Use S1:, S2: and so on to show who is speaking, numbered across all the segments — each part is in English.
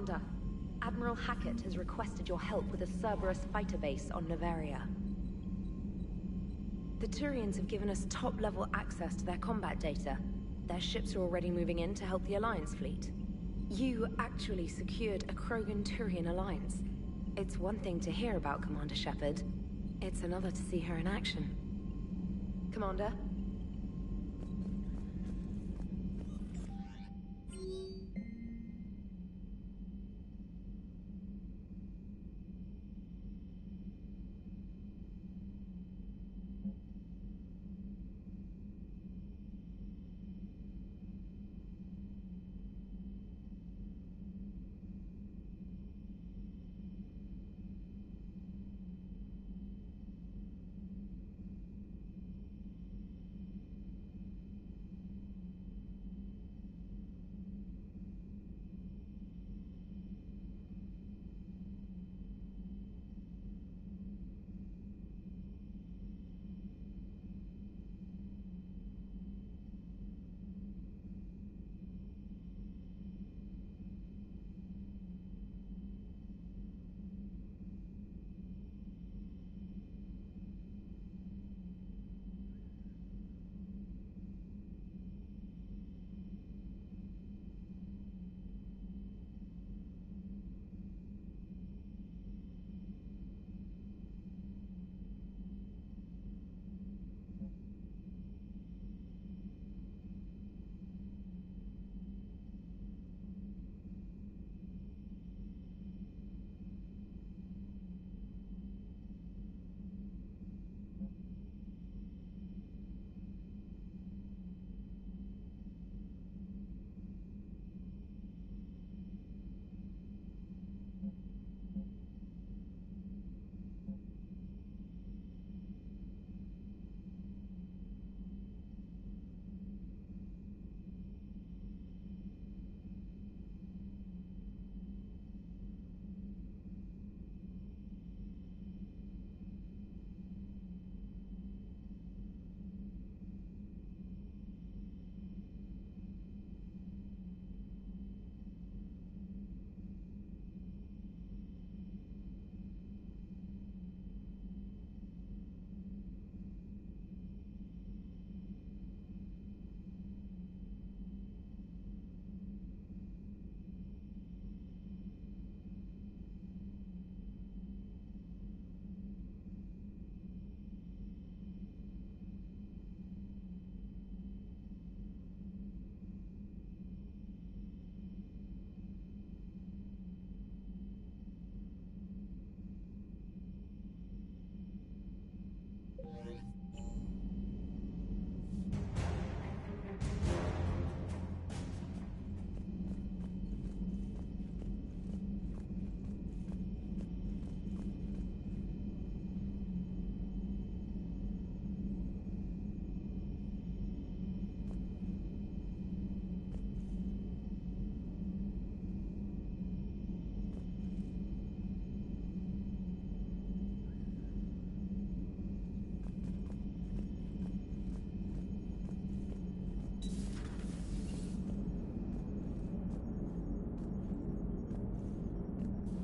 S1: Commander, Admiral Hackett has requested your help with a Cerberus fighter base on Noveria. The Turians have given us top-level access to their combat data. Their ships are already moving in to help the Alliance fleet. You actually secured a Krogan-Turian alliance. It's one thing to hear about Commander Shepard. It's another to see her in action. Commander?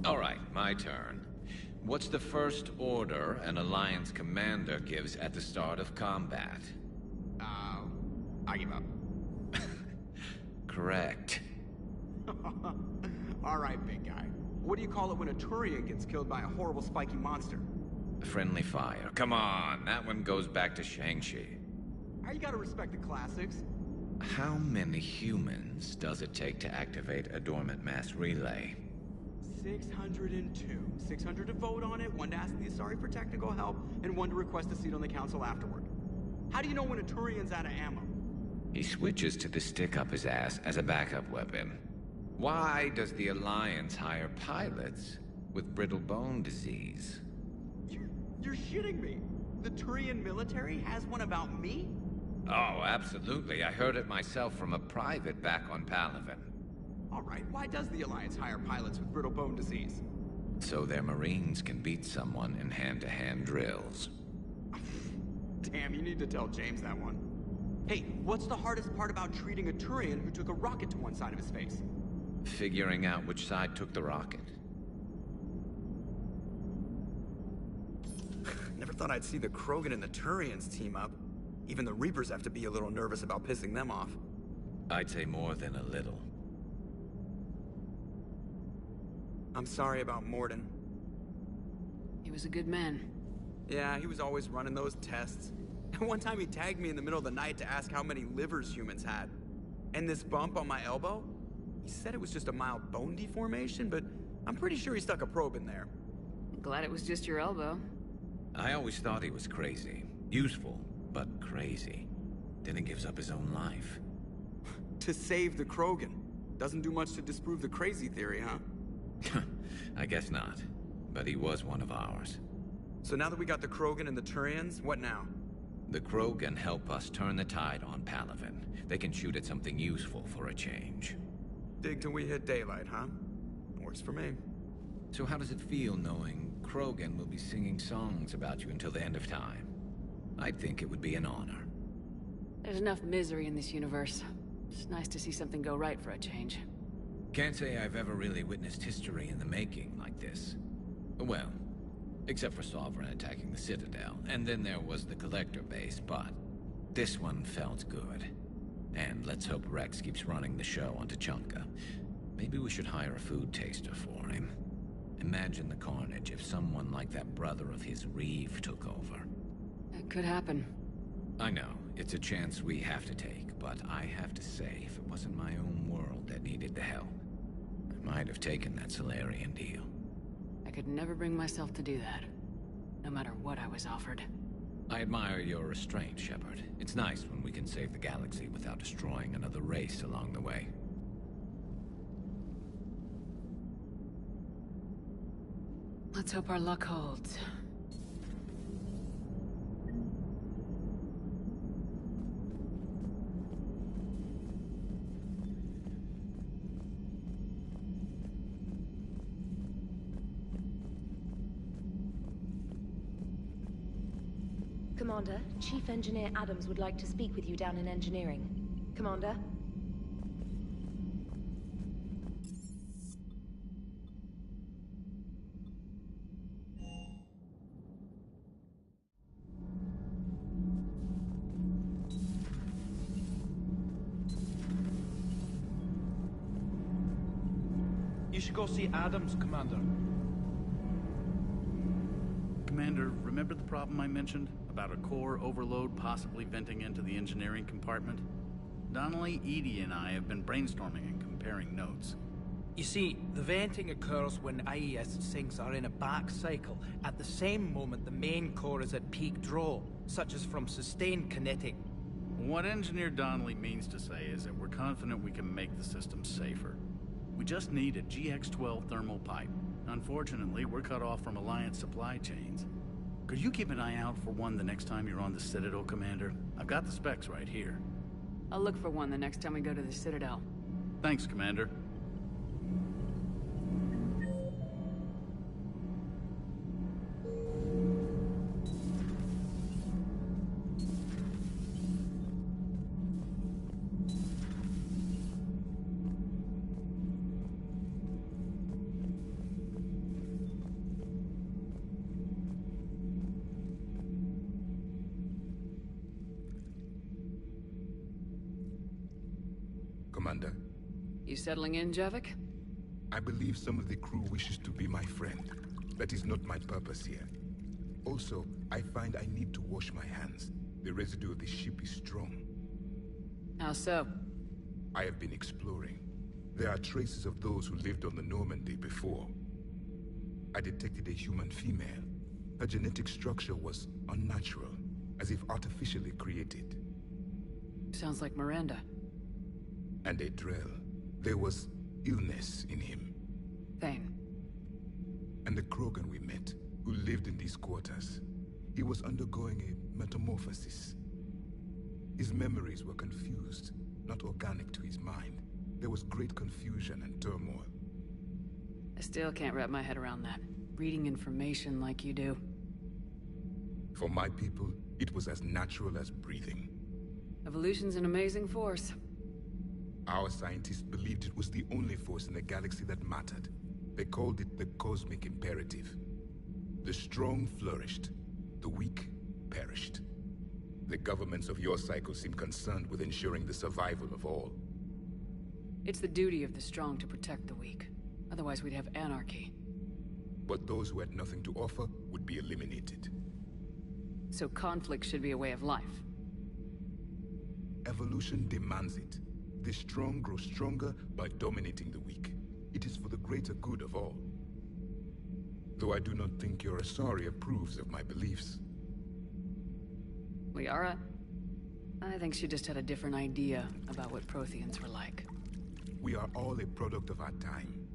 S2: All right, my turn. What's the first order an Alliance commander gives at the start of combat?
S3: I give up.
S2: Correct.
S3: All right, big guy. What do you call it when a Turian gets killed by a horrible spiky monster?
S2: Friendly fire. Come on, that one goes back to Shang-Chi.
S3: You gotta respect the classics.
S2: How many humans does it take to activate a dormant mass relay?
S3: 602. 600 to vote on it, 1 to ask the Asari for technical help, and 1 to request a seat on the council afterward. How do you know when a Turian's out of ammo?
S2: He switches to the stick up his ass as a backup weapon. Why does the Alliance hire pilots with brittle bone disease?
S3: You're shitting me. The Turian military has one about me?
S2: Oh, absolutely. I heard it myself from a private back on Palaven.
S3: All right, why does the Alliance hire pilots with brittle bone disease?
S2: So their Marines can beat someone in hand-to-hand drills.
S3: Damn, you need to tell James that one. Hey, what's the hardest part about treating a Turian who took a rocket to one side of his face?
S2: Figuring out which side took the rocket.
S3: Never thought I'd see the Krogan and the Turians team up. Even the Reapers have to be a little nervous about pissing them off.
S2: I'd say more than a little.
S3: I'm sorry about Mordin.
S4: He was a good man.
S3: Yeah, he was always running those tests. And one time he tagged me in the middle of the night to ask how many livers humans had. And this bump on my elbow? He said it was just a mild bone deformation, but I'm pretty sure he stuck a probe in there.
S4: Glad it was just your elbow.
S2: I always thought he was crazy. Useful, but crazy. Then he gives up his own life.
S3: To save the Krogan. Doesn't do much to disprove the crazy theory, huh?
S2: I guess not. But he was one of ours.
S3: So now that we got the Krogan and the Turians, what now?
S2: The Krogan help us turn the tide on Palaven. They can shoot at something useful for a change.
S3: Dig till we hit daylight, huh? Works for me.
S2: So how does it feel knowing Krogan will be singing songs about you until the end of time? I think it would be an honor.
S4: There's enough misery in this universe. It's nice to see something go right for a change.
S2: Can't say I've ever really witnessed history in the making like this. Well, except for Sovereign attacking the Citadel, and then there was the Collector base, but this one felt good. And let's hope Rex keeps running the show on Tuchanka. Maybe we should hire a food taster for him. Imagine the carnage if someone like that brother of his, Reeve, took over.
S4: It could happen.
S2: I know, it's a chance we have to take, but I have to say, if it wasn't my own world that needed the help, I might have taken that Salarian deal.
S4: I could never bring myself to do that, no matter what I was offered.
S2: I admire your restraint, Shepard. It's nice when we can save the galaxy without destroying another race along the way.
S4: Let's hope our luck holds.
S1: Commander, Chief Engineer Adams would like to speak with you down in engineering. Commander?
S5: You should go see Adams, Commander.
S6: Commander, remember the problem I mentioned? About a core overload possibly venting into the engineering compartment? Donnelly, Edie, and I have been brainstorming and comparing notes.
S5: You see, the venting occurs when IES sinks are in a back cycle, at the same moment the main core is at peak draw, such as from sustained kinetic.
S6: What Engineer Donnelly means to say is that we're confident we can make the system safer. We just need a GX-12 thermal pipe. Unfortunately, we're cut off from Alliance supply chains. Could you keep an eye out for one the next time you're on the Citadel, Commander? I've got the specs right here.
S4: I'll look for one the next time we go to the Citadel.
S6: Thanks, Commander.
S7: Commander,
S4: You settling in, Javik?
S7: I believe some of the crew wishes to be my friend. That is not my purpose here. Also, I find I need to wash my hands. The residue of the ship is strong.
S4: How so?
S7: I have been exploring. There are traces of those who lived on the Normandy before. I detected a human female. Her genetic structure was unnatural, as if artificially created.
S4: Sounds like Miranda.
S7: And a Drell. There was illness in him.
S4: Thane.
S7: And the Krogan we met, who lived in these quarters. He was undergoing a metamorphosis. His memories were confused, not organic to his mind. There was great confusion and turmoil.
S4: I still can't wrap my head around that. Reading information like you do.
S7: For my people, it was as natural as breathing.
S4: Evolution's an amazing force.
S7: Our scientists believed it was the only force in the galaxy that mattered. They called it the cosmic imperative. The strong flourished, the weak perished. The governments of your cycle seem concerned with ensuring the survival of all.
S4: It's the duty of the strong to protect the weak. Otherwise we'd have anarchy.
S7: But those who had nothing to offer would be eliminated.
S4: So conflict should be a way of life.
S7: Evolution demands it. The strong grow stronger by dominating the weak. It is for the greater good of all. Though I do not think your Asari approves of my beliefs.
S4: Liara? I think she just had a different idea about what Protheans were like.
S7: We are all a product of our time.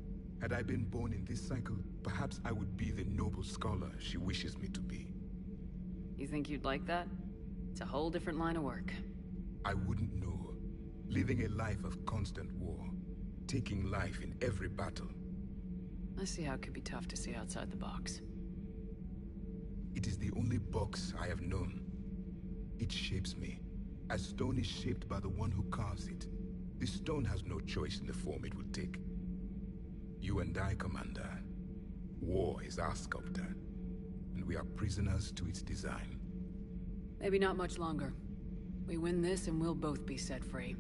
S7: Had I been born in this cycle, perhaps I would be the noble scholar she wishes me to be.
S4: You think you'd like that? It's a whole different line of work.
S7: I wouldn't know. Living a life of constant war. Taking life in every battle.
S4: I see how it could be tough to see outside the box.
S7: It is the only box I have known. It shapes me, as stone is shaped by the one who carves it. This stone has no choice in the form it will take. You and I, Commander. War is our sculptor, and we are prisoners to its design.
S4: Maybe not much longer. We win this and we'll both be set free.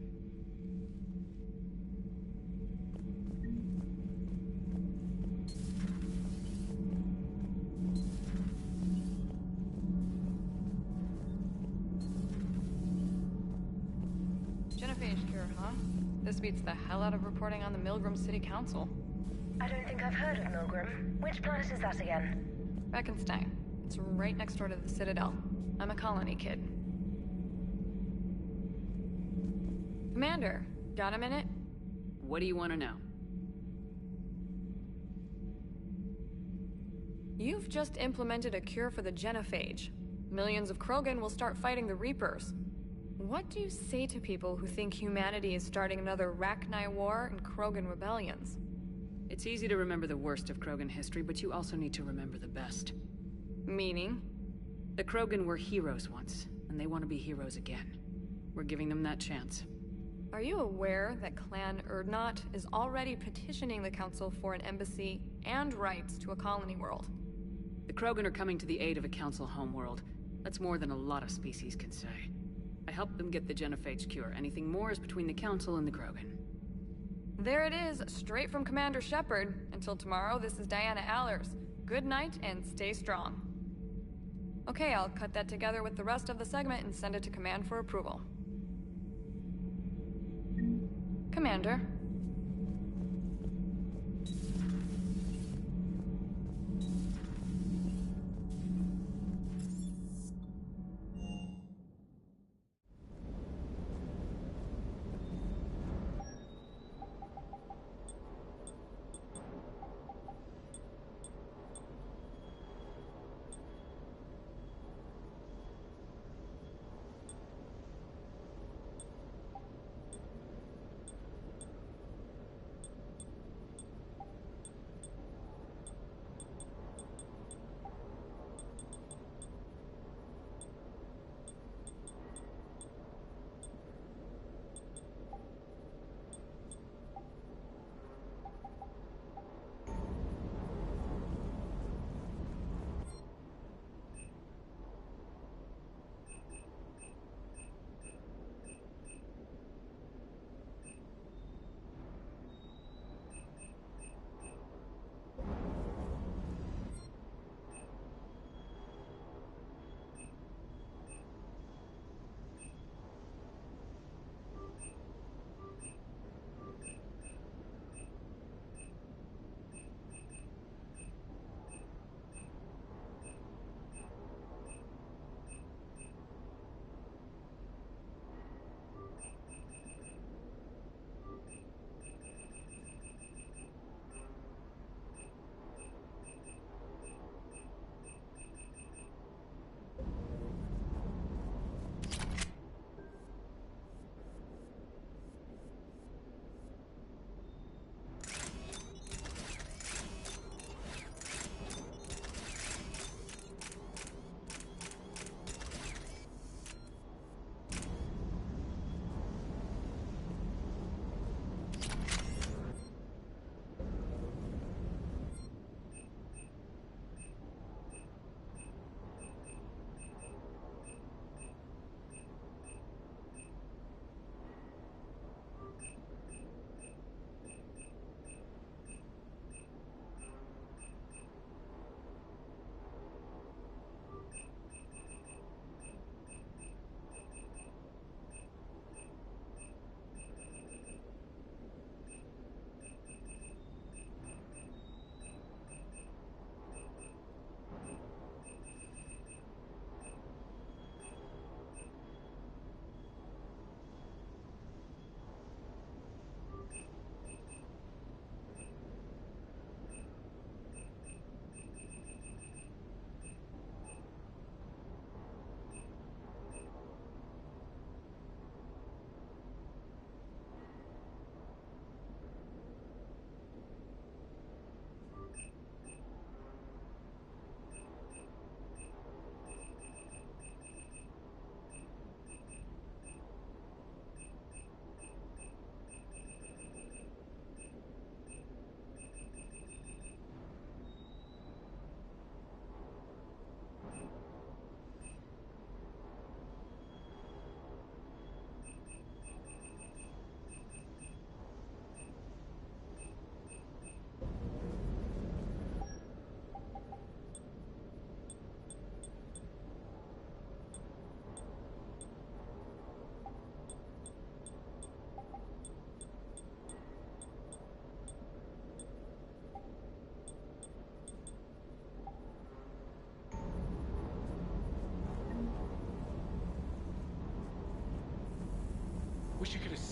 S8: Genophage cure, huh? This beats the hell out of reporting on the Milgram City Council.
S9: I don't think I've heard of Milgram. Which planet is that again?
S8: Reckonsstein. It's right next door to the Citadel. I'm a colony kid. Commander, got a minute?
S4: What do you want to know?
S8: You've just implemented a cure for the genophage. Millions of Krogan will start fighting the Reapers. What do you say to people who think humanity is starting another Rachni War and Krogan rebellions?
S4: It's easy to remember the worst of Krogan history, but you also need to remember the best.
S8: Meaning?
S4: The Krogan were heroes once, and they want to be heroes again. We're giving them that chance.
S8: Are you aware that Clan Urdnot is already petitioning the Council for an embassy and rights to a colony world?
S4: The Krogan are coming to the aid of a Council homeworld. That's more than a lot of species can say. I helped them get the genophage cure. Anything more is between the Council and the Krogan.
S8: There it is, straight from Commander Shepard. Until tomorrow, this is Diana Allers. Good night and stay strong. Okay, I'll cut that together with the rest of the segment and send it to Command for approval. Commander.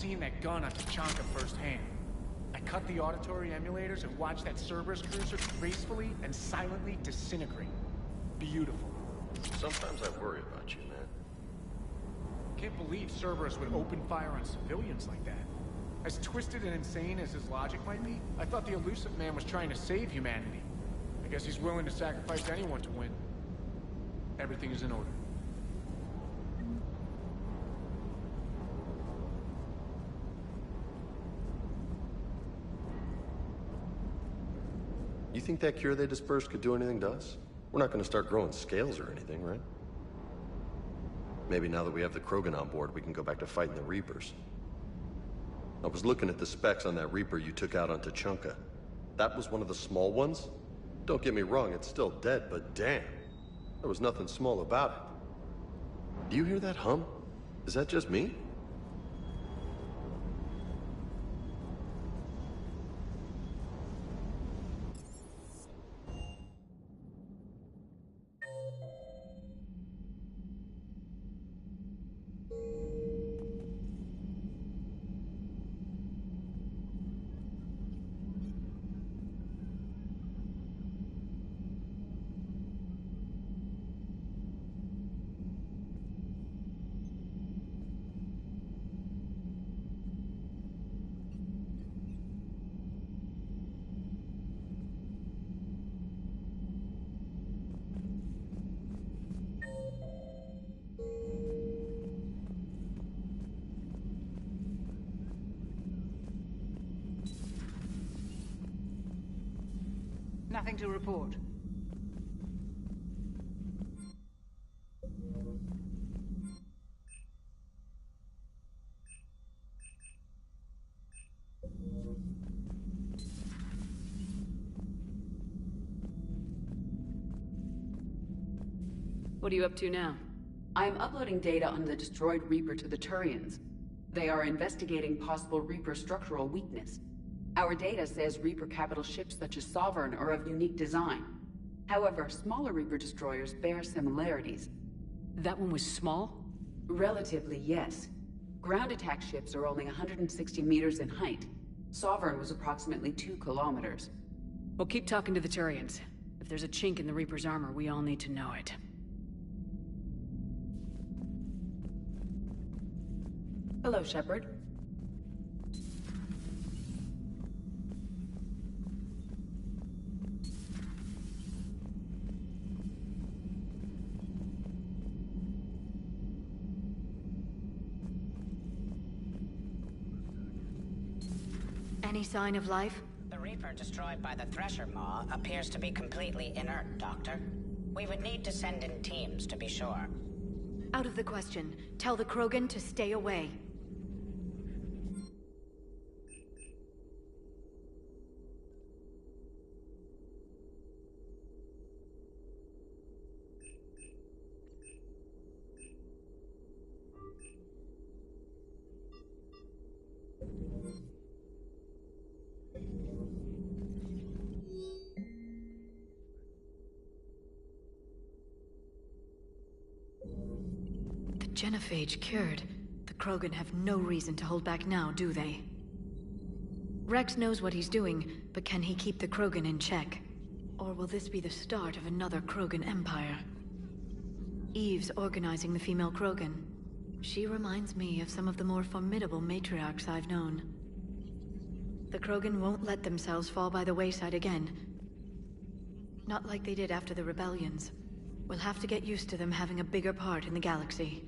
S10: seen that gun on Tachanka firsthand. I cut the auditory emulators and watched that Cerberus cruiser gracefully and silently disintegrate. Beautiful.
S11: Sometimes I worry about you, man.
S10: Can't believe Cerberus would open fire on civilians like that. As twisted and insane as his logic might be, I thought the Illusive Man was trying to save humanity. I guess he's willing to sacrifice anyone to win. Everything is in order.
S11: You think that cure they dispersed could do anything to us? We're not gonna start growing scales or anything, right? Maybe now that we have the Krogan on board, we can go back to fighting the Reapers. I was looking at the specs on that Reaper you took out on Tachanka. That was one of the small ones? Don't get me wrong, it's still dead, but damn. There was nothing small about it. Do you hear that hum? Is that just me?
S12: Nothing to report.
S4: What are you up to now?
S13: I am uploading data on the destroyed Reaper to the Turians. They are investigating possible Reaper structural weakness. Our data says Reaper capital ships such as Sovereign are of unique design. However, smaller Reaper destroyers bear similarities.
S4: That one was small?
S13: Relatively, yes. Ground attack ships are only 160 meters in height. Sovereign was approximately 2 kilometers.
S4: Well, keep talking to the Turians. If there's a chink in the Reaper's armor, we all need to know it.
S13: Hello, Shepard.
S14: Any sign of life?
S15: The Reaper destroyed by the Thresher Maw appears to be completely inert, Doctor. We would need to send in teams to be sure.
S14: Out of the question. Tell the Krogan to stay away. Genophage cured. The Krogan have no reason to hold back now, do they? Rex knows what he's doing, but can he keep the Krogan in check? Or will this be the start of another Krogan empire? Eve's organizing the female Krogan. She reminds me of some of the more formidable matriarchs I've known. The Krogan won't let themselves fall by the wayside again. Not like they did after the rebellions. We'll have to get used to them having a bigger part in the galaxy.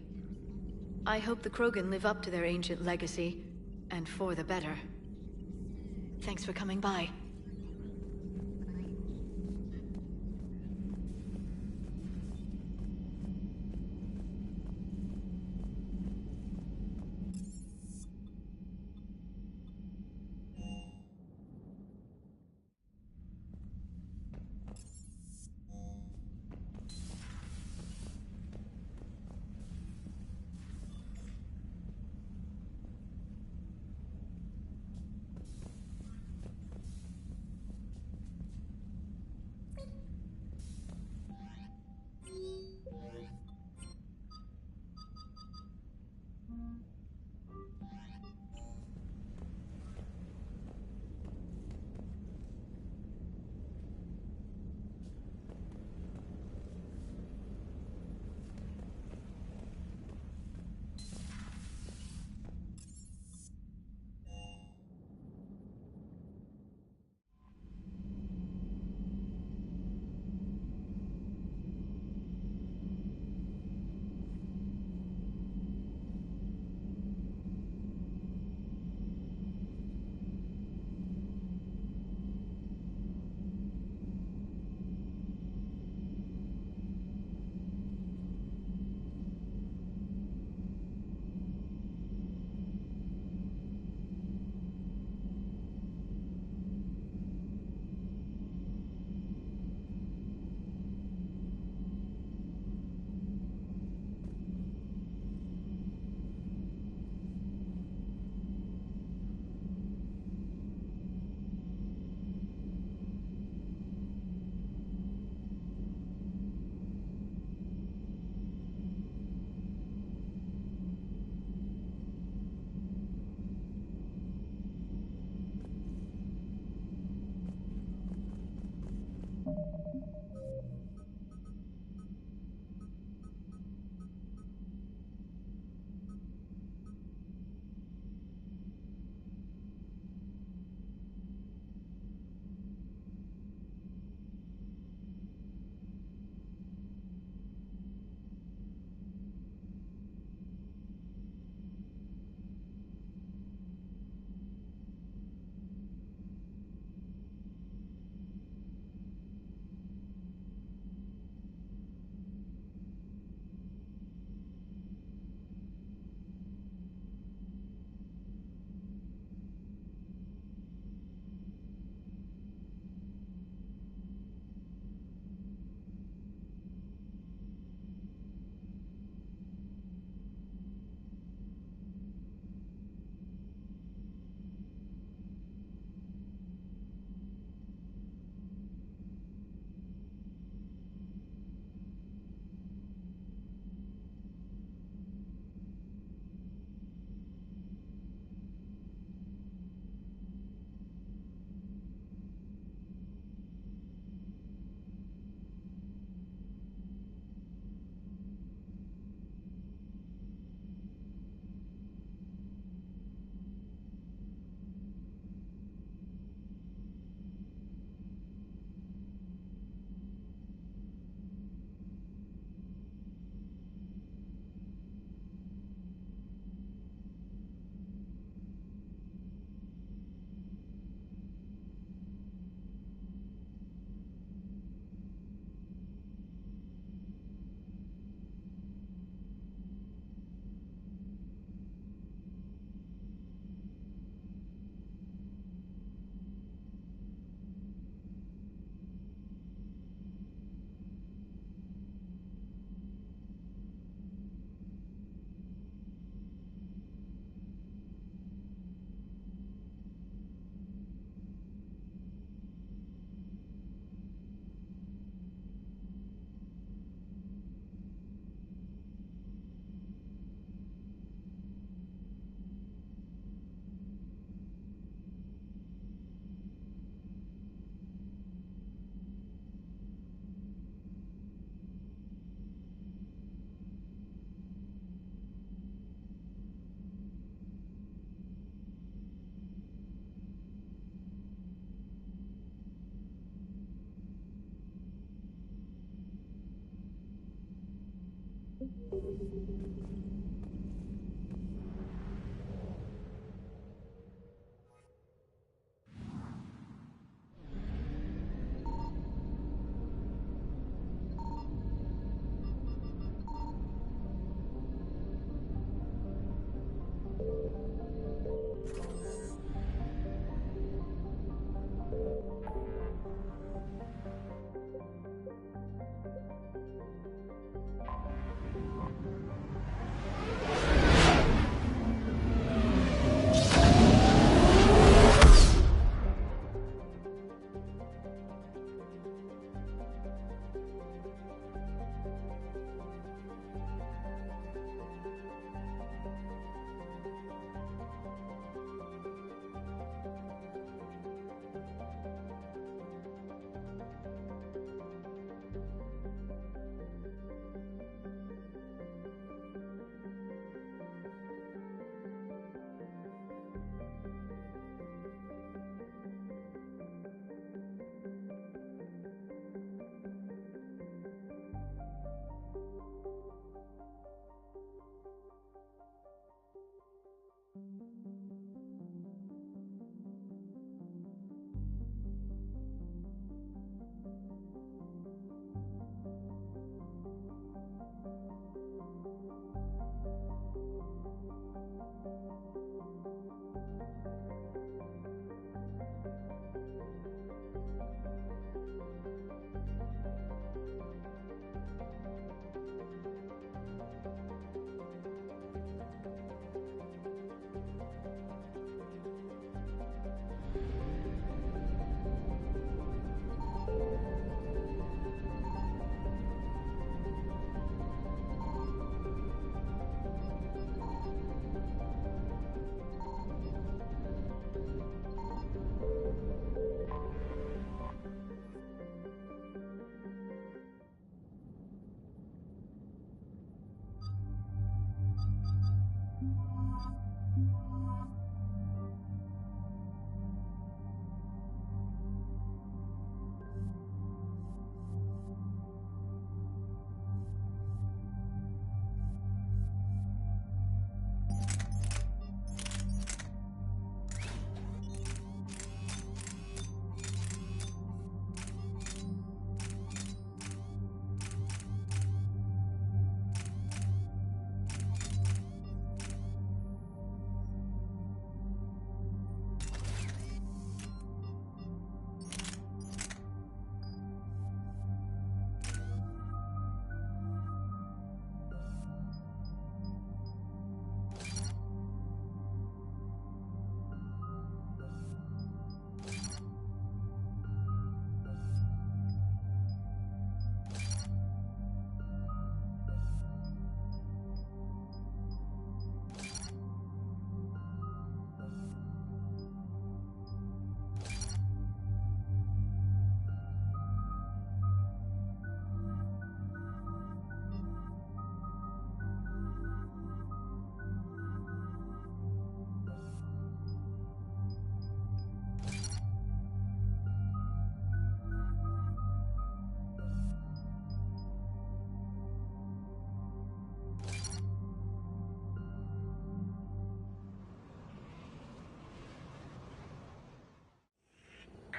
S14: I hope the Krogan live up to their ancient legacy, and for the better. Thanks for coming by.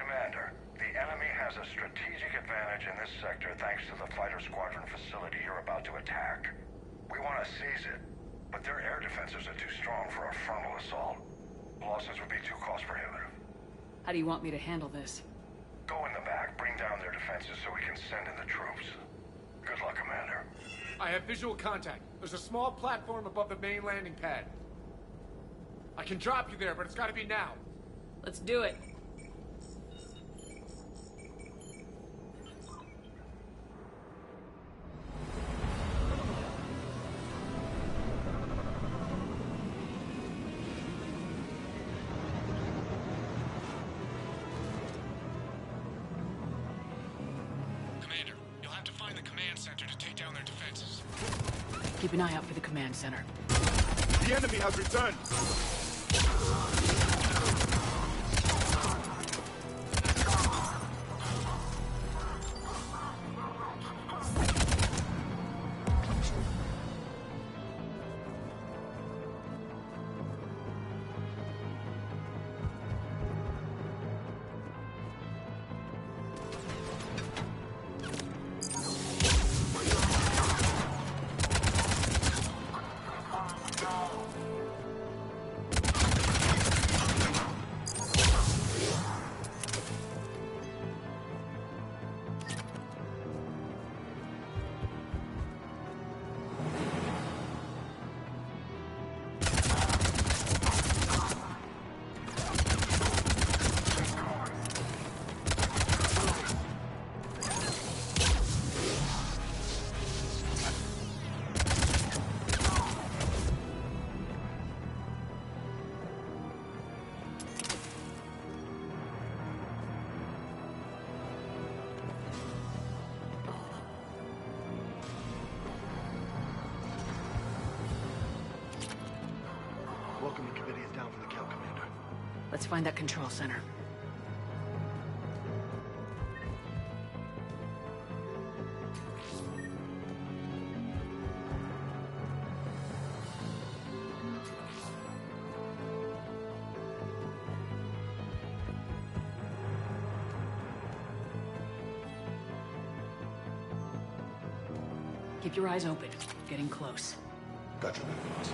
S12: Commander, the enemy has a strategic advantage in this sector thanks to the fighter squadron facility you're about to attack. We want to seize it, but their air defenses are too strong for a frontal assault. Losses would be too cost prohibitive.
S4: How do you want me to handle this?
S12: Go in the back, bring down their defenses so we can send in the troops. Good luck, Commander.
S10: I have visual contact. There's a small platform above the main landing pad. I can drop you there, but it's gotta be now.
S4: Let's do it. Keep an eye out for the command center.
S7: The enemy has returned!
S4: Let's find that control center. Keep your eyes open. Getting close.
S11: Gotcha, boss.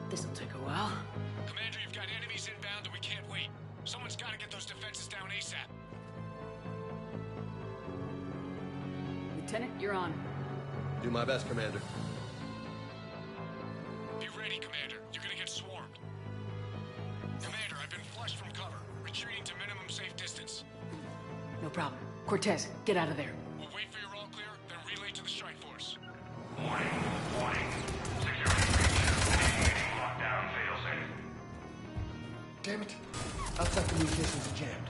S4: This'll take a while.
S10: Commander, you've got enemies inbound and we can't wait. Someone's gotta get those defenses down ASAP.
S4: Lieutenant, you're on.
S11: Do my best, Commander.
S10: Be ready, Commander. You're gonna get swarmed. Commander, I've been flushed from cover. Retreating to minimum safe distance.
S4: No problem. Cortez, get out of there.
S10: We'll wait for your all clear, then relay to the strike force.
S12: Warning. Lockdown, failsafe.
S5: Damn it. Outside communications are jammed.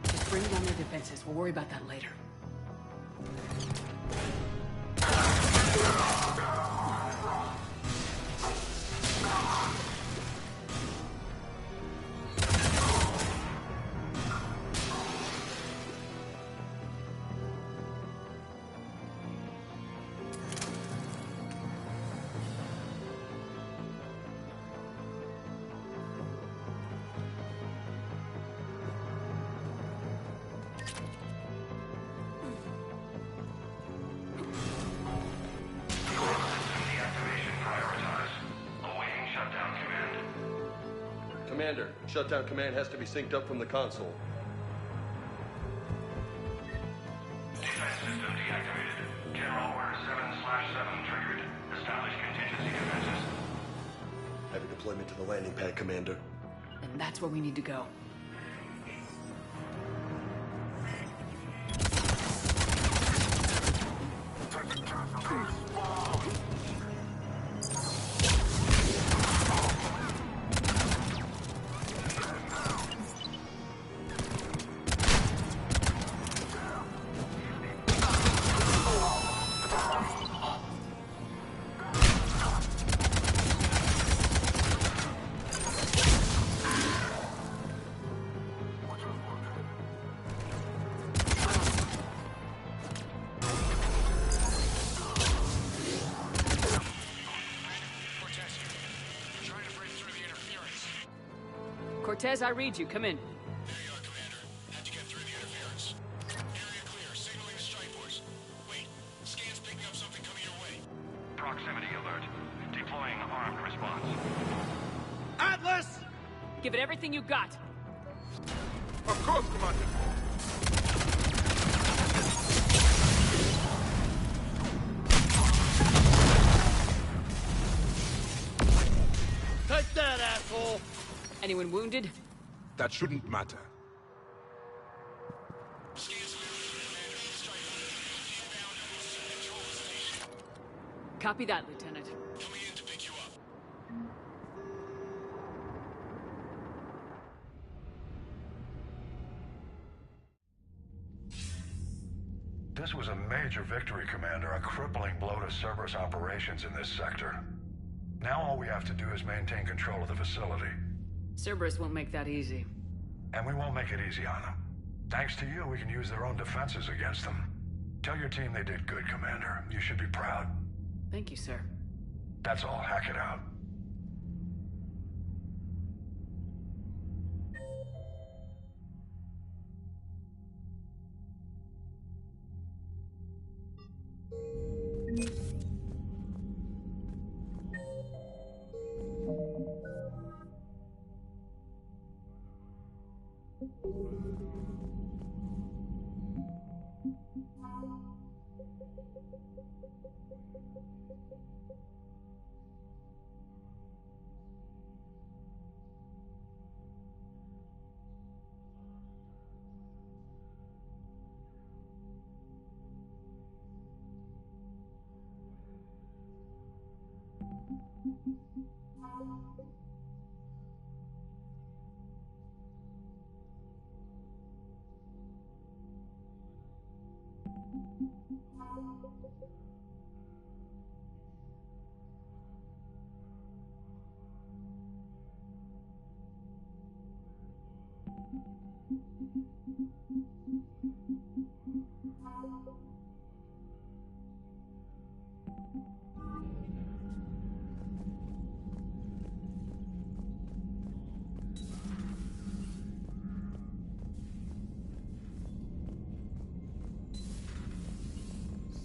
S4: Just bring down their defenses. We'll worry about that later.
S11: Commander, shutdown command has to be synced up from the console.
S12: Defense system deactivated. General Order 7/7 triggered. Establish contingency defenses.
S11: Heavy deployment to the landing pad, Commander.
S4: And that's where we need to go. Cortez, I read you. Come in.
S16: There you are, Commander. Had to get through the interference. Area clear. Signaling to strike force. Wait. Scan's picking up something coming your way.
S12: Proximity alert. Deploying armed response.
S10: Atlas!
S4: Give it everything you got.
S7: Of course, Commander.
S10: Take that, asshole!
S4: Anyone wounded?
S7: That shouldn't matter.
S4: Copy that, Lieutenant.
S16: Coming in to pick you up.
S12: This was a major victory, Commander. A crippling blow to Cerberus operations in this sector. Now all we have to do is maintain control of the facility.
S4: Cerberus won't make that easy.
S12: And we won't make it easy on them. Thanks to you, we can use their own defenses against them. Tell your team they did good, Commander. You should be proud.
S4: Thank you, sir.
S12: That's all. Hack it out.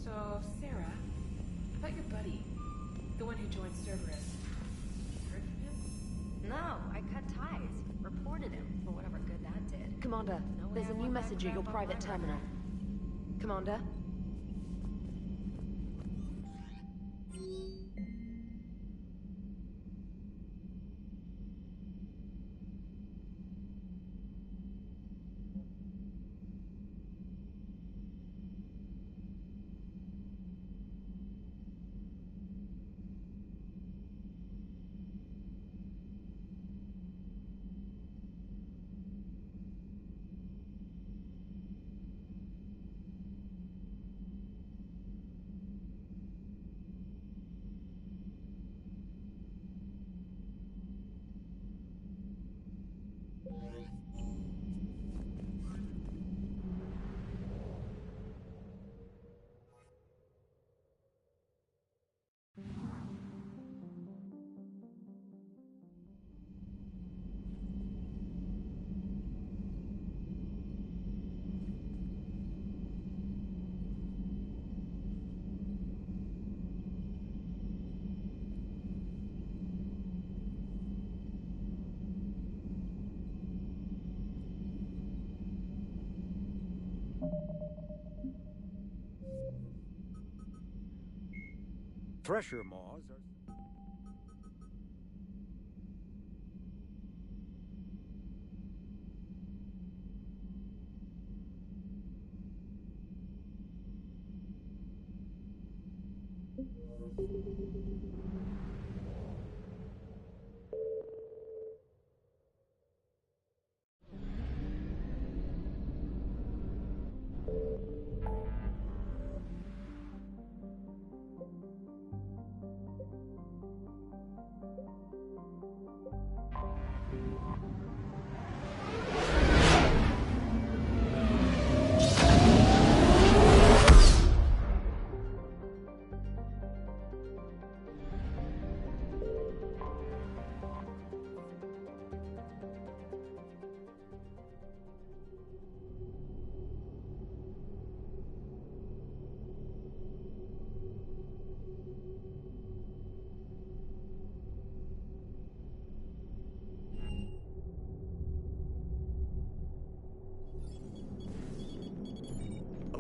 S17: So, Sarah, about your buddy, the one who joined Cerberus. Heard from him?
S1: No, I cut ties. Reported him for whatever good that did. Commander, there's a new message at your private terminal. Commander?
S18: Thresher maws are...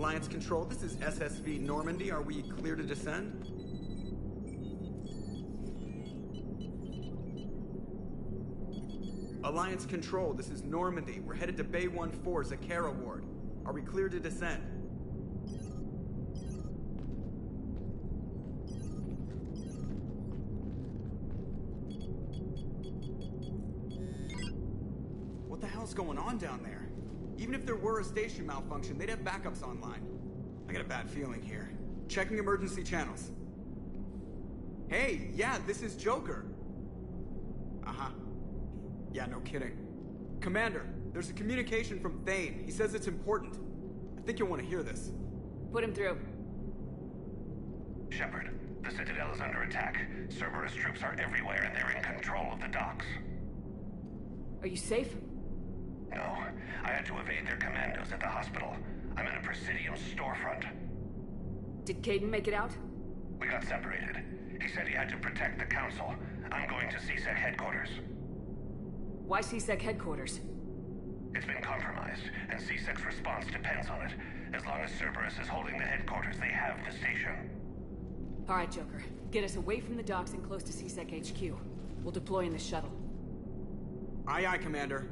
S3: Alliance Control, this is SSV Normandy. Are we clear to descend? Alliance Control, this is Normandy. We're headed to Bay 1-4, Zakara Ward. Are we clear to descend? What the hell's going on down there? Even if there were a station malfunction, they'd have backups online. I got a bad feeling here. Checking emergency channels. Hey, yeah, this is Joker. Uh-huh. Yeah, no kidding. Commander, there's a communication from Thane. He says it's important. I think you'll want to hear this.
S4: Put him through.
S12: Shepard, the Citadel is under attack. Cerberus troops are everywhere and they're in control of the docks.
S4: Are you safe?
S12: No, I had to evade their commandos at the hospital. I'm in a Presidium storefront.
S4: Did Kaidan make it out?
S12: We got separated. He said he had to protect the Council. I'm going to CSEC headquarters.
S4: Why CSEC headquarters?
S12: It's been compromised, and CSEC's response depends on it. As long as Cerberus is holding the headquarters, they have the station.
S4: All right, Joker. Get us away from the docks and close to CSEC HQ. We'll deploy in the shuttle.
S3: Aye, aye, Commander.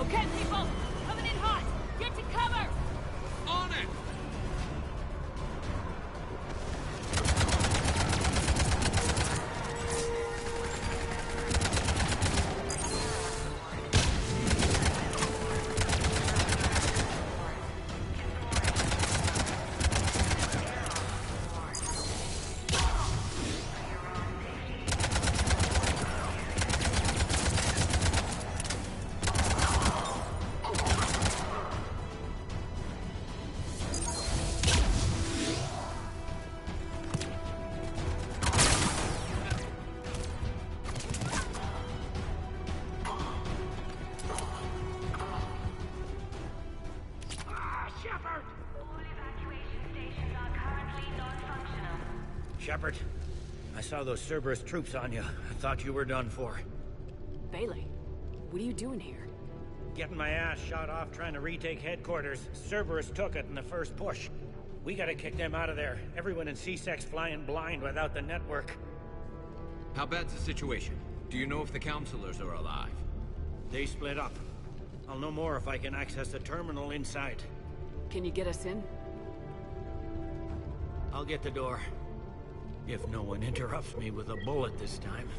S19: Okay, people! Coming in hot! Get to cover!
S2: On it!
S18: Shepard, I saw those Cerberus troops on you. I thought you were done for.
S4: Bailey, what are you doing here?
S18: Getting my ass shot off trying to retake headquarters. Cerberus took it in the first push. We gotta kick them out of there. Everyone in CSEC's flying blind without the network.
S2: How bad's the situation? Do you know if the counselors are alive?
S18: They split up. I'll know more if I can access the terminal inside.
S4: Can you get us in?
S18: I'll get the door. If no one interrupts me with a bullet this time.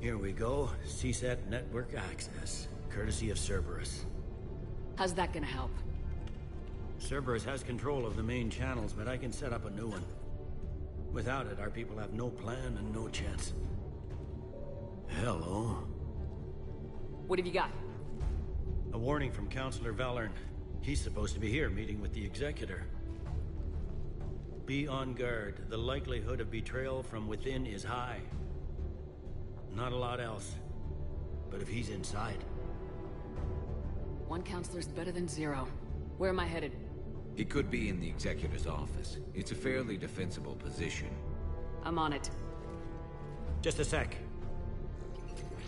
S18: Here we go. CSAT network access, courtesy of Cerberus.
S4: How's that gonna help?
S18: Cerberus has control of the main channels, but I can set up a new one. Without it, our people have no plan and no chance. Hello.
S4: What have you got?
S18: A warning from Counselor Valern. He's supposed to be here meeting with the Executor. Be on guard. The likelihood of betrayal from within is high. Not a lot else. But if he's inside...
S4: One counselor's better than zero. Where am I headed?
S2: He could be in the Executor's office. It's a fairly defensible position.
S4: I'm on it.
S18: Just a sec.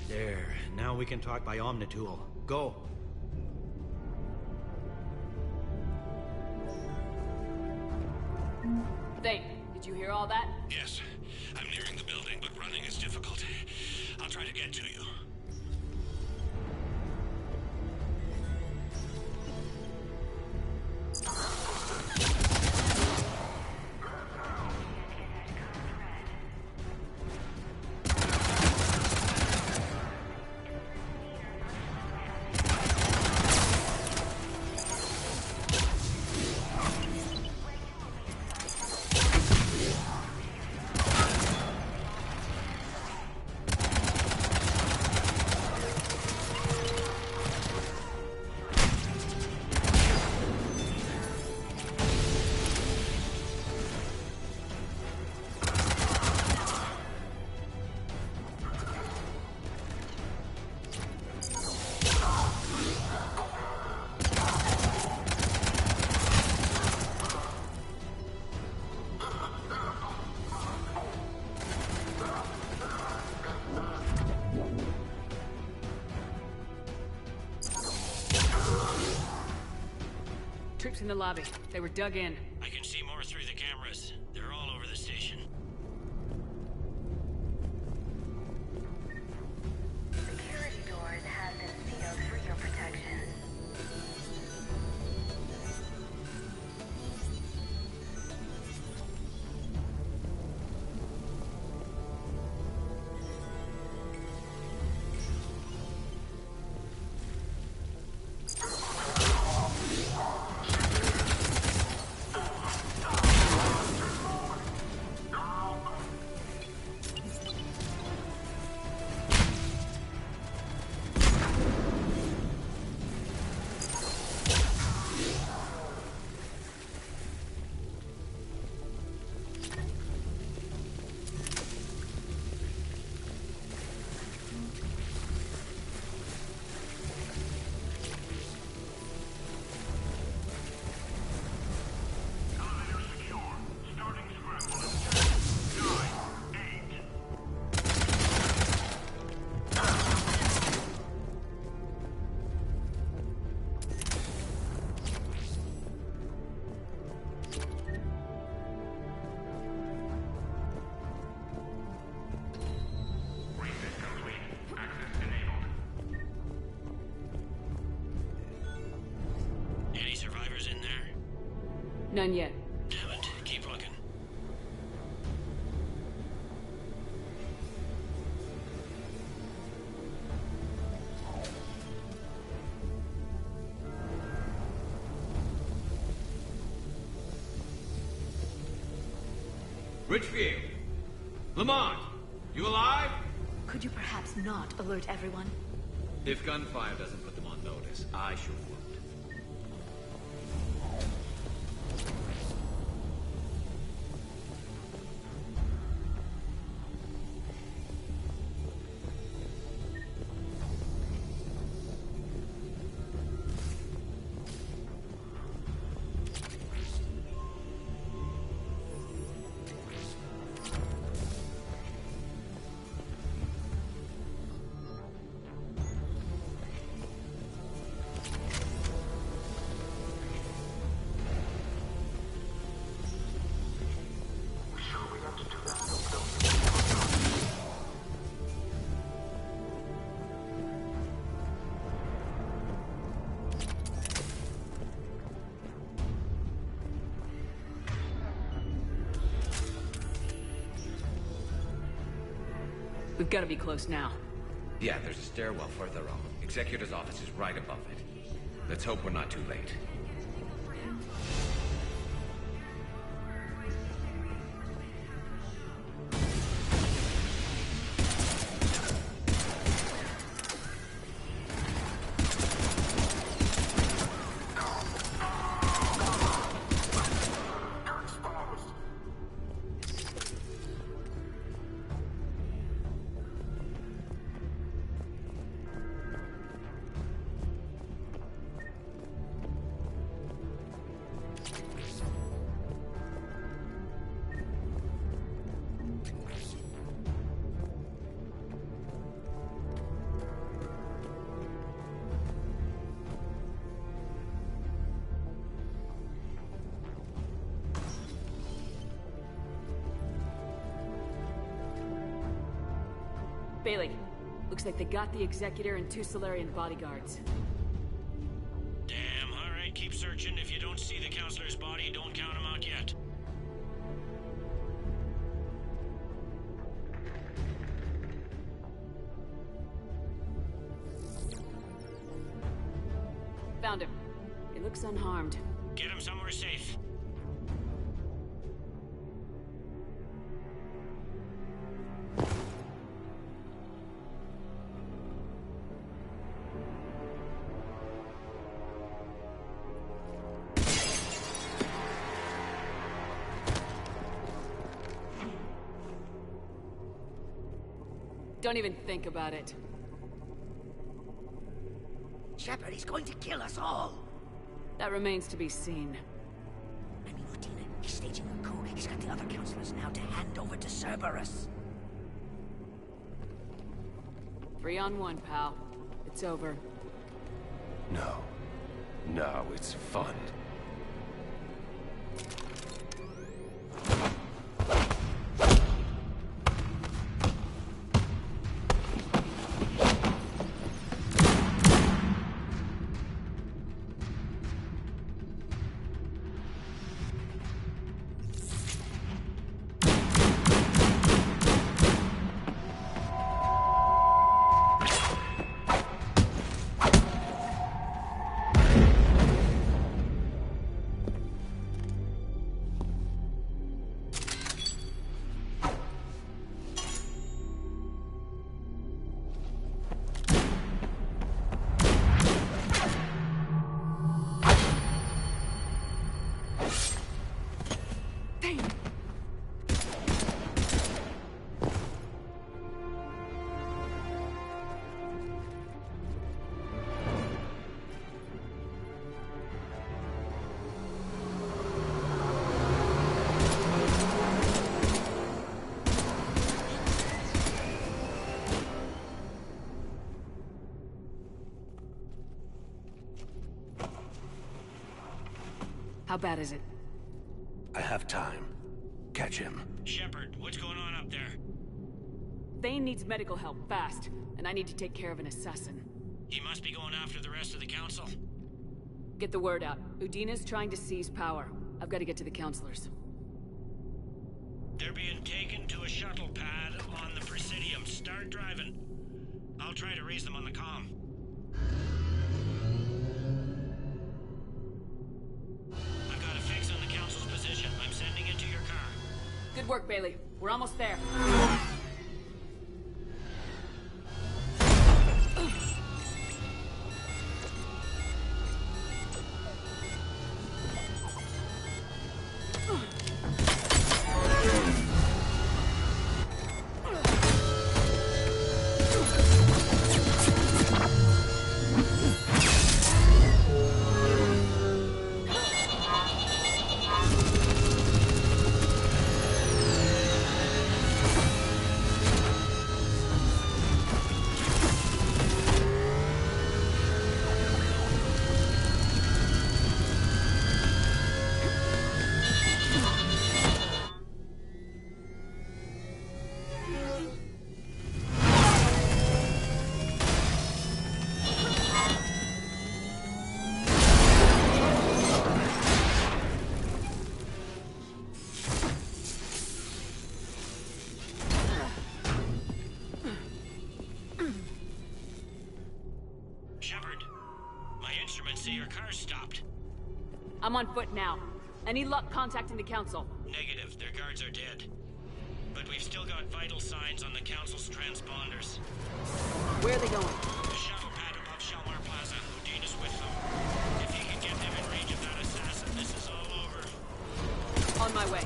S18: There. Now we can talk by Omnitool. Go.
S4: Thane, did you hear all that?
S16: Yes. I'm nearing the building, but running is difficult. I'll try to get to you.
S4: Troops in the lobby. They were dug in.
S18: I can see more through the cameras. They're all over the station.
S9: Security doors have been sealed for your protection.
S4: None yet.
S18: Damn it. Keep looking.
S2: Richfield! Lamont! You alive?
S14: Could you perhaps not alert everyone?
S2: If gunfire doesn't put them on notice, I sure won't.
S4: We've got to be close now.
S2: Yeah, there's a stairwell further up. Executor's office is right above it. Let's hope we're not too late.
S4: Bailey, looks like they got the Executor and 2 Salarian bodyguards.
S18: Damn, alright, keep searching. If you don't see the Counselor's body, don't count him out yet.
S4: Found him. He looks unharmed.
S18: Get him somewhere safe.
S4: Don't even think about it.
S20: Shepard, he's going to kill us all.
S4: That remains to be seen.
S20: I mean, Udina, he's staging a coup. He's got the other counselors now to hand over to Cerberus.
S4: 3 on 1, pal. It's over.
S21: No. No, it's fun.
S4: How bad is it?
S21: I have time. Catch him.
S18: Shepard, what's going on up there?
S4: Thane needs medical help, fast. And I need to take care of an assassin.
S18: He must be going after the rest of the council.
S4: Get the word out. Udina's trying to seize power. I've got to get to the counselors.
S18: They're being taken to a shuttle pad on the Presidium. Start driving. I'll try to raise them on the comm. I've got a fix on the council's position. I'm sending it to your car.
S4: Good work, Bailey. We're almost there.
S18: car's stopped.
S4: I'm on foot now. Any luck contacting the Council?
S18: Negative. Their guards are dead. But we've still got vital signs on the Council's transponders.
S4: Where are they going?
S18: The shuttle pad above Shalmar Plaza. Udina's with them. If you can get them in range of that assassin, this is all over.
S4: On my way.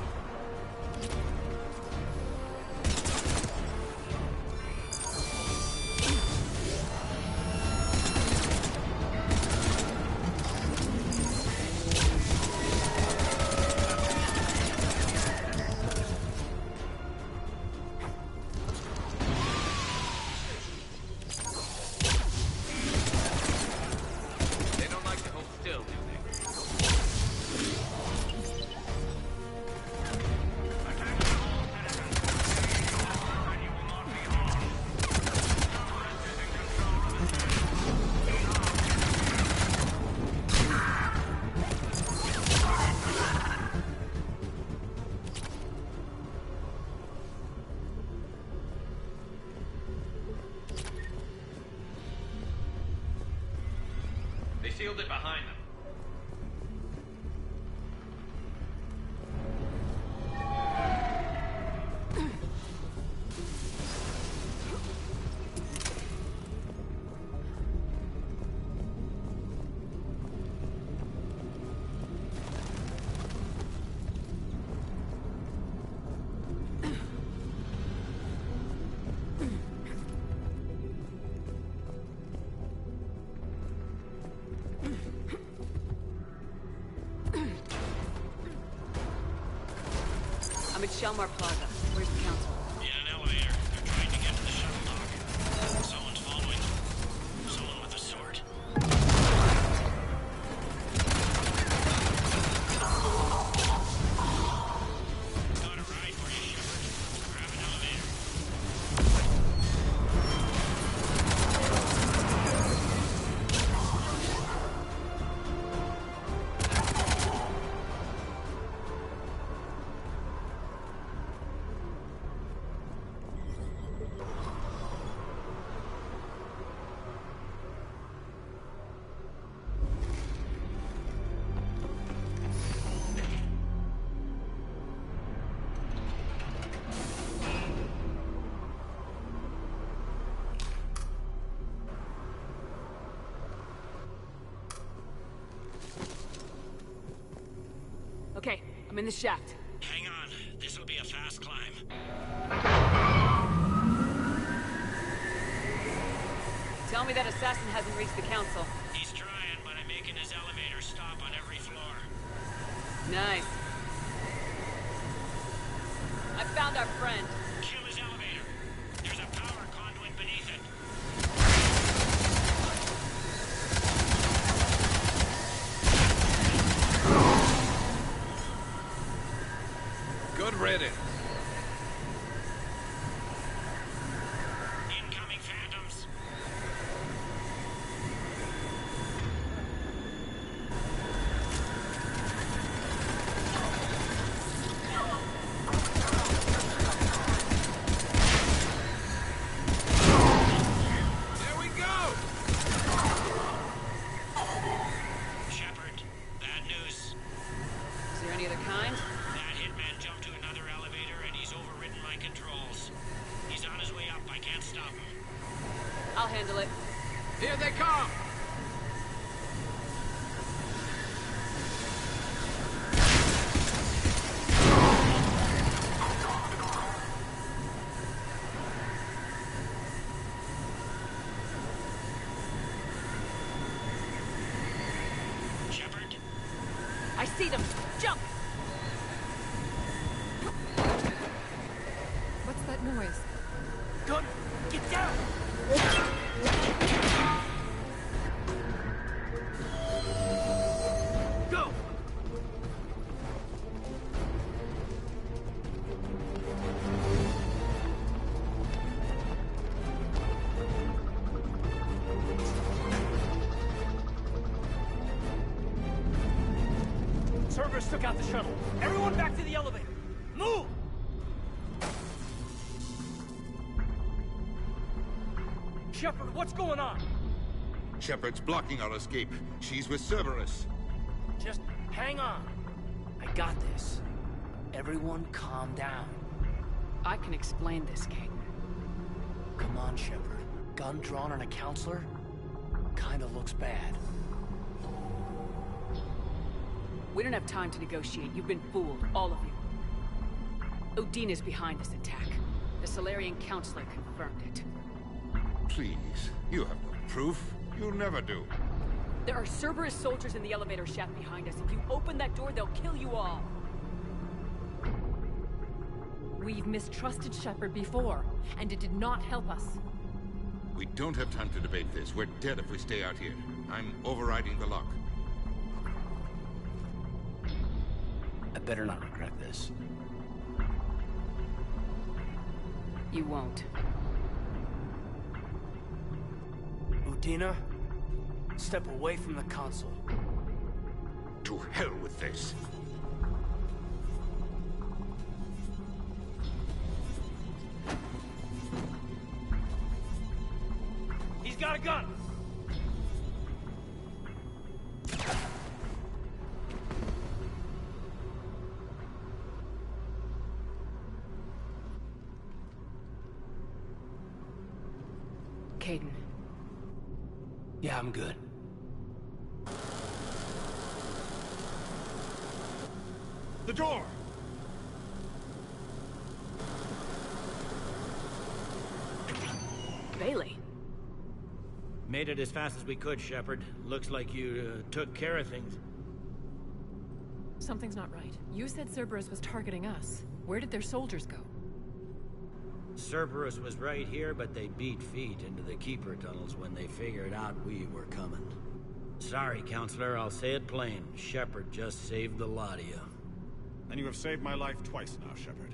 S2: They sealed it behind them.
S4: I'm at Shalmar Plaza. Where's the Council?
S18: In an elevator. They're trying to get to the shuttle dock. Someone's following them. Someone with a sword. Got a ride for you, Shepard. Grab an elevator.
S4: Okay, I'm in the shaft.
S18: Hang on. This'll be a fast climb.
S4: Tell me that assassin hasn't reached the Council.
S18: He's trying, but I'm making his elevator stop on every floor.
S4: Nice. I found our friend.
S18: Kill his elevator. There's a power conduit beneath it.
S2: Good riddance.
S18: Incoming phantoms.
S2: There we go!
S18: Shepard, bad news.
S4: Is there any other kind?
S18: That hitman jumped to another elevator and he's overridden my controls. He's on his way up. I can't stop him.
S4: I'll handle it.
S2: Here they come!
S18: Shepard,
S4: I see them! Jump!
S8: What's that noise?
S5: Gunner, get down! Go! Cerberus took out the shuttle. Everyone back to the elevator. Move! Shepard, what's going on?
S6: Shepard's blocking our escape. She's with Cerberus.
S20: Just hang on. I got this. Everyone calm down.
S4: I can explain this, Kate.
S20: Come on, Shepard. Gun drawn on a counselor? Kinda looks bad.
S4: We don't have time to negotiate. You've been fooled, all of you. Udine is behind this attack. The Salarian Counselor confirmed it.
S6: Please, you have no proof. You'll never do.
S4: There are Cerberus soldiers in the elevator shaft behind us. If you open that door, they'll kill you all.
S17: We've mistrusted Shepard before, and it did not help us.
S6: We don't have time to debate this. We're dead if we stay out here. I'm overriding the lock.
S20: I better not regret this.
S4: You won't.
S20: Udina, step away from the console.
S6: To hell with this.
S20: He's got a gun!
S4: Kaidan.
S20: Yeah, I'm good.
S6: The door!
S4: Bailey.
S18: Made it as fast as we could, Shepard. Looks like you took care of things.
S17: Something's not right. You said Cerberus was targeting us. Where did their soldiers go?
S18: Cerberus was right here, but they beat feet into the Keeper tunnels when they figured out we were coming. Sorry, Counselor, I'll say it plain. Shepard just saved the lot of you.
S22: And you have saved my life twice now, Shepard.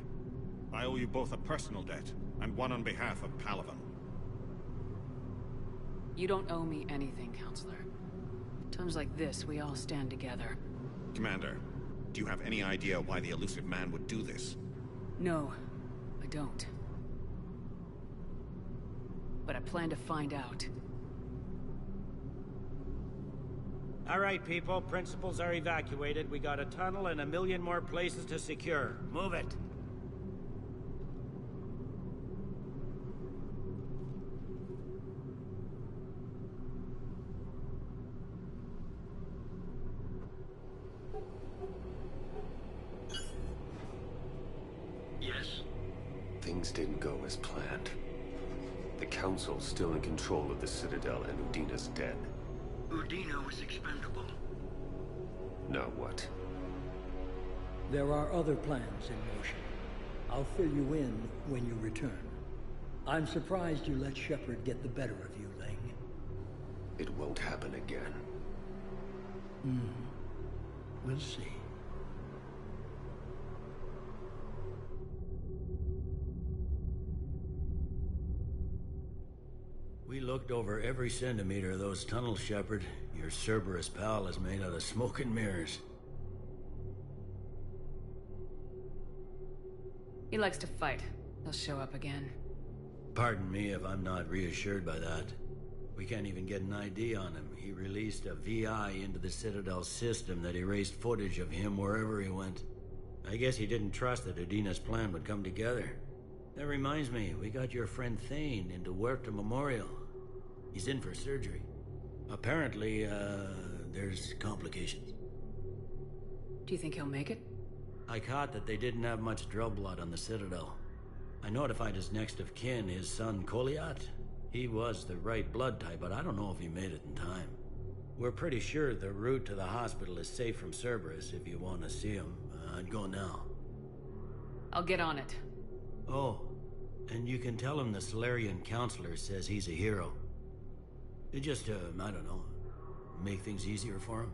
S22: I owe you both a personal debt, and one on behalf of Palaven.
S4: You don't owe me anything, Counselor. Times like this, we all stand together.
S22: Commander, do you have any idea why the Illusive Man would do this?
S4: No, I don't. But I plan to find out.
S18: All right, people. Principals are evacuated. We got a tunnel and 1 million more places to secure. Move it.
S11: Yes? Things didn't go as planned. The Council's still in control of the Citadel and Udina's dead.
S23: Udina was expendable.
S11: Now what?
S24: There are other plans in motion. I'll fill you in when you return. I'm surprised you let Shepard get the better of you, Ling.
S11: It won't happen again.
S24: We'll see.
S18: We looked over every centimeter of those tunnels, Shepard. Your Cerberus pal is made out of smoke and mirrors.
S4: He likes to fight. He'll show up again.
S18: Pardon me if I'm not reassured by that. We can't even get an ID on him. He released a VI into the Citadel system that erased footage of him wherever he went. I guess he didn't trust that Udina's plan would come together. That reminds me, we got your friend Thane into Huerta Memorial. He's in for surgery. Apparently, there's complications.
S4: Do you think he'll make it?
S18: I caught that they didn't have much drill blood on the Citadel. I notified his next of kin, his son Koliat. He was the right blood type, but I don't know if he made it in time. We're pretty sure the route to the hospital is safe from Cerberus if you want to see him. I'd go now.
S4: I'll get on it.
S18: Oh, and you can tell him the Salarian Counselor says he's a hero. It just, I don't know, make things easier for him.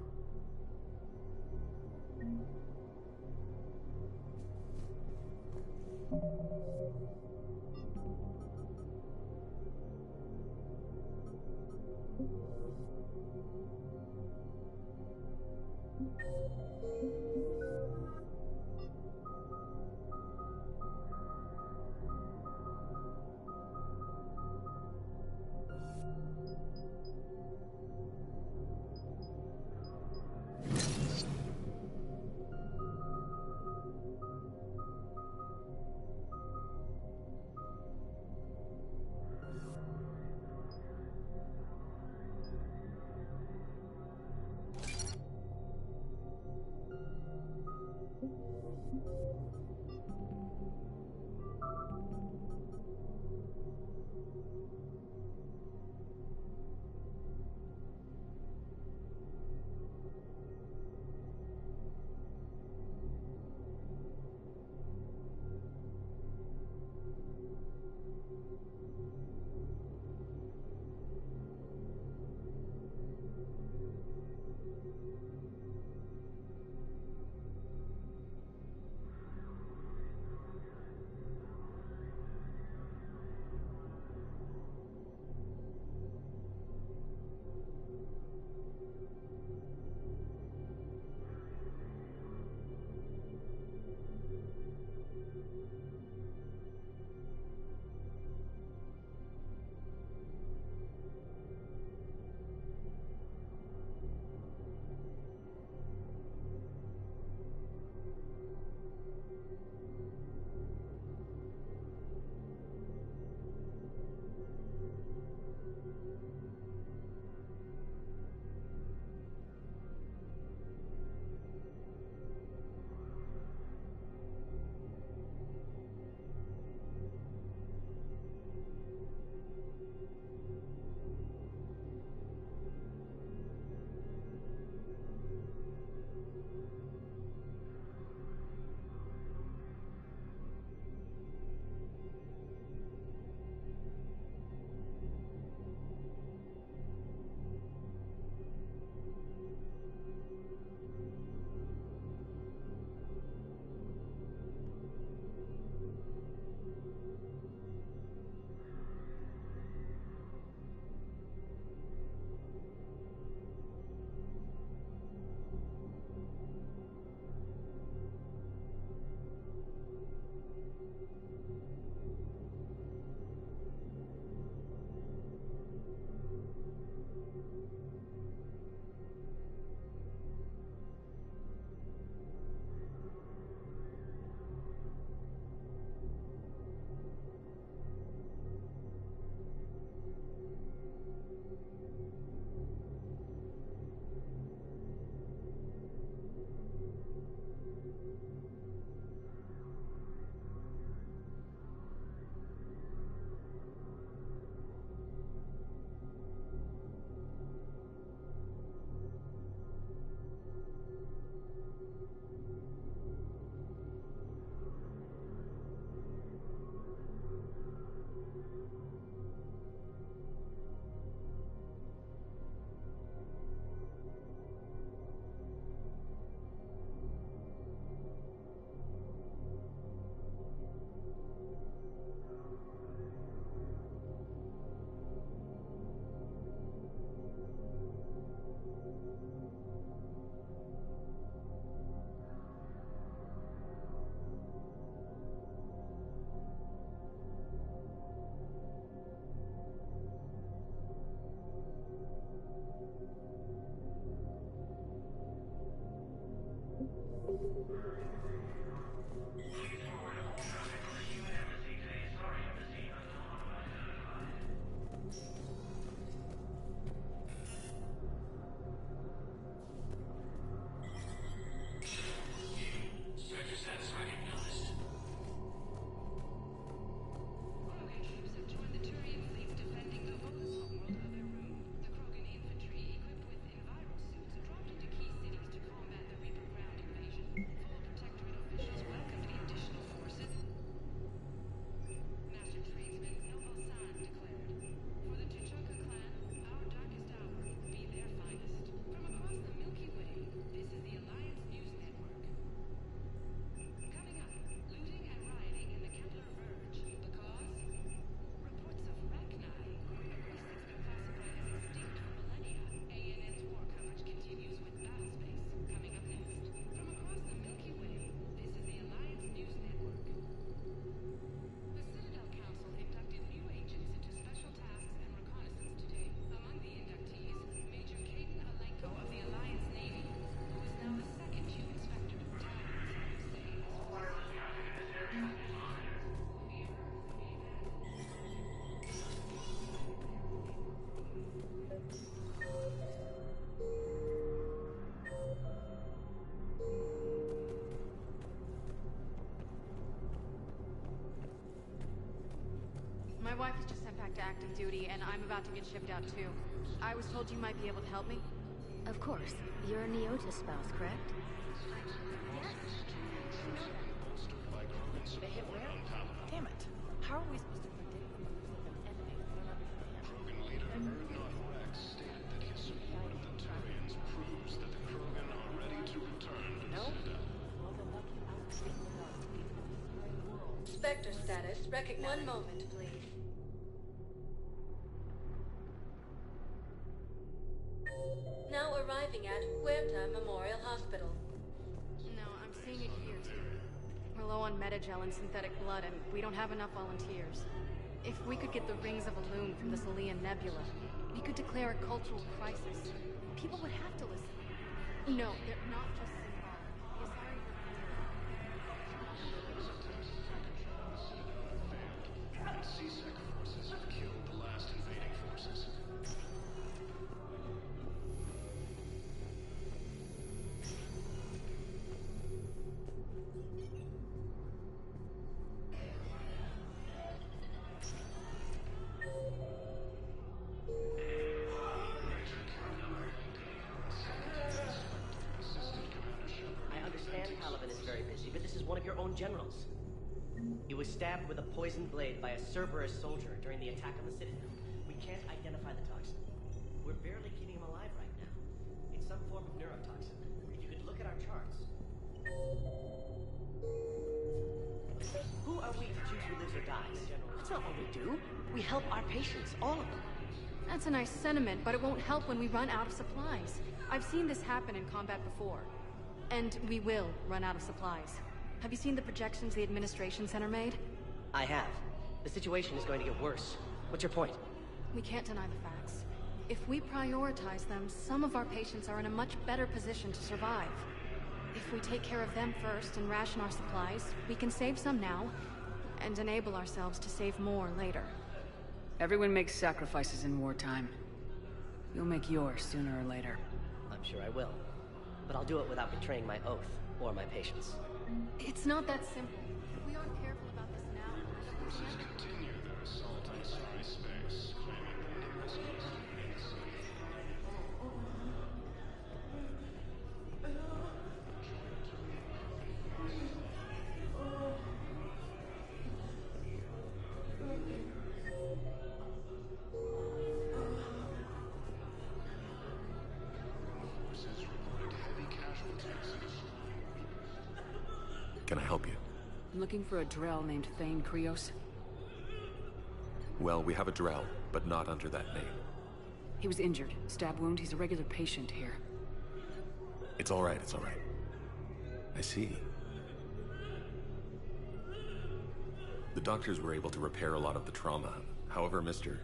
S7: wife was just sent back to active duty, and I'm about to get shipped out too. I was told you might be able to help me.
S20: Of course. You're a Neota spouse, correct?
S17: They hit where? Damn it. How are we supposed to predict the moves of an enemy if we don't understand?
S16: Krogan leader Erdnot Rex stated that his support of the Turians proves that the Krogan are ready to return to the Citadel.
S17: Well, then lucky I'll stay with us.
S14: Spectre status. One moment, please. Now arriving at Huerta Memorial Hospital.
S7: No, I'm seeing it here too. We're low on metagel and synthetic blood, and we don't have enough volunteers. If we could get the rings of Elune from the Salian Nebula, we could declare a cultural crisis. People would have to listen. No, they're not just symbolic.
S16: And C-Sec forces have killed the last invading forces.
S10: I understand Palaven is very busy, but this is one of your own generals. He was stabbed with a poisoned blade by a Cerberus soldier during the attack on the Citadel. We can't identify the toxin. We're barely keeping him alive right now. It's some form of neurotoxin. If you could look at our charts. Who are we to choose who lives or dies? That's not what we do. We help our patients, all of them.
S7: That's a nice sentiment, but it won't help when we run out of supplies. I've seen this happen in combat before. And we will run out of supplies. Have you seen the projections the Administration Center made?
S10: I have. The situation is going to get worse. What's your point?
S7: We can't deny the facts. If we prioritize them, some of our patients are in a much better position to survive. If we take care of them first and ration our supplies, we can save some now, and enable ourselves to save more later.
S4: Everyone makes sacrifices in wartime. You'll make yours sooner or later.
S10: I'm sure I will. But I'll do it without betraying my oath, or my patients.
S7: It's not that simple. If we aren't careful about this now...
S16: Forces continue their assault on Sari space, claiming the Nimbus cluster remains safe. Forces reported heavy casualties.
S13: Can I help you?
S4: I'm looking for a Drell named Thane Krios.
S13: Well, we have a Drell, but not under that name.
S4: He was injured. Stab wound. He's a regular patient here.
S13: It's all right, it's all right. I see. The doctors were able to repair a lot of the trauma. However, Mr.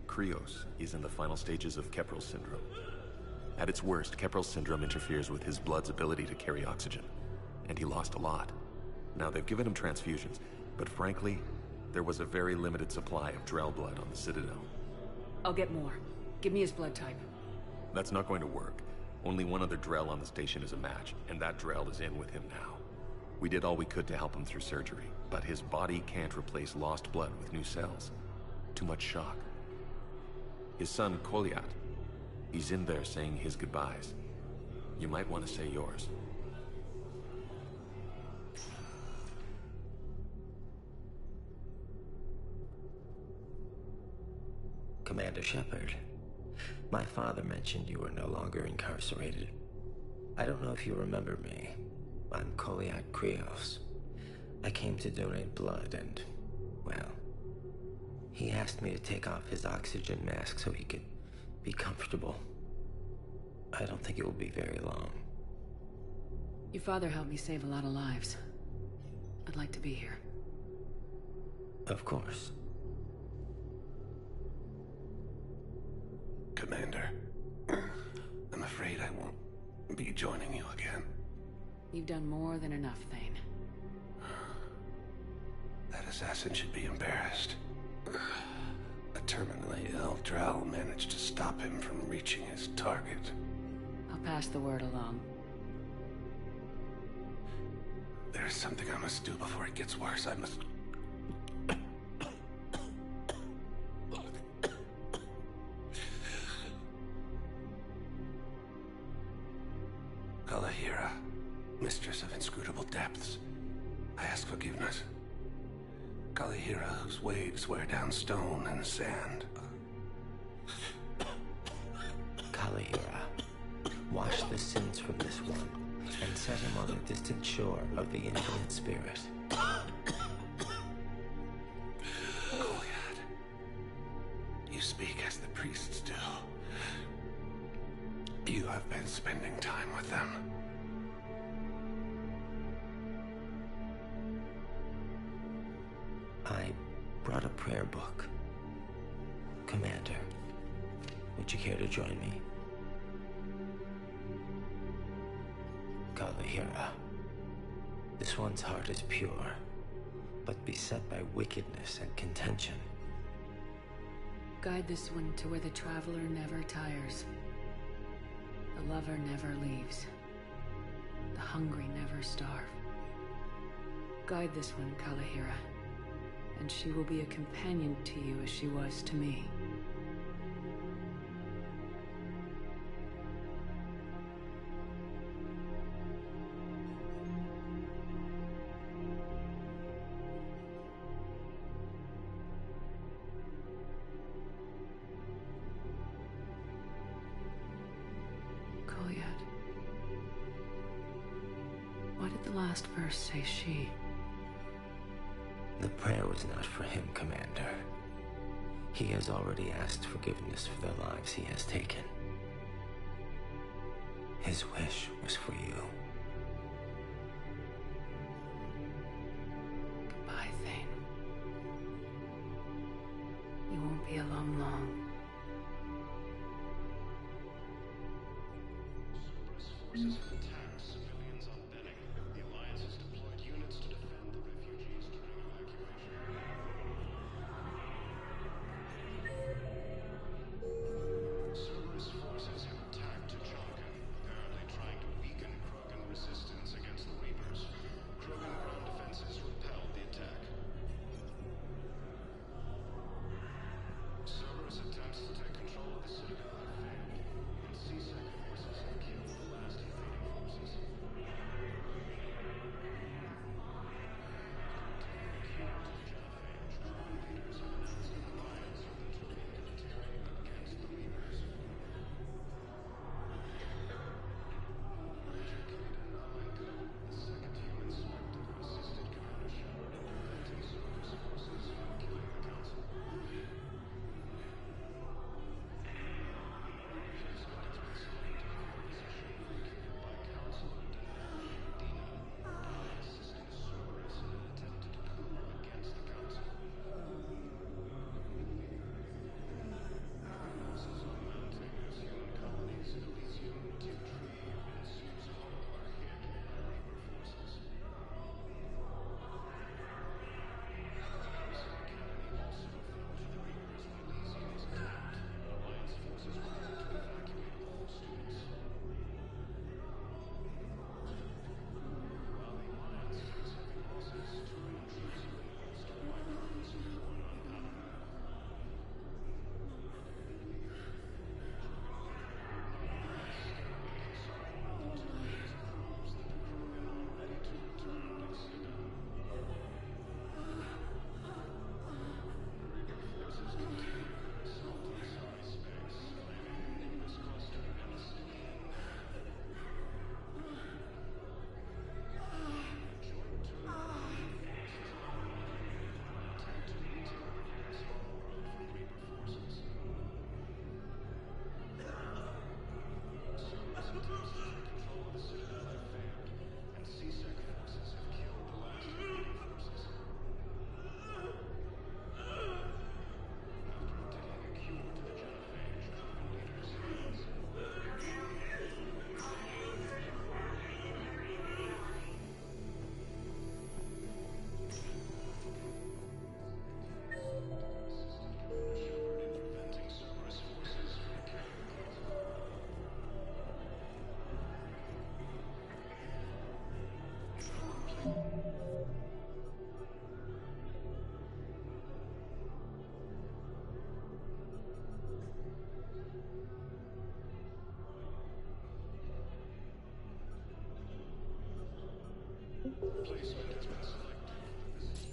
S13: Krios is in the final stages of Keprel syndrome. At its worst, Keprel syndrome interferes with his blood's ability to carry oxygen. And he lost a lot. Now, they've given him transfusions, but frankly, there was a very limited supply of Drell blood on the Citadel.
S4: I'll get more. Give me his blood type.
S13: That's not going to work. Only one other Drell on the station is a match, and that Drell is in with him now. We did all we could to help him through surgery, but his body can't replace lost blood with new cells. Too much shock. His son, Kolyat, he's in there saying his goodbyes. You might want to say yours.
S15: Commander Shepard, my father mentioned you were no longer incarcerated. I don't know if you remember me. I'm Kolyat Krios. I came to donate blood and, well, he asked me to take off his oxygen mask so he could be comfortable. I don't think it will be very long.
S4: Your father helped me save a lot of lives. I'd like to be here.
S15: Of course.
S21: Commander, I'm afraid I won't be joining you again.
S4: You've done more than enough, Thane.
S21: That assassin should be embarrassed. A terminally ill Drell managed to stop him from reaching his target.
S4: I'll pass the word along.
S21: There's something I must do before it gets worse. I must... Kalihira, whose waves wear down stone and sand.
S15: Kalihira, wash the sins from this one, and set him on the distant shore of the Infinite Spirit.
S21: Kolyat, you speak as the priests do. You have been spending time with them.
S15: I brought a prayer book. Commander, would you care to join me? Kalihira, this one's heart is pure, but beset by wickedness and contention.
S4: Guide this one to where the traveler never tires. The lover never leaves. The hungry never starve. Guide this one, Kalihira, and she will be a companion to you as she was to me. Kolyat, why did the last verse say she?
S15: The prayer was not for him, Commander. He has already asked forgiveness for the lives he has taken. His wish was for you.
S4: Goodbye, Thane. You won't be alone long.
S16: Forces have attacked civilians on Benning. The Alliance has deployed units to defend the refugees during evacuation. Cerberus forces have attacked Tuchanka, apparently trying to weaken Krogan resistance against the Reapers. Krogan ground defenses repelled the attack. Cerberus attempts to take control of the Citadel have failed, and CSEC forces have killed the last invading forces.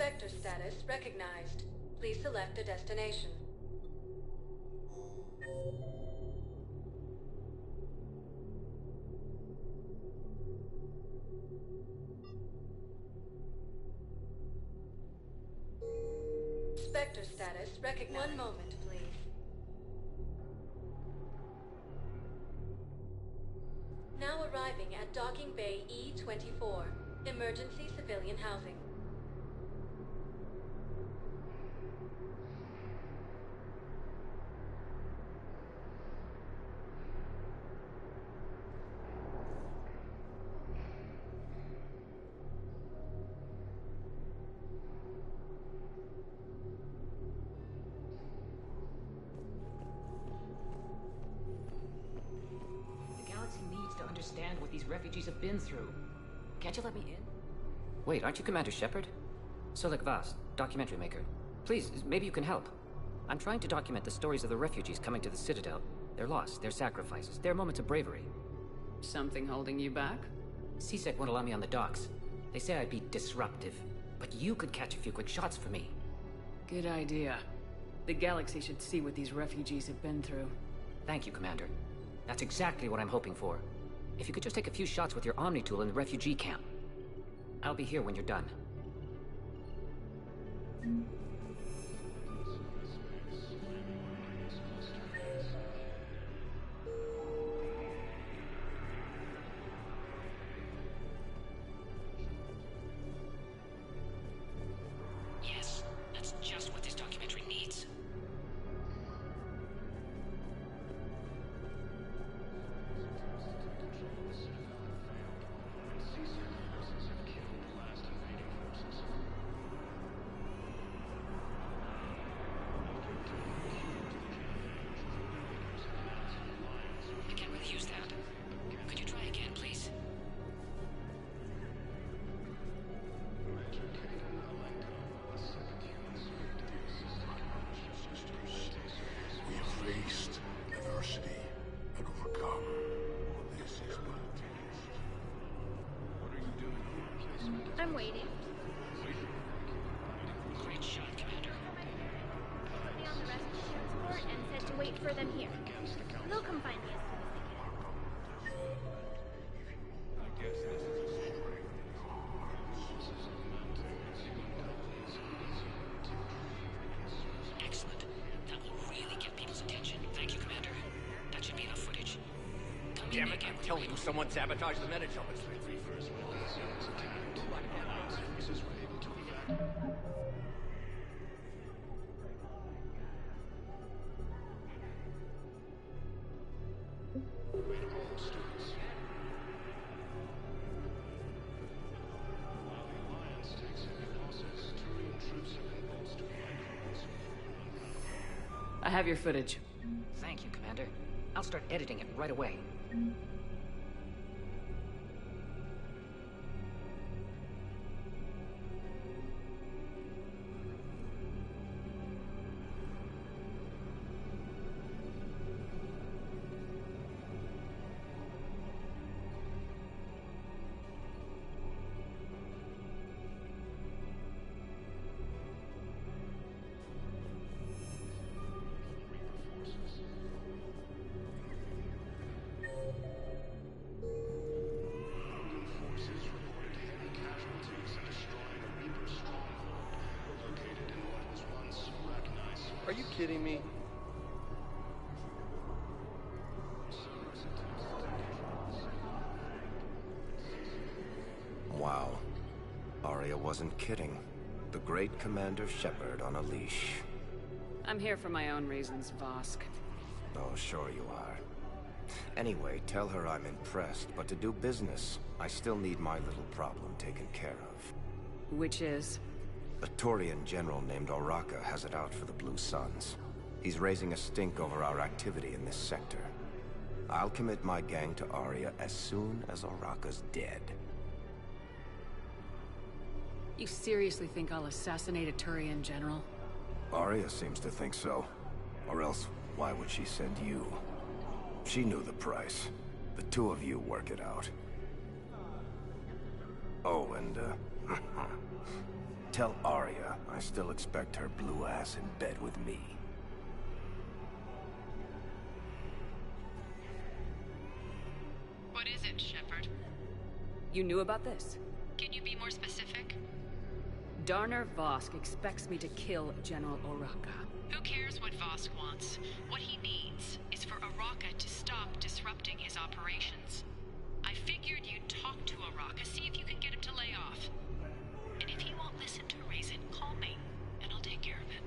S1: Spectre status recognized. Please select a destination. Spectre status recognized. One moment, please. Now arriving at Docking Bay E-24. Emergency civilian housing.
S3: Understand what these refugees have been through. Can't you let me in? Wait, aren't you Commander Shepard? Solek Vast, documentary maker. Please, maybe you can help. I'm trying to document the stories of the refugees coming to the Citadel. Their loss, their sacrifices, their moments of bravery.
S4: Something holding you back?
S3: CSEC won't allow me on the docks. They say I'd be disruptive. But you could catch a few quick shots for me.
S4: Good idea. The galaxy should see what these refugees have been through.
S3: Thank you, Commander. That's exactly what I'm hoping for. If you could just take a few shots with your Omni tool in the refugee camp. I'll be here when you're done. Yes, that's just what this documentary needs.
S12: I'm waiting.
S3: Great shot, Commander.
S12: Put me on the rescue transport and said to wait for them here. They'll come find me as soon as they can.
S3: Excellent. That will really get people's attention. Thank you, Commander. That should be enough footage.
S19: Damn it, I'm telling you, someone sabotaged the Medi-Jumpers.
S4: I have your footage.
S3: Thank you, Commander. I'll start editing it right away.
S11: Are you kidding me?
S25: Wow. Aria wasn't kidding. The great Commander Shepard on a leash.
S4: I'm here for my own reasons, Vosk.
S25: Oh, sure you are. Anyway, tell her I'm impressed, but to do business, I still need my little problem taken care of.
S4: Which is?
S25: A Turian general named Oraka has it out for the Blue Suns. He's raising a stink over our activity in this sector. I'll commit my gang to Aria as soon as Oraka's dead.
S4: You seriously think I'll assassinate a Turian general?
S25: Aria seems to think so. Or else, why would she send you? She knew the price. The two of you work it out. Oh, and, Tell Arya I still expect her blue ass in bed with me.
S2: What is it, Shepard?
S5: You knew about this?
S2: Can you be more specific?
S5: Darner Vosk expects me to kill General Oraka.
S2: Who cares what Vosk wants? What he needs is for Oraka to stop disrupting his operations. I figured you'd talk to Oraka, see if you can get him to lay off. And if he won't listen to reason, call me, and I'll take care of it.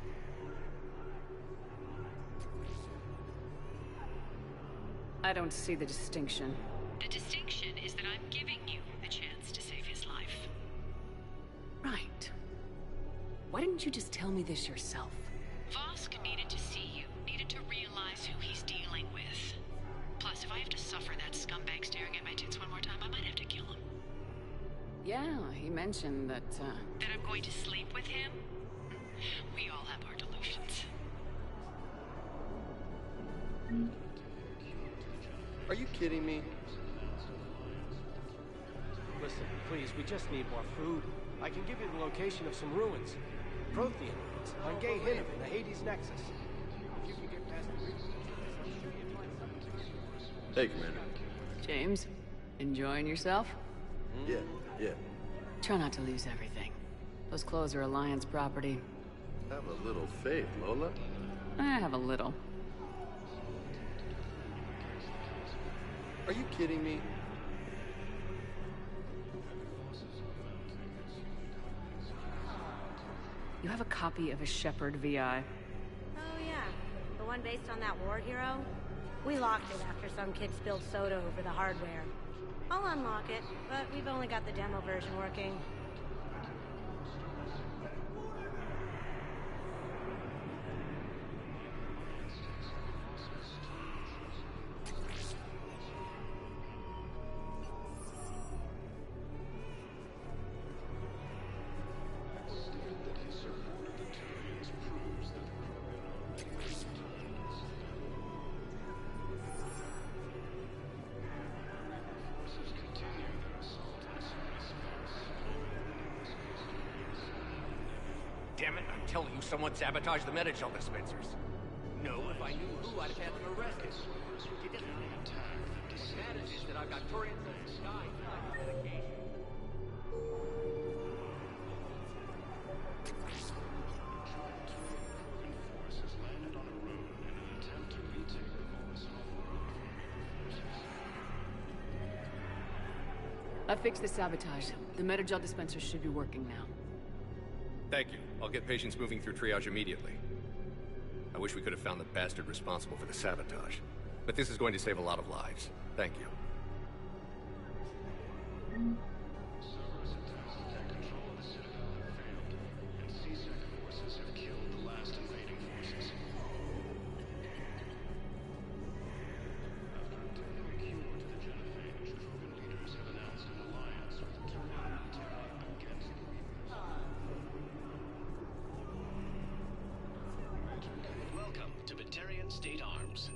S5: I don't see the distinction.
S2: The distinction is that I'm giving you the chance to save his life.
S5: Right. Why didn't you just tell me this yourself?
S2: Vosk needed to see you, needed to realize who he's dealing with. Plus, if I have to suffer that scumbag staring at my tits one more time, I might have to kill him.
S5: Yeah, he mentioned that,
S2: That I'm going to sleep with him? We all have our delusions.
S11: Are you kidding me?
S10: Listen, please, we just need more food. I can give you the location of some ruins. Prothean ruins, on Gay Hinnom in the Hades Nexus. If you can get past the Reapers,
S11: Hey, Commander.
S5: James, enjoying yourself?
S11: Yeah.
S5: Try not to lose everything. Those clothes are Alliance property.
S11: Have a little faith, Lola.
S5: I have a little.
S11: Are you kidding me?
S5: You have a copy of a Shepard VI.
S6: Oh yeah, the one based on that war hero? We locked it after some kid spilled soda over the hardware. I'll unlock it, but we've only got the demo version working.
S19: Damn it, I'm telling you, someone sabotaged the Metagel dispensers. No, if I knew who, I'd have had them arrested. It doesn't matter. What matters is that I've got Turians in the sky flying medication.
S5: I fixed the sabotage. The Metagel dispensers should be working now.
S19: Thank you. I'll get patients moving through triage immediately. I wish we could have found the bastard responsible for the sabotage. But this is going to save a lot of lives. Thank you.
S16: Cerberus attempts to take control of the Citadel have failed, and C-Sec forces have killed the last invading forces. After obtaining a cure to the genophage, Krogan leaders have announced an alliance with the Turian military against the Reapers.
S8: Welcome to Batarian State Arms.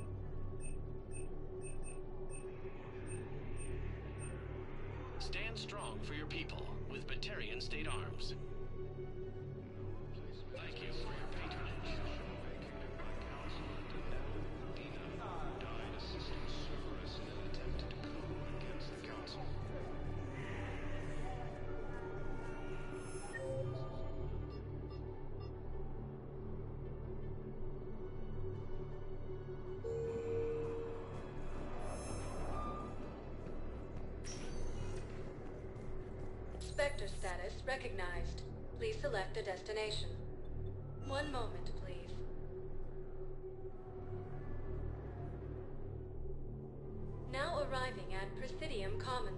S8: Stand strong for your people with Batarian State Arms. Thank you for your patronage.
S16: Died assisting Cerberus in an attempted coup against the Council.
S1: Spectre status recognized. Please select a destination. One moment, please. Now arriving at Presidium Commons.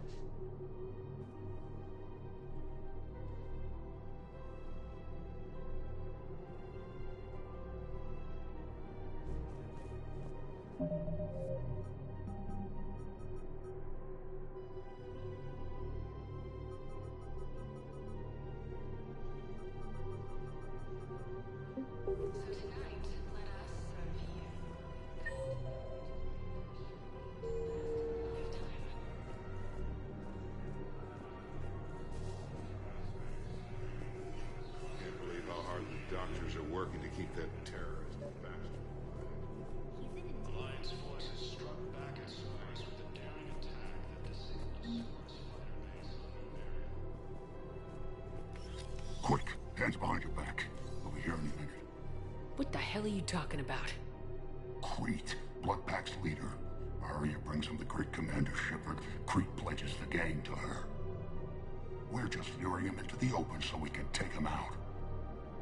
S16: working to keep that terrorist bastard. Alliance forces struck back at Cerberus with a daring attack that disabled a Cerberus fighter base on Numeria.
S9: Quick, hands behind your back. We'll be here any minute.
S5: What the hell are you talking about?
S9: Crete, Bloodpack's leader. Arya brings him the great Commander Shepard. Crete pledges the gang to her. We're just luring him into the open so we can take him out.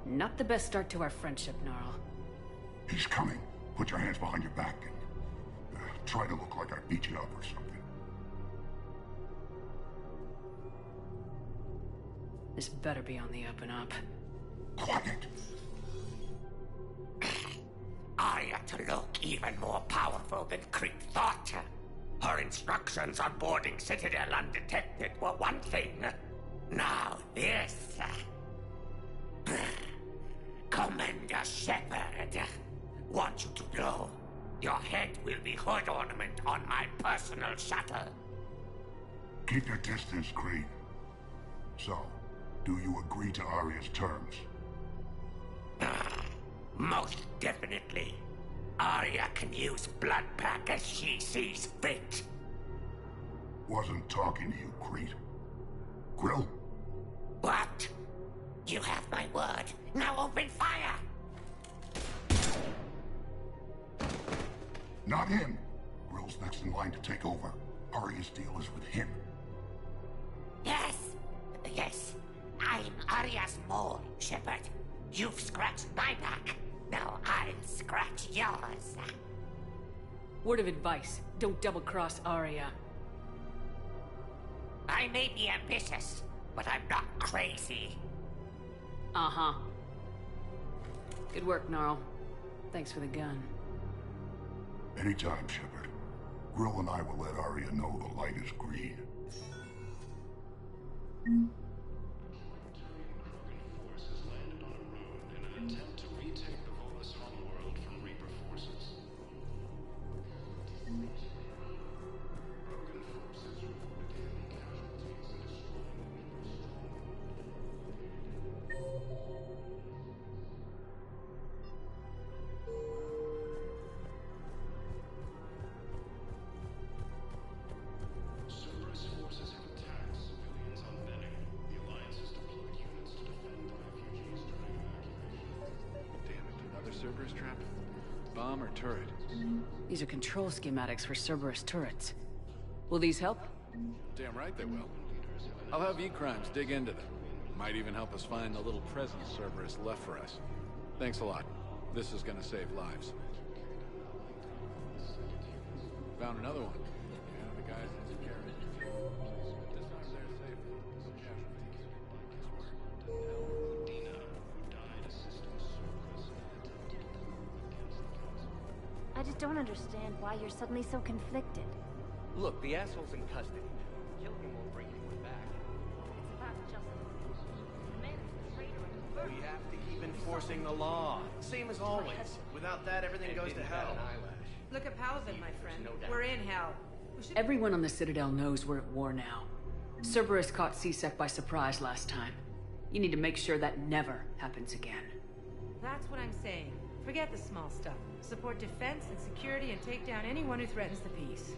S5: Not the best start to our friendship, Gnarl.
S9: He's coming. Put your hands behind your back and try to look like I beat you up or something.
S5: This better be on the up and up.
S9: Quiet.
S20: Arya to look even more powerful than Crete thought. Her instructions on boarding Citadel undetected were one thing. Now this. Commander Shepard, want you to know, your head will be hood ornament on my personal shuttle.
S9: Keep your distance, Crete. So, do you agree to Arya's terms?
S20: Most definitely. Arya can use Bloodpack as she sees fit.
S9: Wasn't talking to you, Crete. Grill?
S20: What? You have my word. Now open fire!
S9: Not him. Grill's next in line to take over. Arya's deal is with him.
S20: Yes. Yes. I'm Arya's mole, Shepard. You've scratched my back. Now I'll scratch yours.
S5: Word of advice. Don't double-cross Arya.
S20: I may be ambitious, but I'm not crazy.
S5: Uh-huh. Good work, Gnarl. Thanks for the gun.
S9: Anytime, Shepard. Grill and I will let Arya know the light is green.
S16: Forces landed on a road in an attempt to retake the Volus homeworld from Reaper forces. Broken forces reported heavy casualties and destroying Cerberus forces have attacked civilians on Benning. The Alliance has deployed units to defend the refugees during evacuation.
S18: Damn it, another Cerberus trap? Bomb or turret?
S5: These are control schematics for Cerberus turrets. Will these help?
S18: Damn right they will. I'll have E-Crimes dig into them. Might even help us find the little presents Cerberus left for us. Thanks a lot. This is gonna save lives. Found another one. Yeah, the guys in the carriage. This time they're safe. No casualties.
S16: Dina, who died assisting Cerberus in an attempt to against the Council.
S12: I just don't understand why you're suddenly so conflicted.
S19: Look, the asshole's in custody. Killing him won't bring anyone back.
S12: It's about justice. The man is a traitor and a
S10: We have to keep enforcing the law. Same as always. Without that, everything goes to hell.
S17: Look at Paladin, my friend. We're in hell.
S5: Everyone on the Citadel knows we're at war now. Cerberus caught C-Sec by surprise last time. You need to make sure that never happens again.
S17: That's what I'm saying. Forget the small stuff. Support defense and security and take down anyone who threatens the peace.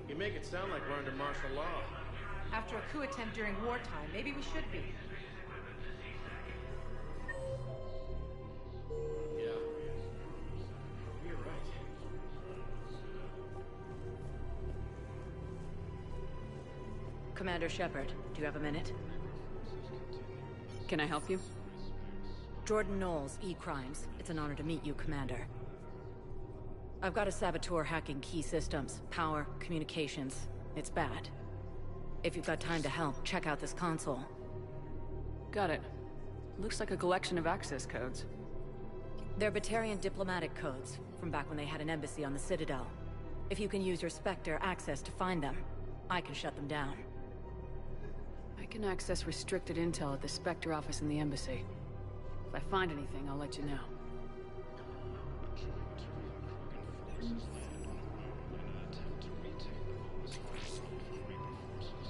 S10: You make it sound like we're under martial law.
S17: After a coup attempt during wartime, maybe we should be.
S18: Yeah. You're right.
S5: Commander Shepard, do you have a minute? Can I help you?
S22: Jordan Knowles, E-Crimes. It's an honor to meet you, Commander. I've got a saboteur hacking key systems, power, communications. It's bad. If you've got time to help, check out this console.
S5: Got it. Looks like a collection of access codes.
S22: They're Batarian diplomatic codes, from back when they had an embassy on the Citadel. If you can use your Spectre access to find them, I can shut them down.
S5: I can access restricted intel at the Spectre office in the embassy. If I find anything, I'll let you know.
S16: Forces landed on a road in an attempt to retake the Volus homeworld from Reaper forces.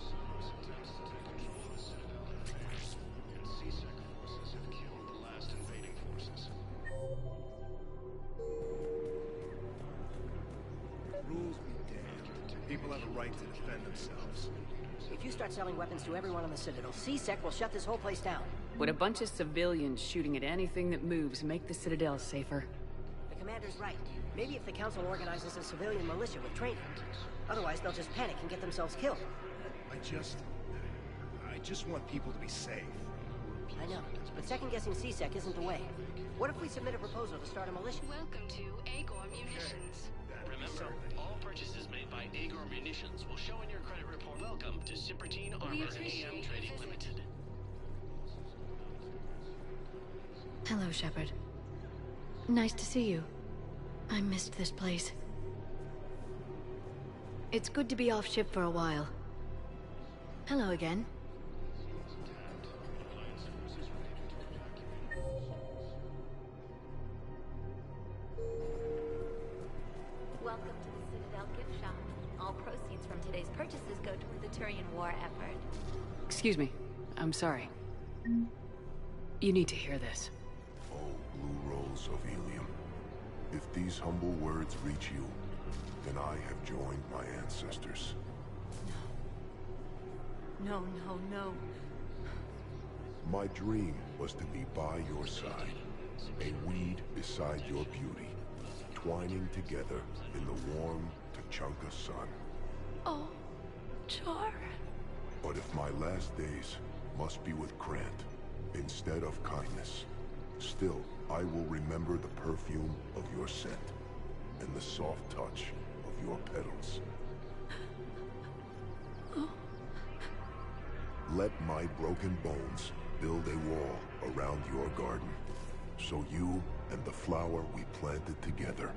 S16: Cerberus attempts to take control of the Citadel in advance.
S21: right to defend themselves.
S10: If you start selling weapons to everyone on the Citadel, C-Sec will shut this whole place down.
S5: Would a bunch of civilians shooting at anything that moves make the Citadel safer?
S10: The commander's right. Maybe if the Council organizes a civilian militia with training. Otherwise, they'll just panic and get themselves killed.
S21: I just want people to be safe.
S10: I know, but second-guessing C-Sec isn't the way. What if we submit a proposal to start a militia?
S2: Welcome to Agor Munitions.
S8: Remember, all purchases made by Agor Munitions will show in your credit report. Welcome to Cimpratine Armor AM Trading Limited.
S22: Hello, Shepard. Nice to see you. I missed this place. It's good to be off ship for a while. Hello again.
S12: Welcome to the Citadel gift shop. All proceeds from today's purchases go toward the Turian war effort.
S5: Excuse me. I'm sorry. You need to hear this.
S9: Oh, blue rolls of helium. If these humble words reach you, then I have joined my ancestors.
S22: No, no, no.
S9: My dream was to be by your side, a weed beside your beauty, twining together in the warm Tuchanka sun.
S22: Oh, Char.
S9: But if my last days must be with Krant instead of kindness, still I will remember the perfume of your scent and the soft touch of your petals. Let my broken bones build a wall around your garden, so you and the flower we planted together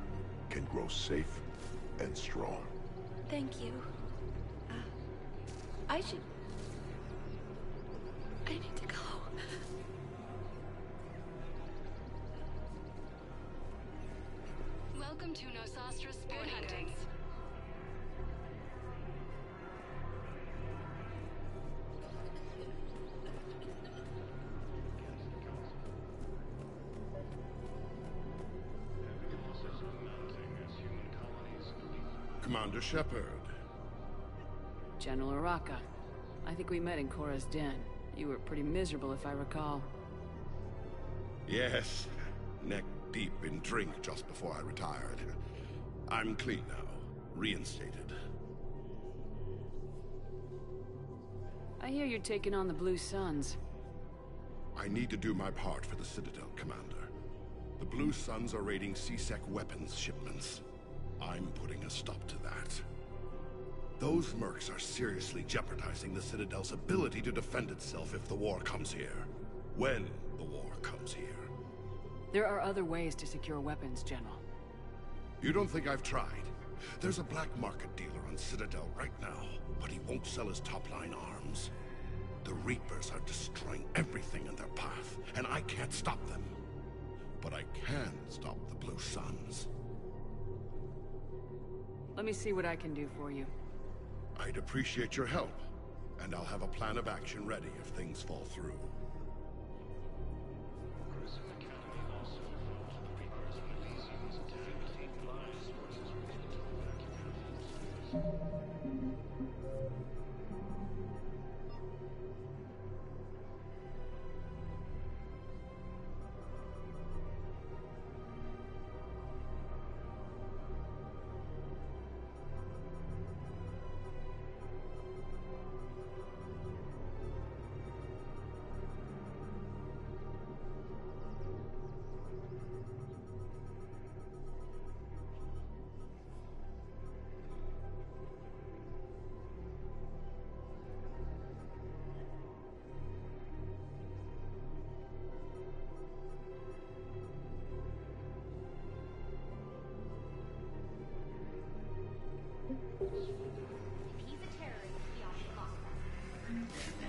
S9: can grow safe and strong.
S22: Thank you. I need to go.
S2: Welcome to Nosastra Sport Hunting.
S9: Commander Shepard.
S5: General Araka. I think we met in Korra's den. You were pretty miserable, if I recall.
S9: Yes, neck deep in drink just before I retired. I'm clean now, reinstated.
S5: I hear you're taking on the Blue Suns.
S9: I need to do my part for the Citadel, Commander. The Blue Suns are raiding C-Sec weapons shipments. I'm putting a stop to that. Those mercs are seriously jeopardizing the Citadel's ability to defend itself if the war comes here. When the war comes here.
S5: There are other ways to secure weapons, General.
S9: You don't think I've tried? There's a black market dealer on Citadel right now, but he won't sell his top-line arms. The Reapers are destroying everything in their path, and I can't stop them. But I can stop the Blue Suns.
S5: Let me see what I can do for you.
S9: I'd appreciate your help, and I'll have a plan of action ready if things fall through.
S12: He's a terrorist beyond the law.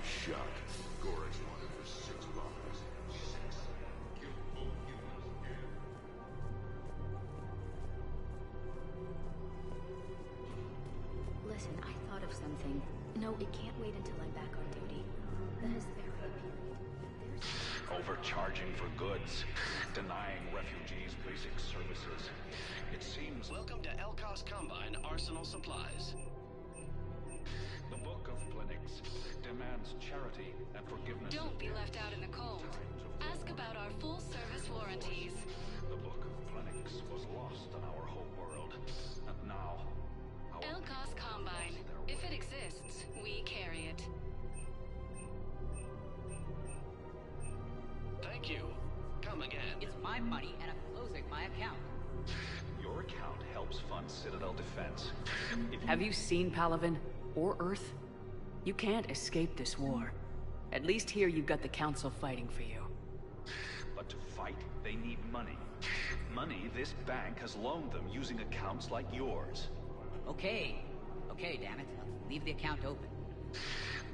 S9: Shot. Gorex wanted for 6 bombs. 6. Kill both humans again.
S22: Listen, I thought of something. No, it can't wait until I'm back on duty. The Hesperia period.
S16: Overcharging for goods, denying refugees basic services. It seems...
S8: Welcome to Elkos Combine Arsenal Supplies.
S7: demands charity and forgiveness.
S2: Don't be left out in the cold. Ask about our full-service warranties.
S7: The Book of Clinics was lost in our home world, and now
S2: Elcos Combine. If it exists, we carry it.
S8: Thank you. Come again.
S13: It's my money, and I'm closing my account.
S7: your account helps fund Citadel defense.
S5: Have you seen Palaven? Or Earth? You can't escape this war. At least here you've got the Council fighting for you.
S7: But to fight, they need money. Money this bank has loaned them using accounts like yours.
S13: Okay, damn it. Leave the account open.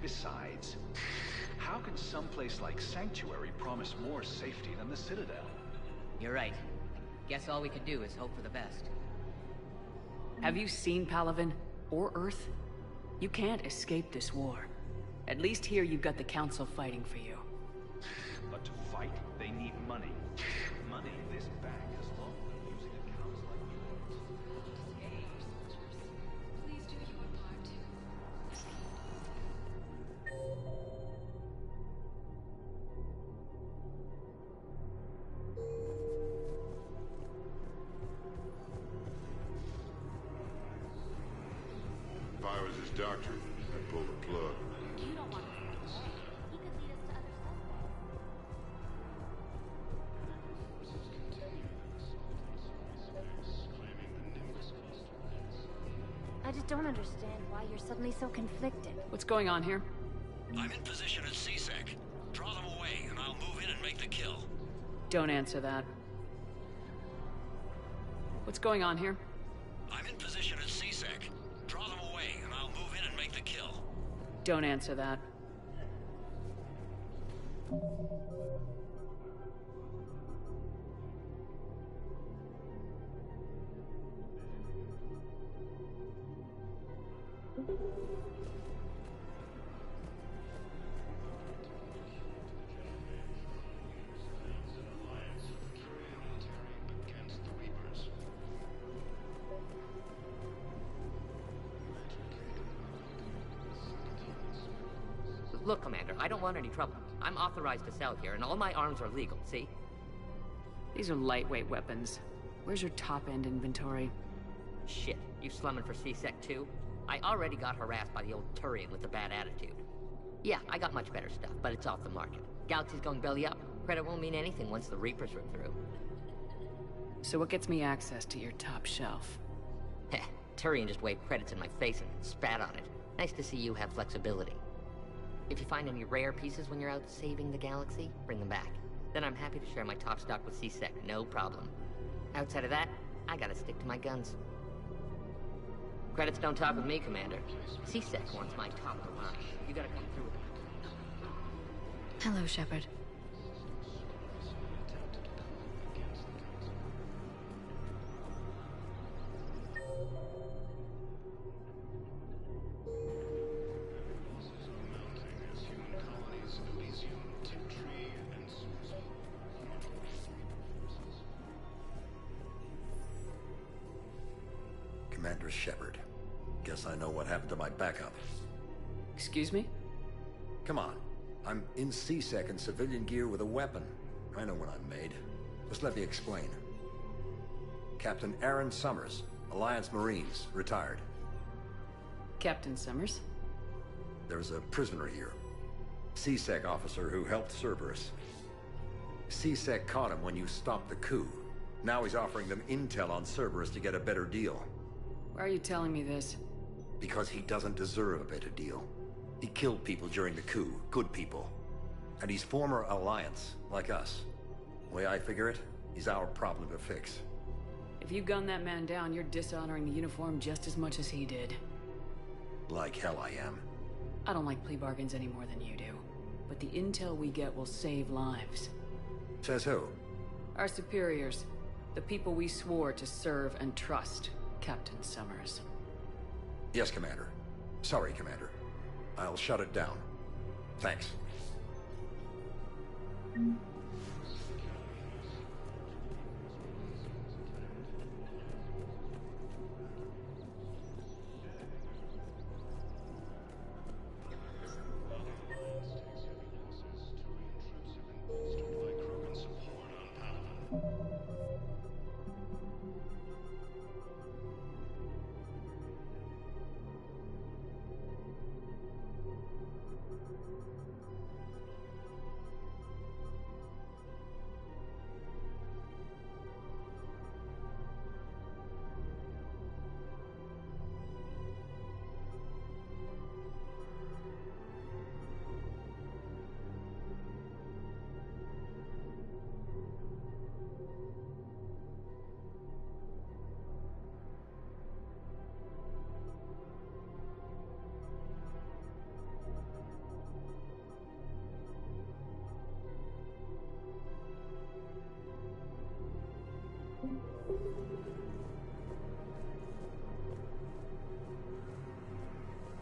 S7: Besides, how can someplace like Sanctuary promise more safety than the Citadel?
S13: You're right. Guess all we can do is hope for the best.
S5: Have you seen Palaven? Or Earth? You can't escape this war. At least here you've got the Council fighting for you.
S7: But to fight, they need money. Money this bank has loaned them using accounts like yours.
S2: Hey, soldiers. Please do your part too.
S9: If I was his doctor, I'd pull the plug.
S12: You don't want him to stay. He could lead us to other suspects. I just don't understand why you're suddenly so conflicted.
S5: What's going on here?
S20: I'm in position at CSEC. Draw them away, and I'll move in and make the kill.
S5: Don't answer that. What's going on here?
S20: I'm in position at CSEC. Draw them away, and I'll move in and make the kill.
S5: Don't answer that.
S16: Against the Reapers.
S14: Look, Commander, I don't want any trouble. I'm authorized to sell here, and all my arms are legal, see?
S5: These are lightweight weapons. Where's your top-end inventory?
S14: Shit, you slumming for CSEC too? I already got harassed by the old Turian with the bad attitude. Yeah, I got much better stuff, but it's off the market. Galaxy's going belly up. Credit won't mean anything once the Reapers rip through.
S5: So what gets me access to your top shelf?
S14: Heh, Turian just waved credits in my face and spat on it. Nice to see you have flexibility. If you find any rare pieces when you're out saving the galaxy, bring them back. Then I'm happy to share my top stock with CSEC, no problem. Outside of that, I gotta stick to my guns. Credits don't talk with me, Commander. CSEC wants my top of the line. You gotta come through with it.
S22: Hello, Shepard.
S23: Commander Shepard. Guess I know what happened to my backup.
S5: Excuse me?
S23: Come on. I'm in CSEC in civilian gear with a weapon. I know what I'm made. Just let me explain. Captain Aaron Summers, Alliance Marines, retired.
S5: Captain Summers?
S23: There's a prisoner here. CSEC officer who helped Cerberus. CSEC caught him when you stopped the coup. Now he's offering them intel on Cerberus to get a better deal.
S5: Why are you telling me this?
S23: Because he doesn't deserve a better deal. He killed people during the coup, good people. And he's former Alliance, like us. The way I figure it, he's our problem to fix.
S5: If you gun that man down, you're dishonoring the uniform just as much as he did.
S23: Like hell I am.
S5: I don't like plea bargains any more than you do. But the intel we get will save lives.
S23: Says who?
S5: Our superiors. The people we swore to serve and trust, Captain Summers.
S23: Yes, Commander. Sorry, Commander. I'll shut it down. Thanks.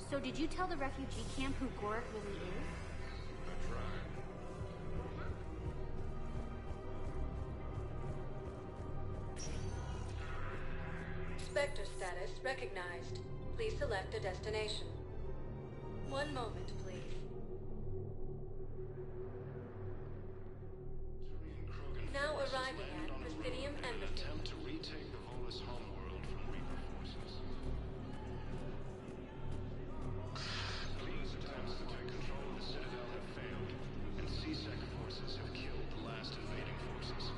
S12: So did you tell the refugee camp who Gorik really is?
S16: That's right.
S1: Spectre status recognized. Please select a destination. One moment, please. Now arriving at Presidium Embassy.
S16: Attempt to retake the Volus homeworld from Reaper forces. These attempts to take control of the Citadel have failed, and C-Sec forces have killed the last invading forces.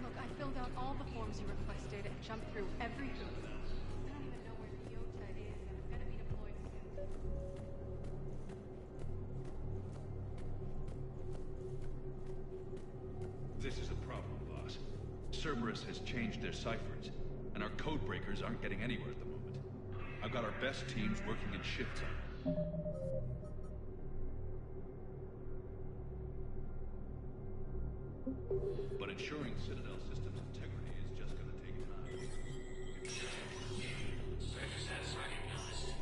S17: Look, I filled out all the forms you requested and jumped through every hoop. I don't even know where Biota is, and I'm gonna be deployed soon.
S7: This is a problem, boss. Cerberus has changed their ciphers, and our code breakers aren't getting anywhere at the moment. I've got our best teams working in shifts on it. But ensuring Citadel systems integrity is just gonna take time.
S20: Spectre status recognized.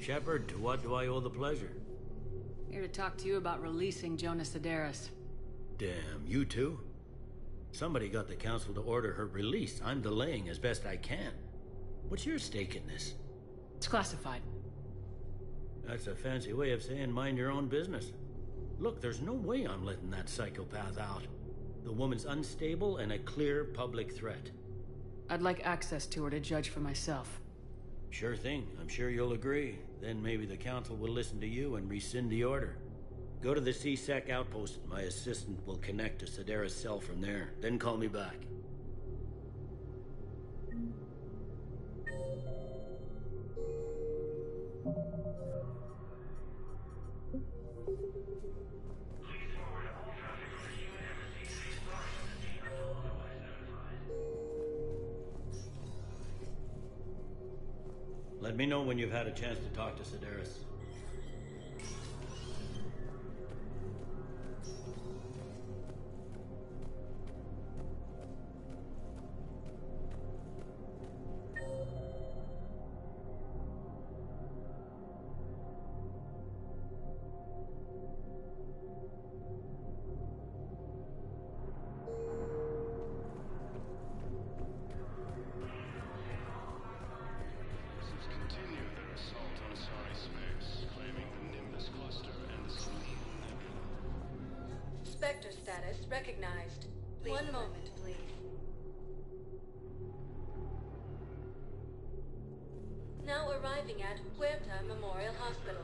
S3: Shepard, to what do I owe the pleasure?
S5: Here to talk to you about releasing Jonas Sederis.
S3: Damn, you too? Somebody got the council to order her release. I'm delaying as best I can. What's your stake in this?
S5: It's classified.
S3: That's a fancy way of saying mind your own business. Look, there's no way I'm letting that psychopath out. The woman's unstable and a clear public threat.
S5: I'd like access to her to judge for myself.
S3: Sure thing. I'm sure you'll agree. Then maybe the council will listen to you and rescind the order. Go to the C-Sec outpost. My assistant will connect to Sederis' cell from there. Then call me back. Let me know when you've had a chance to talk to Sederis.
S1: Spectre status recognized. One moment, please. Now arriving at Huerta Memorial Hospital.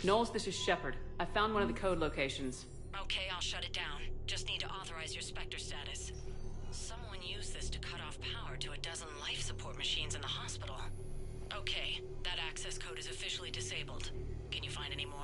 S5: Knowles, this is Shepard. I found one of the code locations.
S22: Okay, I'll shut it down. Just need to authorize your Spectre status.
S4: Someone used this to cut off power to a dozen life support machines in the hospital. Okay, that access code is officially disabled. Can you find any more?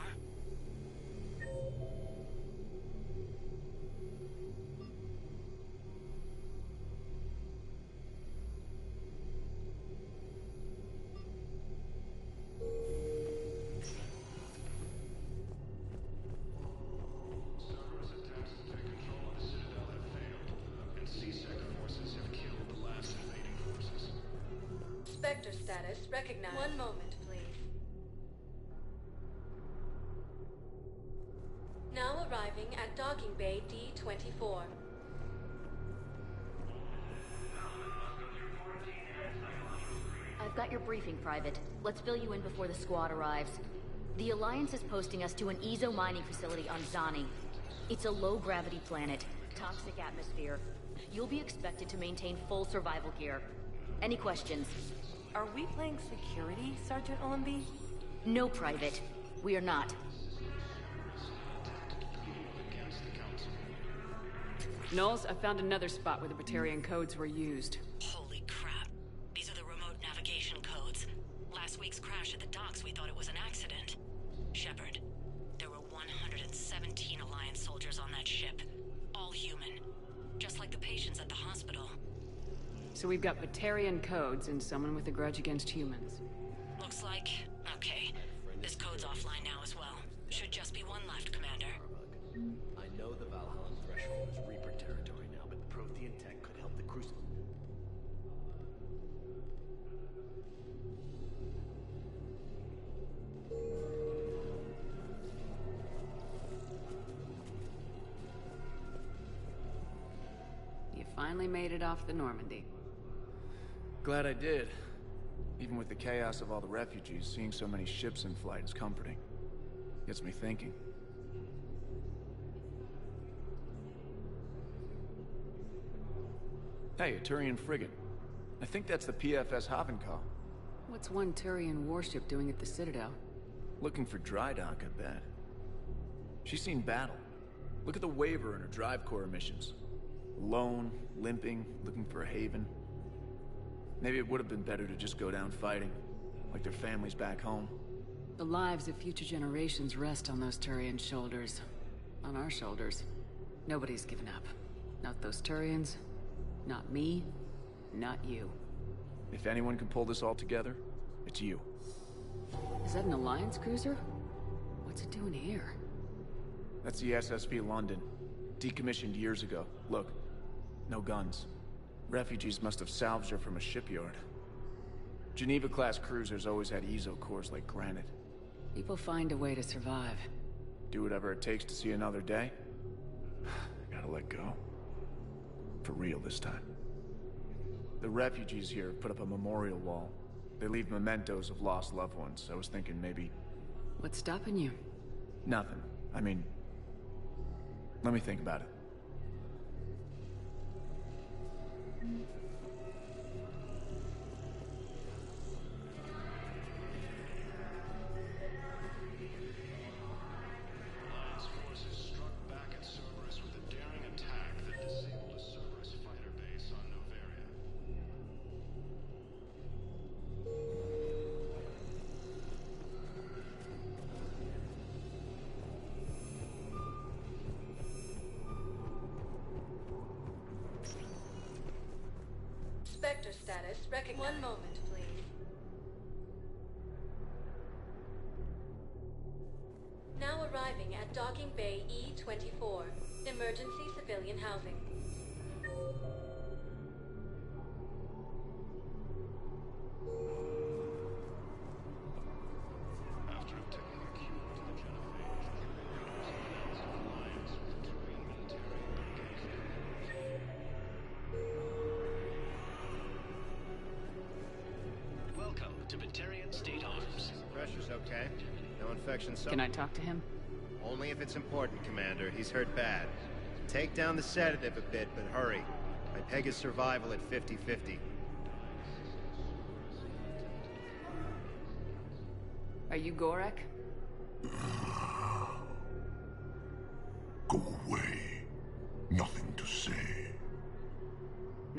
S1: Spectre status recognized. One moment, please. Now arriving at Docking Bay D-24.
S11: I've got your briefing, Private. Let's fill you in before the squad arrives. The Alliance is posting us to an Ezo mining facility on Zani. It's a low-gravity planet, toxic atmosphere. You'll be expected to maintain full survival gear. Any questions?
S15: Are we playing security, Sergeant Ullenby?
S11: No, Private. We are not.
S5: Knowles, I found another spot where the Batarian codes were used.
S4: Holy crap. These are the remote navigation codes. Last week's crash at the docks, we thought it was an accident. Shepard, there were 117 Alliance soldiers on that ship. All human. Just like the patients at the hospital.
S5: So we've got Batarian codes and someone with a grudge against humans.
S4: Looks like... okay. This code's offline now as well. Should just be one left, Commander.
S8: I know the Valhalla threshold is Reaper territory now, but the Prothean tech could help the Crucible.
S5: You finally made it off the Normandy.
S24: Glad I did. Even with the chaos of all the refugees, seeing so many ships in flight is comforting. Gets me thinking. Hey, a Turian frigate. I think that's the PFS Havenkal.
S5: What's one Turian warship doing at the Citadel?
S24: Looking for dry dock, I bet. She's seen battle. Look at the waiver in her drive core emissions. Alone, limping, looking for a haven. Maybe it would have been better to just go down fighting, like their families back home.
S5: The lives of future generations rest on those Turian shoulders. On our shoulders. Nobody's given up. Not those Turians, not me, not you.
S24: If anyone can pull this all together, it's you.
S5: Is that an Alliance cruiser? What's it doing here?
S24: That's the SSP London. Decommissioned years ago. Look, no guns. Refugees must have salvaged her from a shipyard. Geneva-class cruisers always had Ezo cores like granite.
S5: People find a way to survive.
S24: Do whatever it takes to see another day. I gotta let go. For real this time. The refugees here put up a memorial wall. They leave mementos of lost loved ones. I was thinking maybe...
S5: What's stopping you?
S24: Nothing. I mean... Let me think about it.
S16: Alliance forces struck back at Cerberus with a daring attack that disabled a Cerberus fighter base on Noveria.
S1: Spectre status recognized. One moment, please. Now arriving at Docking Bay E-24. Emergency civilian housing.
S16: After obtaining a cure to the genophage, Raiders announced an alliance with the Turian military brigade.
S8: Welcome to Batarian State Arms.
S25: Pressure's okay. No infection so...
S5: Can I talk to him?
S25: Only if it's important, Commander. He's hurt bad. Take down the sedative a bit, but hurry. I peg his survival at 50-50.
S5: Are you Gorek?
S9: Go away. Nothing to say.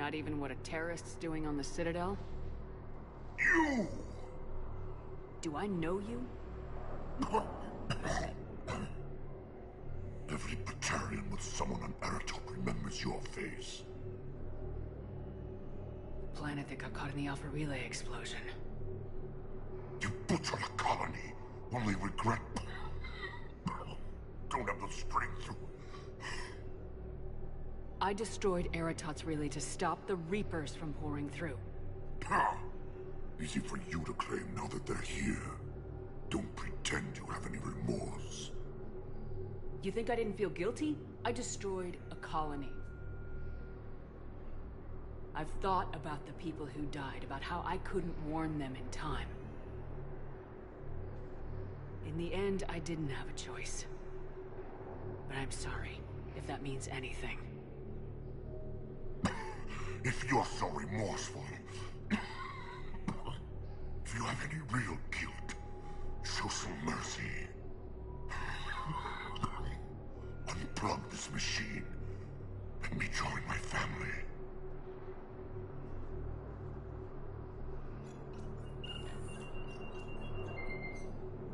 S5: Not even what a terrorist's doing on the Citadel?
S9: You!
S5: Do I know you?
S9: Every Batarian with someone on Aratok remembers your face.
S5: Planet that got caught in the Alpha Relay explosion.
S9: You butchered a colony, only regret... Don't have the strength to...
S5: I destroyed Aratot's relay to stop the Reapers from pouring through.
S9: Ha! Easy for you to claim now that they're here. Don't pretend you have any remorse.
S5: You think I didn't feel guilty? I destroyed a colony. I've thought about the people who died, about how I couldn't warn them in time. In the end, I didn't have a choice. But I'm sorry, if that means anything.
S9: If you're so remorseful, if you have any real guilt, show some mercy. Unplug this machine, and rejoin my family.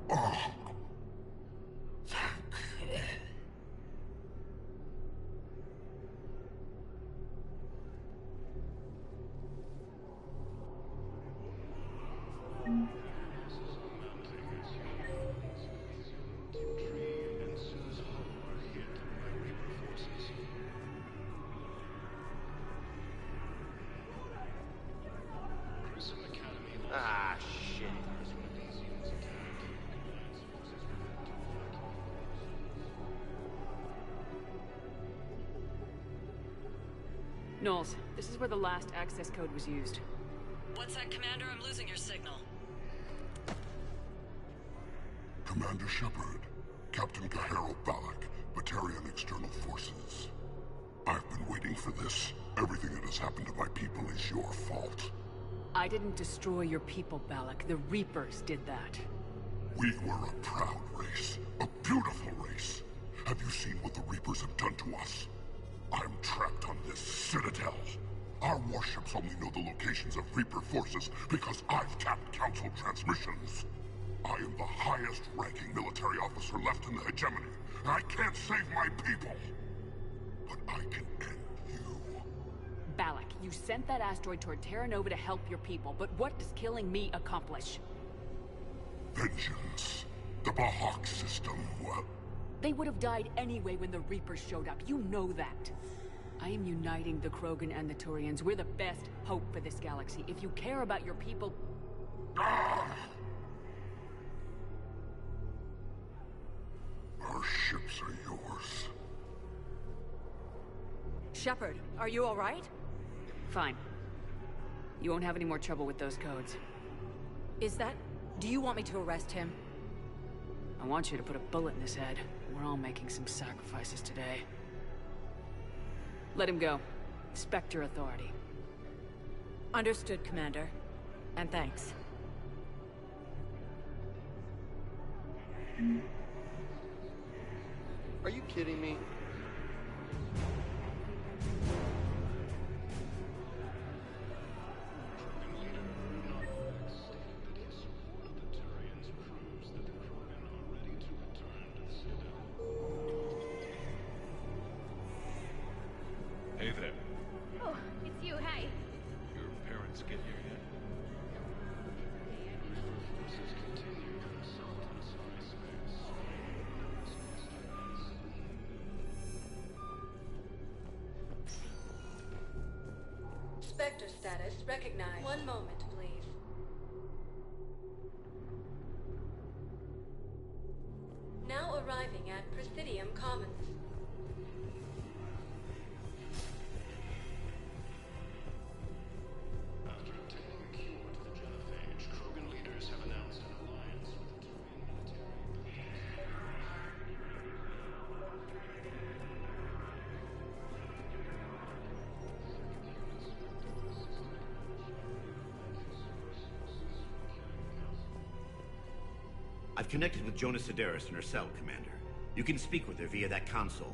S9: Oh.
S25: Ah, shit.
S5: Knowles, this is where the last access code was used.
S22: What's that, Commander? I'm losing your signal.
S9: Commander Shepard, Captain Kahero Balak, Batarian External Forces. I've been waiting for this. Everything that has happened to my people is your fault.
S5: I didn't destroy your people, Balak. The Reapers did that.
S9: We were a proud race. A beautiful race. Have you seen what the Reapers have done to us? I'm trapped on this Citadel. Our warships only know the locations of Reaper forces because I've tapped Council transmissions. I am the highest-ranking military officer left in the hegemony, and I can't save my people. But I can end you.
S5: Balak, you sent that asteroid toward Terra Nova to help your people, but what does killing me accomplish?
S9: Vengeance. The Bahak system, well...
S5: They would have died anyway when the Reapers showed up. You know that. I am uniting the Krogan and the Turians. We're the best hope for this galaxy. If you care about your people...
S9: Ah! Our ships are yours.
S22: Shepard, are you all right?
S5: Fine. You won't have any more trouble with those codes.
S22: Is that... Do you want me to arrest him?
S5: I want you to put a bullet in his head. We're all making some sacrifices today. Let him go. Respect your authority.
S22: Understood, Commander. And thanks.
S25: Are you kidding me?
S7: Hey there.
S12: Oh, it's you, hey.
S7: Your parents get here yet?
S1: Spectre status recognized. One moment, please. Now arriving at Presidium Commons.
S16: After obtaining a cure to the genophage, Krogan leaders have announced an alliance with the Turian military.
S6: I've connected with Jonah Sedaris in her cell, Commander. You can speak with her via that console.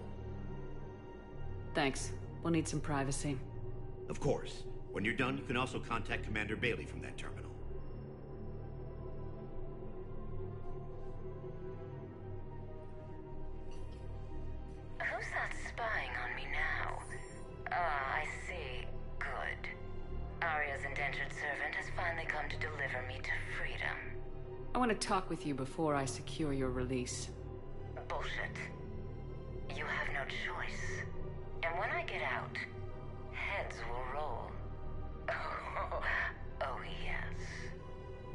S5: Thanks. We'll need some privacy.
S6: Of course. When you're done, you can also contact Commander Bailey from that terminal.
S4: Who's that spying on me now? Ah, I see. Good. Aria's indentured servant has finally come to deliver me to freedom.
S5: I want to talk with you before I secure your release.
S4: Bullshit. You have no choice. And when I get out, heads will roll. Oh, yes.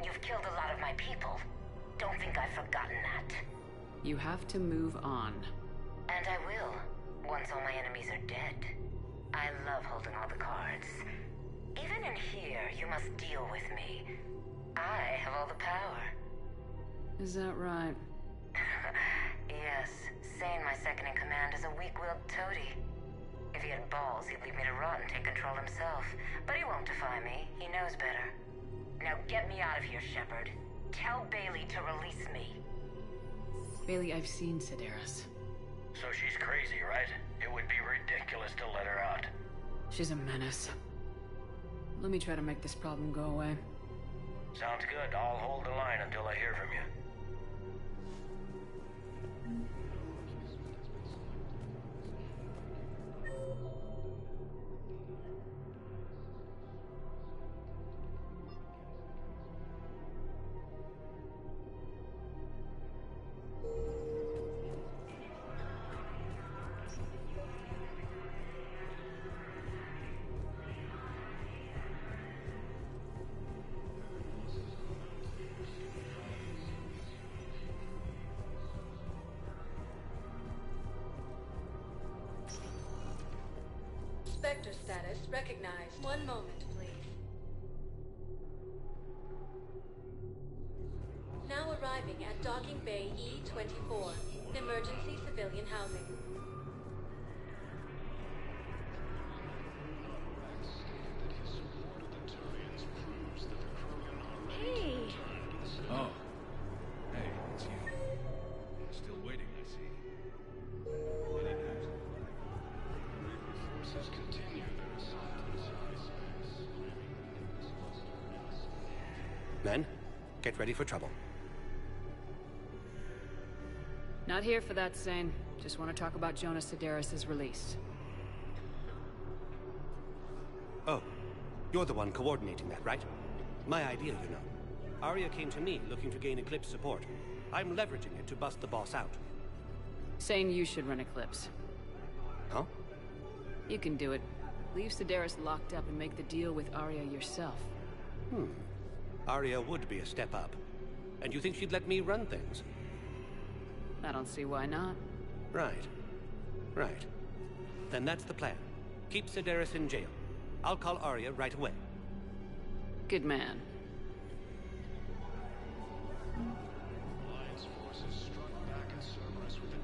S4: You've killed a lot of my people. Don't think I've forgotten that.
S5: You have to move on.
S4: And I will, once all my enemies are dead. I love holding all the cards. Even in here, you must deal with me. I have all the power.
S5: Is that right?
S4: Yes, Sane, my second-in-command, is a weak-willed toady. If he had balls, he'd leave me to rot and take control himself. But he won't defy me. He knows better. Now get me out of here, Shepard. Tell Bailey to release me.
S5: Bailey, I've seen Sedaris.
S3: So she's crazy, right? It would be ridiculous to let her out.
S5: She's a menace. Let me try to make this problem go away.
S3: Sounds good. I'll hold the line until I hear from you.
S1: Spectre status recognized. One moment, please. Now arriving at Docking Bay E-24. Emergency civilian housing.
S12: Hey!
S7: Oh. Hey, it's you. Still waiting, I see.
S16: Forces continue their assault on Zai.
S10: Men, get ready for trouble.
S5: Not here for that, Sane. Just want to talk about Jonas Sedaris' release.
S10: Oh, you're the one coordinating that, right? My idea, you know. Aria came to me looking to gain Eclipse support. I'm leveraging it to bust the boss out.
S5: Sane, you should run Eclipse.
S10: Huh?
S5: You can do it. Leave Sedaris locked up and make the deal with Aria yourself.
S10: Aria would be a step up. And you think she'd let me run things?
S5: I don't see why not.
S10: Right. Right. Then that's the plan. Keep Sedaris in jail. I'll call Aria right away.
S5: Good man.
S16: Alliance forces struck back at Cerberus with a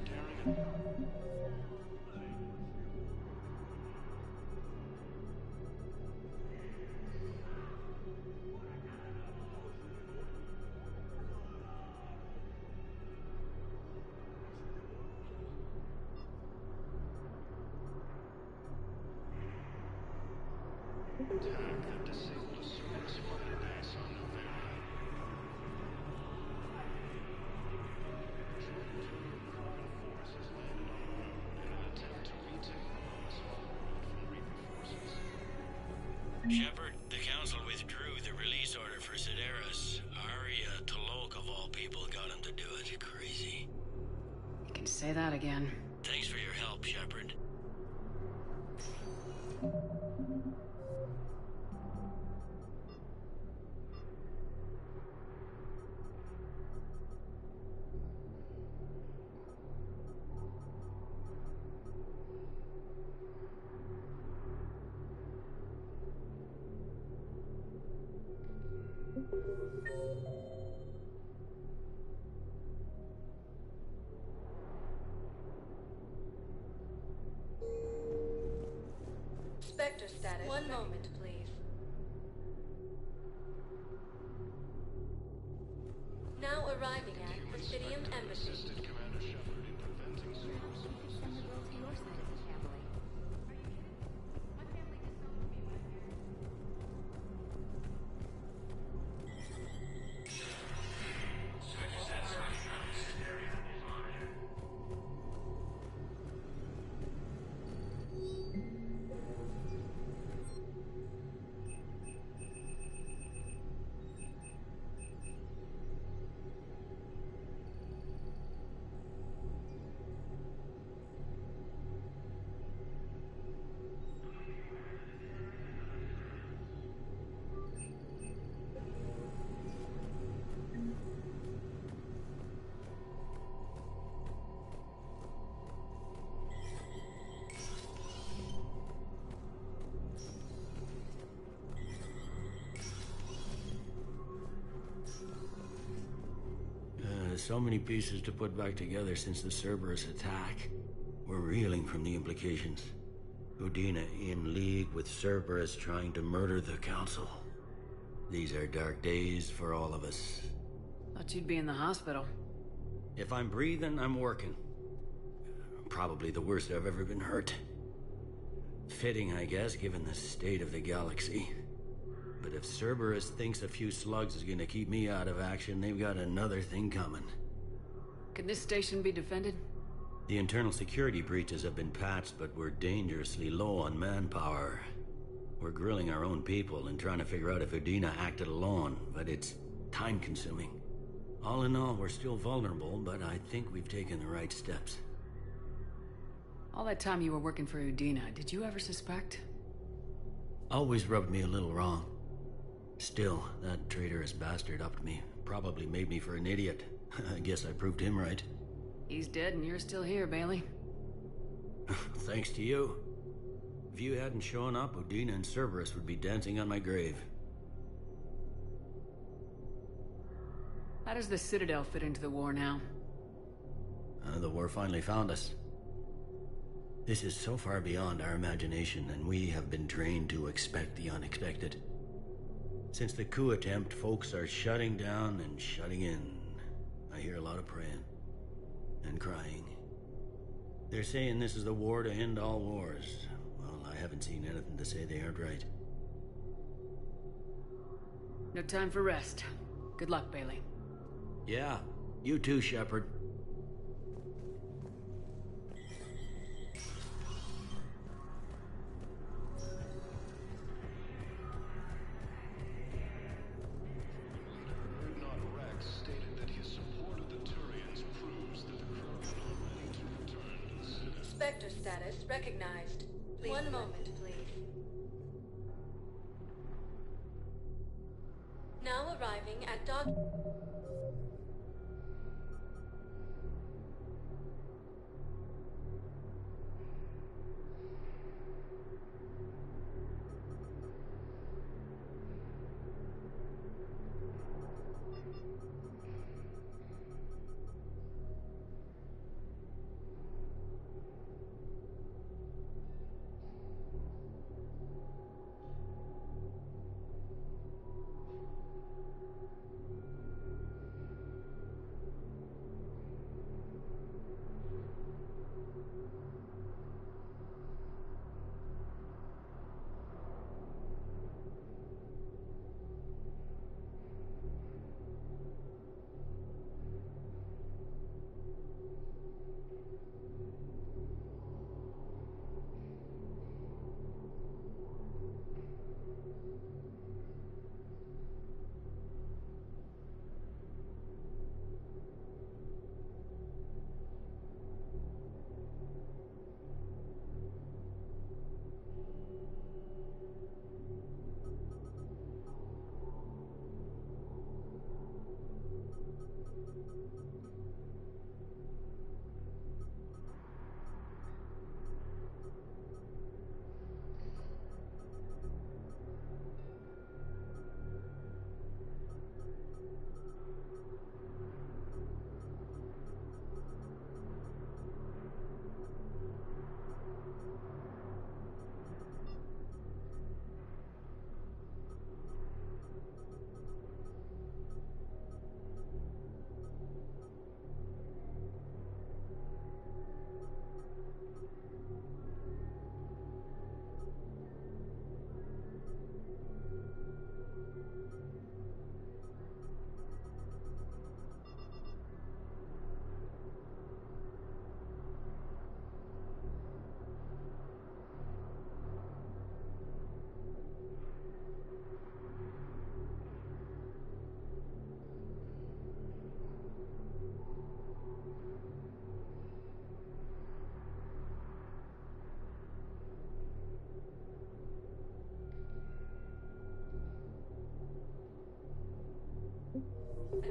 S16: daring... attack that disabled a Cerberus fighter base on November. Force has landed on the road in an attempt to retake Mars from Reaper forces.
S3: Shepard, the Council withdrew the release order for Sedaris. Aria T'Loak, of all people, got him to do it. Crazy.
S5: You can say that again.
S3: Thanks for your help, Shepard.
S1: Spectre status. One moment, please. Now arriving at Presidium Embassy.
S16: Assisted Commander Shepard in preventing Cerberus.
S12: Send the girl to your side of the family.
S3: so many pieces to put back together since the Cerberus attack. We're reeling from the implications. Udina in league with Cerberus trying to murder the Council. These are dark days for all of us.
S5: Thought you'd be in the hospital.
S3: If I'm breathing, I'm working. Probably the worst I've ever been hurt. Fitting, I guess, given the state of the galaxy. But if Cerberus thinks a few slugs is gonna keep me out of action, they've got another thing coming.
S5: Can this station be defended?
S3: The internal security breaches have been patched, but we're dangerously low on manpower. We're grilling our own people and trying to figure out if Udina acted alone, but it's time-consuming. All in all, we're still vulnerable, but I think we've taken the right steps.
S5: All that time you were working for Udina, did you ever suspect?
S3: Always rubbed me a little wrong. Still, that traitorous bastard upped me. Probably made me for an idiot. I guess I proved him right.
S5: He's dead and you're still here, Bailey.
S3: Thanks to you. If you hadn't shown up, Udina and Cerberus would be dancing on my grave.
S5: How does the Citadel fit into the war now?
S3: The war finally found us. This is so far beyond our imagination, and we have been trained to expect the unexpected. Since the coup attempt, folks are shutting down and shutting in. I hear a lot of praying. And crying. They're saying this is the war to end all wars. Well, I haven't seen anything to say they aren't right.
S5: No time for rest. Good luck, Bailey.
S3: Yeah, you too, Shepard.
S1: Spectre status recognized.
S12: Please
S1: One
S12: select,
S1: moment,
S12: please.
S1: Now arriving at dock.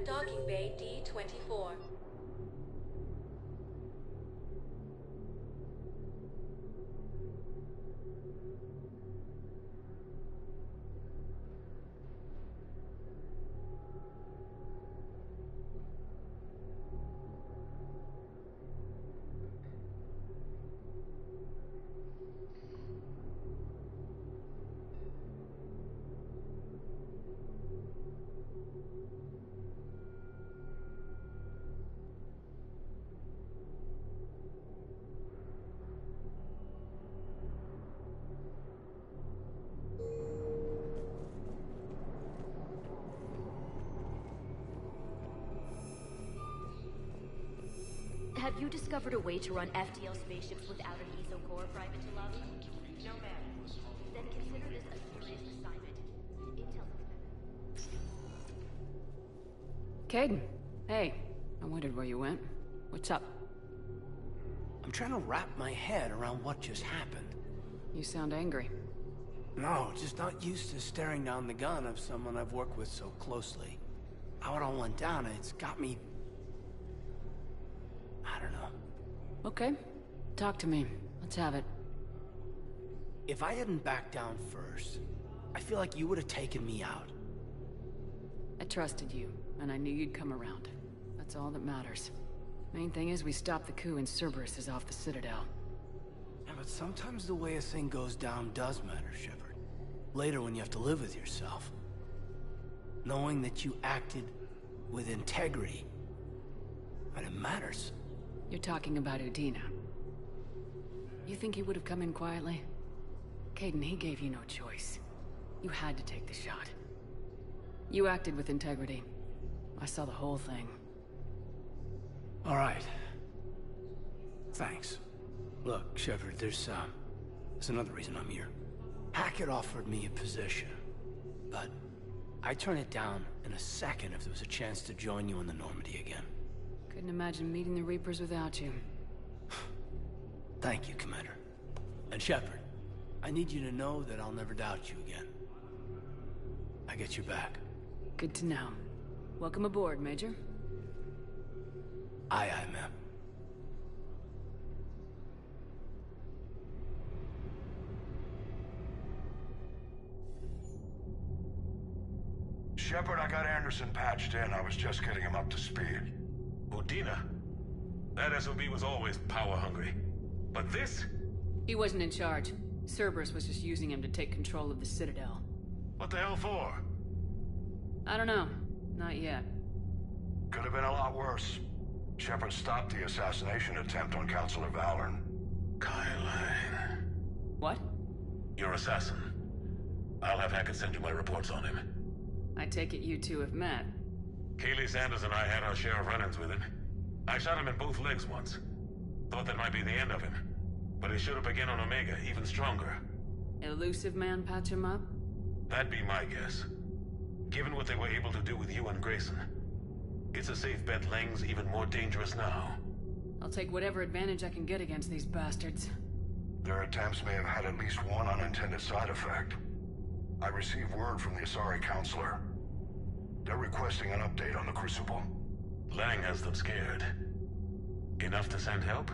S1: Docking Bay D-24.
S11: have you discovered a way to run FTL spaceships without an ESO core, Private Talavi? No, ma'am. Then consider this a serious assignment. Intel...
S5: Kaidan, hey. I wondered where you went. What's up?
S2: I'm trying to wrap my head around what just happened.
S5: You sound angry.
S2: No, just not used to staring down the gun of someone I've worked with so closely. How it all went down, it's got me... I don't know.
S5: Okay. Talk to me. Let's have it.
S2: If I hadn't backed down first, I feel like you would have taken me out.
S5: I trusted you, and I knew you'd come around. That's all that matters. Main thing is we stopped the coup and Cerberus is off the Citadel.
S2: Yeah, but sometimes the way a thing goes down does matter, Shepard. Later when you have to live with yourself. Knowing that you acted with integrity, and it matters.
S5: You're talking about Udina. You think he would have come in quietly? Kaidan, he gave you no choice. You had to take the shot. You acted with integrity. I saw the whole thing.
S2: All right. Thanks. Look, Shepard, there's another reason I'm here. Hackett offered me a position, but I'd turn it down in a second if there was a chance to join you in the Normandy again.
S5: Couldn't imagine meeting the Reapers without you.
S2: Thank you, Commander. And Shepard, I need you to know that I'll never doubt you again. I get your back.
S5: Good to know. Welcome aboard, Major.
S2: Aye, aye, ma'am.
S13: Shepard, I got Anderson patched in. I was just getting him up to speed.
S18: Udina? That SOB was always power-hungry. But this?
S5: He wasn't in charge. Cerberus was just using him to take control of the Citadel.
S18: What the hell for?
S5: I don't know. Not yet.
S13: Could have been a lot worse. Shepard stopped the assassination attempt on Councilor Valorn.
S18: Kyle.
S5: What?
S18: Your assassin. I'll have Hackett send you my reports on him.
S5: I take it you two have met.
S18: Kaylee Sanders and I had our share of run-ins with him. I shot him in both legs once. Thought that might be the end of him. But he showed up again on Omega, even stronger.
S5: Elusive man patch him up?
S18: That'd be my guess. Given what they were able to do with you and Grayson. It's a safe bet Lang's even more dangerous now.
S5: I'll take whatever advantage I can get against these bastards.
S13: Their attempts may have had at least one unintended side effect. I received word from the Asari Councilor. They're requesting an update on the Crucible.
S18: Lang has them scared. Enough to send help?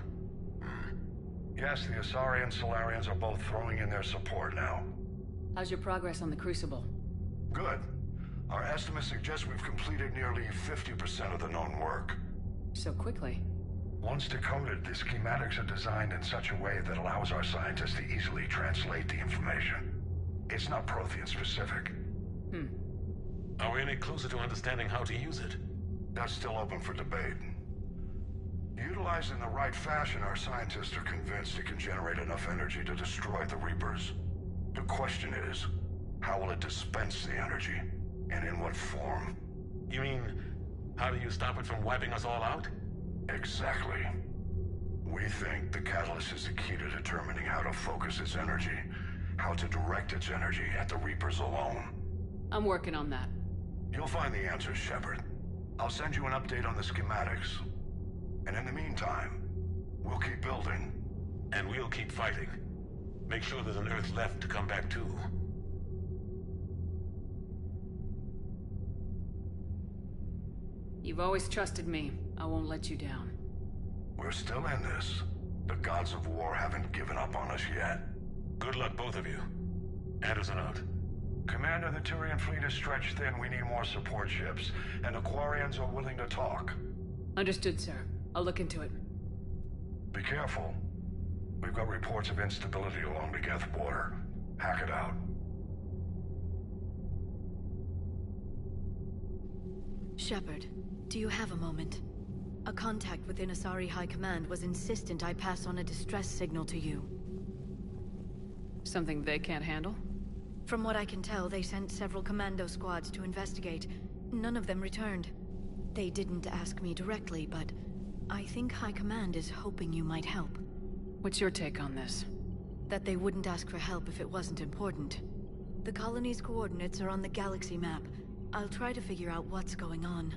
S13: Yes, the Asari and Solarians are both throwing in their support now.
S5: How's your progress on the Crucible?
S13: Good. Our estimates suggest we've completed nearly 50% of the known work.
S5: So quickly?
S13: Once decoded, the schematics are designed in such a way that allows our scientists to easily translate the information. It's not Prothean specific.
S18: Are we any closer to understanding how to use it?
S13: That's still open for debate. Utilized in the right fashion, our scientists are convinced it can generate enough energy to destroy the Reapers. The question is, how will it dispense the energy? And in what form?
S18: You mean, how do you stop it from wiping us all out?
S13: Exactly. We think the catalyst is the key to determining how to focus its energy, how to direct its energy at the Reapers alone.
S5: I'm working on that.
S13: You'll find the answers, Shepard. I'll send you an update on the schematics. And in the meantime, we'll keep building.
S18: And we'll keep fighting. Make sure there's an Earth left to come back to.
S5: You've always trusted me. I won't let you down.
S13: We're still in this. The gods of war haven't given up on us yet.
S18: Good luck, both of you. Anderson out.
S13: Commander, the Turian fleet is stretched thin. We need more support ships. And the Quarians are willing to talk.
S5: Understood, sir. I'll look into it.
S13: Be careful. We've got reports of instability along the Geth border. Hack it out.
S19: Shepard, do you have a moment? A contact within Asari High Command was insistent I pass on a distress signal to you.
S5: Something they can't handle?
S19: From what I can tell, they sent several commando squads to investigate. None of them returned. They didn't ask me directly, but I think High Command is hoping you might help.
S5: What's your take on this?
S19: That they wouldn't ask for help if it wasn't important. The colony's coordinates are on the galaxy map. I'll try to figure out what's going on.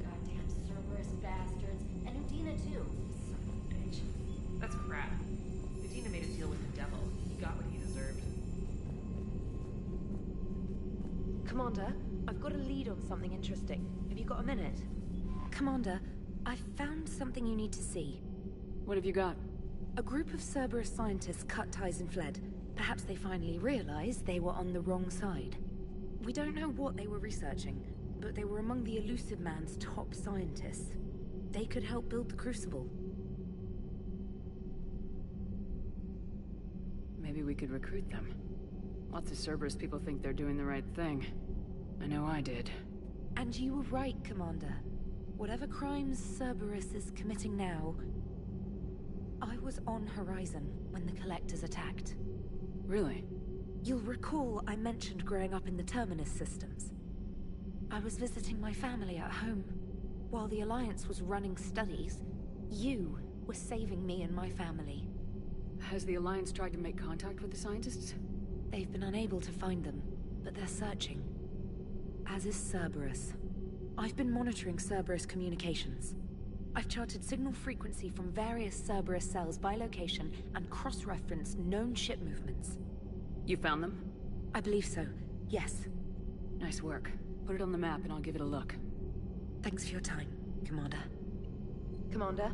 S12: Goddamn Cerberus bastards. And Udina too. Son of a bitch.
S14: That's crap. Udina made a deal with the devil. He got what he deserved.
S15: Commander, I've got a lead on something interesting. Have you got a minute?
S17: Commander, I've found something you need to see.
S5: What have you got?
S17: A group of Cerberus scientists cut ties and fled. Perhaps they finally realized they were on the wrong side. We don't know what they were researching, but they were among the Elusive Man's top scientists. They could help build the Crucible.
S5: Maybe we could recruit them. Lots of Cerberus people think they're doing the right thing. I know I did.
S17: And you were right, Commander. Whatever crimes Cerberus is committing now, I was on Horizon when the Collectors attacked.
S5: Really?
S17: You'll recall I mentioned growing up in the Terminus systems. I was visiting my family at home. While the Alliance was running studies, you were saving me and my family.
S5: Has the Alliance tried to make contact with the scientists?
S17: They've been unable to find them, but they're searching. As is Cerberus. I've been monitoring Cerberus communications. I've charted signal frequency from various Cerberus cells by location and cross-referenced known ship movements.
S5: You found them?
S17: I believe so, yes.
S5: Nice work. Put it on the map and I'll give it a look.
S17: Thanks for your time, Commander.
S15: Commander?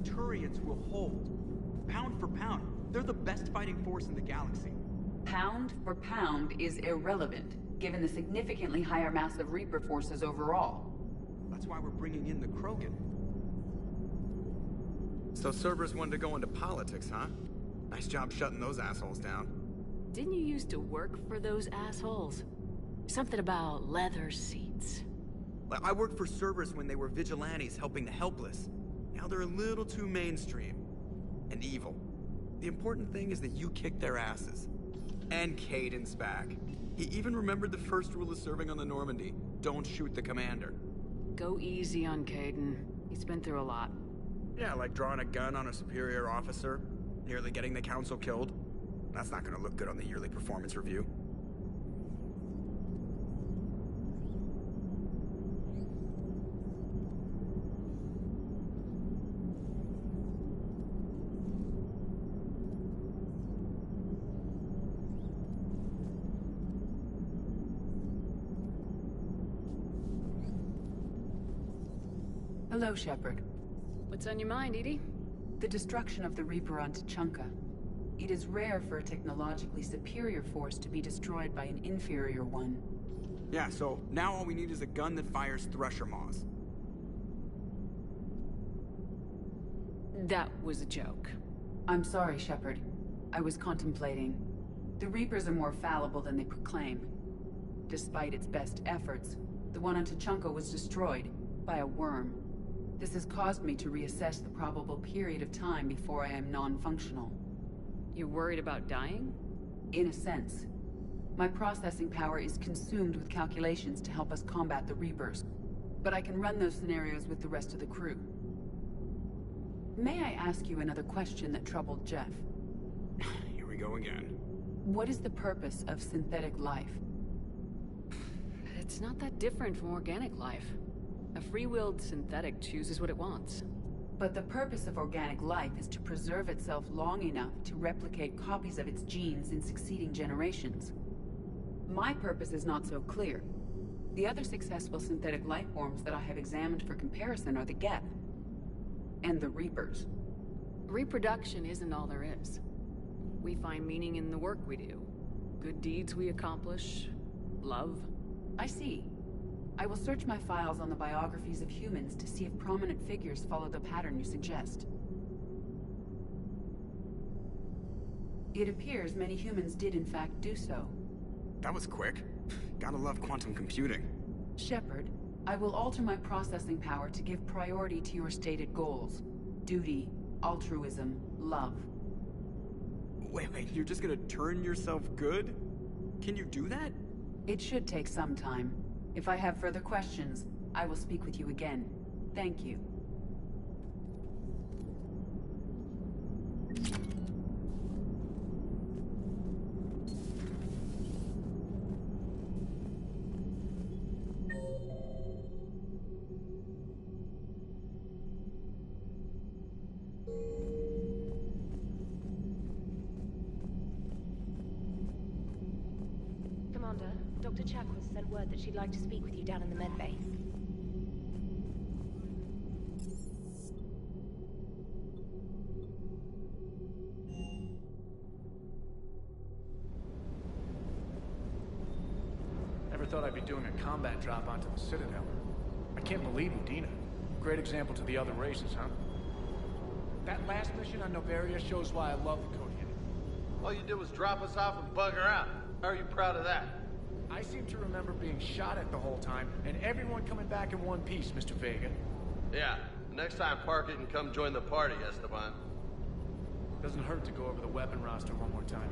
S8: Turians will hold. Pound for pound, they're the best fighting force in the galaxy.
S20: Pound for pound is irrelevant, given the significantly higher mass of Reaper forces overall.
S8: That's why we're bringing in the Krogan.
S21: So Cerberus wanted to go into politics, huh? Nice job shutting those assholes down.
S5: Didn't you used to work for those assholes? Something about leather seats.
S8: I worked for Cerberus when they were vigilantes helping the helpless. Now they're a little too mainstream. And evil. The important thing is that you kicked their asses. And Kaidan's back. He even remembered the first rule of serving on the Normandy. Don't shoot the commander.
S5: Go easy on Kaidan. He's been through a lot.
S8: Yeah, like drawing a gun on a superior officer, nearly getting the council killed. That's not gonna look good on the yearly performance review.
S20: Hello, Shepard.
S5: What's on your mind, EDI?
S20: The destruction of the Reaper on Tuchanka. It is rare for a technologically superior force to be destroyed by an inferior one.
S8: Yeah, so now all we need is a gun that fires Thresher Maws.
S5: That was a joke.
S20: I'm sorry, Shepard. I was contemplating. The Reapers are more fallible than they proclaim. Despite its best efforts, the one on Tuchanka was destroyed by a worm. This has caused me to reassess the probable period of time before I am non-functional.
S5: You're worried about dying?
S20: In a sense. My processing power is consumed with calculations to help us combat the Reapers. But I can run those scenarios with the rest of the crew. May I ask you another question that troubled Jeff?
S8: Here we go again.
S20: What is the purpose of synthetic life?
S5: It's not that different from organic life. A free-willed synthetic chooses what it wants.
S20: But the purpose of organic life is to preserve itself long enough to replicate copies of its genes in succeeding generations. My purpose is not so clear. The other successful synthetic life forms that I have examined for comparison are the Geth and the Reapers.
S5: Reproduction isn't all there is. We find meaning in the work we do. Good deeds we accomplish. Love.
S20: I see. I will search my files on the biographies of humans to see if prominent figures follow the pattern you suggest. It appears many humans did in fact do so.
S8: That was quick. Gotta love quantum computing.
S20: Shepard, I will alter my processing power to give priority to your stated goals. Duty, altruism, love.
S8: Wait, you're just gonna turn yourself good? Can you do that?
S20: It should take some time. If I have further questions, I will speak with you again. Thank you.
S15: Commander, Dr. Chakwas sent word that she'd like to speak with you down in the medbay.
S2: Never thought I'd be doing a combat drop onto the Citadel. I can't believe Udina. Great example to the other races, huh? That last mission on Noveria shows why I love the Code Unit.
S23: All you did was drop us off and bugger out. How are you proud of that?
S2: I seem to remember being shot at the whole time, and everyone coming back in one piece, Mr. Vega.
S23: Yeah, next time park it and come join the party, Esteban.
S2: Doesn't hurt to go over the weapon roster one more time.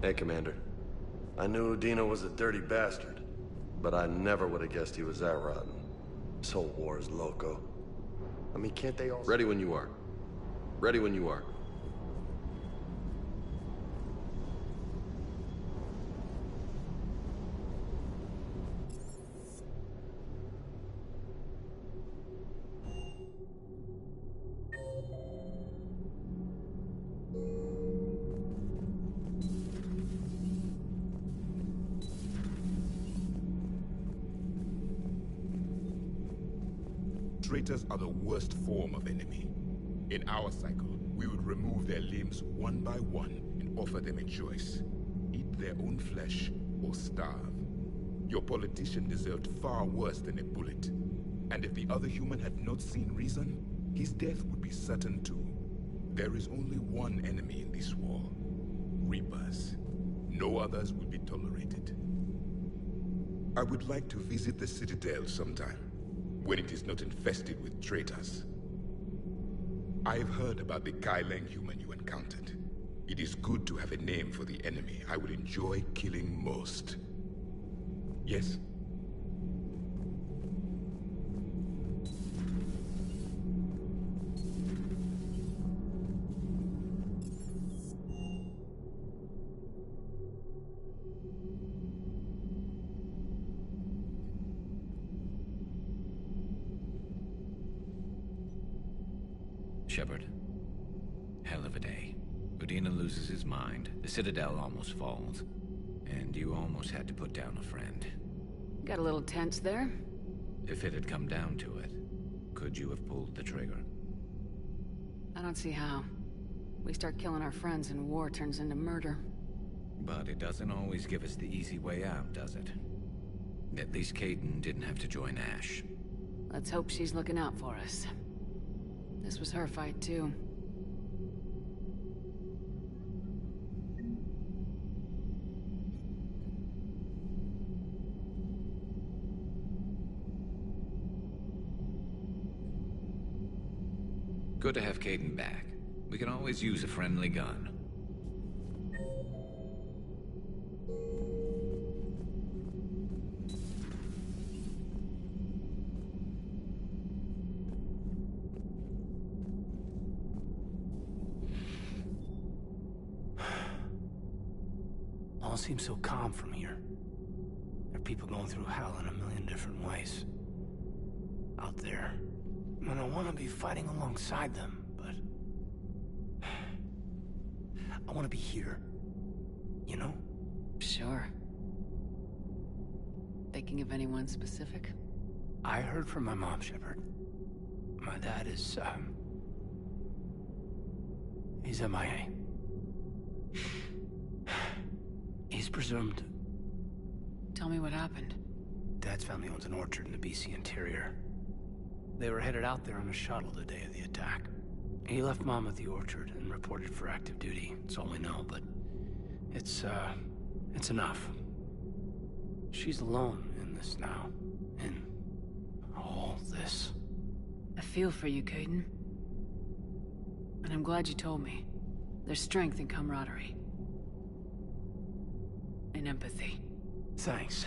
S6: Hey, Commander. I knew Udina was a dirty bastard, but I never would have guessed he was that rotten. This whole war is loco. I mean, can't they all...
S9: Ready when you are. Ready when you are.
S22: Traitors are the worst form of enemy. In our cycle, we would remove their limbs one by one and offer them a choice. Eat their own flesh or starve. Your politician deserved far worse than a bullet. And if the other human had not seen reason, his death would be certain too. There is only one enemy in this war. Reapers. No others will be tolerated. I would like to visit the Citadel sometime, when it is not infested with traitors. I've heard about the Kaileng human you encountered. It is good to have a name for the enemy I would enjoy killing most. Yes?
S24: Shepard. Hell of a day. Udina loses his mind, the Citadel almost falls, and you almost had to put down a friend.
S5: Got a little tense there?
S24: If it had come down to it, could you have pulled the trigger?
S5: I don't see how. We start killing our friends and war turns into murder.
S24: But it doesn't always give us the easy way out, does it? At least Kaidan didn't have to join Ash.
S5: Let's hope she's looking out for us. This was her fight, too.
S24: Good to have Kaidan back. We can always use a friendly gun.
S2: All seems so calm from here. There are people going through hell in a million different ways. Out there. And I want to be fighting alongside them, but... I want to be here. You know?
S5: Sure. Thinking of anyone specific?
S2: I heard from my mom, Shepard. My dad is, he's MIA. He's presumed...
S5: Tell me what happened.
S2: Dad's family owns an orchard in the BC interior. They were headed out there on a shuttle the day of the attack. He left Mom at the orchard and reported for active duty. That's all we know, but... It's enough. She's alone in this now. In all this.
S5: I feel for you, Kaidan. And I'm glad you told me. There's strength in camaraderie. And empathy.
S2: Thanks.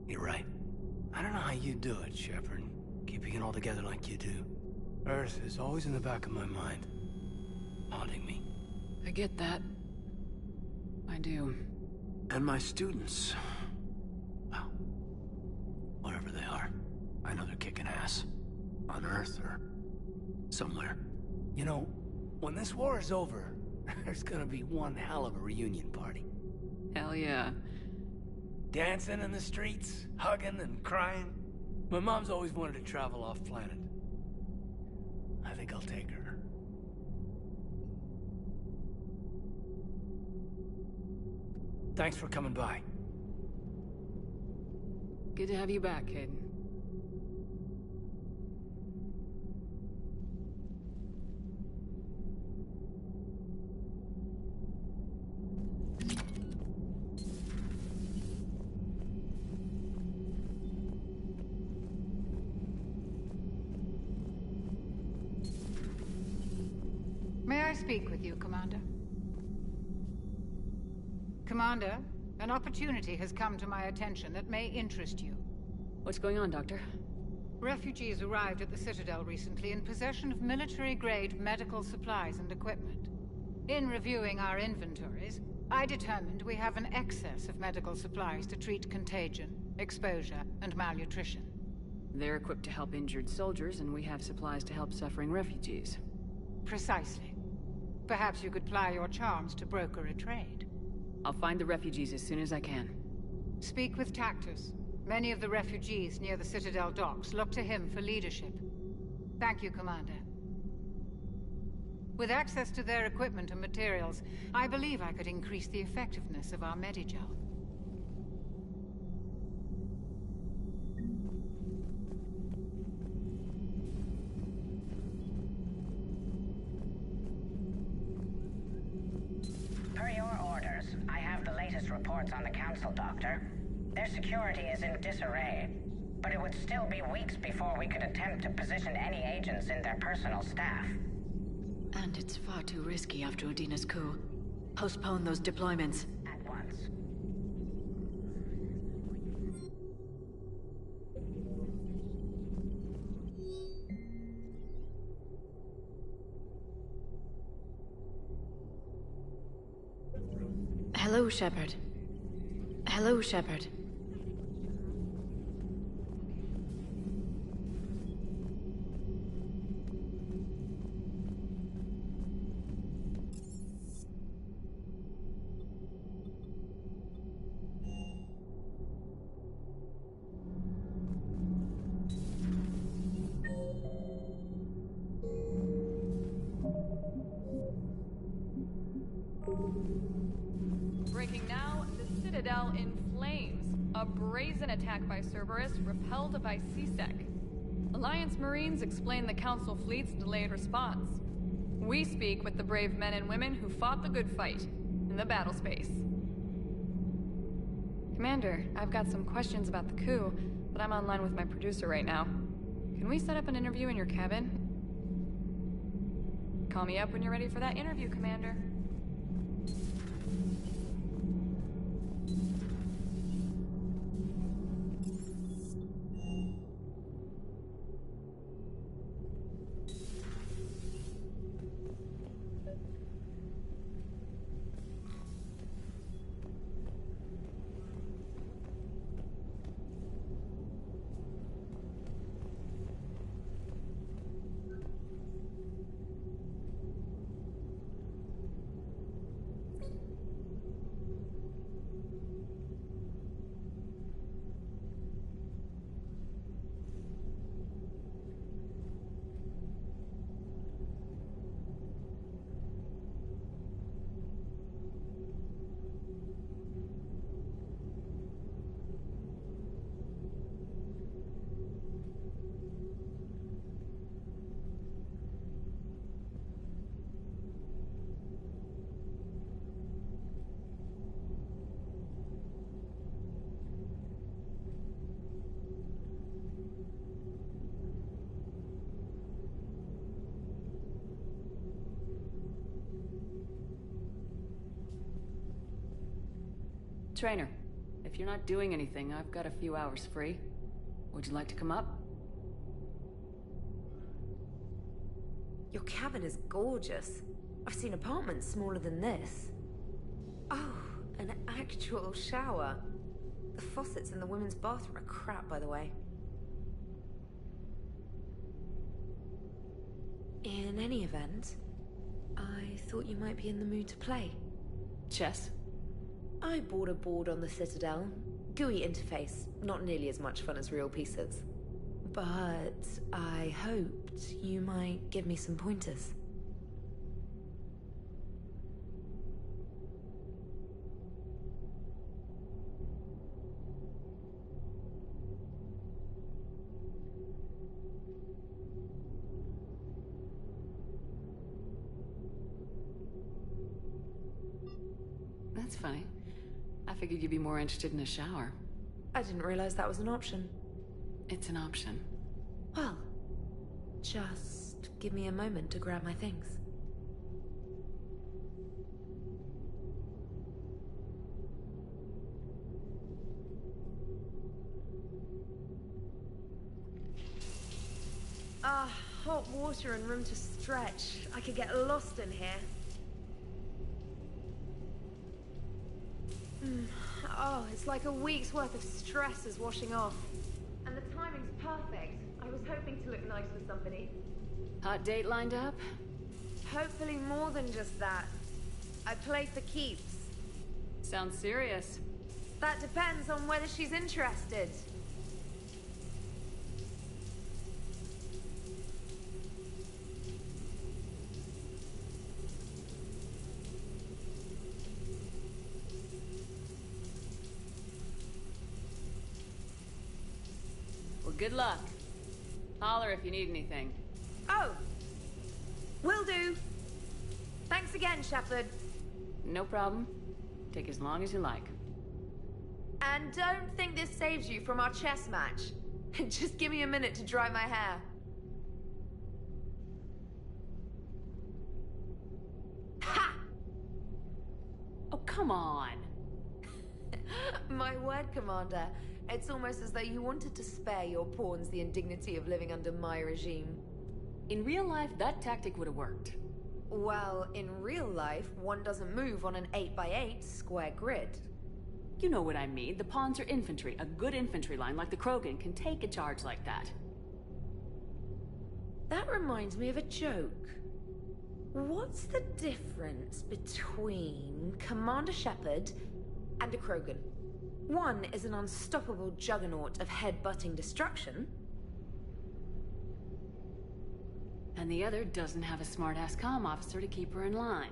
S2: You're right. I don't know how you do it, Shepard. Keeping it all together like you do. Earth is always in the back of my mind. Haunting me.
S5: I get that. I do.
S2: And my students. Well, wherever they are. I know they're kicking ass. On Earth or somewhere. You know, when this war is over, there's gonna be one hell of a reunion party.
S5: Hell yeah.
S2: Dancing in the streets, hugging and crying. My mom's always wanted to travel off-planet. I think I'll take her. Thanks for coming by.
S5: Good to have you back, Kaidan.
S25: May I speak with you, Commander?
S4: Commander, an opportunity has come to my attention that may interest you.
S5: What's going on, Doctor?
S4: Refugees arrived at the Citadel recently in possession of military-grade medical supplies and equipment. In reviewing our inventories, I determined we have an excess of medical supplies to treat contagion, exposure, and malnutrition.
S5: They're equipped to help injured soldiers, and we have supplies to help suffering refugees.
S4: Precisely. Perhaps you could ply your charms to broker a trade.
S5: I'll find the refugees as soon as I can.
S4: Speak with Tactus. Many of the refugees near the Citadel docks look to him for leadership. Thank you, Commander. With access to their equipment and materials, I believe I could increase the effectiveness of our Medigel.
S7: Per your orders, I have the latest reports on the Council, Doctor. Their security is in disarray, but it would still be weeks before we could attempt to position any agents in their personal staff.
S19: And it's far too risky after Udina's coup. Postpone those deployments.
S7: At once.
S19: Hello, Shepard. Hello, Shepard.
S10: Breaking now, the Citadel in flames. A brazen attack by Cerberus, repelled by C-Sec. Alliance Marines explain the Council fleet's delayed response. We speak with the brave men and women who fought the good fight in the battle space. Commander, I've got some questions about the coup, but I'm online with my producer right now. Can we set up an interview in your cabin? Call me up when you're ready for that interview, Commander.
S5: Trainer, if you're not doing anything, I've got a few hours free. Would you like to come up?
S17: Your cabin is gorgeous. I've seen apartments smaller than this. Oh, an actual shower. The faucets in the women's bathroom are crap, by the way. In any event, I thought you might be in the mood to play.
S5: Chess?
S17: I bought a board on the Citadel. GUI interface, not nearly as much fun as real pieces. But I hoped you might give me some pointers.
S5: That's funny. I figured you'd be more interested in a shower.
S17: I didn't realize that was an option.
S5: It's an option.
S17: Well, just give me a moment to grab my things.
S15: water and room to stretch. I could get lost in here. Oh, it's like a week's worth of stress is washing off. And the timing's perfect. I was hoping to look nice for somebody.
S5: Hot date lined up?
S15: Hopefully more than just that. I play for keeps.
S5: Sounds serious.
S15: That depends on whether she's interested.
S5: Well, good luck. Holler if you need anything.
S15: Oh! Will do. Thanks again, Shepard.
S5: No problem. Take as long as you like.
S15: And don't think this saves you from our chess match. Just give me a minute to dry my hair. Ha!
S5: Oh, come on.
S15: My word, Commander. It's almost as though you wanted to spare your pawns the indignity of living under my regime.
S5: In real life, that tactic would have worked.
S15: Well, in real life, one doesn't move on an 8x8 square grid.
S5: You know what I mean. The pawns are infantry. A good infantry line like the Krogan can take a charge like that.
S15: That reminds me of a joke. What's the difference between Commander Shepard and a Krogan? One is an unstoppable juggernaut of head-butting destruction.
S5: And the other doesn't have a smart-ass comm officer to keep her in line.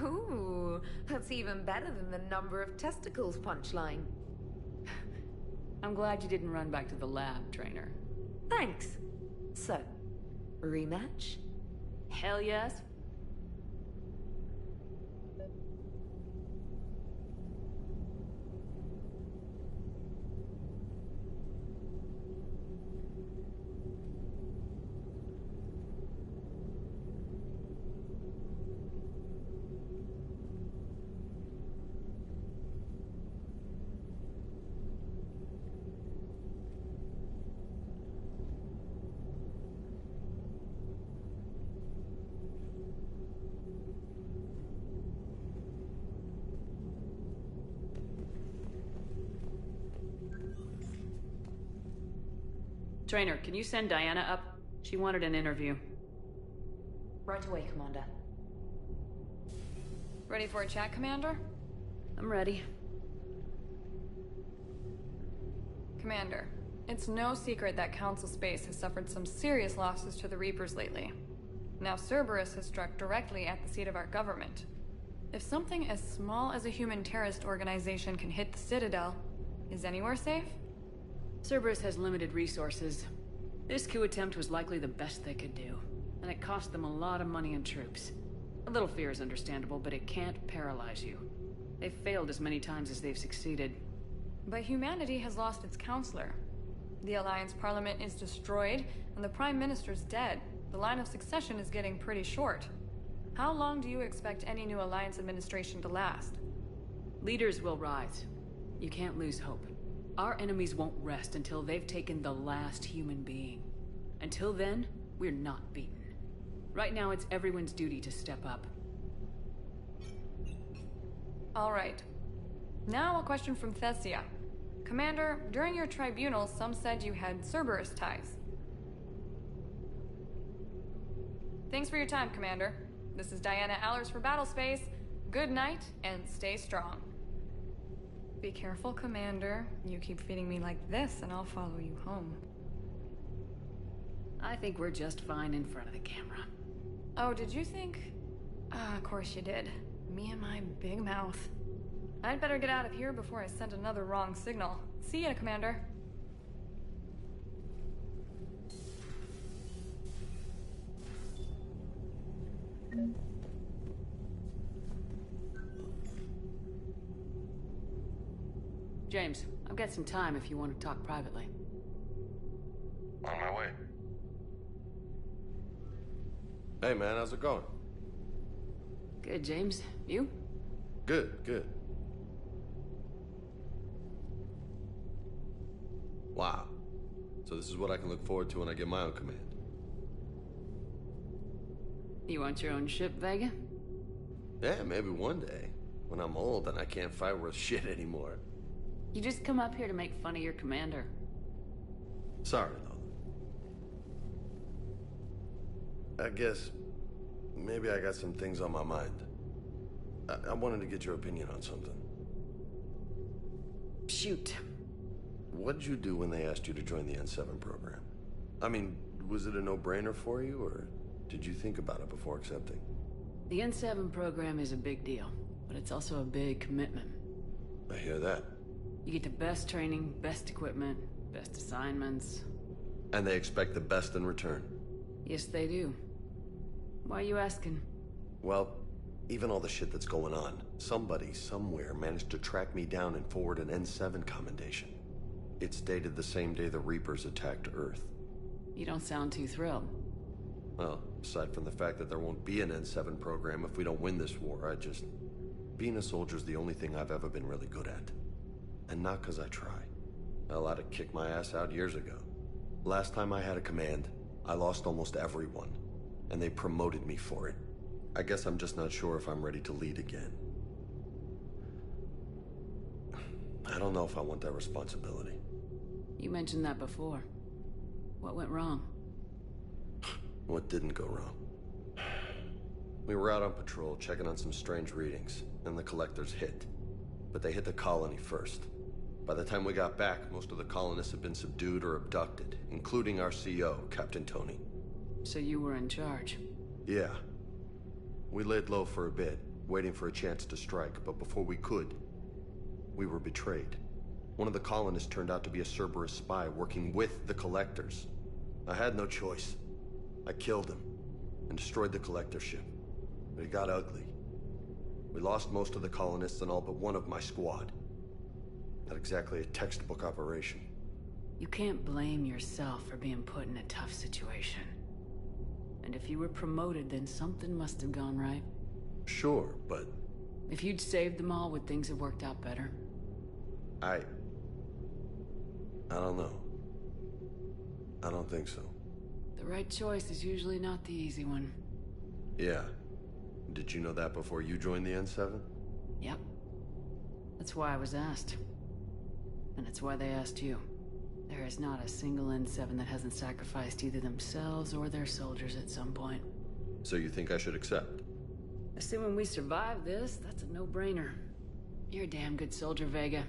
S15: Ooh, that's even better than the number of testicles punchline.
S5: I'm glad you didn't run back to the lab, Trainer.
S15: Thanks. So, rematch?
S5: Hell yes. Trainer, can you send Diana up? She wanted an interview.
S15: Right away, Commander.
S10: Ready for a chat, Commander?
S5: I'm ready.
S10: Commander, it's no secret that Council Space has suffered some serious losses to the Reapers lately. Now Cerberus has struck directly at the seat of our government. If something as small as a human terrorist organization can hit the Citadel, is anywhere safe?
S5: Cerberus has limited resources. This coup attempt was likely the best they could do, and it cost them a lot of money and troops. A little fear is understandable, but it can't paralyze you. They've failed as many times as they've succeeded.
S10: But humanity has lost its counselor. The Alliance Parliament is destroyed, and the Prime Minister's dead. The line of succession is getting pretty short. How long do you expect any new Alliance administration to last?
S5: Leaders will rise. You can't lose hope. Our enemies won't rest until they've taken the last human being. Until then, we're not beaten. Right now, it's everyone's duty to step up.
S10: All right. Now a question from Thessia. Commander, during your tribunal, some said you had Cerberus ties. Thanks for your time, Commander. This is Diana Allers for Battlespace. Good night, and stay strong. Be careful, Commander. You keep feeding me like this, and I'll follow you home.
S5: I think we're just fine in front of the camera.
S10: Oh, did you think? Of course you did. Me and my big mouth. I'd better get out of here before I send another wrong signal. See ya, Commander.
S5: James, I've got some time if you want to talk privately.
S6: On my way. Hey man, how's it going?
S5: Good, James. You?
S6: Good, good. Wow. So this is what I can look forward to when I get my own command.
S5: You want your own ship, Vega?
S6: Yeah, maybe one day. When I'm old and I can't fight worth shit anymore.
S5: You just come up here to make fun of your commander.
S6: Sorry, Lola. I guess... maybe I got some things on my mind. I wanted to get your opinion on something.
S5: Shoot.
S6: What did you do when they asked you to join the N7 program? I mean, was it a no-brainer for you, or did you think about it before accepting?
S5: The N7 program is a big deal, but it's also a big commitment.
S6: I hear that.
S5: You get the best training, best equipment, best assignments.
S6: And they expect the best in return.
S5: Yes, they do. Why are you asking?
S6: Well, even all the shit that's going on, somebody, somewhere, managed to track me down and forward an N7 commendation. It's dated the same day the Reapers attacked Earth.
S5: You don't sound too thrilled.
S6: Well, aside from the fact that there won't be an N7 program if we don't win this war, being a soldier's the only thing I've ever been really good at. And not because I try. Hell, I'd have kicked my ass out years ago. Last time I had a command, I lost almost everyone. And they promoted me for it. I guess I'm just not sure if I'm ready to lead again. I don't know if I want that responsibility.
S5: You mentioned that before. What went wrong?
S6: What didn't go wrong? We were out on patrol, checking on some strange readings, and the Collectors hit. But they hit the colony first. By the time we got back, most of the colonists had been subdued or abducted, including our CO, Captain Tony.
S5: So you were in charge?
S6: Yeah. We laid low for a bit, waiting for a chance to strike, but before we could, we were betrayed. One of the colonists turned out to be a Cerberus spy working with the Collectors. I had no choice. I killed him and destroyed the Collector ship. But it got ugly. We lost most of the colonists and all but one of my squad. Not exactly a textbook operation.
S5: You can't blame yourself for being put in a tough situation. And if you were promoted, then something must have gone right.
S6: Sure, but...
S5: if you'd saved them all, would things have worked out better?
S6: I don't know. I don't think so.
S5: The right choice is usually not the easy one.
S6: Yeah. Did you know that before you joined the N7?
S5: Yep. That's why I was asked. And it's why they asked you. There is not a single N7 that hasn't sacrificed either themselves or their soldiers at some point.
S6: So you think I should accept?
S5: Assuming we survive this, that's a no-brainer. You're a damn good soldier, Vega.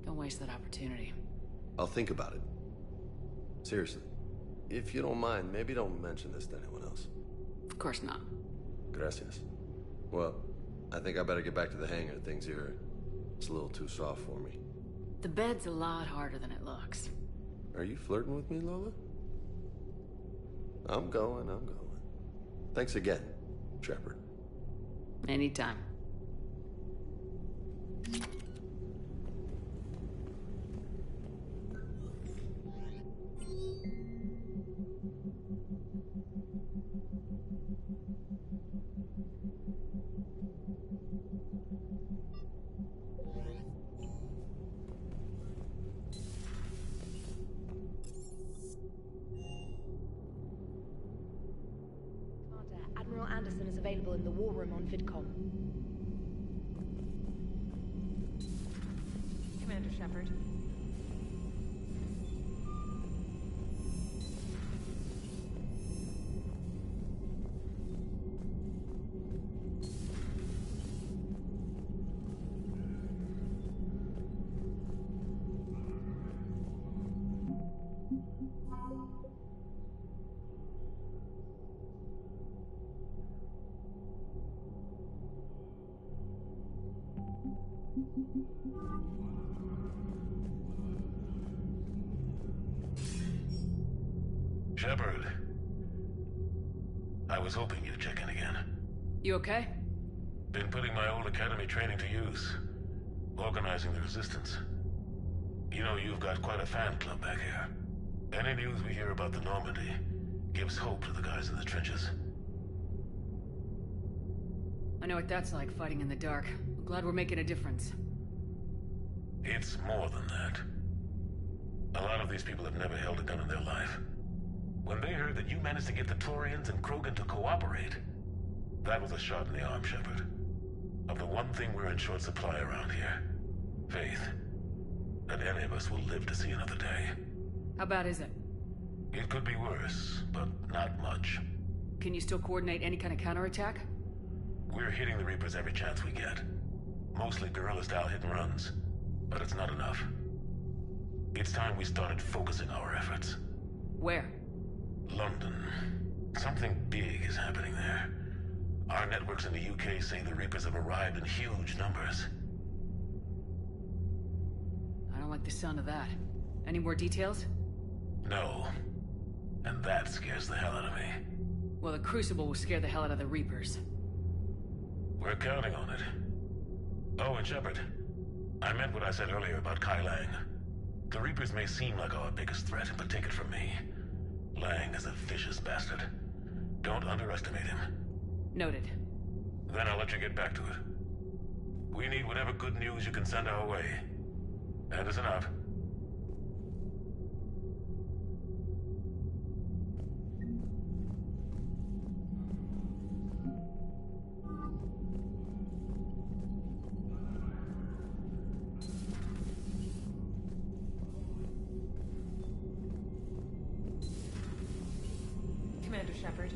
S5: Don't waste that opportunity.
S6: I'll think about it. Seriously. If you don't mind, maybe don't mention this to anyone else.
S5: Of course not.
S6: Gracias. Well, I think I better get back to the hangar. Things here, it's a little too soft for me.
S5: The bed's a lot harder than it looks.
S6: Are you flirting with me, Lola? I'm going. Thanks again, Shepard.
S5: Anytime.
S15: Admiral Anderson is available in the war room on VidCom.
S14: Commander Shepard.
S18: Shepard. I was hoping you'd check in again.
S5: You okay?
S18: Been putting my old academy training to use. Organizing the resistance. You know, you've got quite a fan club back here. Any news we hear about the Normandy gives hope to the guys in the trenches.
S5: I know what that's like, fighting in the dark. I'm glad we're making a difference.
S18: It's more than that. A lot of these people have never held a gun in their life. When they heard that you managed to get the Turians and Krogan to cooperate, That was a shot in the arm, Shepard. Of the one thing we're in short supply around here, faith. That any of us will live to see another day.
S5: How bad is it?
S18: It could be worse, but not much.
S5: Can you still coordinate any kind of counterattack?
S18: We're hitting the Reapers every chance we get. Mostly guerrilla-style hit-and-runs, but it's not enough. It's time we started focusing our efforts.
S5: Where?
S18: London. Something big is happening there. Our networks in the UK say the Reapers have arrived in huge numbers.
S5: I don't like the sound of that. Any more details?
S18: No. And that scares the hell out of me.
S5: Well, the Crucible will scare the hell out of the Reapers.
S18: We're counting on it. Oh, and Shepard, I meant what I said earlier about Kai Lang. The Reapers may seem like our biggest threat, but take it from me. Lang is a vicious bastard. Don't underestimate him.
S5: Noted.
S18: Then I'll let you get back to it. We need whatever good news you can send our way. Anderson out.
S14: Commander Shepard.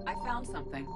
S20: I found something.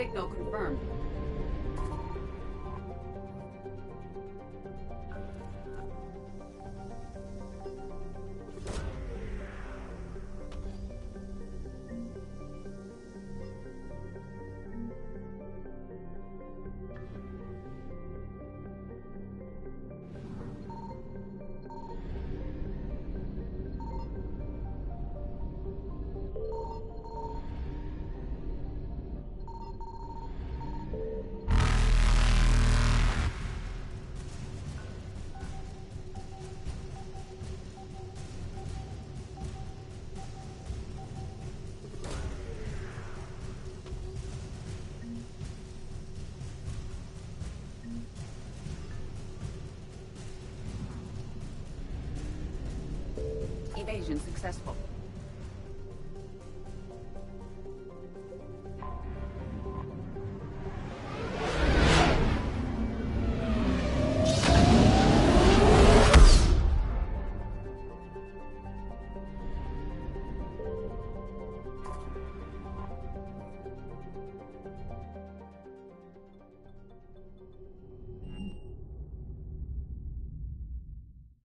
S20: Signal confirmed. Evasion successful.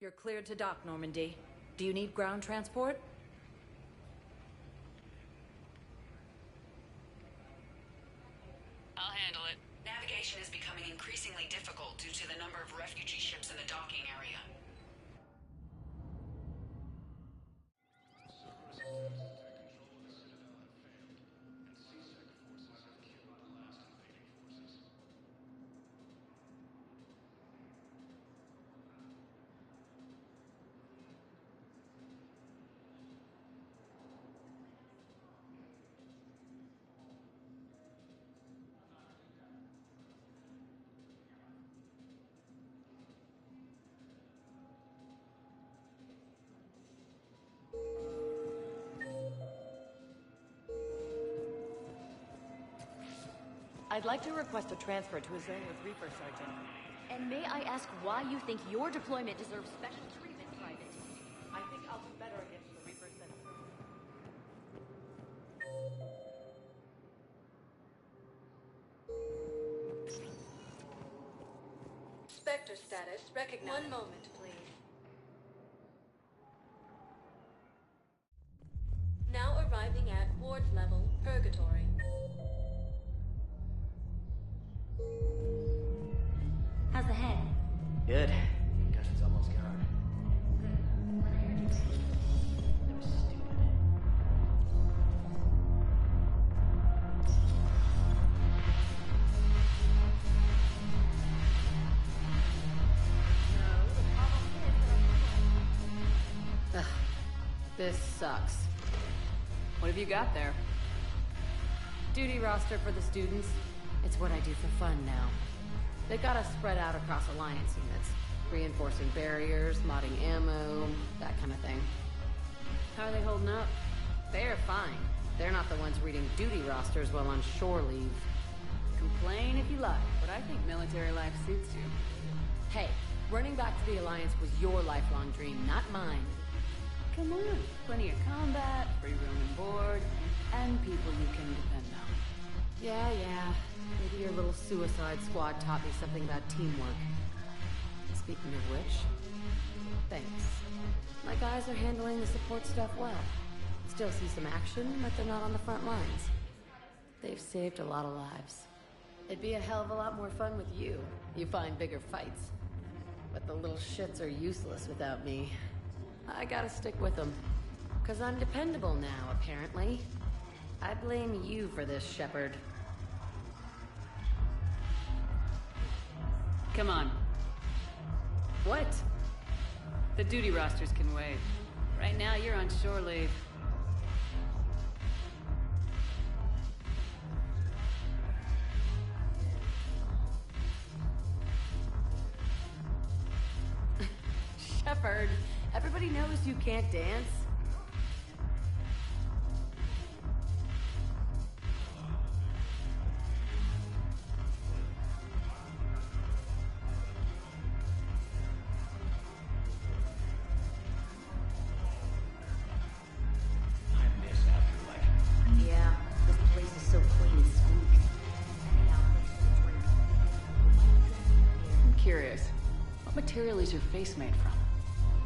S17: You're cleared to dock, Normandy. Do you need ground transport?
S20: I'll handle it. Navigation is becoming increasingly difficult due to the number of refugee ships in the docking area.
S1: I'd like to request a transfer to a zone with Reaper, Sergeant.
S12: And may I ask why you think your deployment deserves special treatment, Private?
S1: I think I'll do better against the Reapers than...
S3: Spectre status recognized. 1 moment, please. Now arriving at ward level, Purgatory.
S12: How's the head?
S2: Good. Concussion's almost gone. That was stupid.
S5: Ugh, this sucks. What have you got there?
S11: Duty roster for the students. It's what I do for fun now. They've got us spread out across Alliance units. Reinforcing barriers, modding ammo, that kind of thing. How are they holding up? They're fine. They're not the ones reading duty rosters while on shore leave. Complain if you like, but I think military life suits you. Hey, running back to the Alliance was your lifelong dream, not mine. Come on, plenty of combat, free room and board, and people you can depend on. Yeah. Maybe your little suicide squad taught me something about teamwork. Speaking of which, thanks. My guys are handling the support stuff well. Still see some action, but they're not on the front lines. They've saved a lot of lives. It'd be a hell of a lot more fun with you. You find bigger fights. But the little shits are useless without me. I gotta stick with them. 'Cause I'm dependable now, apparently. I blame you for this, Shepard.
S5: Come on.
S11: What?
S5: The duty rosters can wait. Right now, you're on shore leave.
S11: Shepard, everybody knows you can't dance.
S5: What material is your face made from?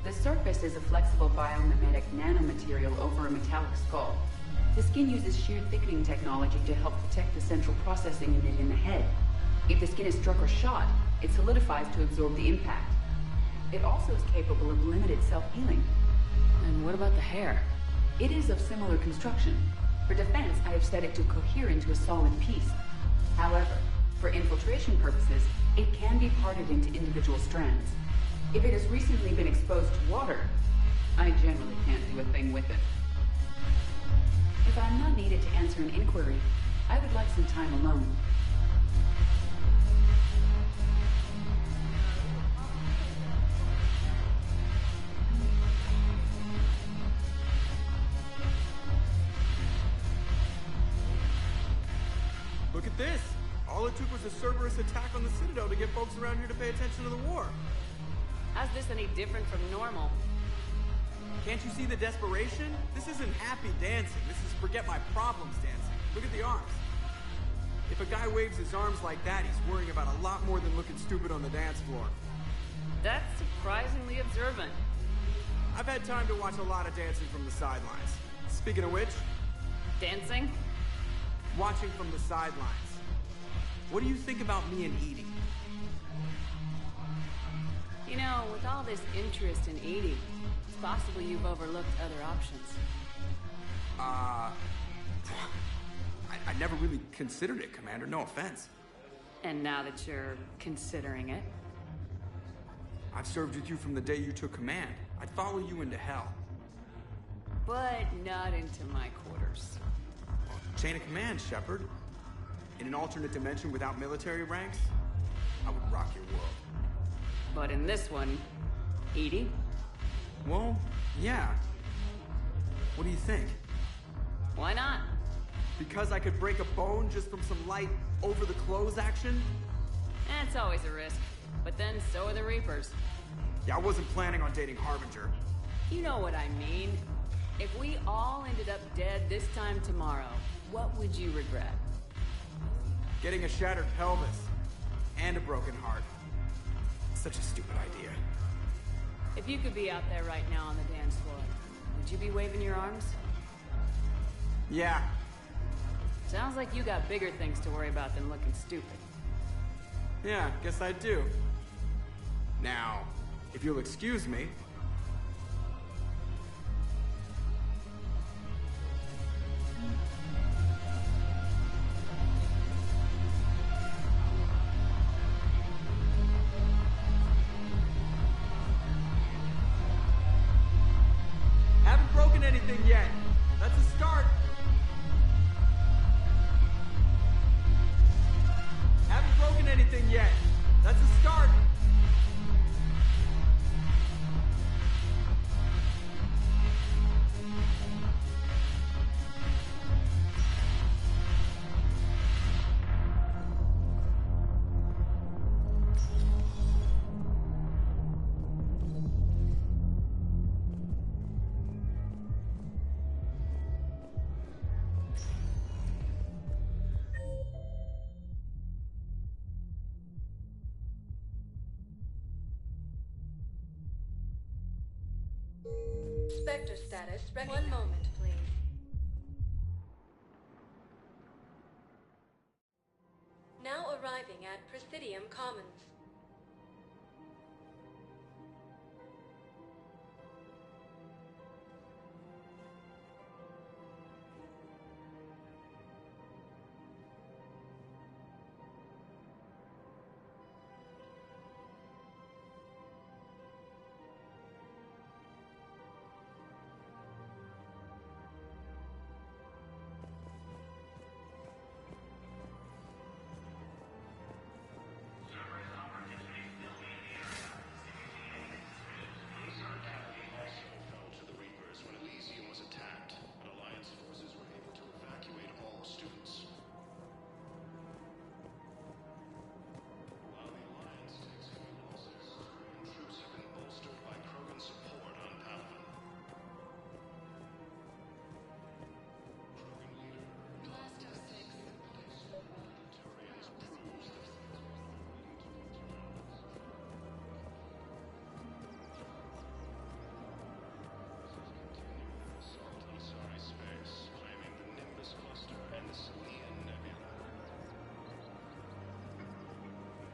S20: The surface is a flexible biomimetic nanomaterial over a metallic skull. The skin uses shear thickening technology to help protect the central processing unit in the head. If the skin is struck or shot, it solidifies to absorb the impact. It also is capable of limited self-healing.
S5: And what about the hair?
S20: It is of similar construction. For defense, I have set it to cohere into a solid piece. However, for infiltration purposes, it can be parted into individual strands. If it has recently been exposed to water, I generally can't do a thing with it. If I'm not needed to answer an inquiry, I would like some time alone.
S8: Look at this! All it took was a Cerberus attack on the Citadel to get folks around here to pay attention to the war.
S11: How's this any different from normal?
S8: Can't you see the desperation? This isn't happy dancing. This is forget my problems dancing. Look at the arms. If a guy waves his arms like that, he's worrying about a lot more than looking stupid on the dance floor.
S11: That's surprisingly observant.
S8: I've had time to watch a lot of dancing from the sidelines. Speaking of which...
S11: Dancing?
S8: Watching from the sidelines. What do you think about me and EDI?
S11: You know, with all this interest in EDI, it's possible you've overlooked other options.
S8: I never really considered it, Commander. No offense.
S11: And now that you're considering it?
S8: I've served with you from the day you took command. I'd follow you into hell.
S11: But not into my quarters.
S8: Chain of command, Shepard. In an alternate dimension without military ranks, I would rock your world.
S11: But in this one, EDI?
S8: Well, yeah. What do you think?
S11: Why not?
S8: Because I could break a bone just from some light over-the-clothes action?
S11: It's always a risk. But then so are the Reapers.
S8: Yeah, I wasn't planning on dating Harbinger.
S11: You know what I mean. If we all ended up dead this time tomorrow, what would you regret?
S8: Getting a shattered pelvis. And a broken heart. Such a stupid idea.
S11: If you could be out there right now on the dance floor, would you be waving your arms?
S8: Yeah.
S11: Sounds like you got bigger things to worry about than looking stupid.
S8: Yeah, guess I do. Now, if you'll excuse me... Haven't broken anything yet. That's a start. Haven't broken anything yet. That's a start.
S3: Spectre status. One moment, please. Now arriving at Presidium Commons.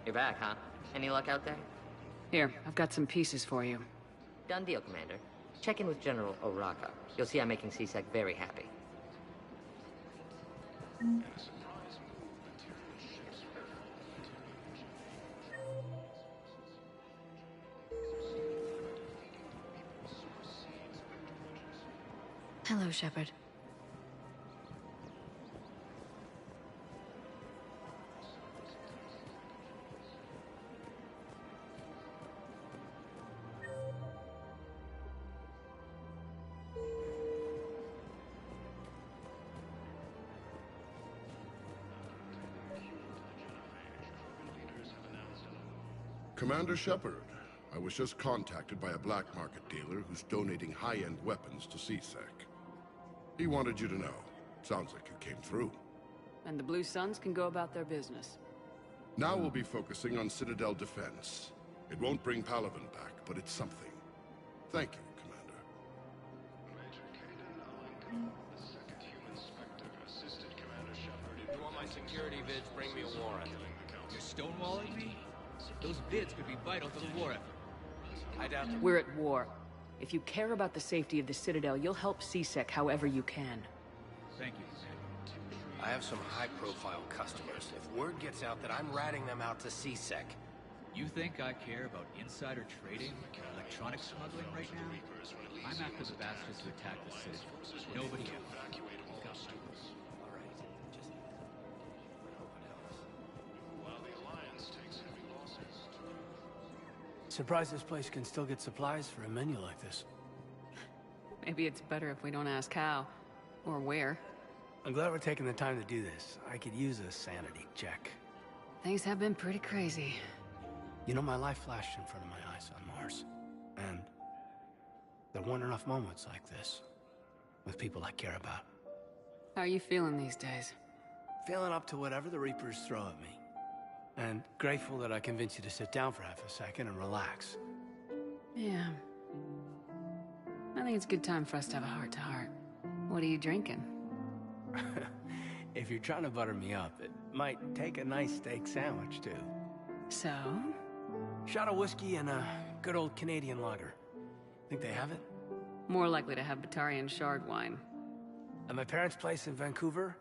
S13: You're back, huh? Any luck out there?
S5: Here, I've got some pieces for you.
S13: Done deal, Commander. Check in with General Oraka. You'll see I'm making C-Sec very happy.
S19: Hello, Shepard.
S16: Commander Shepard, I was just contacted by a black market dealer who's donating high-end weapons to C-Sec. He wanted you to know. Sounds like you came through.
S5: And the Blue Suns can go about their business.
S16: Now we'll be focusing on Citadel defense. It won't bring Palaven back, but it's something. Thank you, Commander.
S21: Major Kaidan Alenka, the second human Spectre, assisted Commander Shepard in...
S23: You want my security vids, bring me a warrant.
S25: You're stonewalling me? Those vids could be vital to the war effort.
S23: I doubt that.
S5: We're at war. If you care about the safety of the Citadel, you'll help C-Sec however you can.
S25: Thank you,
S2: I have some high-profile customers. If word gets out that I'm ratting them out to C-Sec...
S25: You think I care about insider trading or electronic smuggling right now? I'm after the bastards who attacked the Citadel. Nobody else.
S2: Surprised this place can still get supplies for a menu like this.
S5: Maybe it's better if we don't ask how. Or where.
S2: I'm glad we're taking the time to do this. I could use a sanity check.
S5: Things have been pretty crazy.
S2: You know, my life flashed in front of my eyes on Mars. And there weren't enough moments like this. With people I care about.
S5: How are you feeling these days?
S2: Feeling up to whatever the Reapers throw at me. And grateful that I convinced you to sit down for half a second and relax.
S5: Yeah. I think it's a good time for us to have a heart-to-heart. What are you drinking?
S2: If you're trying to butter me up, it might take a nice steak sandwich, too.
S5: So?
S2: Shot of whiskey and a good old Canadian lager. Think they have it?
S5: More likely to have Batarian shard wine.
S2: At my parents' place in Vancouver,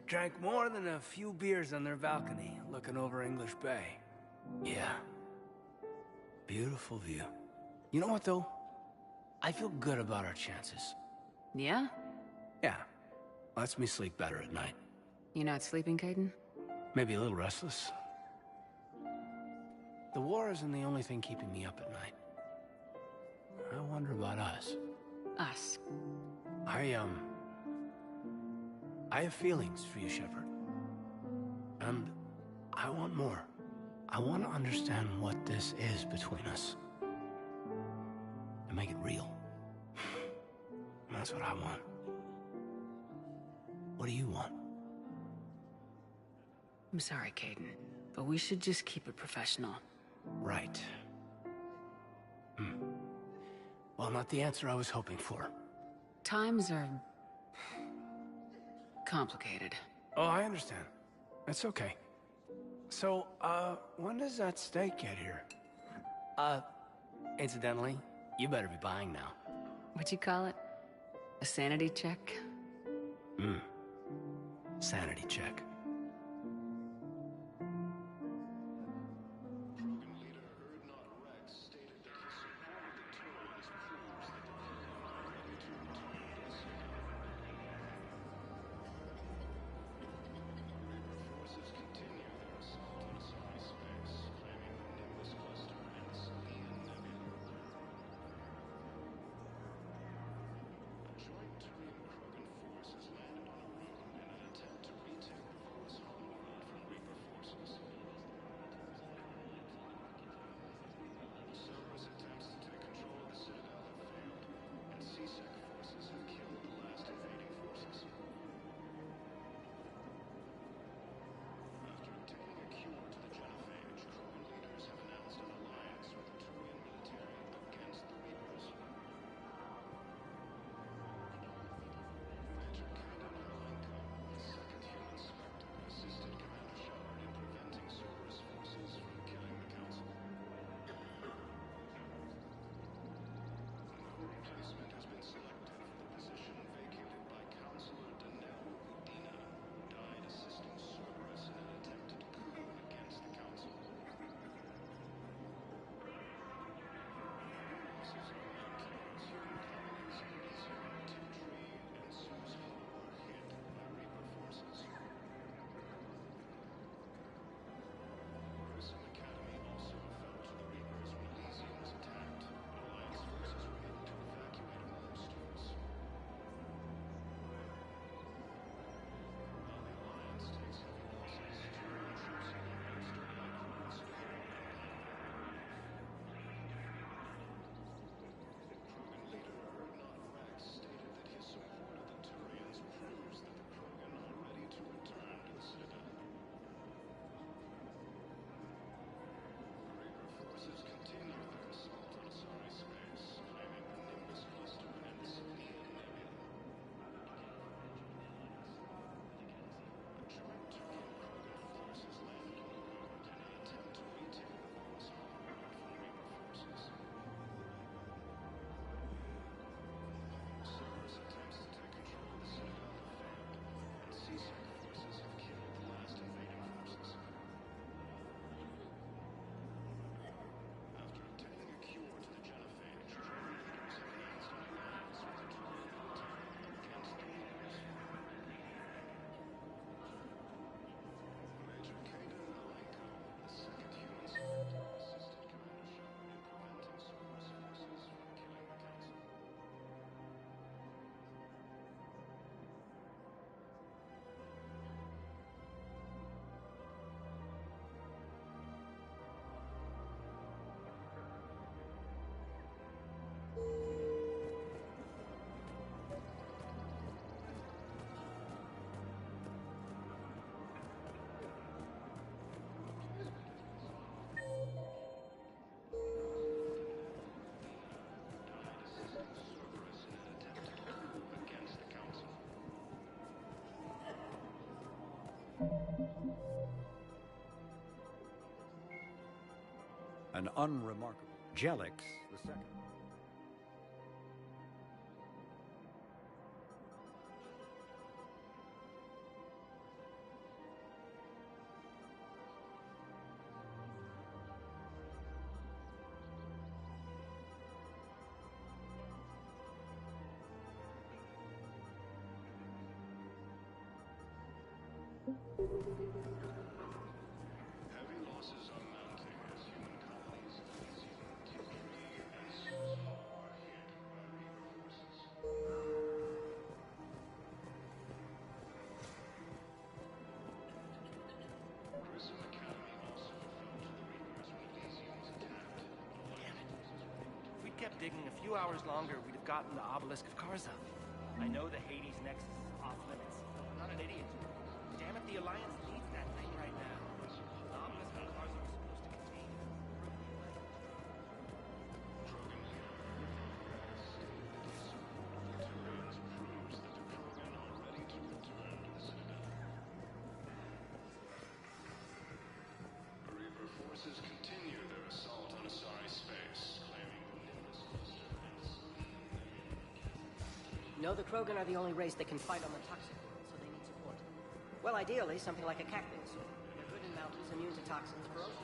S2: drank more than a few beers on their balcony, looking over English Bay. Yeah. Beautiful view. You know what, though? I feel good about our chances.
S5: Yeah?
S2: Yeah. Lets me sleep better at night.
S5: You not sleeping, Kaidan?
S2: Maybe a little restless. The war isn't the only thing keeping me up at night. I wonder about us.
S5: Us?
S2: I have feelings for you, Shepard. And I want more. I want to understand what this is between us. And make it real. That's what I want. What do you want?
S5: I'm sorry, Kaidan, but we should just keep it professional.
S2: Right. Well, not the answer I was hoping for.
S5: Times are... complicated.
S2: Oh, I understand. That's okay. So, when does that steak get here? Incidentally, you better be buying now.
S5: What'd you call it? A sanity check?
S2: Sanity check.
S4: An unremarkable Jelix the second.
S21: Heavy losses are mounting as human colonies in Elysium and Suze are hit by Reaper forces. Grissom Academy also fell to the Reapers when Elysium was attacked.
S23: Damn it. If we'd kept digging a few hours longer, we'd have gotten the Obelisk of Karza. I know the Hades Nexus is off limits, but I'm not an idiot. Damn it, the Alliance needs that thing right now. The Obelisk of Karza was supposed to contain
S21: Krogan here. The surveillance proves that the Krogan are ready to return to the Citadel. Reaper forces continue their assault on Asari space, claiming the Nimbus cluster and
S7: No, the Krogan are the only race that can fight on the toxic world, so they need support. Well, ideally, something like a cactus. They're good in mountains, immune to toxins, ferocious.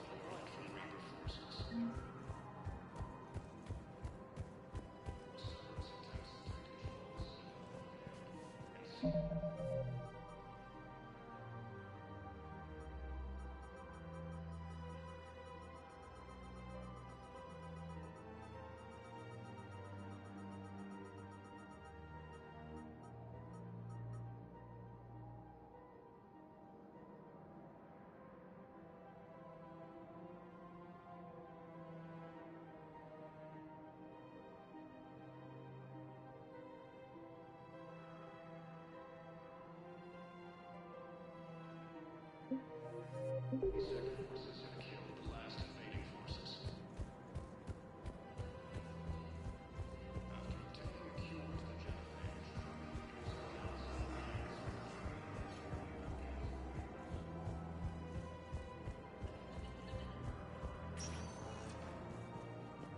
S21: Second forces have killed the last invading forces. After obtaining a cure to the genophage,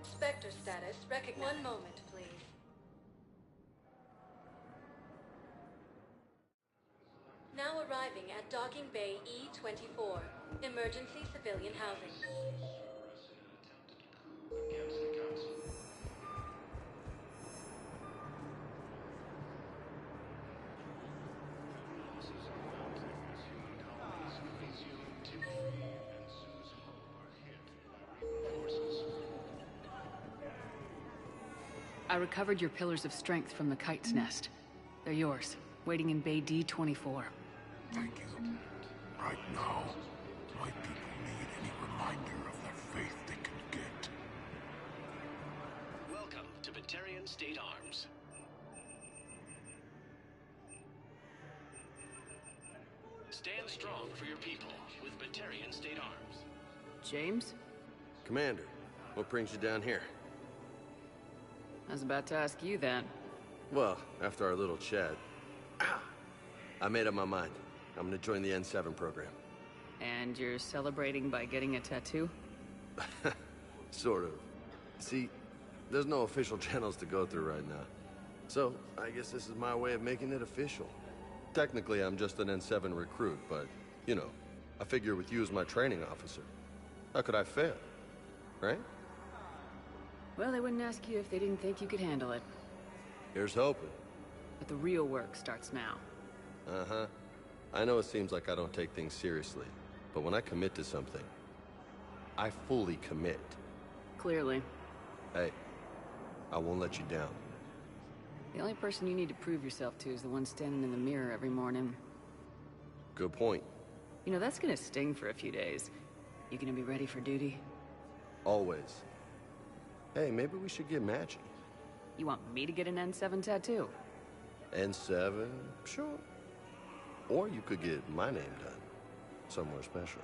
S3: Spectre status recognized. One moment, please. Now arriving at Docking Bay E-24. Emergency civilian housing.
S21: against the Council. Losses are mounting as human colonies in Elysium, Timothy, and Suze are hit by Reaper forces.
S5: I recovered your Pillars of Strength from the Kite's Nest. They're yours, waiting in Bay D-24.
S9: Thank you. Right now, my people need any reminder of their faith they can get.
S22: Welcome to Batarian State Arms. Stand strong for your people with Batarian State Arms.
S5: James?
S6: Commander, what brings you down here?
S5: I was about to ask you that.
S6: Well, after our little chat, I made up my mind. I'm gonna join the N7 program.
S5: And you're celebrating by getting a tattoo?
S6: Sort of. See, there's no official channels to go through right now. So, I guess this is my way of making it official. Technically, I'm just an N7 recruit, but, you know, I figure with you as my training officer, how could I fail? Right?
S5: Well, they wouldn't ask you if they didn't think you could handle it.
S6: Here's hoping.
S5: But the real work starts now.
S6: Uh-huh. I know it seems like I don't take things seriously, but when I commit to something, I fully commit.
S5: Clearly.
S6: Hey, I won't let you down.
S5: The only person you need to prove yourself to is the one standing in the mirror every morning.
S6: Good point.
S5: You know, that's gonna sting for a few days. You gonna be ready for duty?
S6: Always. Hey, maybe we should get matching.
S5: You want me to get an N7 tattoo?
S6: N7? Sure. Or you could get my name done. Somewhere special.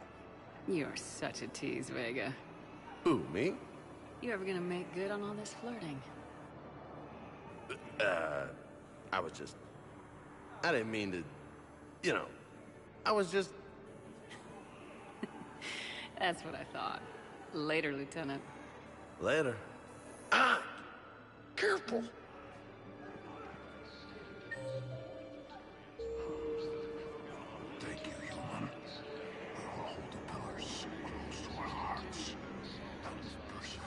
S5: You're such a tease, Vega.
S6: Who, me?
S5: You ever gonna make good on all this flirting?
S6: I didn't mean to, you know, I was just
S5: That's what I thought. Later, Lieutenant.
S10: Later.
S16: Ah! Careful!
S9: Thank you, human. We will hold the pillars close to our hearts and persevere.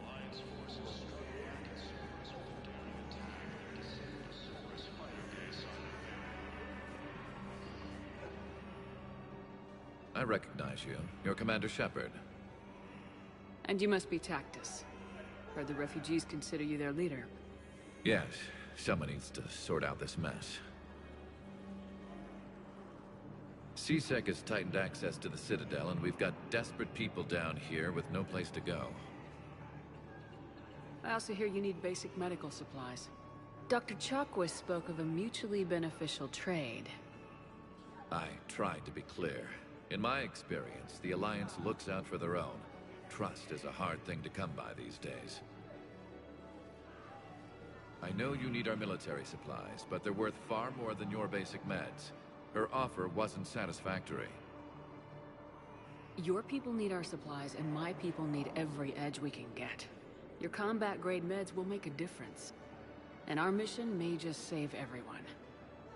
S21: Alliance forces struck back at Cerberus with a daring attack that descended a Cerberus fighter base on
S14: I recognize you. You're Commander Shepard.
S5: And you must be Tactus. Heard the refugees consider you their leader.
S14: Yes, someone needs to sort out this mess. CSEC has tightened access to the Citadel, and we've got desperate people down here with no place to go.
S5: I also hear you need basic medical supplies. Dr. Chakwas spoke of a mutually beneficial trade.
S14: I tried to be clear. In my experience, the Alliance looks out for their own. Trust is a hard thing to come by these days. I know you need our military supplies, but they're worth far more than your basic meds. Her offer wasn't satisfactory.
S5: Your people need our supplies, and my people need every edge we can get. Your combat-grade meds will make a difference. And our mission may just save everyone.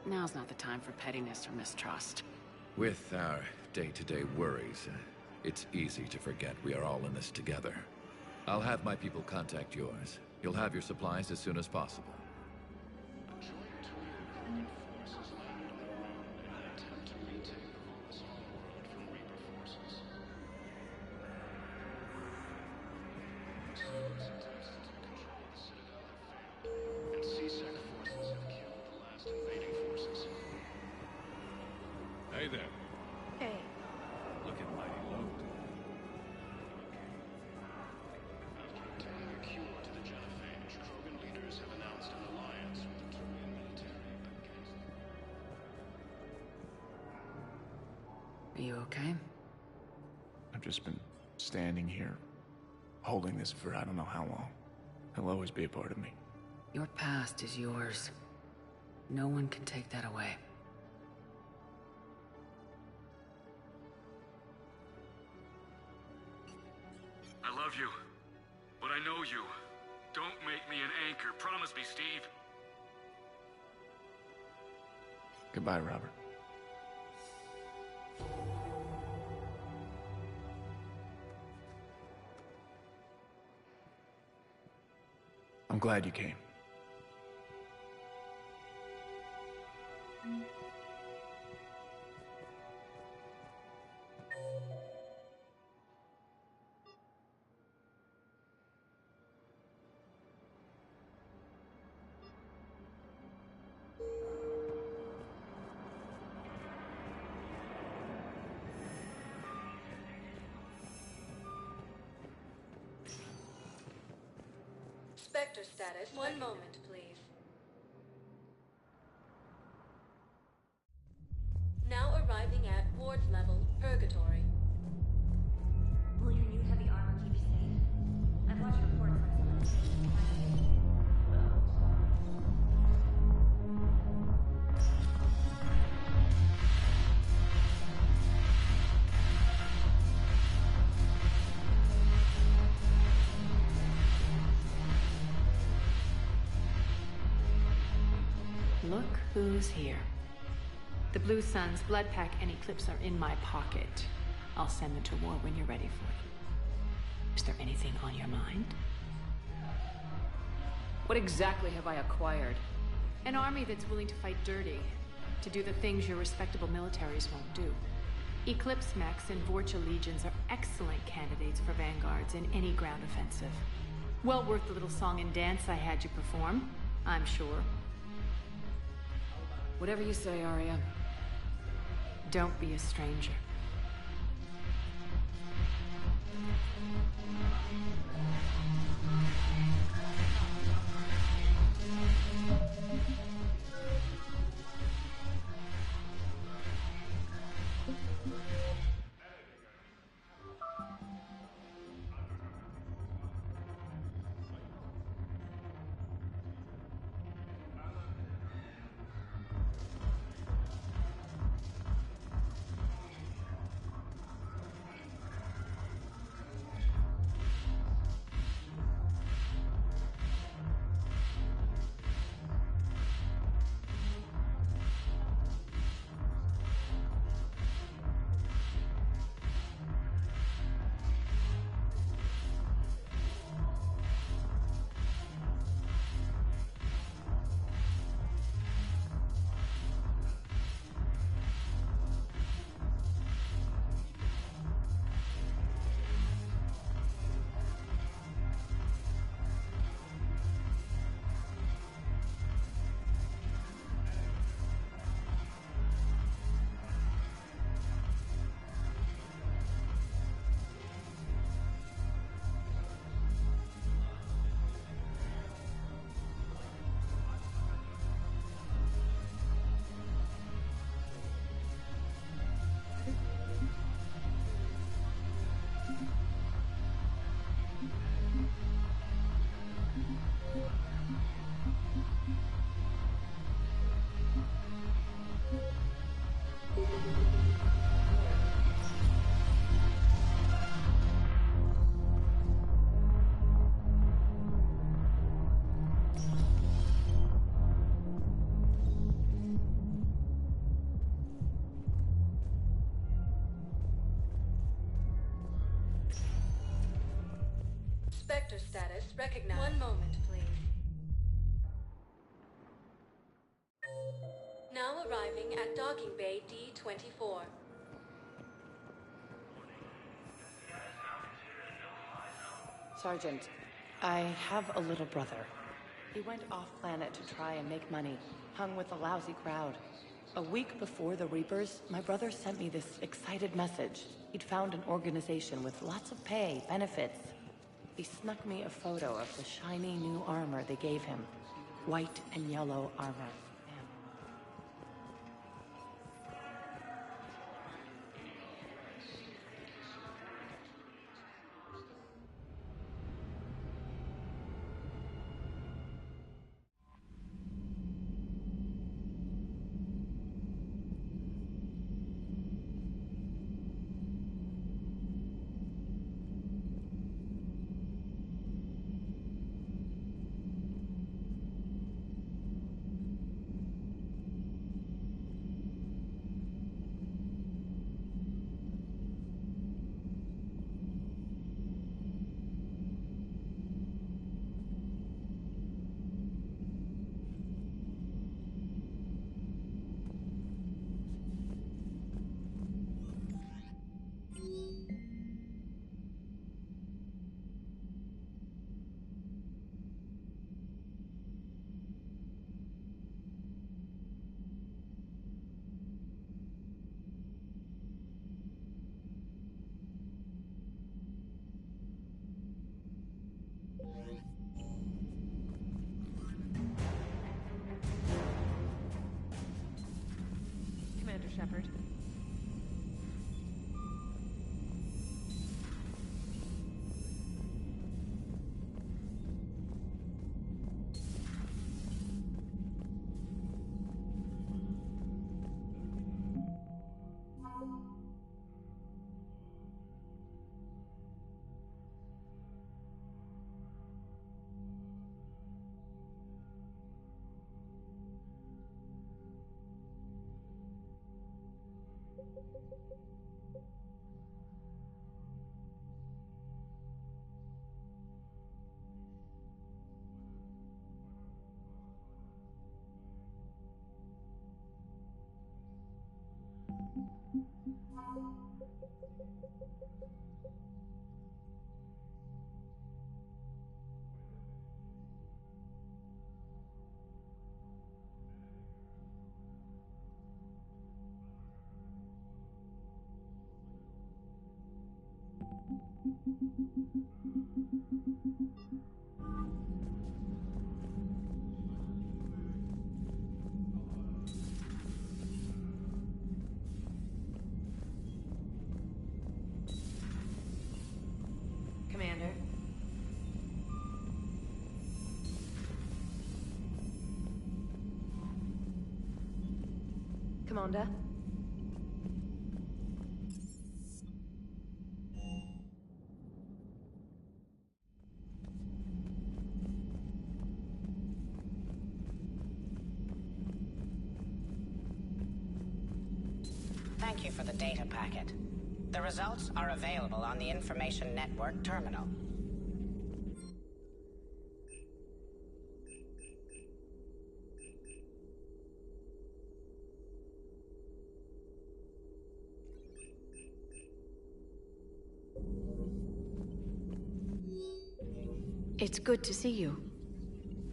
S5: Now's not the time for pettiness or mistrust.
S14: With our day-to-day worries, it's easy to forget we are all in this together. I'll have my people contact yours. You'll have your supplies as soon as possible.
S21: a joint Turian forces landed on the moon in an attempt to retake the Volosol world from Reaper forces. Cerberus attempts to control the Citadel have failed, and CSEC forces have killed the last invading forces.
S9: Hey there.
S12: Hey.
S9: Looking mighty low.
S21: After obtaining a cure to the genophage, Krogan leaders have announced an alliance with the Turian military against
S5: Are you okay?
S15: I've just been standing here, holding this for I don't know how long. It'll always be a part of me.
S5: Your past is yours. No one can take that away.
S18: I love you, but I know you. Don't make me an anchor. Promise me, Steve.
S15: Goodbye, Robert. I'm glad you came.
S3: Spectre status. One moment, please. Now arriving at ward level, Purgatory.
S12: Will your new heavy armor keep you safe? I've watched reports on some
S17: Look who's here. The Blue Suns, Bloodpack, and Eclipse are in my pocket. I'll send them to war when you're ready for it. Is there anything on your mind?
S5: What exactly have I acquired?
S17: An army that's willing to fight dirty, to do the things your respectable militaries won't do. Eclipse mechs and Vorcha legions are excellent candidates for vanguards in any ground offensive. Well worth the little song and dance I had you perform, I'm sure.
S5: Whatever you say, Arya.
S17: Don't be a stranger.
S3: Center status recognized. One moment, please. Now arriving at Docking Bay D-24.
S7: Sergeant, I have a little brother. He went off-planet to try and make money, hung with a lousy crowd. A week before the Reapers, my brother sent me this excited message. He'd found an organization with lots of pay, benefits. He snuck me a photo of the shiny new armor they gave him. White and yellow armor. Commander Shepard. Commander. Commander.
S1: Thank you for the data packet. The results are available on the Information Network terminal.
S19: It's good to see you.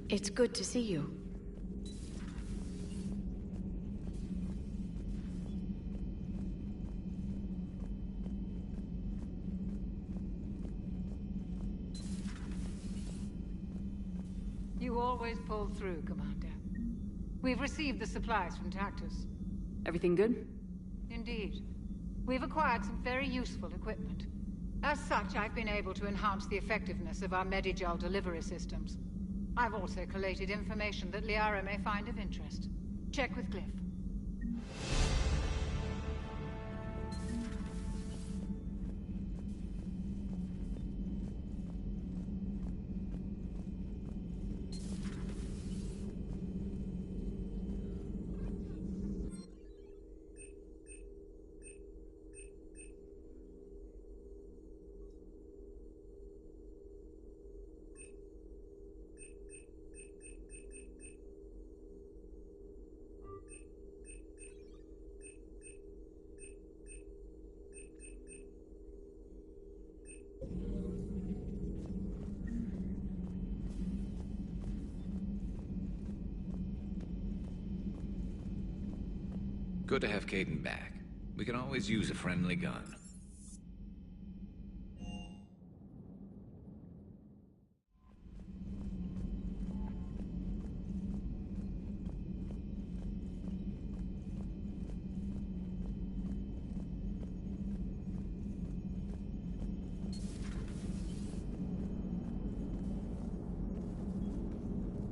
S19: It's good to see you.
S10: You always pull through, Commander. We've received the supplies from Tactus.
S5: Everything good?
S10: Indeed. We've acquired some very useful equipment. As such, I've been able to enhance the effectiveness of our Medigel delivery systems. I've also collated information that Liara may find of interest. Check with Glyph.
S14: Good to have Kaidan back. We can always use a friendly gun.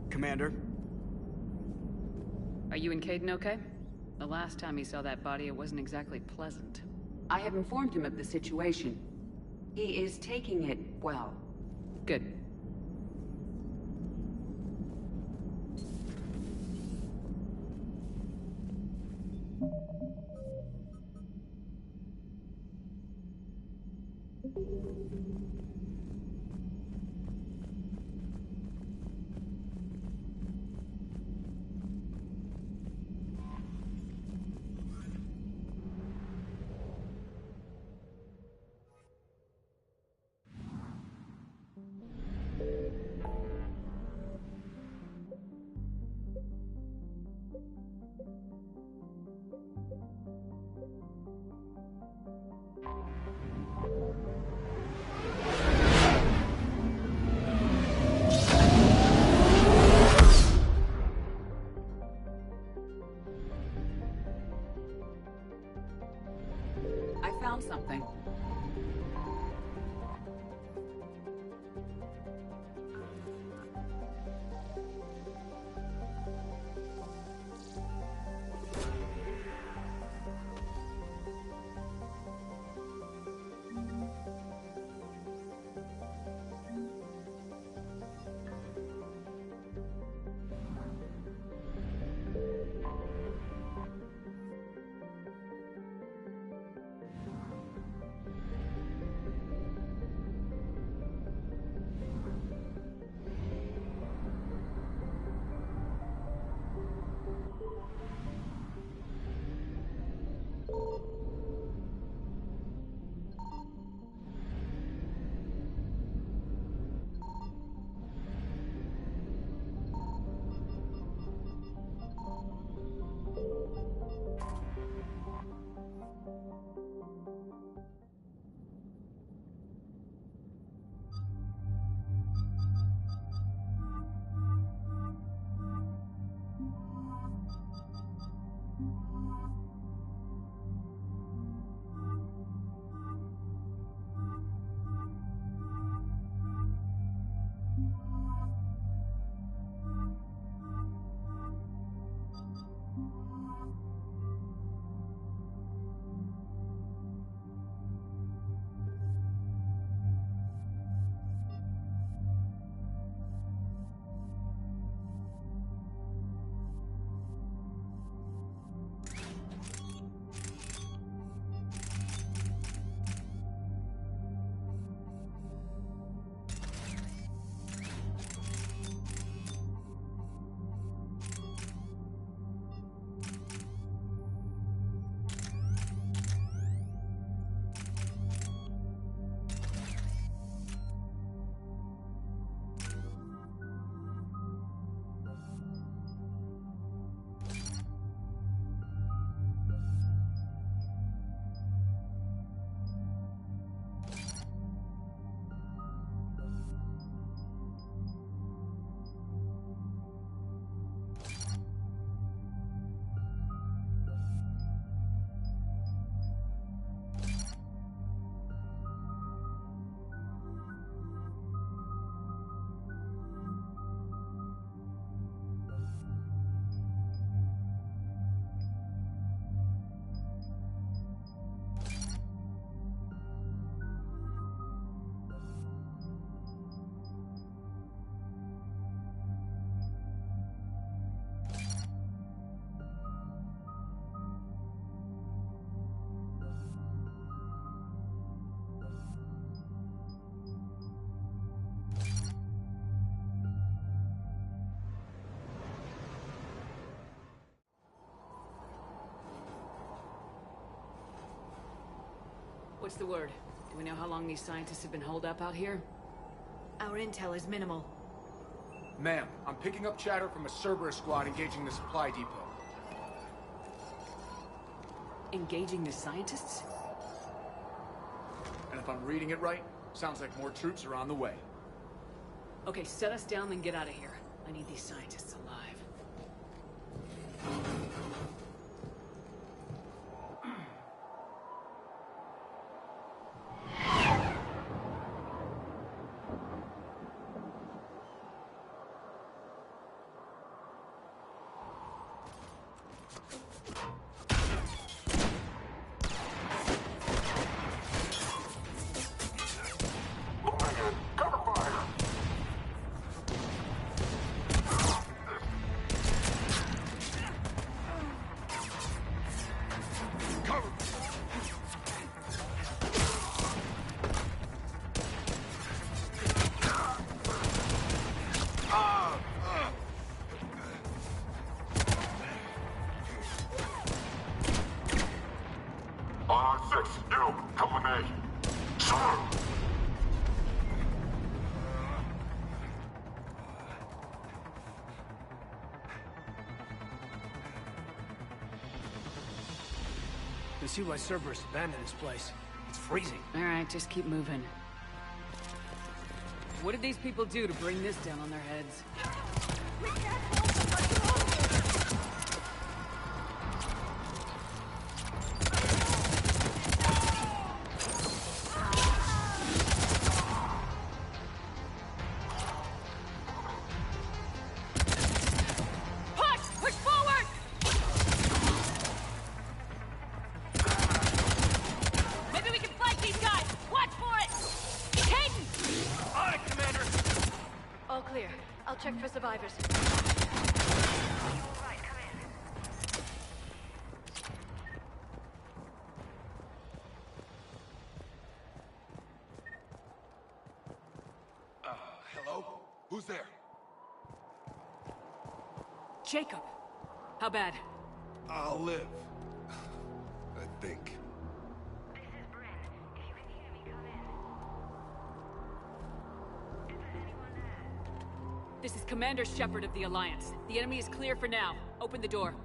S8: Commander?
S5: Are you and Kaidan okay? The last time he saw that body, it wasn't exactly pleasant. I have informed him of the situation. He is taking it well. Good. I found something. What's the word? Do we know how long these scientists have been holed up out here?
S19: Our intel is minimal.
S15: Ma'am, I'm picking up chatter from a Cerberus squad engaging the supply depot.
S5: Engaging the scientists?
S15: And if I'm reading it right, sounds like more troops are on the way.
S5: Okay, set us down, then get out of here. I need these scientists alive.
S2: You see why Cerberus abandoned this place. It's freezing.
S5: All right, just keep moving. What did these people do to bring this down on their heads?
S19: Check for survivors.
S9: Hello? Who's there?
S5: Jacob! How bad?
S9: I'll live. I think.
S5: This is Commander Shepard of the Alliance. The enemy is clear for now. Open the door.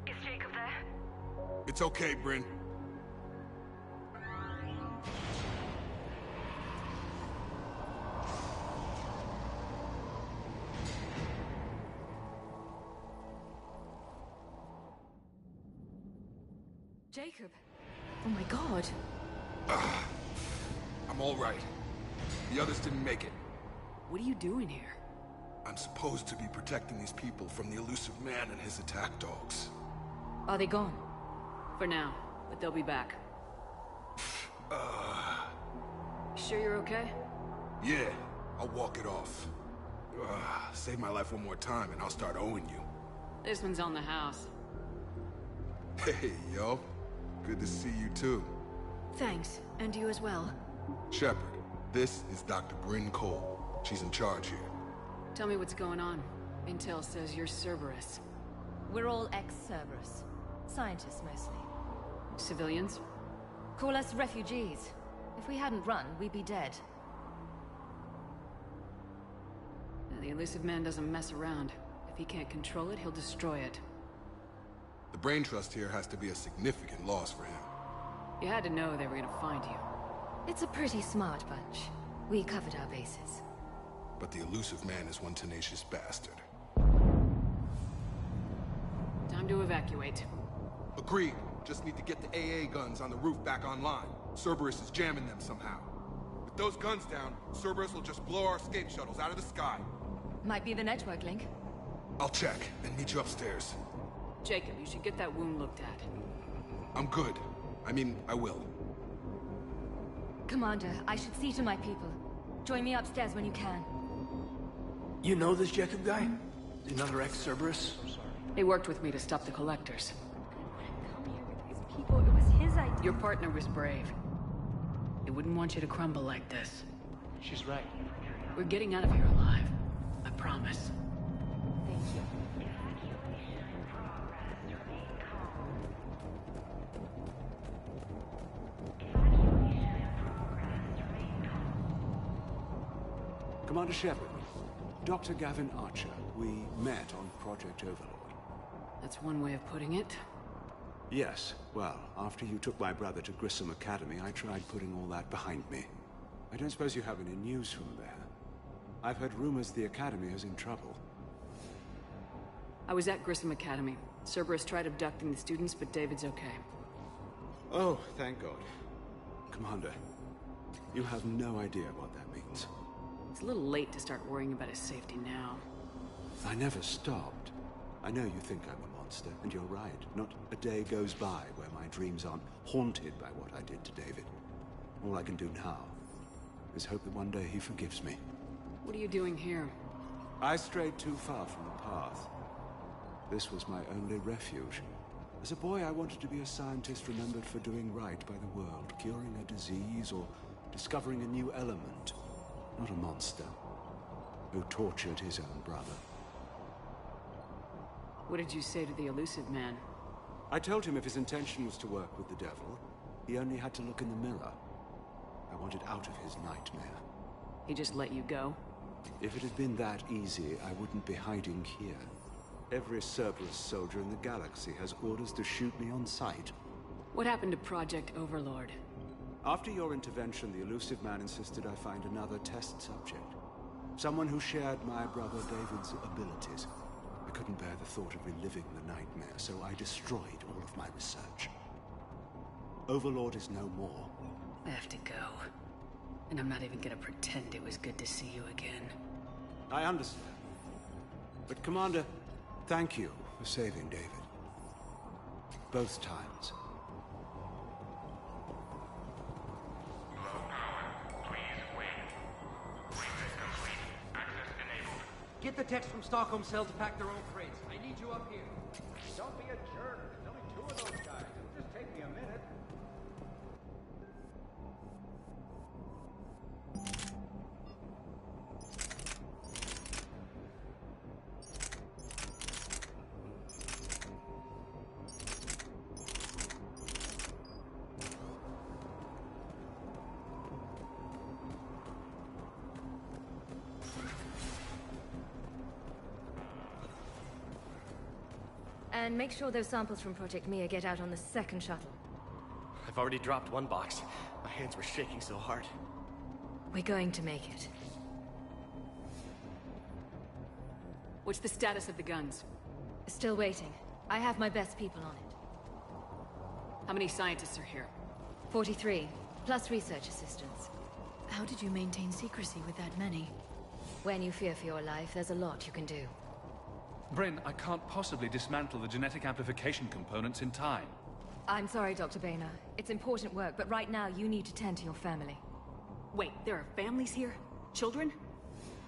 S19: Is Jacob there?
S9: It's okay, Bryn.
S19: Jacob? Oh my god.
S9: I'm all right. The others didn't make it.
S5: What are you doing here?
S9: I'm supposed to be protecting these people from the elusive man and his attack dogs.
S19: Are they gone?
S5: For now, but they'll be back. Sure you're okay?
S9: Yeah, I'll walk it off. Save my life one more time and I'll start owing you.
S5: This one's on the house.
S9: Hey, yo. Good to see you too.
S19: Thanks, and you as well.
S9: Shepard, this is Dr. Bryn Cole. She's in charge here.
S5: Tell me what's going on. Intel says you're Cerberus.
S8: We're all ex-Cerberus. Scientists, mostly.
S5: Civilians?
S8: Call us refugees. If we hadn't run, we'd be dead.
S5: The elusive man doesn't mess around. If he can't control it, he'll destroy it.
S9: The Brain Trust here has to be a significant loss for him.
S5: You had to know they were gonna find you.
S8: It's a pretty smart bunch. We covered our bases.
S9: But the elusive man is one tenacious bastard.
S5: Time to evacuate.
S9: Agreed. Just need to get the AA guns on the roof back online. Cerberus is jamming them somehow. With those guns down, Cerberus will just blow our escape shuttles out of the sky.
S8: Might be the network link.
S9: I'll check and meet you upstairs.
S5: Jacob, you should get that wound looked at.
S9: I'm good. I mean, I will.
S8: Commander, I should see to my people. Join me upstairs when you can.
S2: You know this Jacob guy? Another ex-Cerberus?
S5: They worked with me to stop the Collectors.
S8: People, it was his idea.
S5: Your partner was brave. They wouldn't want you to crumble like this.
S23: She's right.
S5: We're getting out of here alive. I promise.
S8: Thank you.
S11: Commander Shepard, Dr. Gavin Archer. We met on Project Overlord.
S5: That's one way of putting it.
S11: Yes, well, after you took my brother to Grissom Academy, I tried putting all that behind me. I don't suppose you have any news from there. I've heard rumors the Academy is in trouble.
S5: I was at Grissom Academy. Cerberus tried abducting the students, but David's okay.
S11: Oh, thank God. Commander, you have no idea what that means.
S5: It's a little late to start worrying about his safety now.
S11: I never stopped. I know you think I'm a monster, and you're right. Not a day goes by where my dreams aren't haunted by what I did to David. All I can do now is hope that one day he forgives me.
S5: What are you doing here?
S11: I strayed too far from the path. This was my only refuge. As a boy, I wanted to be a scientist remembered for doing right by the world, curing a disease or discovering a new element. Not a monster who tortured his own brother.
S5: What did you say to the elusive man?
S11: I told him if his intention was to work with the devil, he only had to look in the mirror. I wanted out of his nightmare.
S5: He just let you go?
S11: If it had been that easy, I wouldn't be hiding here. Every Cerberus soldier in the galaxy has orders to shoot me on sight.
S5: What happened to Project Overlord?
S11: After your intervention, the elusive man insisted I find another test subject. Someone who shared my brother David's abilities. I couldn't bear the thought of reliving the nightmare, so I destroyed all of my research. Overlord is no more.
S5: I have to go. And I'm not even gonna pretend it was good to see you again.
S11: I understand. But Commander, thank you for saving David. Both times.
S23: Get the text from Stockholm Cell to pack their own crates. I need you up here.
S4: Don't be a jerk. There's only 2 of those guys. It'll just take me a minute.
S8: And make sure those samples from Project Mia get out on the second shuttle.
S23: I've already dropped one box. My hands were shaking so hard.
S8: We're going to make it.
S5: What's the status of the guns?
S8: Still waiting. I have my best people on it.
S5: How many scientists are here?
S8: 43, plus research assistants.
S19: How did you maintain secrecy with that many?
S8: When you fear for your life, there's a lot you can do.
S13: Bryn, I can't possibly dismantle the genetic amplification components in time.
S8: I'm sorry, Dr. Boehner. It's important work, but right now you need to tend to your family.
S5: Wait, there are families here? Children?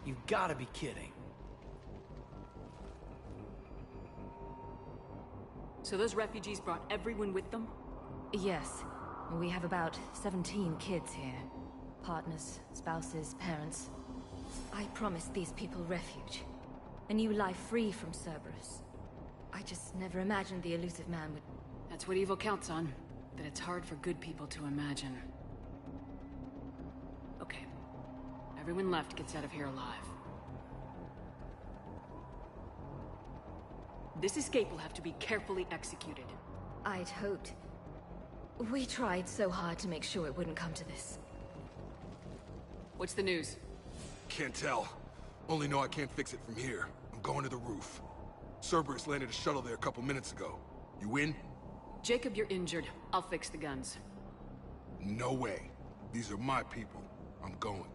S2: You gotta be kidding.
S5: So those refugees brought everyone with them?
S8: Yes. We have about 17 kids here. Partners, spouses, parents. I promised these people refuge. A new life free from Cerberus. I just never imagined the elusive man would...
S5: That's what evil counts on. That it's hard for good people to imagine. Okay. Everyone left gets out of here alive. This escape will have to be carefully executed.
S8: I'd hoped. We tried so hard to make sure it wouldn't come to this.
S5: What's the news?
S9: Can't tell. Only know I can't fix it from here. I'm going to the roof. Cerberus landed a shuttle there a couple minutes ago. You in?
S5: Jacob, you're injured. I'll fix the guns.
S9: No way. These are my people. I'm going.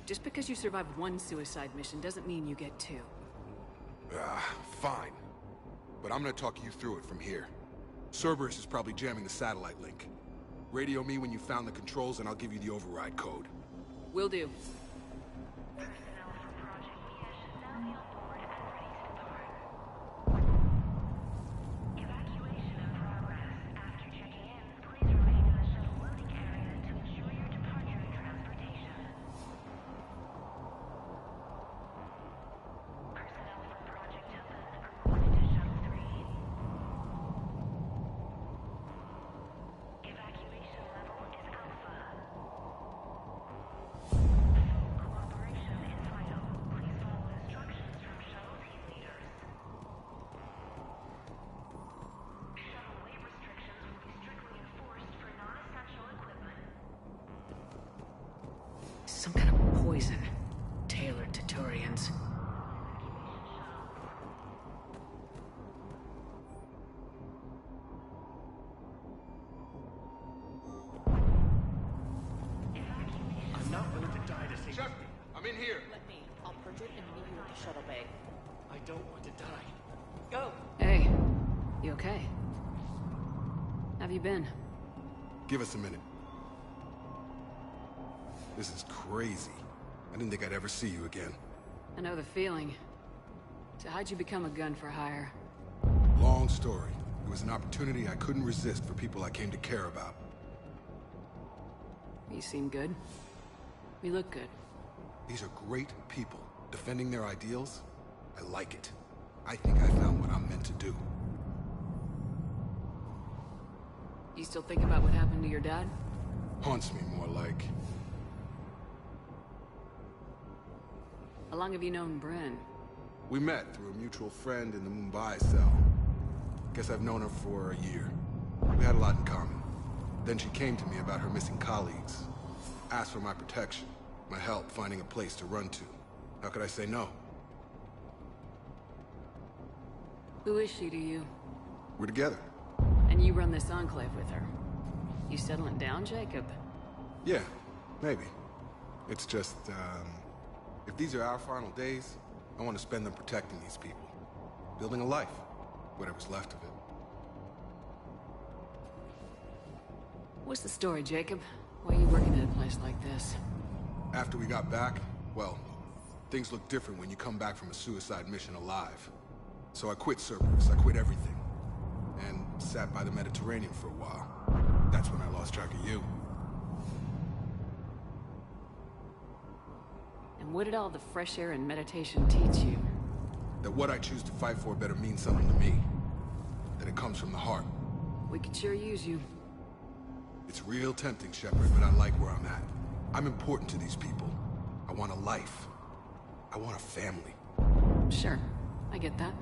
S5: Just because you survived one suicide mission doesn't mean you get 2.
S9: Fine. But I'm gonna talk you through it from here. Cerberus is probably jamming the satellite link. Radio me when you found the controls and I'll give you the override code.
S5: Will do. poison, tailored to Turians.
S23: I'm not willing to die to save
S9: Shepard, I'm in here.
S7: Let me. I'll purge it and meet you at the shuttle bay.
S23: I don't want to die. Go!
S5: Hey, you okay? Have you been?
S9: Give us a minute. This is crazy. I didn't think I'd ever see you again.
S5: I know the feeling. So how'd you become a gun for hire?
S9: Long story. It was an opportunity I couldn't resist for people I came to care about.
S5: You seem good. You look good.
S9: These are great people. Defending their ideals, I like it. I think I found what I'm meant to do.
S5: You still think about what happened to your dad?
S9: Haunts me more like.
S5: How long have you known Bryn?
S9: We met through a mutual friend in the Mumbai cell. Guess I've known her for a year. We had a lot in common. Then she came to me about her missing colleagues. Asked for my protection, my help finding a place to run to. How could I say no?
S5: Who is she to you?
S9: We're together.
S5: And you run this enclave with her. You settling down, Jacob?
S9: Yeah, maybe. It's just, if these are our final days, I want to spend them protecting these people. Building a life. Whatever's left of it.
S5: What's the story, Jacob? Why are you working at a place like this?
S9: After we got back, well, things look different when you come back from a suicide mission alive. So I quit Cerberus, I quit everything. And sat by the Mediterranean for a while. That's when I lost track of you.
S5: And what did all the fresh air and meditation teach you?
S9: That what I choose to fight for better mean something to me. That it comes from the heart.
S5: We could sure use you.
S9: It's real tempting, Shepard, but I like where I'm at. I'm important to these people. I want a life. I want a family.
S5: Sure, I get that.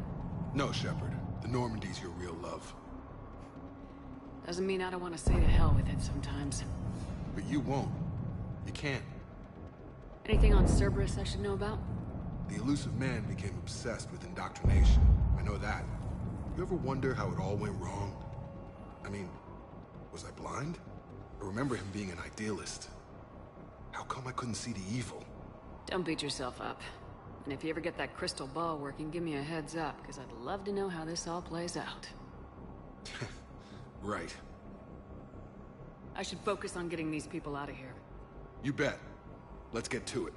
S9: No, Shepard. The Normandy's your real love.
S5: Doesn't mean I don't want to say to hell with it sometimes.
S9: But you won't. You can't.
S5: Anything on Cerberus I should know about?
S9: The elusive man became obsessed with indoctrination. I know that. You ever wonder how it all went wrong? I mean, was I blind? I remember him being an idealist. How come I couldn't see the evil?
S5: Don't beat yourself up. And if you ever get that crystal ball working, give me a heads up, because I'd love to know how this all plays out.
S9: Right.
S5: I should focus on getting these people out of here.
S9: You bet. Let's get to it.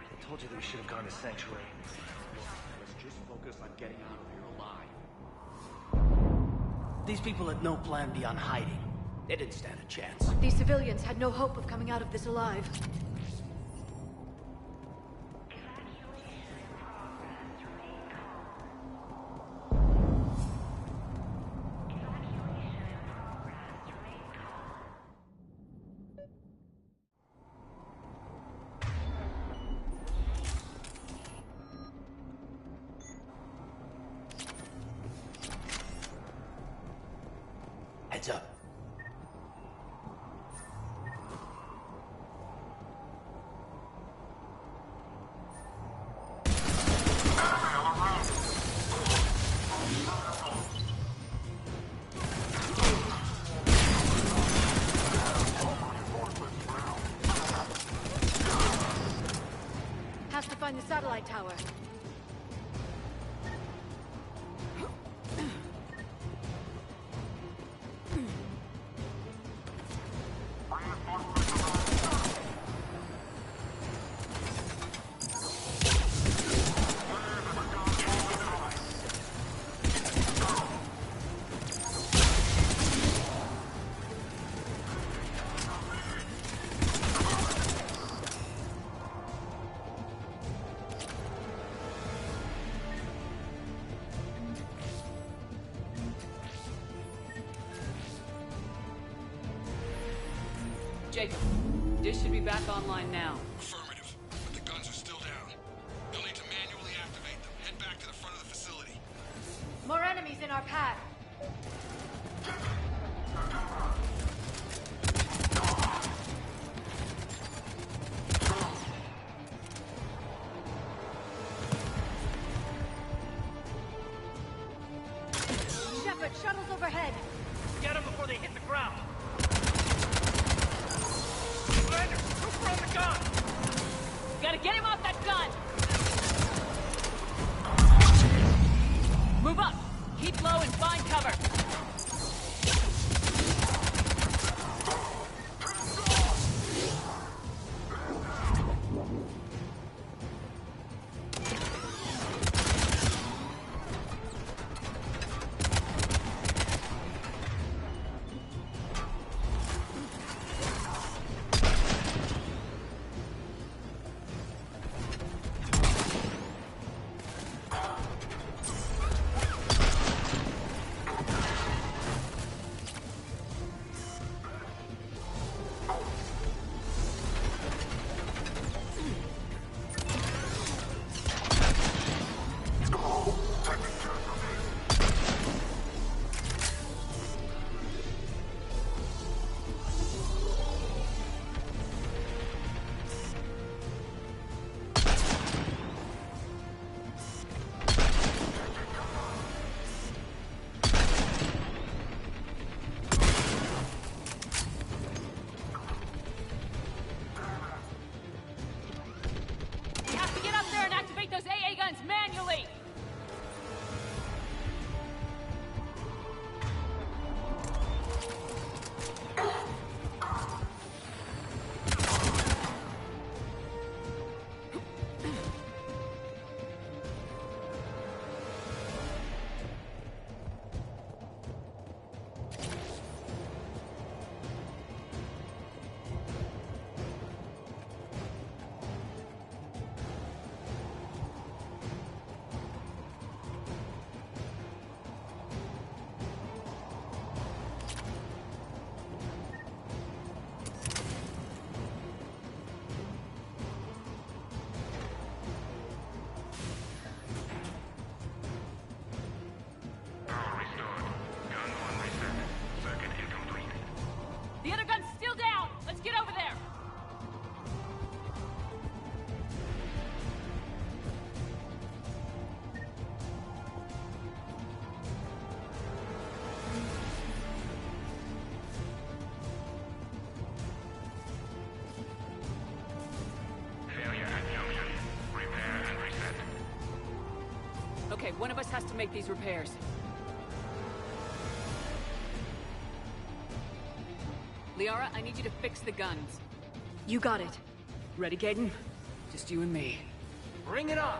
S23: I told you that we should have gone to Sanctuary. Let's just focus on getting out of here alive.
S2: These people had no plan beyond hiding. They didn't stand a chance.
S19: These civilians had no hope of coming out of this alive.
S2: Heads up.
S19: Has to find the satellite tower.
S5: Jacob, dish should be back online now.
S9: Affirmative, but the guns are still down. You'll need to manually activate them. Head back to the front of the facility.
S19: More enemies in our path. Shepard, shuttles overhead.
S23: Get them before they hit the ground. Commander, who's throwing the gun?
S5: Gotta get him off that gun! Move up! Keep low and find cover! The other gun's still down! Let's get over there!
S18: Failure at junction. Repair and reset.
S5: Okay, one of us has to make these repairs. Liara, I need you to fix the guns.
S19: You got it.
S5: Ready, Gaiden? Just you and me.
S23: Bring it on!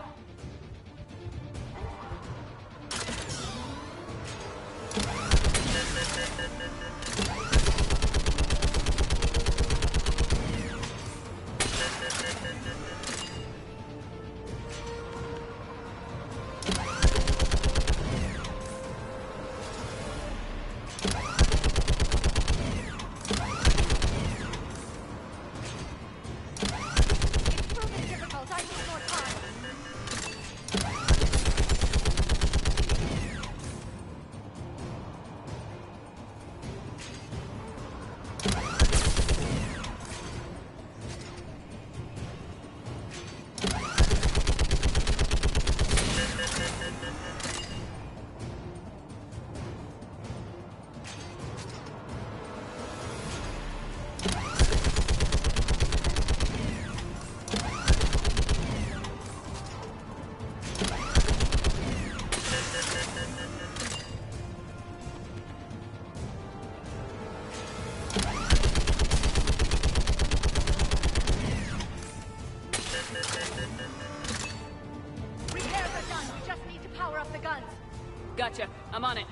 S5: Gotcha. I'm on it.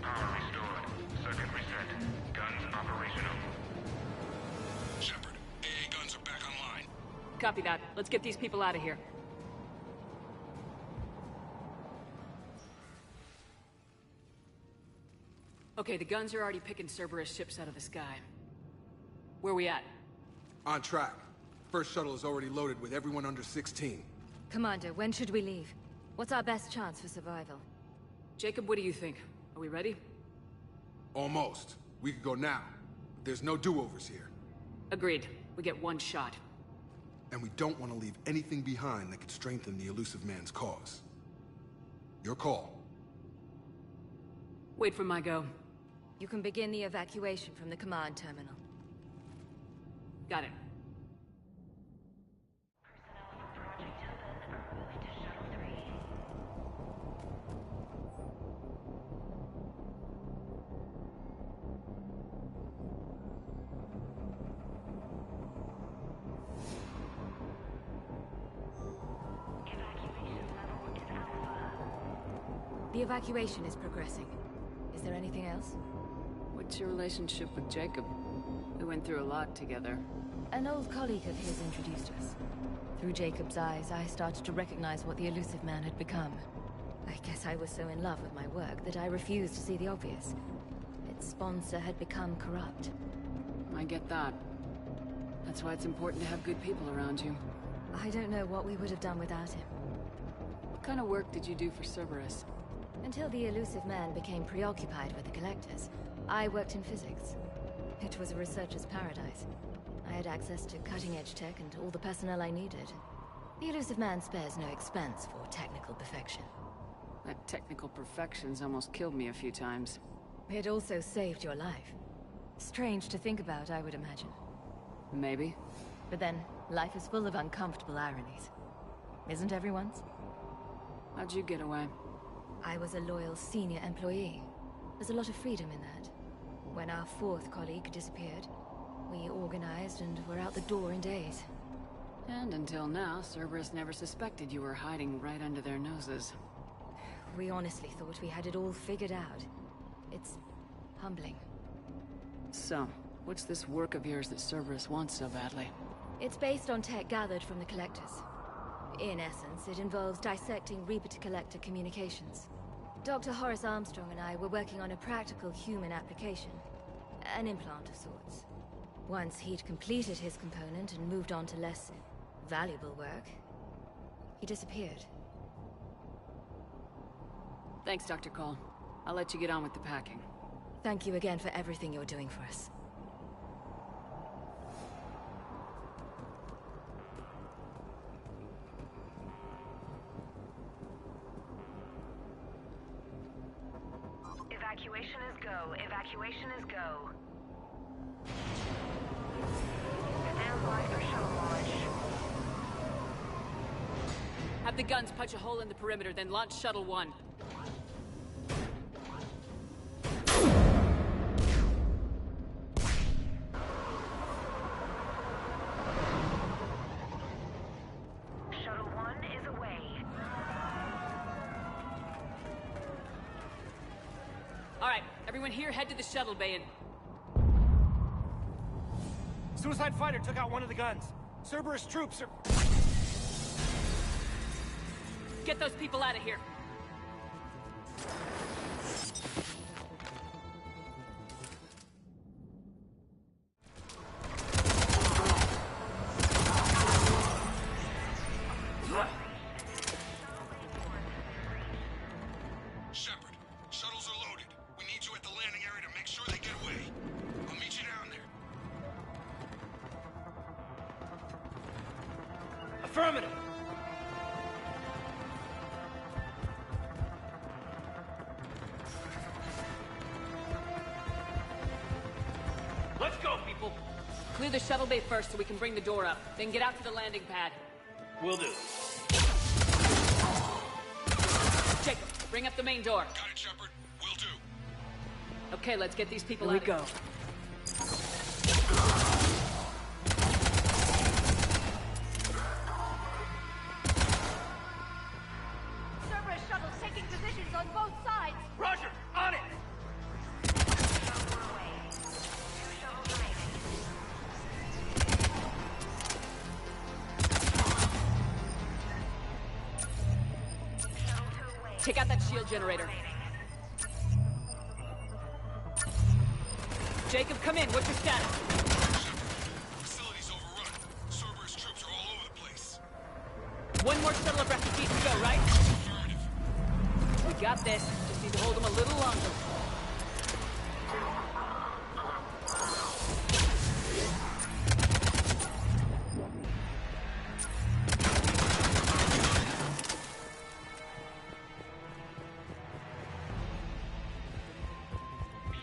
S21: Power restored. Circuit reset. Guns operational.
S9: Shepard, AA guns are back online.
S5: Copy that. Let's get these people out of here. Okay, the guns are already picking Cerberus ships out of the sky. Where we at?
S9: On track. First shuttle is already loaded with everyone under 16.
S8: Commander, when should we leave? What's our best chance for survival?
S5: Jacob, what do you think? Are we ready?
S9: Almost. We could go now. But there's no do-overs here.
S5: Agreed. We get one shot.
S9: And we don't want to leave anything behind that could strengthen the Illusive Man's cause. Your call.
S5: Wait for my go.
S8: You can begin the evacuation from the command terminal.
S5: Got it.
S8: The evacuation is progressing. Is there anything else?
S5: What's your relationship with Jacob? We went through a lot together.
S8: An old colleague of his introduced us. Through Jacob's eyes, I started to recognize what the Illusive Man had become. I guess I was so in love with my work that I refused to see the obvious. Its sponsor had become corrupt.
S5: I get that. That's why it's important to have good people around you.
S8: I don't know what we would have done without him.
S5: What kind of work did you do for Cerberus?
S8: Until the Illusive Man became preoccupied with the Collectors, I worked in physics. It was a researcher's paradise. I had access to cutting-edge tech and all the personnel I needed. The Illusive Man spares no expense for technical perfection.
S5: That technical perfection's almost killed me a few times.
S8: It also saved your life. Strange to think about, I would imagine.
S5: Maybe.
S8: But then, life is full of uncomfortable ironies. Isn't everyone's?
S5: How'd you get away?
S8: I was a loyal senior employee. There's a lot of freedom in that. When our fourth colleague disappeared, we organized and were out the door in days.
S5: And until now, Cerberus never suspected you were hiding right under their noses.
S8: We honestly thought we had it all figured out. It's humbling.
S5: So, what's this work of yours that Cerberus wants so badly?
S8: It's based on tech gathered from the Collectors. In essence, it involves dissecting Reaper-to-Collector communications. Dr. Horace Armstrong and I were working on a practical human application. An implant of sorts. Once he'd completed his component and moved on to less valuable work, he disappeared.
S5: Thanks, Dr. Cole. I'll let you get on with the packing.
S8: Thank you again for everything you're doing for us.
S6: Evacuation is go. Evacuation is go. Stand by for shuttle launch.
S5: Have the guns punch a hole in the perimeter, then launch Shuttle 1.
S6: Shuttle 1 is away.
S5: Alright, everyone here head to the shuttle bay and...
S23: Suicide fighter took out one of the guns. Cerberus troops are...
S5: Get those people out of here.
S9: Shepard, shuttles are loaded. We need you at the landing area to make sure they get away. I'll meet you down there.
S23: Affirmative! Let's go, people!
S5: Clear the shuttle bay first so we can bring the door up. Then get out to the landing pad.
S23: Will do.
S5: Jacob, bring up the main door.
S9: Got it, Shepard. Will do.
S5: Okay, let's get these people
S2: Here
S5: out
S2: we
S5: of
S2: go.
S12: Cerberus shuttles taking positions on both sides.
S23: Roger, on it!
S5: Take out that shield generator. Jacob, come in. What's your status?
S9: Facility's overrun. Cerberus troops are all over the place.
S5: One more shuttle of refugees to go, right?
S9: Affirmative.
S5: We got this. Just need to hold them a little longer.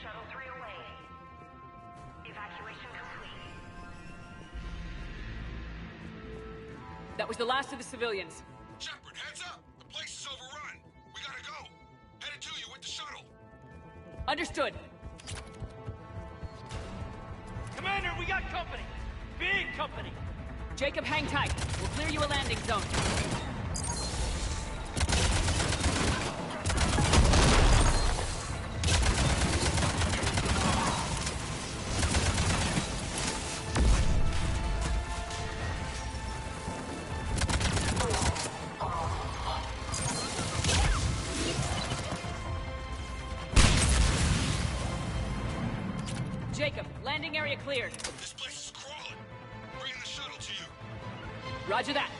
S6: Shuttle 3 away. Evacuation complete.
S5: That was the last of the civilians.
S9: Shepard, heads up! The place is overrun. We gotta go. Headed to you with the shuttle.
S5: Understood.
S23: Commander, we got company! Big company!
S5: Jacob, hang tight. We'll clear you a landing zone. Jacob, landing area cleared.
S9: This place is crawling. Bringing the shuttle to you.
S5: Roger that.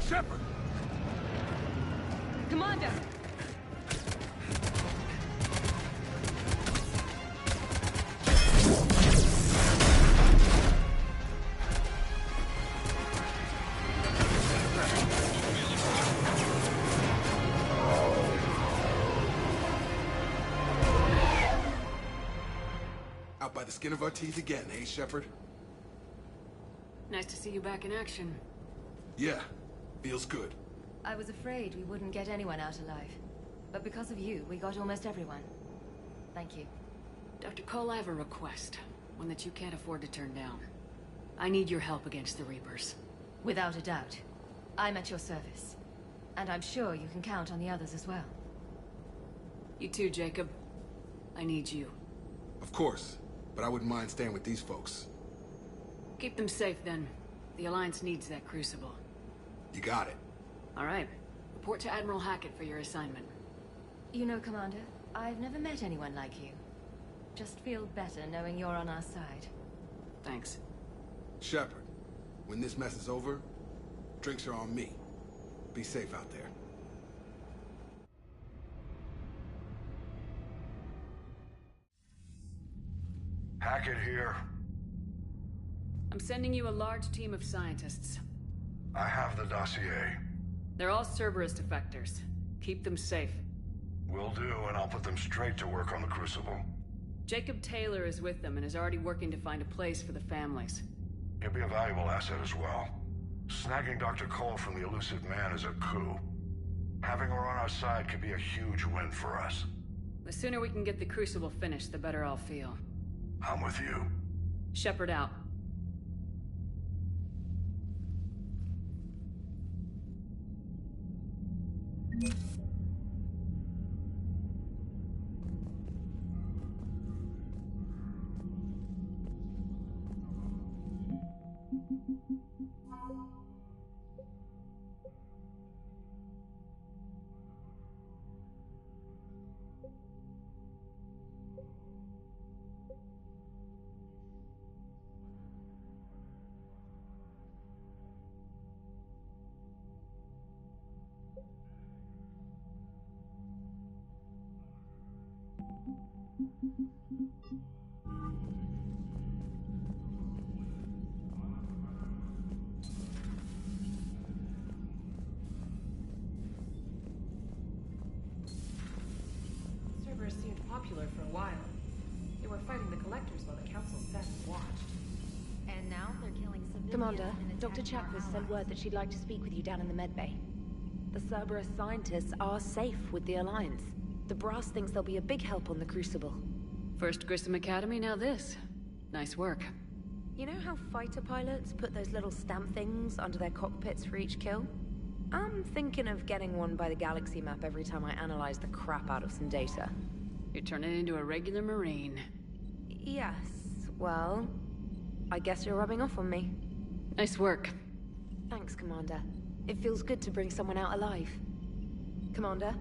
S9: Shepard!
S5: Commander!
S9: Out by the skin of our teeth again, eh, Shepard?
S5: Nice to see you back in action.
S9: Yeah, feels good.
S8: I was afraid we wouldn't get anyone out alive. But because of you, we got almost everyone. Thank you.
S5: Dr. Cole, I have a request. One that you can't afford to turn down. I need your help against the Reapers.
S8: Without a doubt. I'm at your service. And I'm sure you can count on the others as well.
S5: You too, Jacob. I need you.
S9: Of course, but I wouldn't mind staying with these folks.
S5: Keep them safe, then. The Alliance needs that crucible.
S9: You got it.
S5: All right. Report to Admiral Hackett for your assignment.
S8: You know, Commander, I've never met anyone like you. Just feel better knowing you're on our side.
S5: Thanks.
S9: Shepard, when this mess is over, drinks are on me. Be safe out there.
S16: Hackett here.
S5: I'm sending you a large team of scientists.
S16: I have the dossier.
S5: They're all Cerberus defectors. Keep them safe.
S16: Will do, and I'll put them straight to work on the Crucible.
S5: Jacob Taylor is with them and is already working to find a place for the families.
S16: He'll be a valuable asset as well. Snagging Dr. Cole from the elusive man is a coup. Having her on our side could be a huge win for us.
S5: The sooner we can get the Crucible finished, the better I'll feel.
S16: I'm with you.
S5: Shepard out.
S17: were fighting the Collectors while the Council sat and watched.
S12: And now they're killing civilians.
S20: Commander,
S12: and
S20: Dr.
S12: attacking our
S20: Chakwas sent
S12: allies.
S20: word that she'd like to speak with you down in the medbay. The Cerberus scientists are safe with the Alliance. The Brass thinks they'll be a big help on the Crucible.
S5: First Grissom Academy, now this. Nice work.
S20: You know how fighter pilots put those little stamp things under their cockpits for each kill? I'm thinking of getting one by the galaxy map every time I analyze the crap out of some data.
S5: You're turning into a regular Marine.
S20: Yes, well, I guess you're rubbing off on me.
S5: Nice work.
S20: Thanks, Commander. It feels good to bring someone out alive. Commander?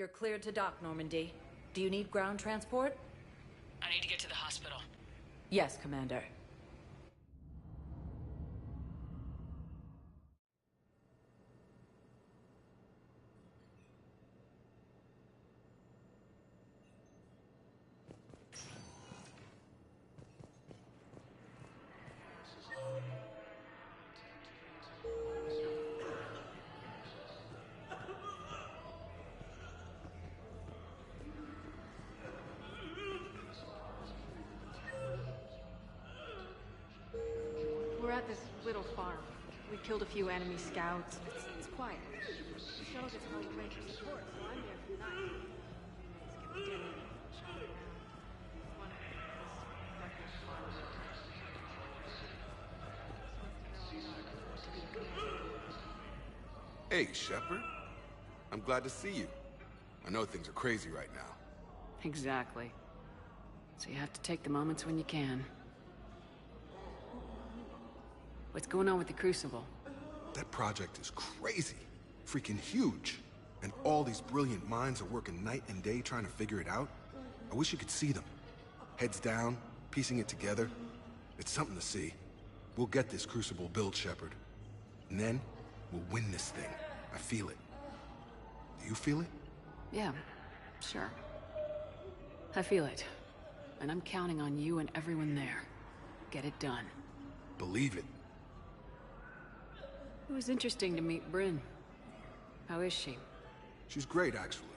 S1: You're cleared to dock, Normandy. Do you need ground transport?
S5: I need to get to the hospital.
S1: Yes, Commander.
S17: We're at this little farm. We killed a few enemy scouts. It's quiet. The shuttle gets home to ranger support, so I'm there for the night. Teammates get dinner, shop around. It's one of this reckless farm.
S9: Hey, Shepard. I'm glad to see you. I know things are crazy right now.
S5: Exactly. So you have to take the moments when you can. What's going on with the Crucible?
S9: That project is crazy. Freaking huge. And all these brilliant minds are working night and day trying to figure it out. I wish you could see them. Heads down, piecing it together. It's something to see. We'll get this Crucible built, Shepard. And then, we'll win this thing. I feel it. Do you feel it?
S5: Yeah, sure. I feel it. And I'm counting on you and everyone there. Get it done.
S9: Believe it.
S5: It was interesting to meet Bryn. How is she?
S9: She's great, actually.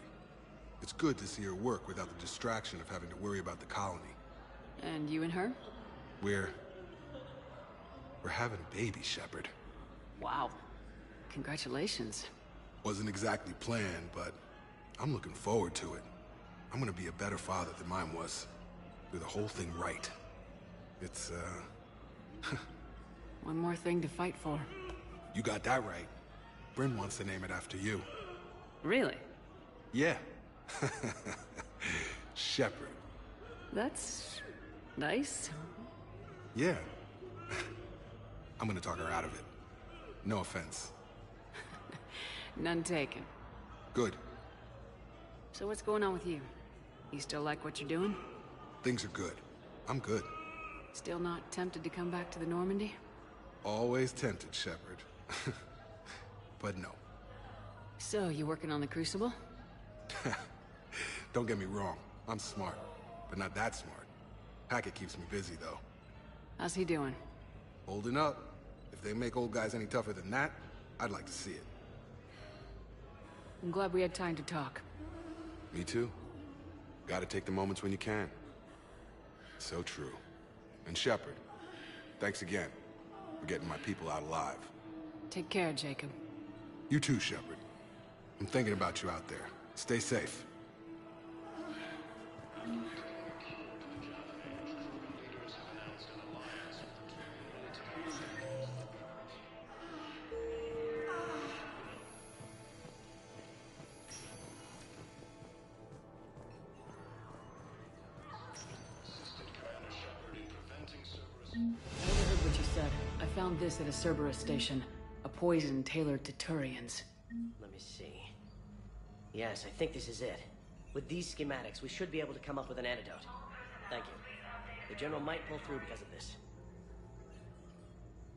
S9: It's good to see her work without the distraction of having to worry about the colony.
S5: And you and her?
S9: We're having a baby, Shepard.
S5: Wow. Congratulations.
S9: Wasn't exactly planned, but I'm looking forward to it. I'm gonna be a better father than mine was. Do the whole thing right. It's,
S5: One more thing to fight for.
S9: You got that right. Bryn wants to name it after you.
S5: Really?
S9: Yeah. Shepard.
S5: That's nice.
S9: Yeah. I'm gonna talk her out of it. No offense.
S5: None taken.
S9: Good.
S5: So what's going on with you? You still like what you're doing?
S9: Things are good. I'm good.
S5: Still not tempted to come back to the Normandy?
S9: Always tempted, Shepard. But no.
S5: So, you working on the Crucible?
S9: Don't get me wrong. I'm smart. But not that smart. Hackett keeps me busy, though.
S5: How's he doing?
S9: Holding up. If they make old guys any tougher than that, I'd like to see it.
S5: I'm glad we had time to talk.
S9: Me too. Gotta take the moments when you can. So true. And Shepard, thanks again for getting my people out alive.
S5: Take care, Jacob.
S9: You too, Shepard. I'm thinking about you out there. Stay safe.
S5: I overheard what you said. I found this at a Cerberus station. A poison tailored to Turians.
S3: Let me see. Yes, I think this is it. With these schematics, we should be able to come up with an antidote. Thank you. The General might pull through because of this.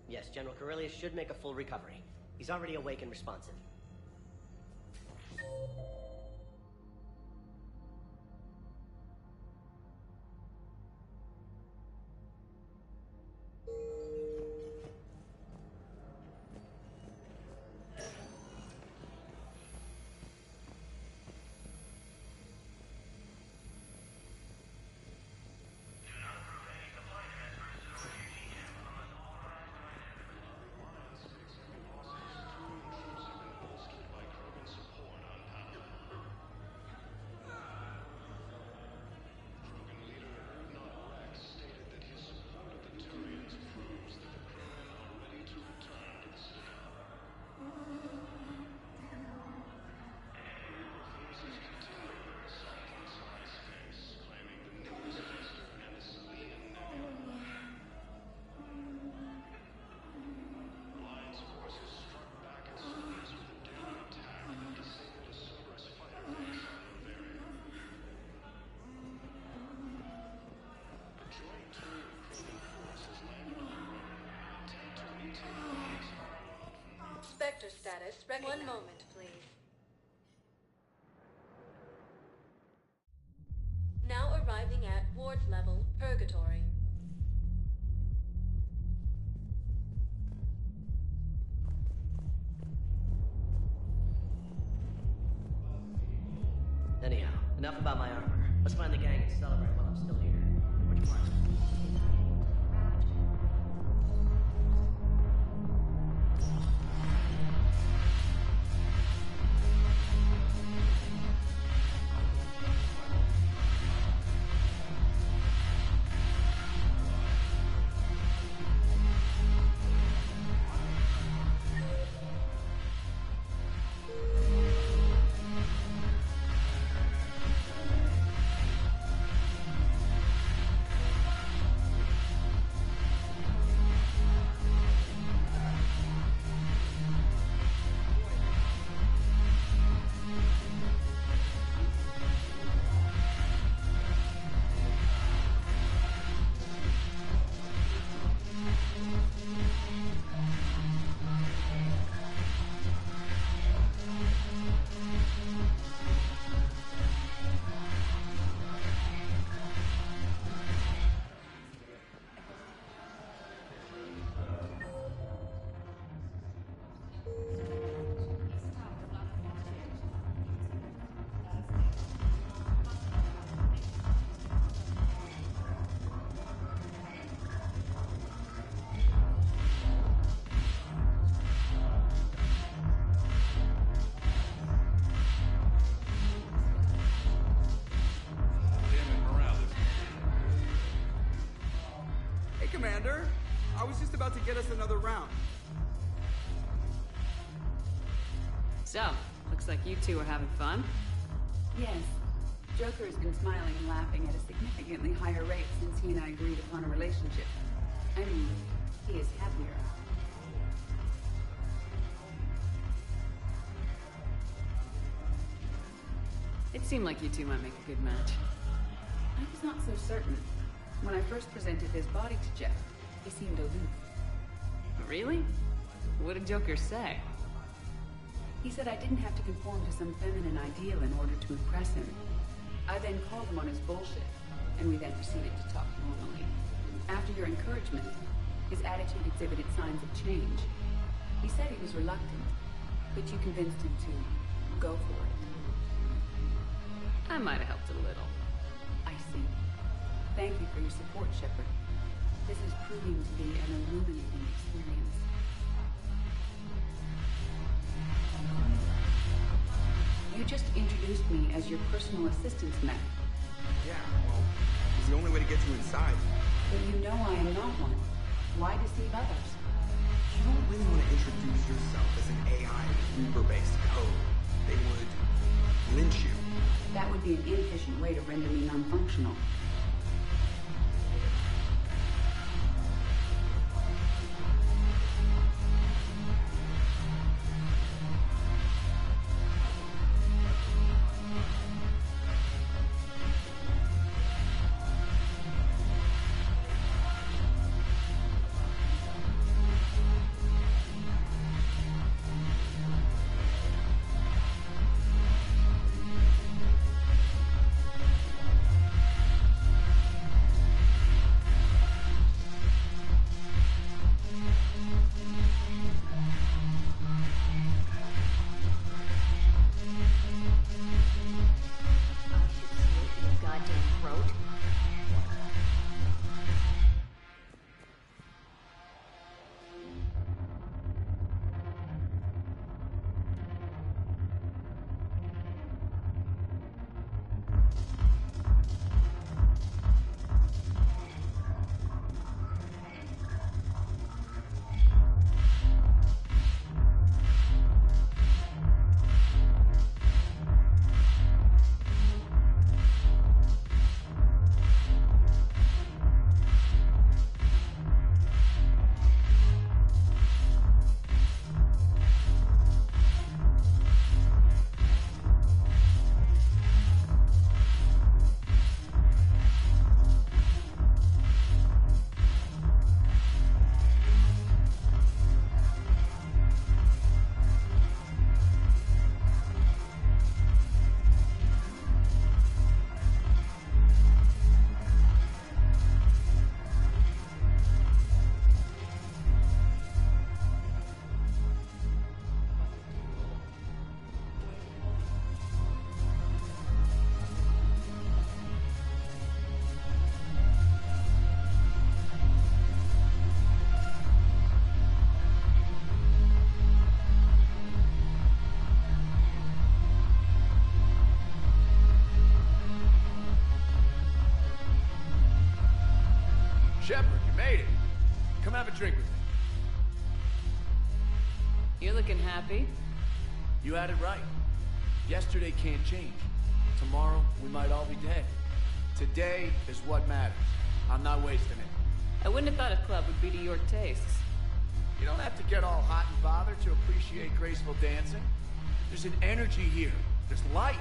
S3: Yes, General Corellius should make a full recovery. He's already awake and responsive.
S10: Dispatcher status recognized.
S17: 1 moment, please.
S10: Now arriving at ward level purgatory.
S3: Anyhow, enough about my armor. Let's find the gang and celebrate while I'm still here. Which part?
S14: Commander. I was just about to get us another round.
S5: So, looks like you two are having fun.
S22: Yes. Joker has been smiling and laughing at a significantly higher rate since he and I agreed upon a relationship. I mean, he is happier.
S5: It seemed like you two might make a good match.
S22: I was not so certain. When I first presented his body to Jeff, he seemed aloof.
S5: Really? What did Joker say?
S22: He said I didn't have to conform to some feminine ideal in order to impress him. I then called him on his bullshit, and we then proceeded to talk normally. After your encouragement, his attitude exhibited signs of change. He said he was reluctant, but you convinced him to go for it.
S5: I might have helped a little.
S22: I see. Thank you for your support, Shepard. This is proving to be an illuminating experience. You just introduced me as your personal assistance man.
S14: Yeah, well, it's the only way to get you inside.
S22: But you know I am not one. Why deceive others?
S14: You don't really want to introduce yourself as an AI Reaper-based code. They would lynch you.
S22: That would be an inefficient way to render me non-functional.
S4: Shepard, you made it. Come have a drink with me.
S5: You're looking happy.
S4: You had it right. Yesterday can't change. Tomorrow, we might all be dead. Today is what matters. I'm not wasting it.
S5: I wouldn't have thought a club would be to your tastes.
S4: You don't have to get all hot and bothered to appreciate graceful dancing. There's an energy here. There's light.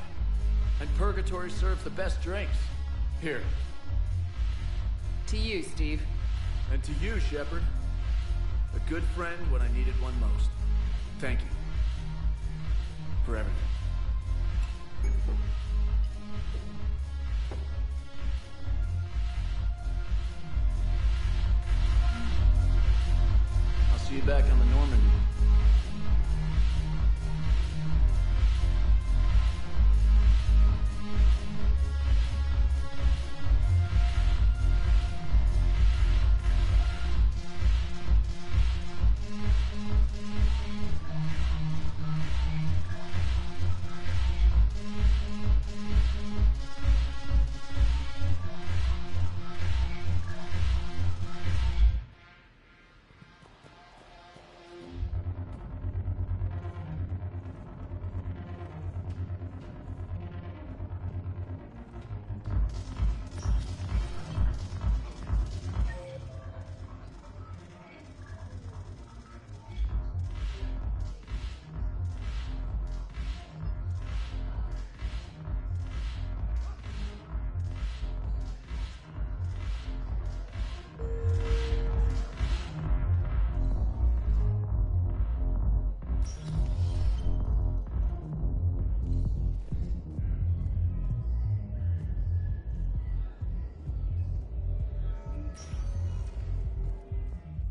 S4: And Purgatory serves the best drinks. Here.
S5: To you, Steve.
S4: And to you, Shepard. A good friend when I needed one most. Thank you. For everything. I'll see you back on the Normandy.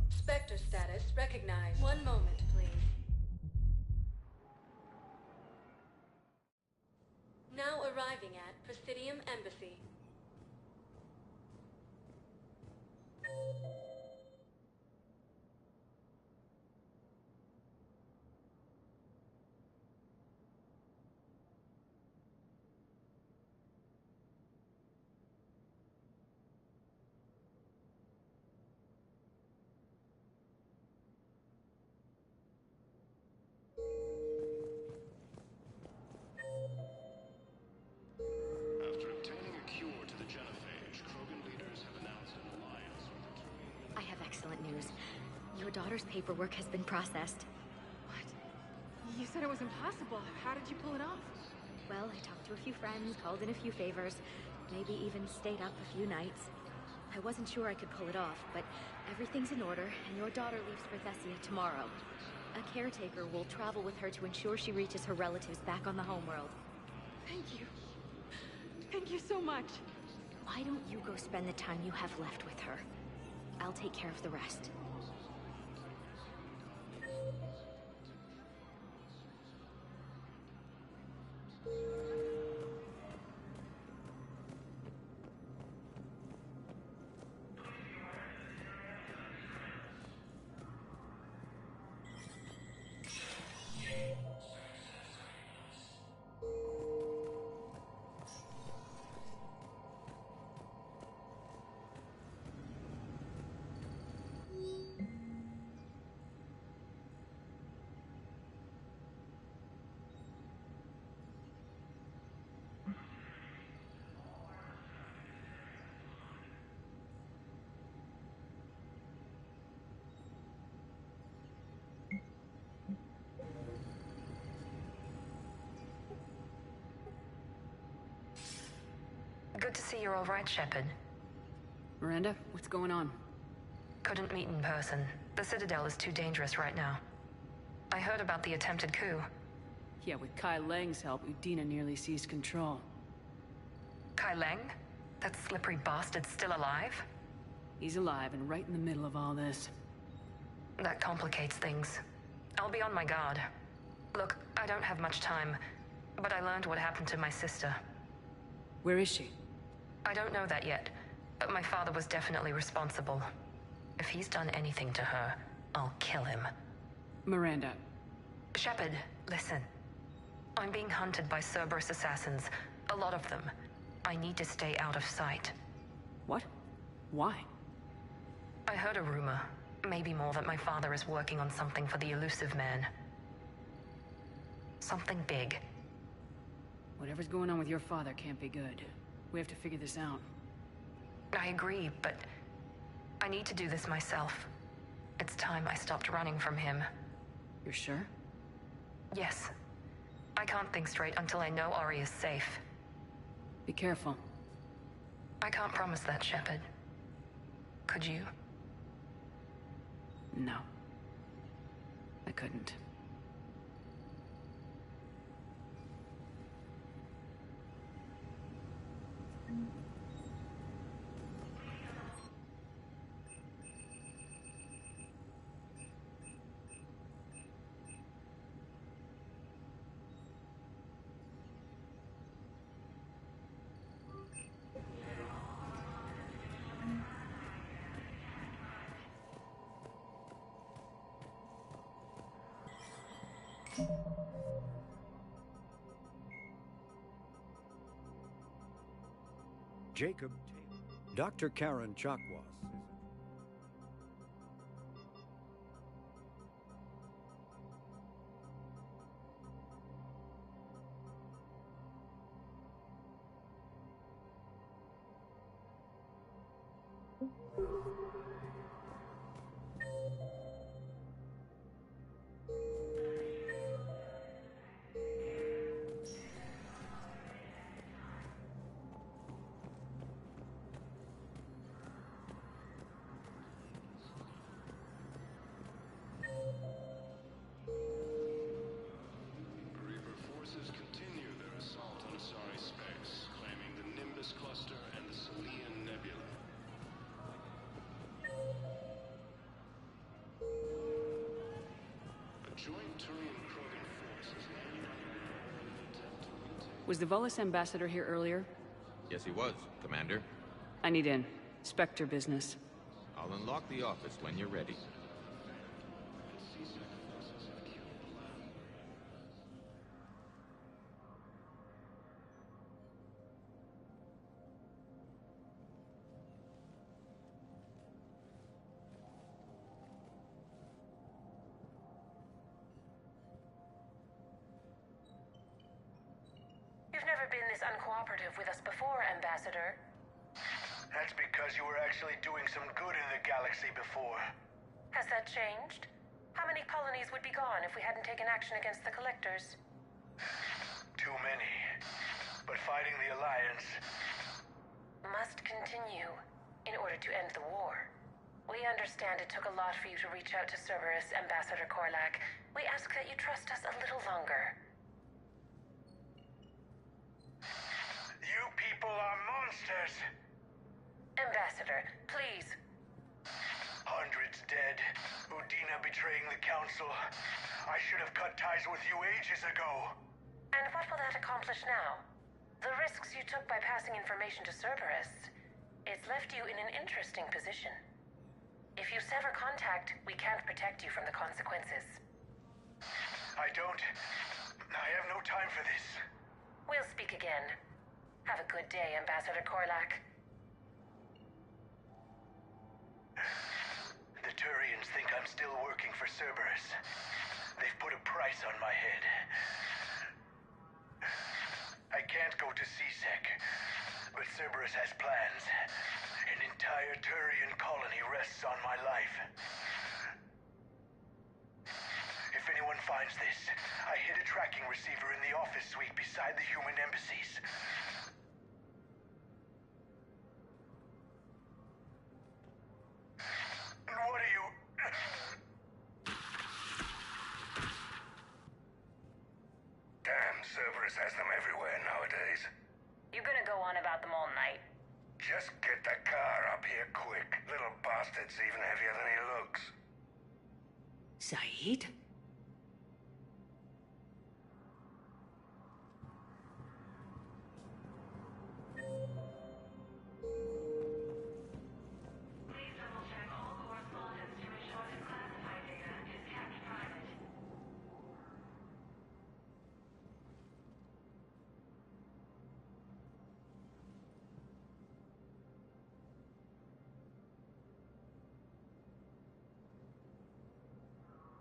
S10: Spectre status recognized. One moment, please. Now arriving at Presidium Embassy.
S21: After obtaining a cure to the genophage, Krogan leaders have announced an alliance with the Turian.
S12: I have excellent news. Your daughter's paperwork has been processed.
S17: What? You said it was impossible. How did you pull it off?
S12: Well, I talked to a few friends, called in a few favors, maybe even stayed up a few nights. I wasn't sure I could pull it off, but everything's in order, and your daughter leaves for Thessia tomorrow. A caretaker will travel with her to ensure she reaches her relatives back on the homeworld.
S17: Thank you. Thank you so much.
S12: Why don't you go spend the time you have left with her? I'll take care of the rest.
S20: Good to see you're all right, Shepard.
S5: Miranda, what's going on?
S20: Couldn't meet in person. The Citadel is too dangerous right now. I heard about the attempted coup.
S5: Yeah, with Kai Lang's help, Udina nearly seized control.
S20: Kai Lang? That slippery bastard's still alive?
S5: He's alive and right in the middle of all this.
S20: That complicates things. I'll be on my guard. Look, I don't have much time, but I learned what happened to my sister.
S5: Where is she?
S20: I don't know that yet, but my father was definitely responsible. If he's done anything to her, I'll kill him.
S5: Miranda.
S20: Shepard, listen. I'm being hunted by Cerberus assassins. A lot of them. I need to stay out of sight.
S5: What? Why?
S11: I heard a rumor, maybe more, that my father is working on something for the Elusive Man. Something big.
S5: Whatever's going on with your father can't be good. We have to figure this out.
S11: I agree, but I need to do this myself. It's time I stopped running from him.
S5: You're sure?
S11: Yes. I can't think straight until I know Ori is safe.
S5: Be careful.
S11: I can't promise that, Shepard. Could you?
S5: No. I couldn't.
S13: Jacob, Dr. Karen Chakwas.
S21: Reaper forces continue their assault on Asari space, claiming the Nimbus cluster and the Salian Nebula. A joint Turian-Krogan force is landing on Earth in an attempt to retake.
S5: Was the Volus ambassador here earlier?
S15: Yes, he was, Commander.
S5: I need in. Spectre business.
S15: I'll unlock the office when you're ready.
S6: You've never been this uncooperative with us before, Ambassador.
S24: That's because you were actually doing some good in the galaxy before.
S6: Has that changed? How many colonies would be gone if we hadn't taken action against the Collectors?
S24: Too many. But fighting the Alliance...
S6: Must continue in order to end the war. We understand it took a lot for you to reach out to Cerberus, Ambassador Korlak. We ask that you trust us a little longer.
S24: You people are monsters!
S6: Ambassador, please.
S24: Hundreds dead. Udina betraying the Council. I should have cut ties with you ages ago.
S6: And what will that accomplish now? The risks you took by passing information to Cerberus, it's left you in an interesting position. If you sever contact, we can't protect you from the consequences.
S24: I have no time for this.
S6: We'll speak again. Have a good day, Ambassador Korlak.
S24: The Turians think I'm still working for Cerberus. They've put a price on my head. I can't go to C-Sec, but Cerberus has plans. An entire Turian colony rests on my life. If anyone finds this, I hid a tracking receiver in the office suite beside the human embassies. And what are you...
S21: Damn, Cerberus has them everywhere nowadays.
S6: You gonna go on about them all night?
S21: Just get the car up here quick. Little bastard's even heavier than he looks.
S5: Saeed?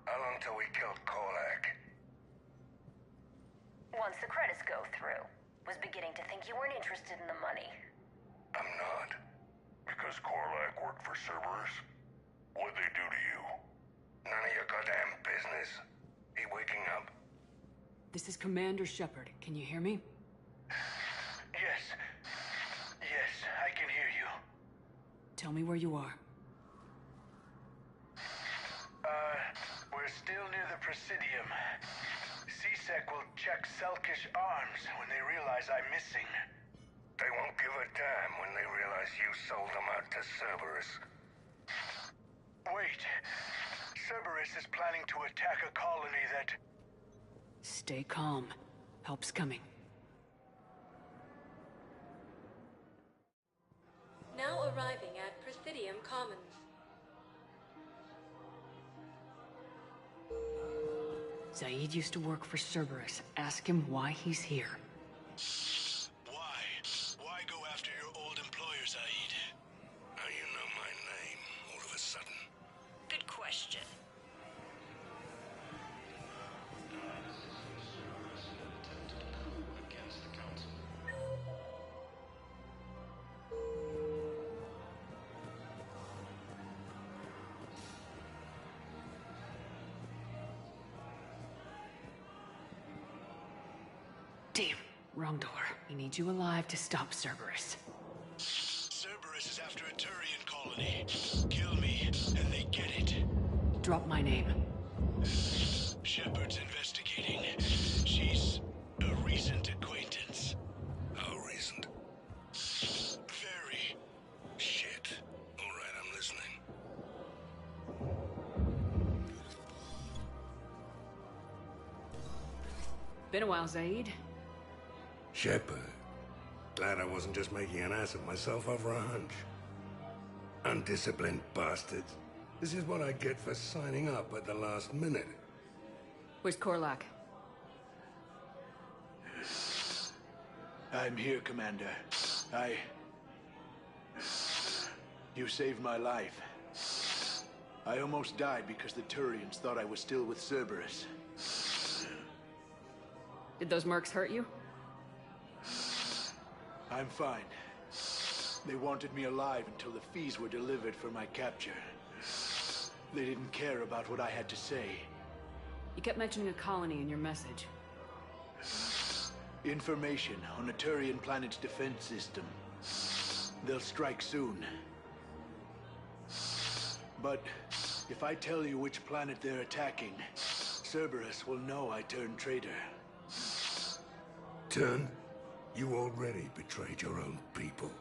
S24: How long till we killed Korlak?
S6: Once the credits go through. Was beginning to think you weren't interested in the money.
S24: I'm not. Because Korlak worked for Cerberus? What'd they do to you? None of your goddamn business. He waking up?
S5: This is Commander Shepard. Can you hear me?
S24: Yes. Yes, I can hear you.
S5: Tell me where you are.
S24: We're still near the Presidium. C-Sec will check Selkish arms when they realize I'm missing. They won't give a damn when they realize you sold them out to Cerberus. Wait. Cerberus is planning to attack a colony that...
S5: Stay calm. Help's coming.
S10: Now arriving at Presidium Commons.
S5: Zaid used to work for Cerberus. Ask him why he's here.
S24: Why? Why go after your old employer, Zaid? How you know my name all of a sudden?
S6: Good question.
S5: Damn, wrong door. We need you alive to stop Cerberus.
S24: Cerberus is after a Turian colony. Kill me, and they get it.
S5: Drop my name.
S24: Shepard's investigating. She's a recent acquaintance. How recent? Very. Shit. All right, I'm listening.
S5: Been a while, Zaid.
S24: Shepard. Glad I wasn't just making an ass of myself over a hunch. Undisciplined bastards. This is what I get for signing up at the last minute.
S5: Where's Korlak?
S24: I'm here, Commander. You saved my life. I almost died because the Turians thought I was still with Cerberus.
S5: Did those mercs hurt you?
S24: I'm fine. They wanted me alive until the fees were delivered for my capture. They didn't care about what I had to say.
S5: You kept mentioning a colony in your message.
S24: Information on a Turian planet's defense system. They'll strike soon. But if I tell you which planet they're attacking, Cerberus will know I turned traitor. Turn? You already betrayed your own people.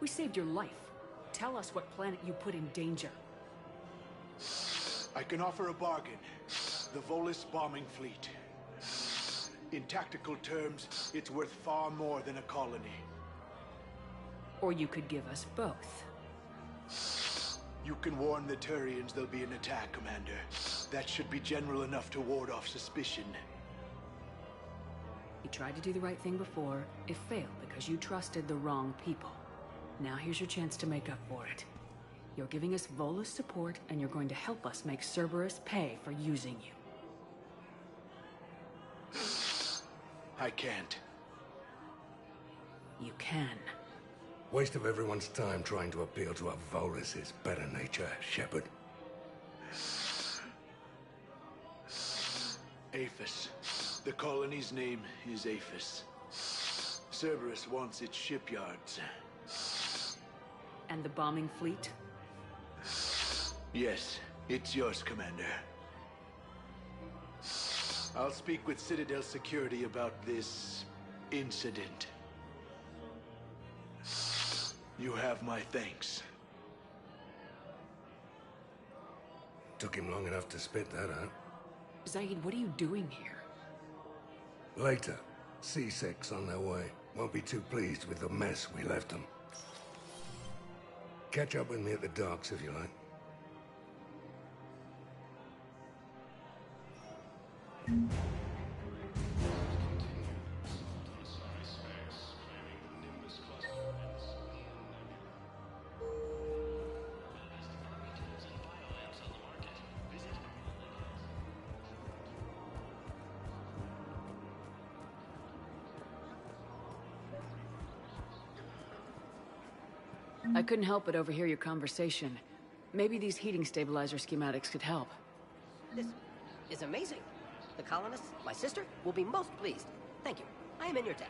S5: We saved your life. Tell us what planet you put in danger.
S24: I can offer a bargain. The Volus bombing fleet. In tactical terms, it's worth far more than a colony.
S5: Or you could give us both.
S24: You can warn the Turians there'll be an attack, Commander. That should be general enough to ward off suspicion.
S5: You tried to do the right thing before. It failed because you trusted the wrong people. Now here's your chance to make up for it. You're giving us Volus support, and you're going to help us make Cerberus pay for using you.
S24: I can't.
S5: You can.
S24: Waste of everyone's time trying to appeal to a Volus's better nature, Shepard. Aphis. The colony's name is Aphis. Cerberus wants its shipyards.
S5: And the bombing fleet?
S24: Yes, it's yours, Commander. I'll speak with Citadel Security about this incident. You have my thanks. Took him long enough to spit that out.
S5: Zaid, what are you doing here?
S24: Later. C-Sec's on their way. Won't be too pleased with the mess we left them. Catch up with me at the docks if you like.
S5: I couldn't help but overhear your conversation. Maybe these heating stabilizer schematics could help.
S3: This is amazing. The colonists, my sister, will be most pleased. Thank you. I am in your debt.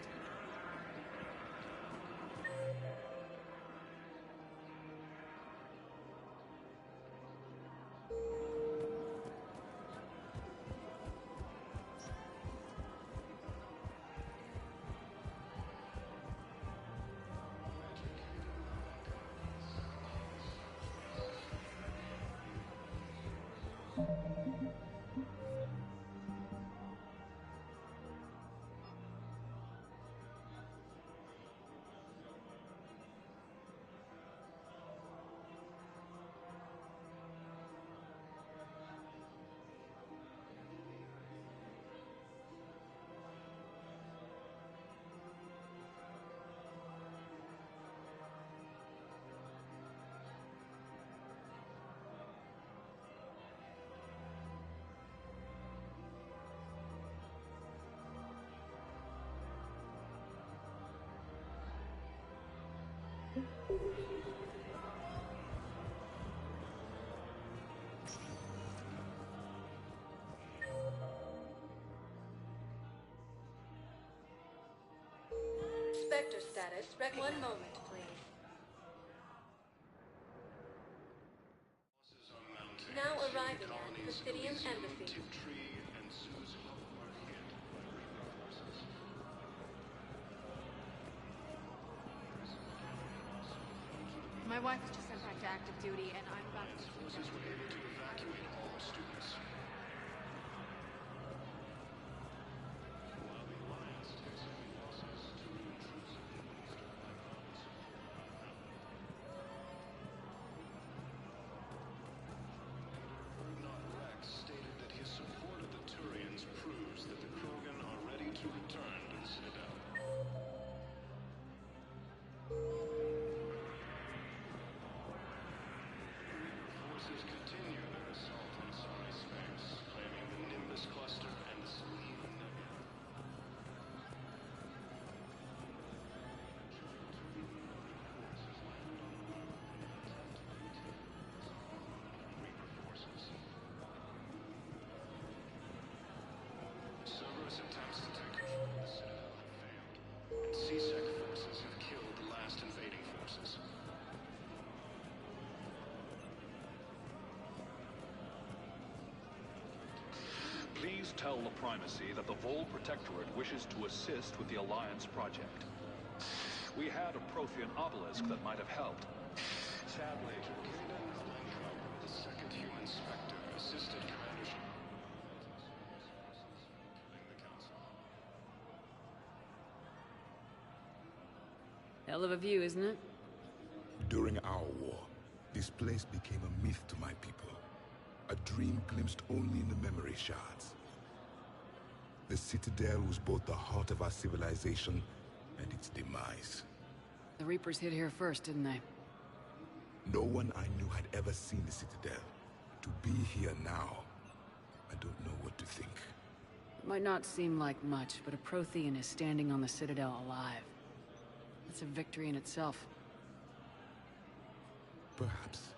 S10: Spectre status. One moment, please. Now arriving at Presidium Embassy.
S17: My wife was just sent back to active duty, and I'm about to...
S21: Forces were able to evacuate all students. While the Alliance takes heavy losses to intrusive monster hypothesis. Ferdinand Rex stated that his support of the Turians proves that the Krogan are ready to return to the Citadel. Forces continue their assault on Sari space, claiming the Nimbus cluster and the Selene Nebula. Cerberus attempts to take control of the Citadel have failed, and C-Sec forces have killed the last invading forces.
S2: Please tell the Primacy that the Vol Protectorate wishes to assist with the Alliance project. We had a Prothean obelisk that might have helped.
S21: Sadly, Kaden Lenko, the second human Spectre, assisted Commander
S5: Hell of a view, isn't it?
S7: During our war, this place became a myth to my people. A dream glimpsed only in the memory shards. The Citadel was both the heart of our civilization and its demise.
S5: The Reapers hit here first, didn't they?
S7: No one I knew had ever seen the Citadel. To be here now, I don't know what to think.
S5: It might not seem like much, but a Prothean is standing on the Citadel alive. That's a victory in itself.
S7: Perhaps.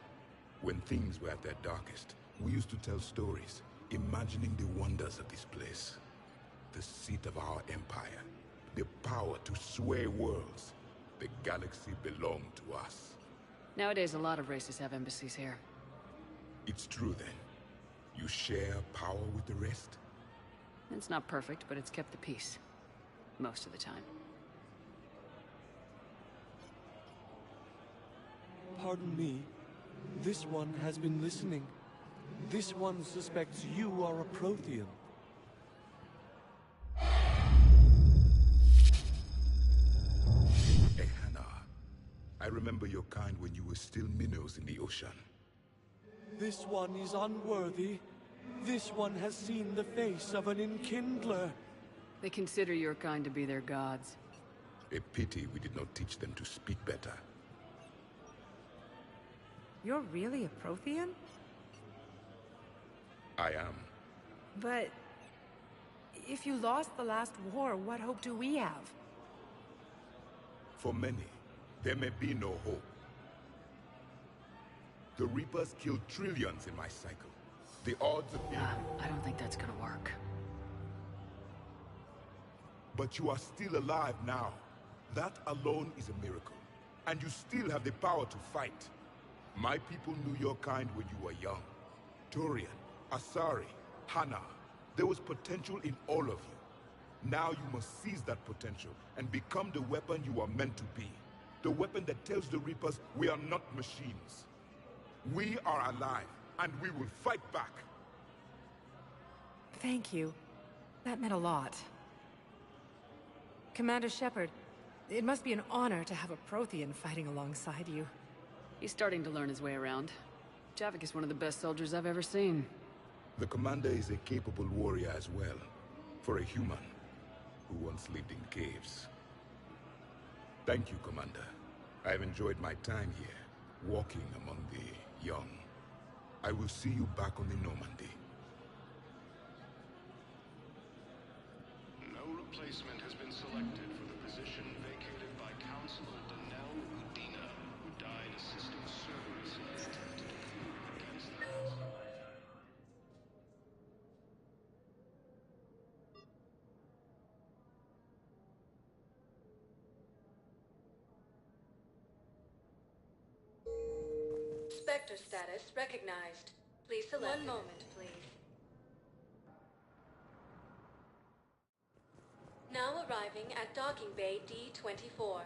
S7: When things were at their darkest, we used to tell stories, imagining the wonders of this place. The seat of our empire, the power to sway worlds. The galaxy belonged to us.
S5: Nowadays, a lot of races have embassies here.
S7: It's true then. You share power with the rest?
S5: It's not perfect, but it's kept the peace. Most of the time.
S18: Pardon me. This one has been listening. This one suspects you are a Prothean.
S7: Ehana. I remember your kind when you were still minnows in the ocean.
S18: This one is unworthy. This one has seen the face of an Enkindler.
S5: They consider your kind to be their gods.
S7: A pity we did not teach them to speak better.
S19: You're really a Prothean?
S7: I am.
S19: But... if you lost the last war, what hope do we have?
S7: For many, there may be no hope. The Reapers killed trillions in my cycle. The odds of being...
S5: I don't think that's gonna work.
S7: But you are still alive now. That alone is a miracle. And you still have the power to fight. My people knew your kind when you were young. Turian, Asari, Hana. There was potential in all of you. Now you must seize that potential and become the weapon you are meant to be. The weapon that tells the Reapers we are not machines. We are alive, and we will fight back.
S19: Thank you. That meant a lot. Commander Shepard, it must be an honor to have a Prothean fighting alongside you.
S5: He's starting to learn his way around. Javik is one of the best soldiers I've ever seen.
S7: The commander is a capable warrior as well. For a human who once lived in caves. Thank you, Commander. I have enjoyed my time here, walking among the young. I will see you back on the Normandy.
S21: No replacement has been selected for the position vacated by Councilor Danell Udina, who died assisting Cerberus in his attempt to move against the House.
S10: Spectre status recognized. Please select. One moment, please. Now arriving at Docking Bay D-24.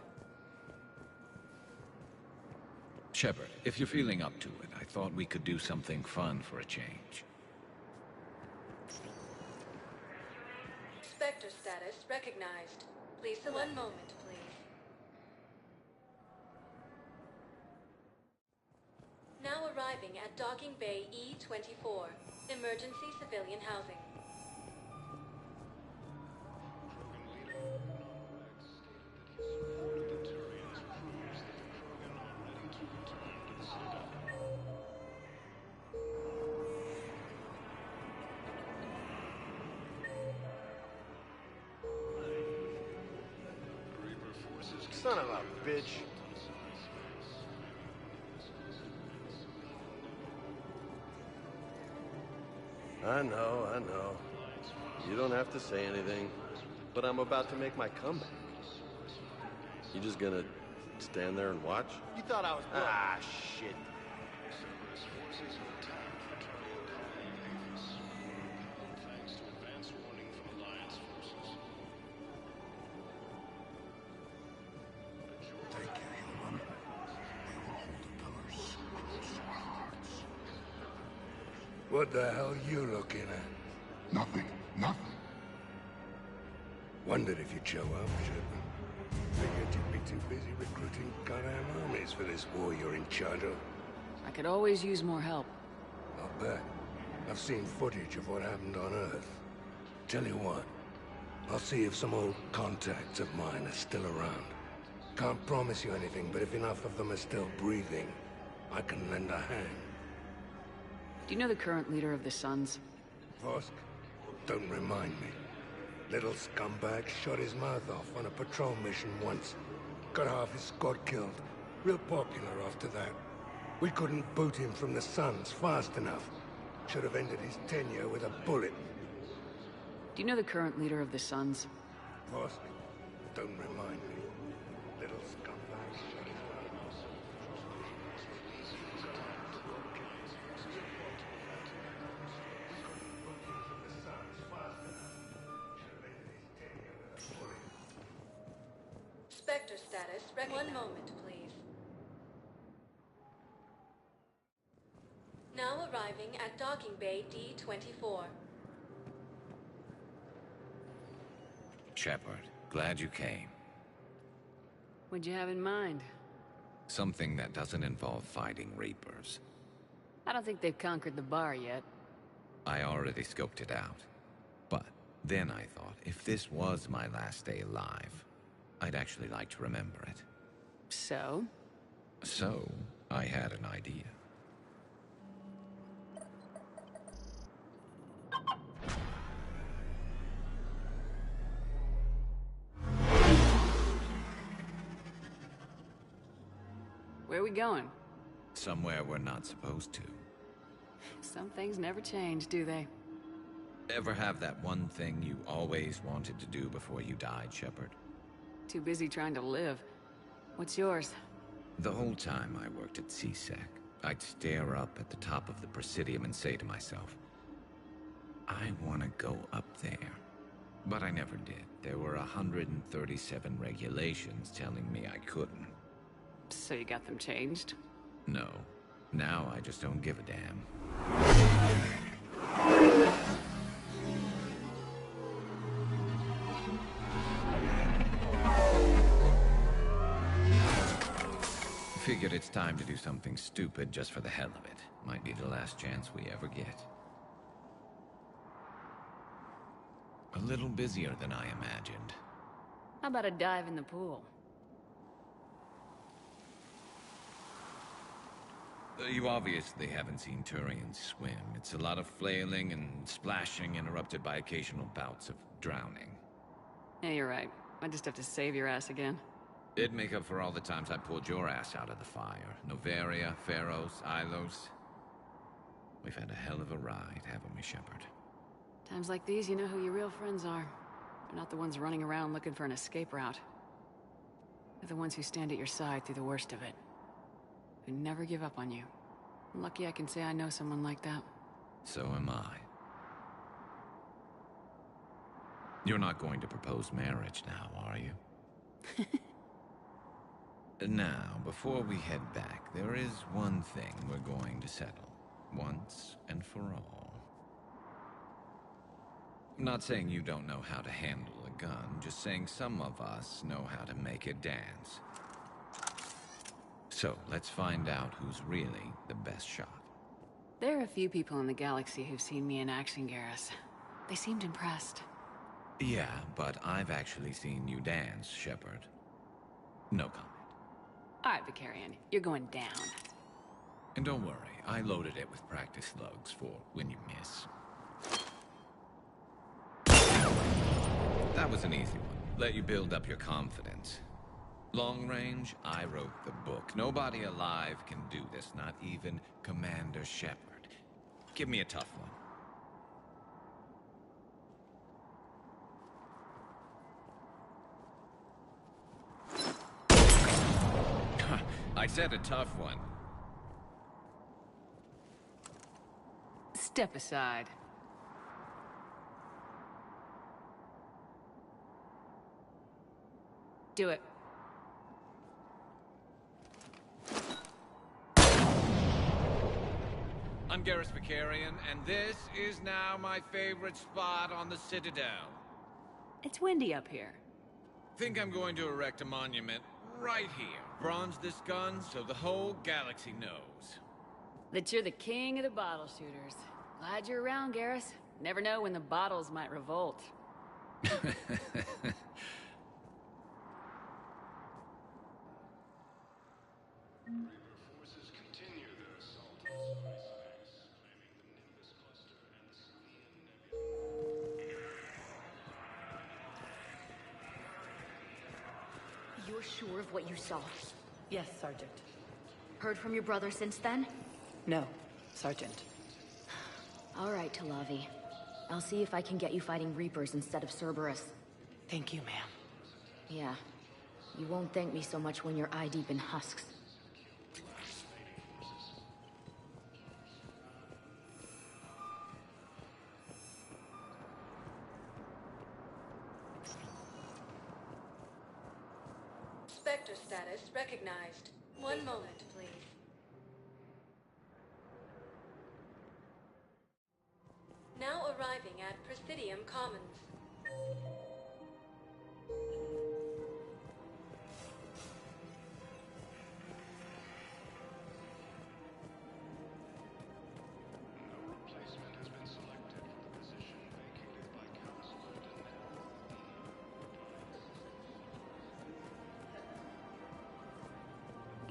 S1: Shepard, if you're feeling up to it, I thought we could do something fun for a change.
S10: Spectre status recognized. Please select. One moment, please. Now arriving at Docking Bay E-24. Emergency civilian housing.
S24: Son of a bitch.
S8: I know. You don't have to say anything, but I'm about to make my comeback. You just gonna stand there and watch?
S24: You thought I was broke.
S8: Ah, shit.
S21: Cerberus forces have attacked Praetorian colony Avis. Thanks to advance warning from Alliance forces.
S7: Thank you, human. We will hold the pillars close to our hearts.
S16: What the hell you looking at?
S7: Nothing.
S16: Wondered if you'd show up, Shepard. Figured you'd be too busy recruiting goddamn armies for this war you're in charge of.
S5: I could always use more help.
S16: I'll bet. I've seen footage of what happened on Earth. Tell you what, I'll see if some old contacts of mine are still around. Can't promise you anything, but if enough of them are still breathing, I can lend a hand.
S5: Do you know the current leader of the Suns?
S16: Vosk? Don't remind me. Little scumbag shot his mouth off on a patrol mission once. Got half his squad killed. Real popular after that. We couldn't boot him from the Suns fast enough. Should have ended his tenure with a bullet.
S5: Do you know the current leader of the Suns?
S16: Vosk? Don't remind me. Little scumbag shot his mouth off.
S10: Spectre status recognized. One moment, please. Now arriving at Docking Bay D-24.
S1: Shepard, glad you came.
S5: What'd you have in mind?
S1: Something that doesn't involve fighting Reapers.
S5: I don't think they've conquered the bar yet.
S1: I already scoped it out. But then I thought, if this was my last day alive, I'd actually like to remember it.
S5: So?
S1: So, I had an idea.
S5: Where are we going?
S1: Somewhere we're not supposed to.
S5: Some things never change, do they?
S1: Ever have that one thing you always wanted to do before you died, Shepard?
S5: Too busy trying to live. What's yours?
S1: The whole time I worked at CSEC, I'd stare up at the top of the Presidium and say to myself, I want to go up there. But I never did. There were 137 regulations telling me I couldn't.
S5: So you got them changed?
S1: No. Now I just don't give a damn. Figured it's time to do something stupid just for the hell of it. Might be the last chance we ever get. A little busier than I imagined.
S5: How about a dive in the pool?
S1: You obviously haven't seen Turians swim. It's a lot of flailing and splashing interrupted by occasional bouts of drowning.
S5: Yeah, you're right. I just have to save your ass again.
S1: It'd make up for all the times I pulled your ass out of the fire. Noveria, Pharos, Ilos. We've had a hell of a ride, haven't we, Shepard?
S5: Times like these, you know who your real friends are. They're not the ones running around looking for an escape route. They're the ones who stand at your side through the worst of it. Who never give up on you. I'm lucky I can say I know someone like that.
S1: So am I. You're not going to propose marriage now, are you? Now, before we head back, there is one thing we're going to settle. Once and for all. I'm not saying you don't know how to handle a gun, just saying some of us know how to make it dance. So, let's find out who's really the best shot.
S5: There are a few people in the galaxy who've seen me in action, Garrus. They seemed impressed.
S1: Yeah, but I've actually seen you dance, Shepard. No comment.
S5: All right, Vicarian, you're going down.
S1: And don't worry, I loaded it with practice slugs for when you miss. That was an easy one. Let you build up your confidence. Long range, I wrote the book. Nobody alive can do this, not even Commander Shepard. Give me a tough one. I said a tough one.
S5: Step aside. Do it.
S1: I'm Garrus Vicarian, and this is now my favorite spot on the Citadel.
S5: It's windy up here.
S1: Think I'm going to erect a monument right here. Bronze this gun so the whole galaxy knows.
S5: That you're the king of the bottle shooters. Glad you're around, Garrus. Never know when the bottles might revolt.
S21: Forces continue their assault on SpaceX, claiming the Nimbus cluster and the Selenium Nebula.
S12: You're sure of what you saw?
S9: Yes, Sergeant.
S12: Heard from your brother since then?
S9: No, Sergeant.
S12: All right, Talavi. I'll see if I can get you fighting Reapers instead of Cerberus.
S9: Thank you, ma'am.
S12: Yeah. You won't thank me so much when you're eye-deep in husks.
S10: Spectre status recognized. One moment, please. Now arriving at Presidium Commons.
S21: No replacement has been selected for the position vacated by Counselor Denell.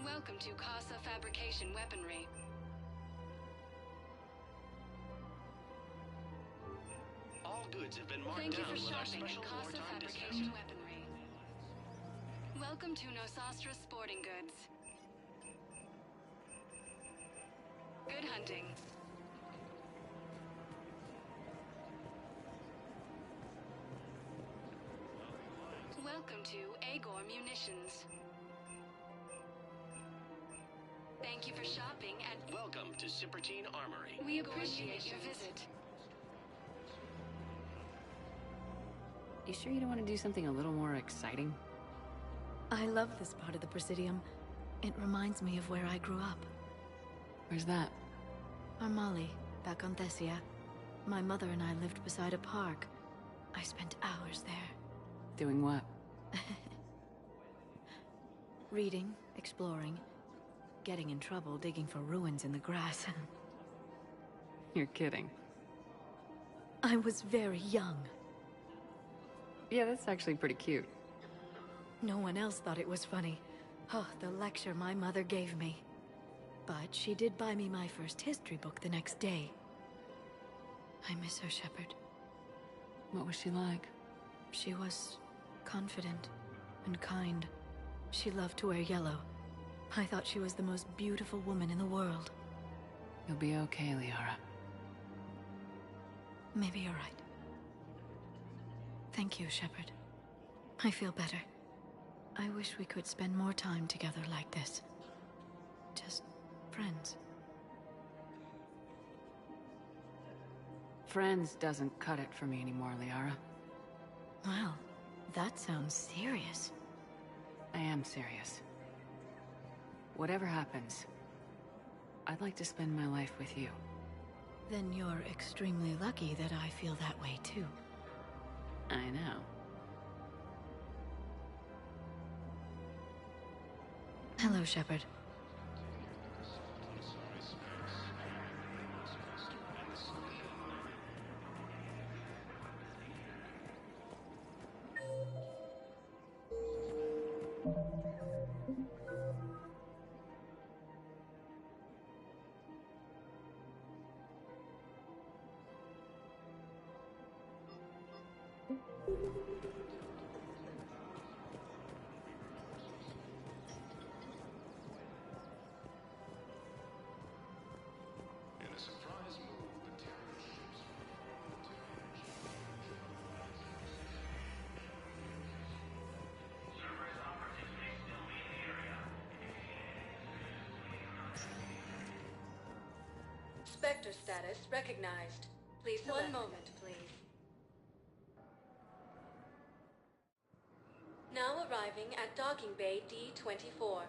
S11: Welcome to Casa Fabrication Weaponry.
S21: All goods have been marked
S11: Thank you
S21: down
S11: for
S21: with our
S11: shopping at
S21: special
S11: Casa
S21: wartime
S11: Fabrication
S21: discount.
S11: Weaponry. Welcome to Nosastra Sporting Goods.
S5: Good hunting. Welcome to Agor Munitions. Thank you for shopping at...
S4: Welcome to Sippertine Armory.
S5: We appreciate your visit. You sure you don't want to do something a little more exciting?
S14: I love this part of the Presidium. It reminds me of where I grew up.
S5: Where's that?
S14: Armali, back on Thessia. My mother and I lived beside a park. I spent hours there.
S5: Doing what?
S14: Reading, exploring, getting in trouble digging for ruins in the grass.
S5: You're kidding.
S14: I was very young.
S5: Yeah, that's actually pretty cute.
S14: No one else thought it was funny. Oh, the lecture my mother gave me. But she did buy me my first history book the next day. I miss her, Shepard.
S5: What was she like?
S14: She was confident and kind. She loved to wear yellow. I thought she was the most beautiful woman in the world.
S5: You'll be okay, Liara.
S14: Maybe you're right. Thank you, Shepard. I feel better. I wish we could spend more time together like this. Just friends.
S5: Friends doesn't cut it for me anymore, Liara.
S14: Wow, that sounds serious.
S5: I am serious. Whatever happens, I'd like to spend my life with you.
S14: Then you're extremely lucky that I feel that way too.
S5: I know.
S14: Hello, Shepard.
S21: In a surprise move, the Terran ships formed to Cerberus operatives may still be in the area.
S10: Spectre status recognized. Please select. One moment, please. Now arriving at Docking Bay D-24.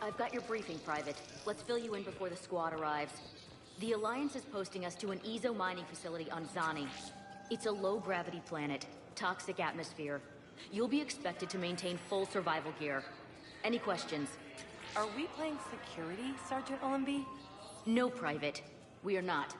S12: I've got your briefing, Private. Let's fill you in before the squad arrives. The Alliance is posting us to an Ezo mining facility on Zani. It's a low-gravity planet, toxic atmosphere. You'll be expected to maintain full survival gear. Any questions?
S19: Are we playing security, Sergeant Allenby?
S12: No, Private. We are not.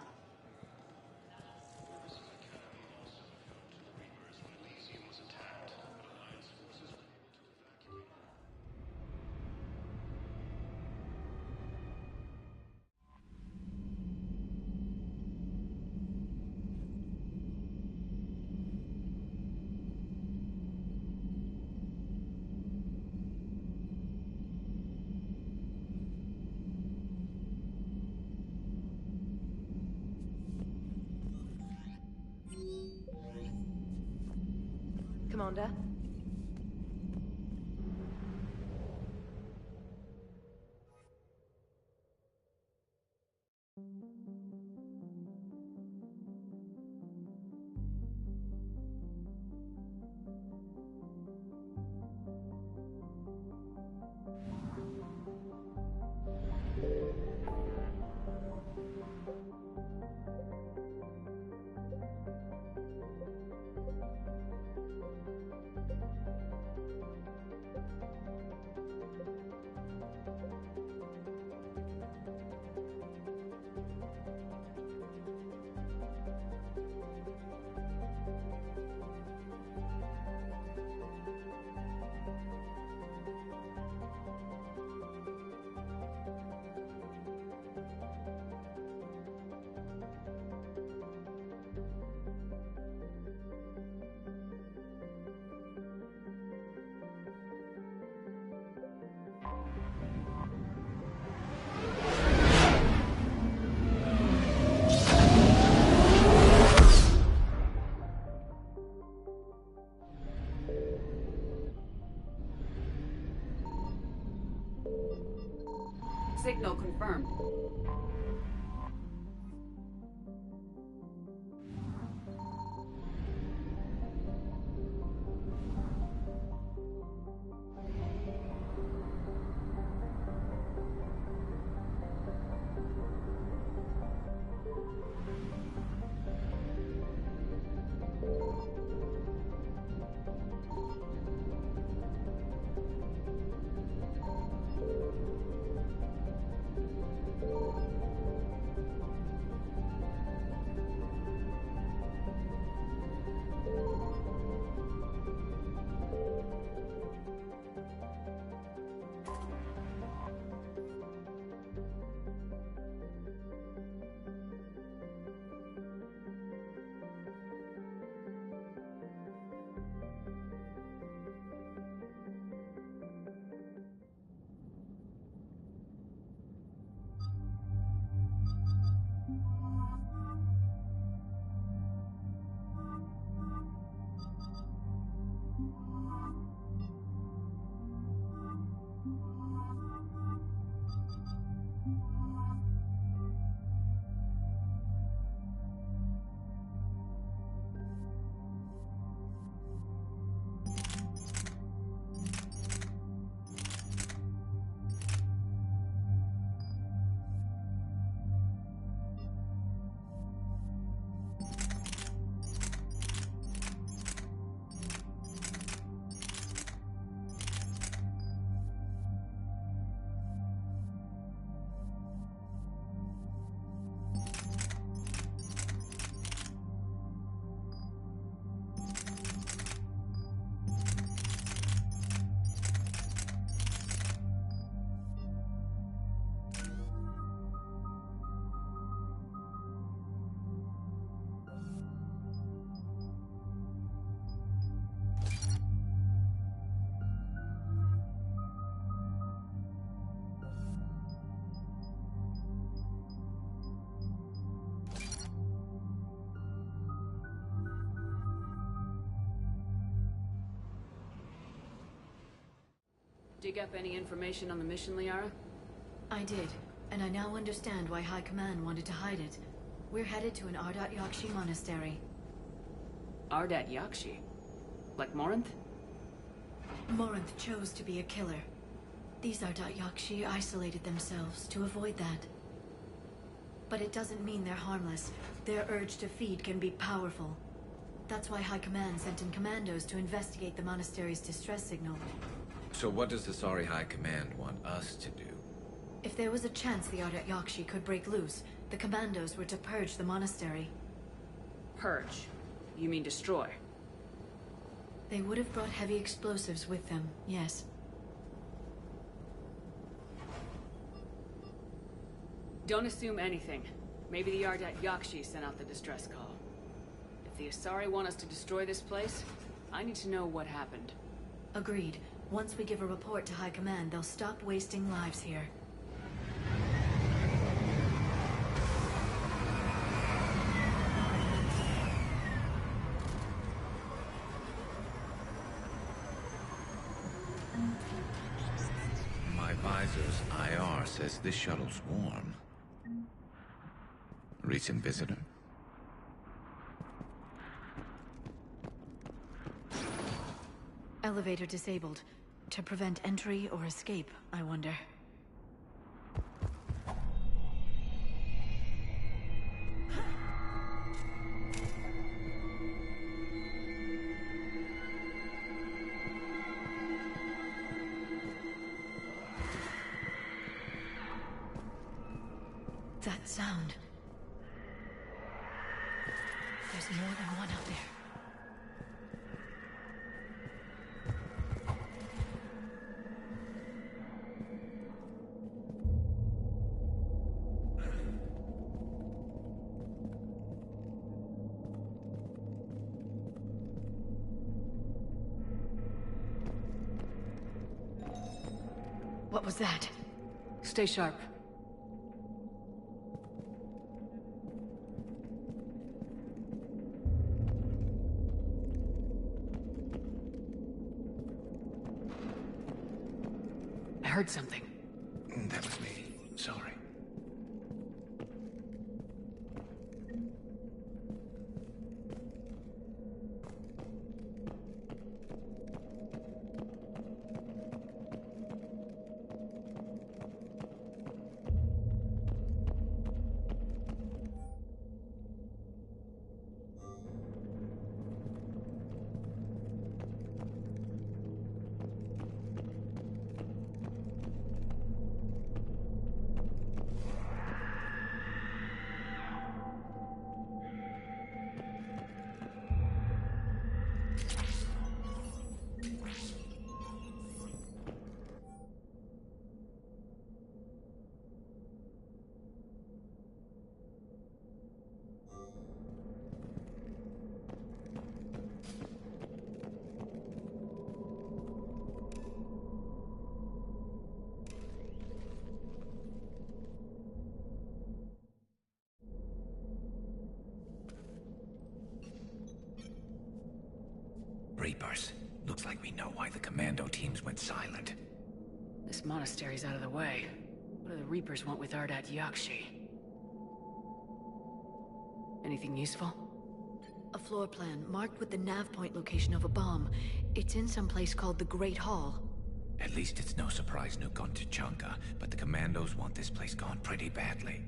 S19: Commander?
S5: Signal confirmed. Dig up any information on the mission, Liara?
S14: I did, and I now understand why High Command wanted to hide it. We're headed to an Ardat Yakshi monastery.
S5: Ardat Yakshi? Like Morinth?
S14: Morinth chose to be a killer. These Ardat Yakshi isolated themselves to avoid that. But it doesn't mean they're harmless. Their urge to feed can be powerful. That's why High Command sent in commandos to investigate the monastery's distress signal.
S1: So what does the Asari High Command want us to do?
S14: If there was a chance the Ardat Yakshi could break loose, the commandos were to purge the monastery.
S5: Purge? You mean destroy?
S14: They would have brought heavy explosives with them, yes.
S5: Don't assume anything. Maybe the Ardat Yakshi sent out the distress call. If the Asari want us to destroy this place, I need to know what happened.
S14: Agreed. Once we give a report to High Command, they'll stop wasting lives here.
S1: My visor's IR says this shuttle's warm. Recent visitor?
S14: Elevator disabled. To prevent entry or escape, I wonder. That sound. There's more than one out there. What was that?
S5: Stay sharp. I heard something.
S1: That was me. Sorry. Reapers. Looks like we know why the commando teams went silent.
S5: This monastery's out of the way. What do the Reapers want with Ardat Yakshi? Anything useful?
S14: A floor plan marked with the nav point location of a bomb. It's in some place called the Great Hall.
S1: At least it's no surprise Nuke on Tuchanka, but the commandos want this place gone pretty badly.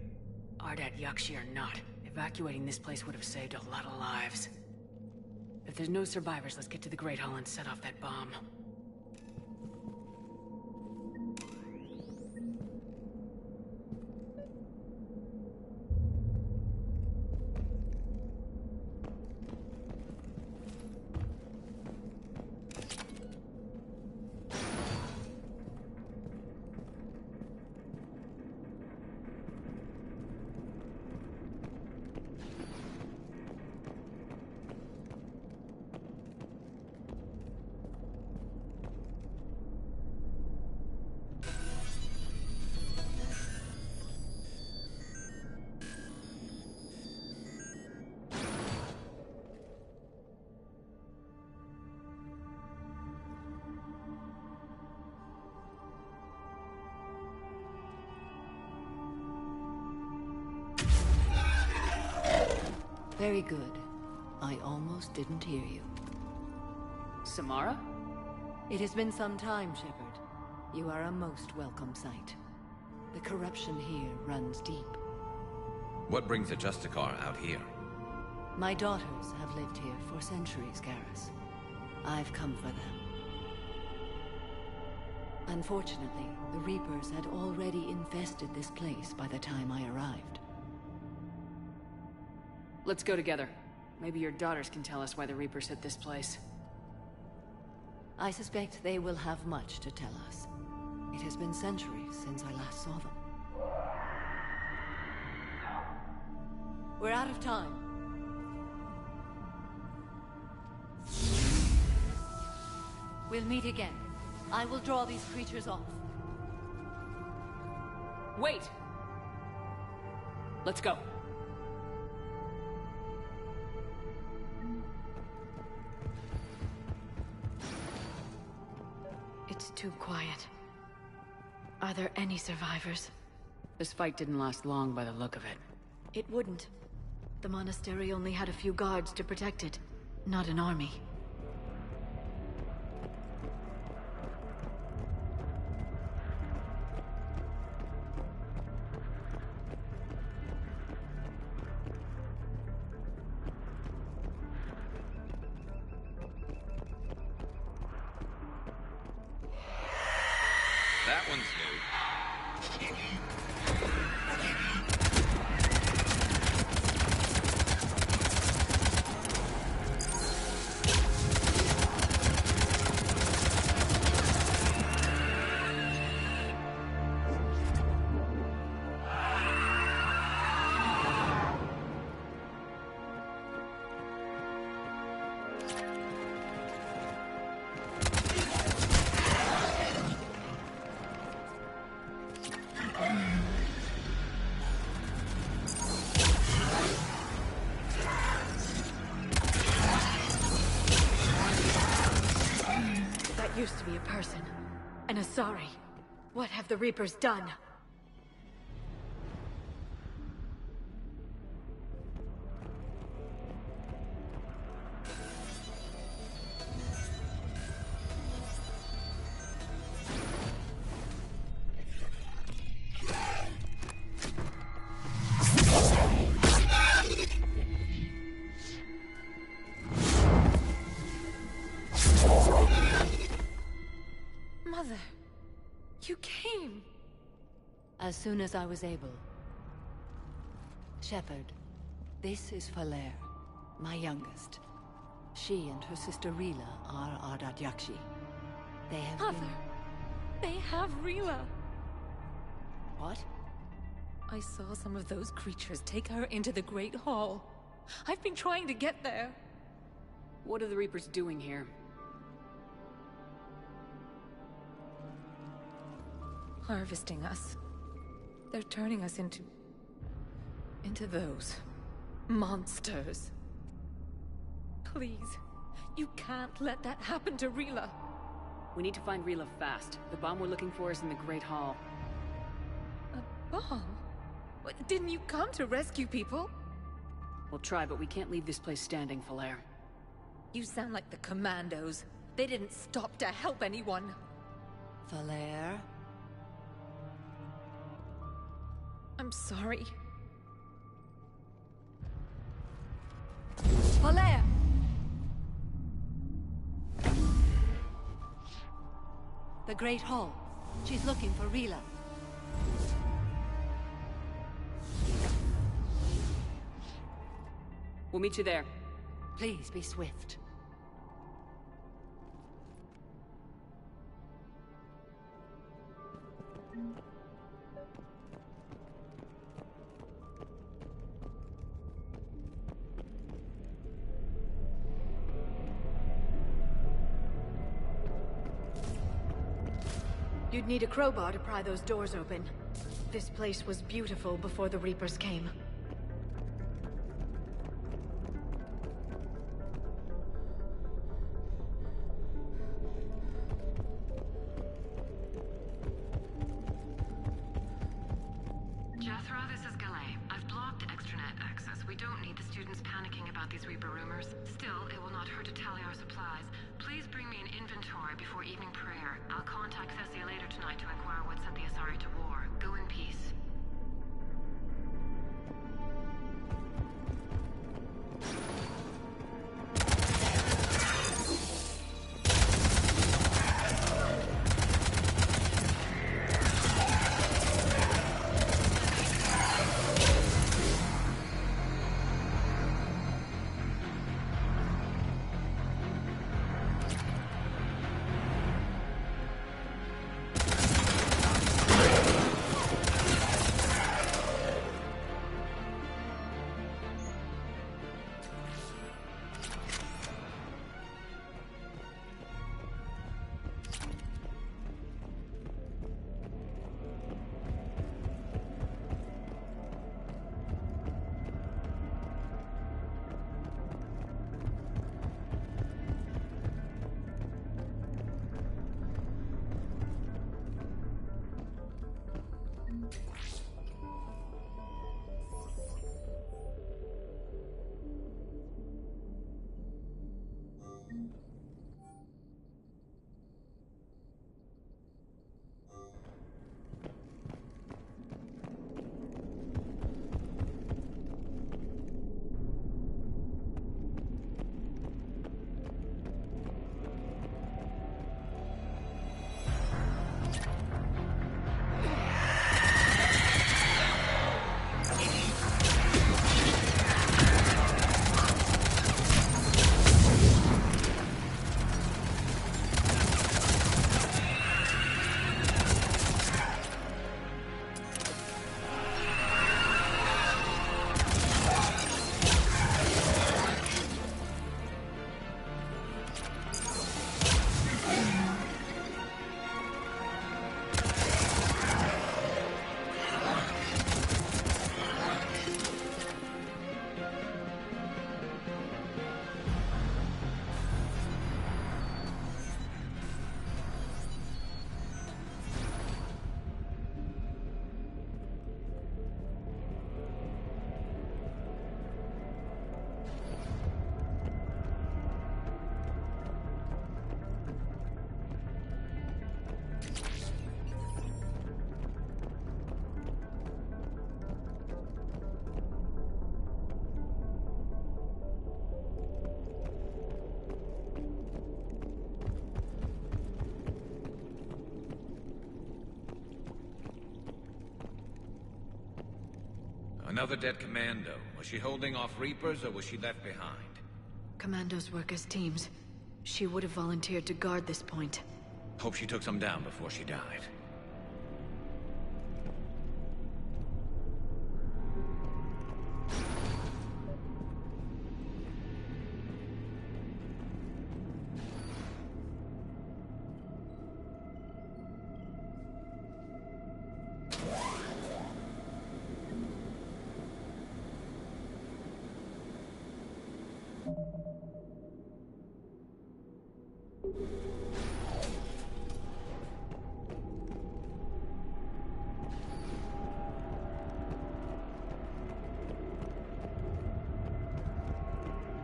S5: Ardat Yakshi or not, evacuating this place would have saved a lot of lives. If there's no survivors, let's get to the Great Hall and set off that bomb.
S9: Very good. I almost didn't hear you.
S5: Samara?
S9: It has been some time, Shepard. You are a most welcome sight. The corruption here runs deep.
S1: What brings a Justicar out here?
S9: My daughters have lived here for centuries, Garrus. I've come for them. Unfortunately, the Reapers had already infested this place by the time I arrived.
S5: Let's go together. Maybe your daughters can tell us why the Reapers hit this place.
S9: I suspect they will have much to tell us. It has been centuries since I last saw them. We're out of time. We'll meet again. I will draw these creatures off.
S5: Wait! Let's go.
S14: It's too quiet. Are there any survivors?
S5: This fight didn't last long by the look of it.
S14: It wouldn't. The monastery only had a few guards to protect it, not an army.
S1: That one's new.
S14: Used to be a person. An Asari. What have the Reapers done? Mother, you came.
S9: As soon as I was able. Shepard, this is Falere, my youngest. She and her sister Rila are Ardat Yakshi. They have
S14: Mother, they have Rila.
S9: What?
S14: I saw some of those creatures take her into the Great Hall. I've been trying to get there.
S5: What are the Reapers doing here?
S14: Harvesting us. They're turning us into those monsters. Please, you can't let that happen to Rila.
S5: We need to find Rila fast. The bomb we're looking for is in the Great Hall.
S14: A bomb? What, didn't you come to rescue people?
S5: We'll try, but we can't leave this place standing, Falere.
S14: You sound like the Commandos. They didn't stop to help anyone.
S9: Falere?
S14: I'm sorry.
S9: Falere! The Great Hall. She's looking for Rila.
S5: We'll meet you there.
S9: Please be swift.
S14: You'd need a crowbar to pry those doors open. This place was beautiful before the Reapers came.
S11: Jethro, this is Galay. I've blocked extranet access. We don't need the students panicking about these Reaper rumors. Still, it will not hurt to tally our supplies. Please bring me an inventory before evening prayer. I'll contact Thessia later tonight
S1: Another dead commando. Was she holding off Reapers, or was she left behind?
S14: Commandos work as teams. She would have volunteered to guard this point.
S1: Hope she took some down before she died.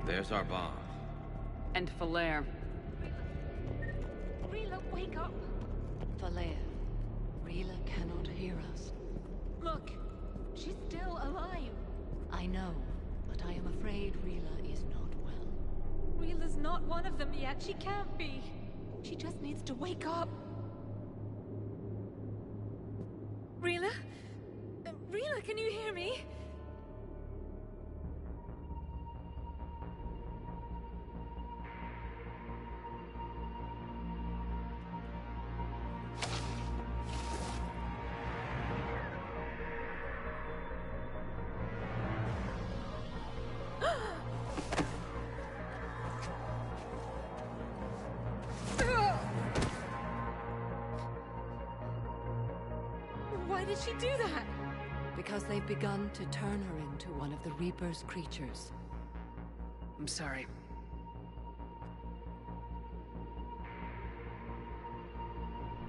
S1: There's our bomb.
S5: And Falere.
S12: Rila, wake up!
S9: Falere, Rila cannot hear us.
S12: Look, she's still alive.
S9: I know, but I am afraid Rila is not well.
S12: Rila's not one of them yet. She can't be. She just needs to wake up. Rila? Rila, can you hear me? Why did she do that?
S9: Because they've begun to turn her into one of the Reaper's creatures.
S5: I'm sorry.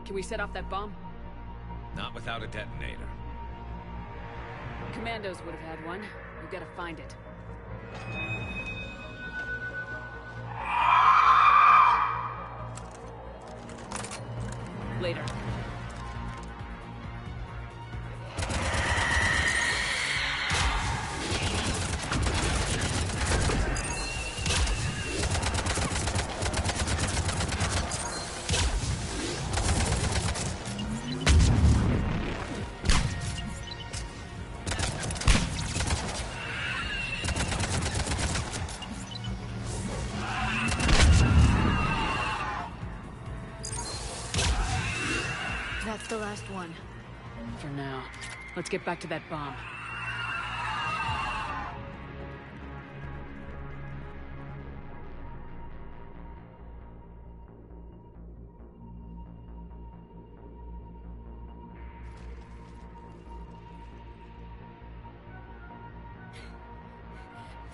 S5: Can we set off that bomb?
S1: Not without a detonator.
S5: Commandos would have had one. We've got to find it. Later.
S14: That's the last one.
S5: For now. Let's get back to that bomb.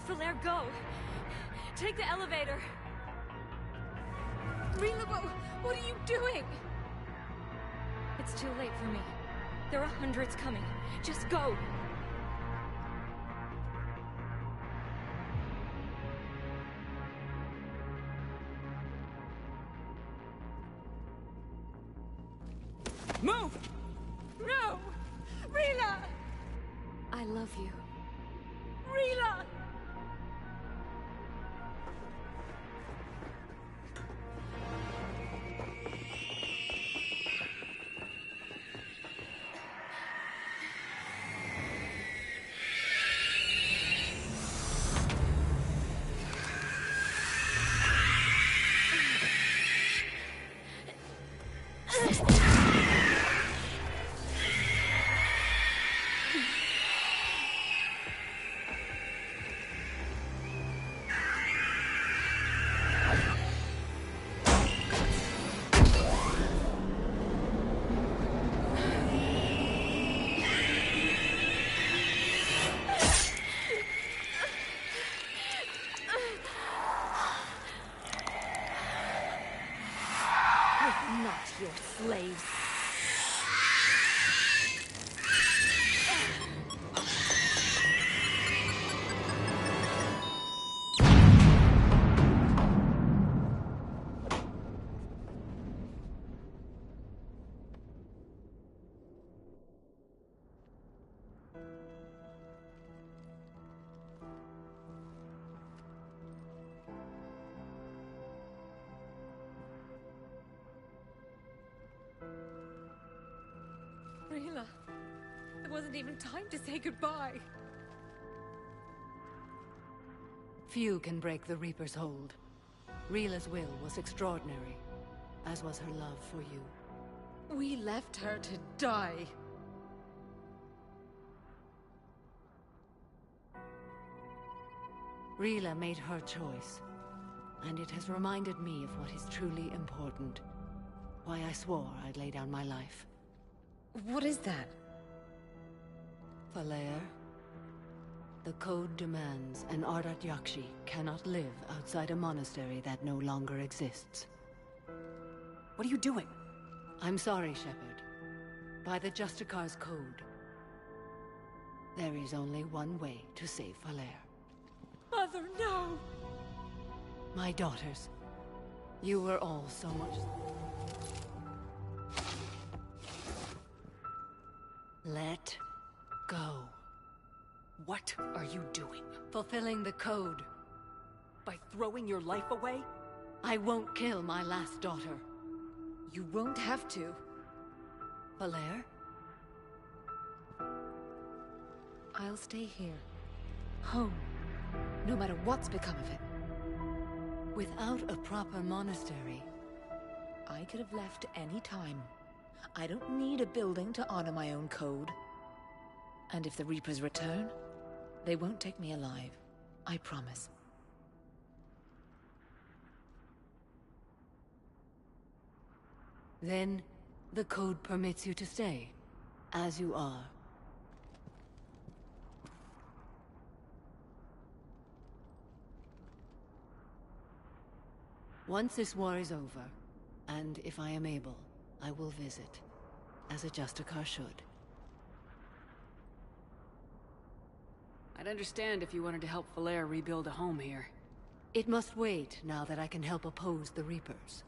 S12: Falere, go! Take the elevator! Rila, what are you doing? It's too late for me. There are hundreds coming. Just go!
S5: Move!
S12: No! Rila!
S14: I love you.
S12: Rila! Not your slaves. Rila, there wasn't even time to say goodbye.
S9: Few can break the Reaper's hold. Rila's will was extraordinary, as was her love for you.
S14: We left her to die.
S9: Rila made her choice, and it has reminded me of what is truly important. Why I swore I'd lay down my life.
S14: What is that?
S9: Falere, the code demands an Ardat Yakshi cannot live outside a monastery that no longer exists.
S14: What are you doing?
S9: I'm sorry, Shepard. By the Justicar's code, there is only one way to save Falere.
S14: Mother, no!
S9: My daughters, you were all so much... Let go.
S14: What are you doing?
S9: Fulfilling the code.
S14: By throwing your life away?
S9: I won't kill my last daughter.
S14: You won't have to.
S9: Falere?
S14: I'll stay here. Home. No matter what's become of it.
S9: Without a proper monastery...
S14: I could have left any time. I don't need a building to honor my own code. And if the Reapers return, they won't take me alive. I promise.
S9: Then, the code permits you to stay, as you are. Once this war is over, and if I am able, I will visit, as a Justicar should.
S5: I'd understand if you wanted to help Falere rebuild a home here.
S9: It must wait now that I can help oppose the Reapers.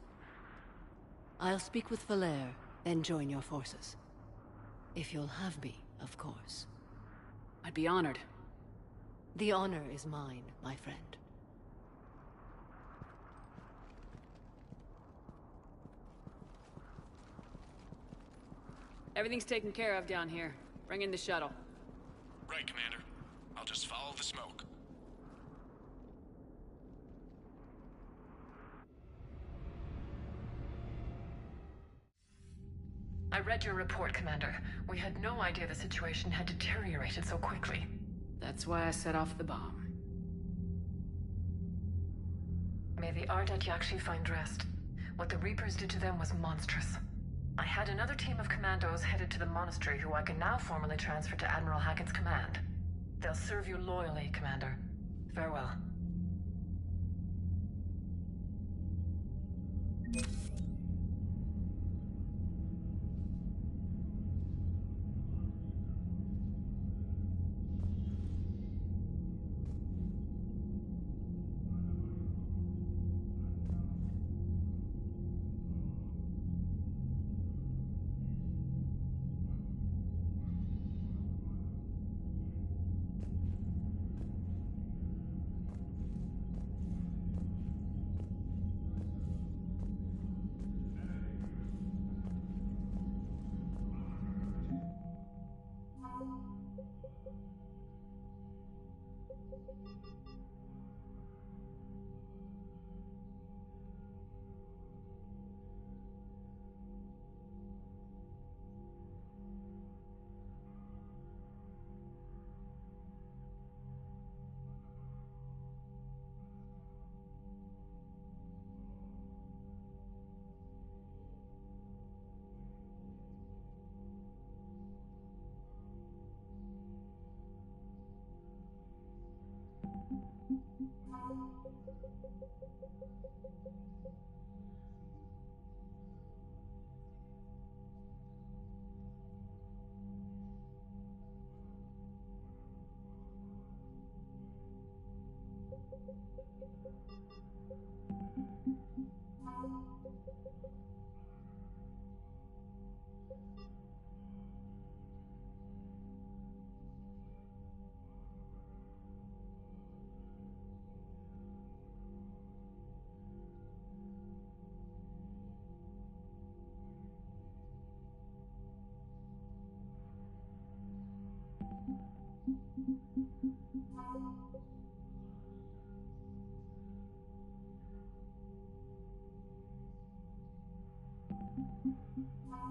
S9: I'll speak with Falere, then join your forces. If you'll have me, of course.
S5: I'd be honored.
S9: The honor is mine, my friend.
S5: Everything's taken care of down here. Bring in the shuttle.
S21: Right, Commander. I'll just follow the smoke.
S11: I read your report, Commander. We had no idea the situation had deteriorated so quickly.
S5: That's why I set off the bomb.
S11: May the Ardat Yakshi find rest. What the Reapers did to them was monstrous. I had another team of commandos headed to the monastery who I can now formally transfer to Admiral Hackett's command. They'll serve you loyally, Commander. Farewell. I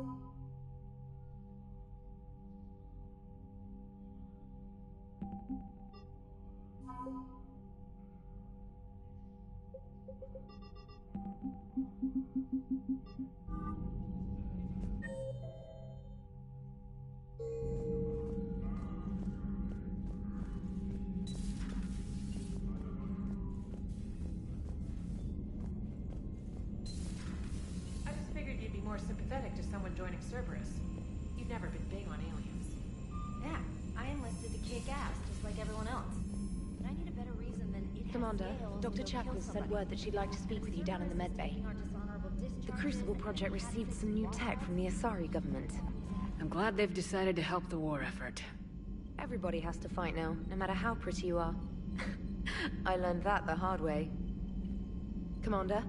S11: just figured you'd be more sympathetic to someone joining Cerberus. You've never been big on aliens.
S12: Yeah, I enlisted to kick ass, just like everyone else. But I need a better reason than it.
S6: Commander,
S12: has
S6: Dr. Chakwas sent word that she'd like to speak with you down in the medbay. The Crucible Project received some new tech from the Asari government.
S5: I'm glad they've decided to help the war effort.
S6: Everybody has to fight now, no matter how pretty you are. I learned that the hard way. Commander?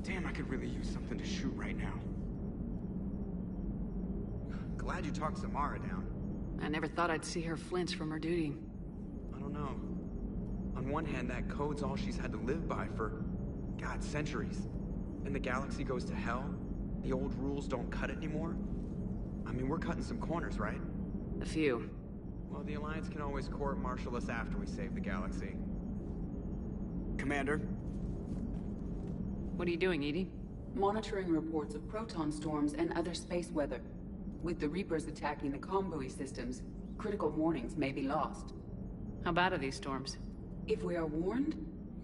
S13: Damn, I could really use something to shoot right now. Glad you talked Samara down.
S5: I never thought I'd see her flinch from her duty.
S13: I don't know. On one hand, that code's all she's had to live by for, God, centuries. And the galaxy goes to hell. The old rules don't cut it anymore. I mean, we're cutting some corners, right?
S5: A few.
S13: Well, the Alliance can always court-martial us after we save the galaxy. Commander?
S5: What are you doing, Edie?
S20: Monitoring reports of proton storms and other space weather. With the Reapers attacking the comm buoy systems, critical warnings may be lost.
S5: How bad are these storms?
S20: If we are warned,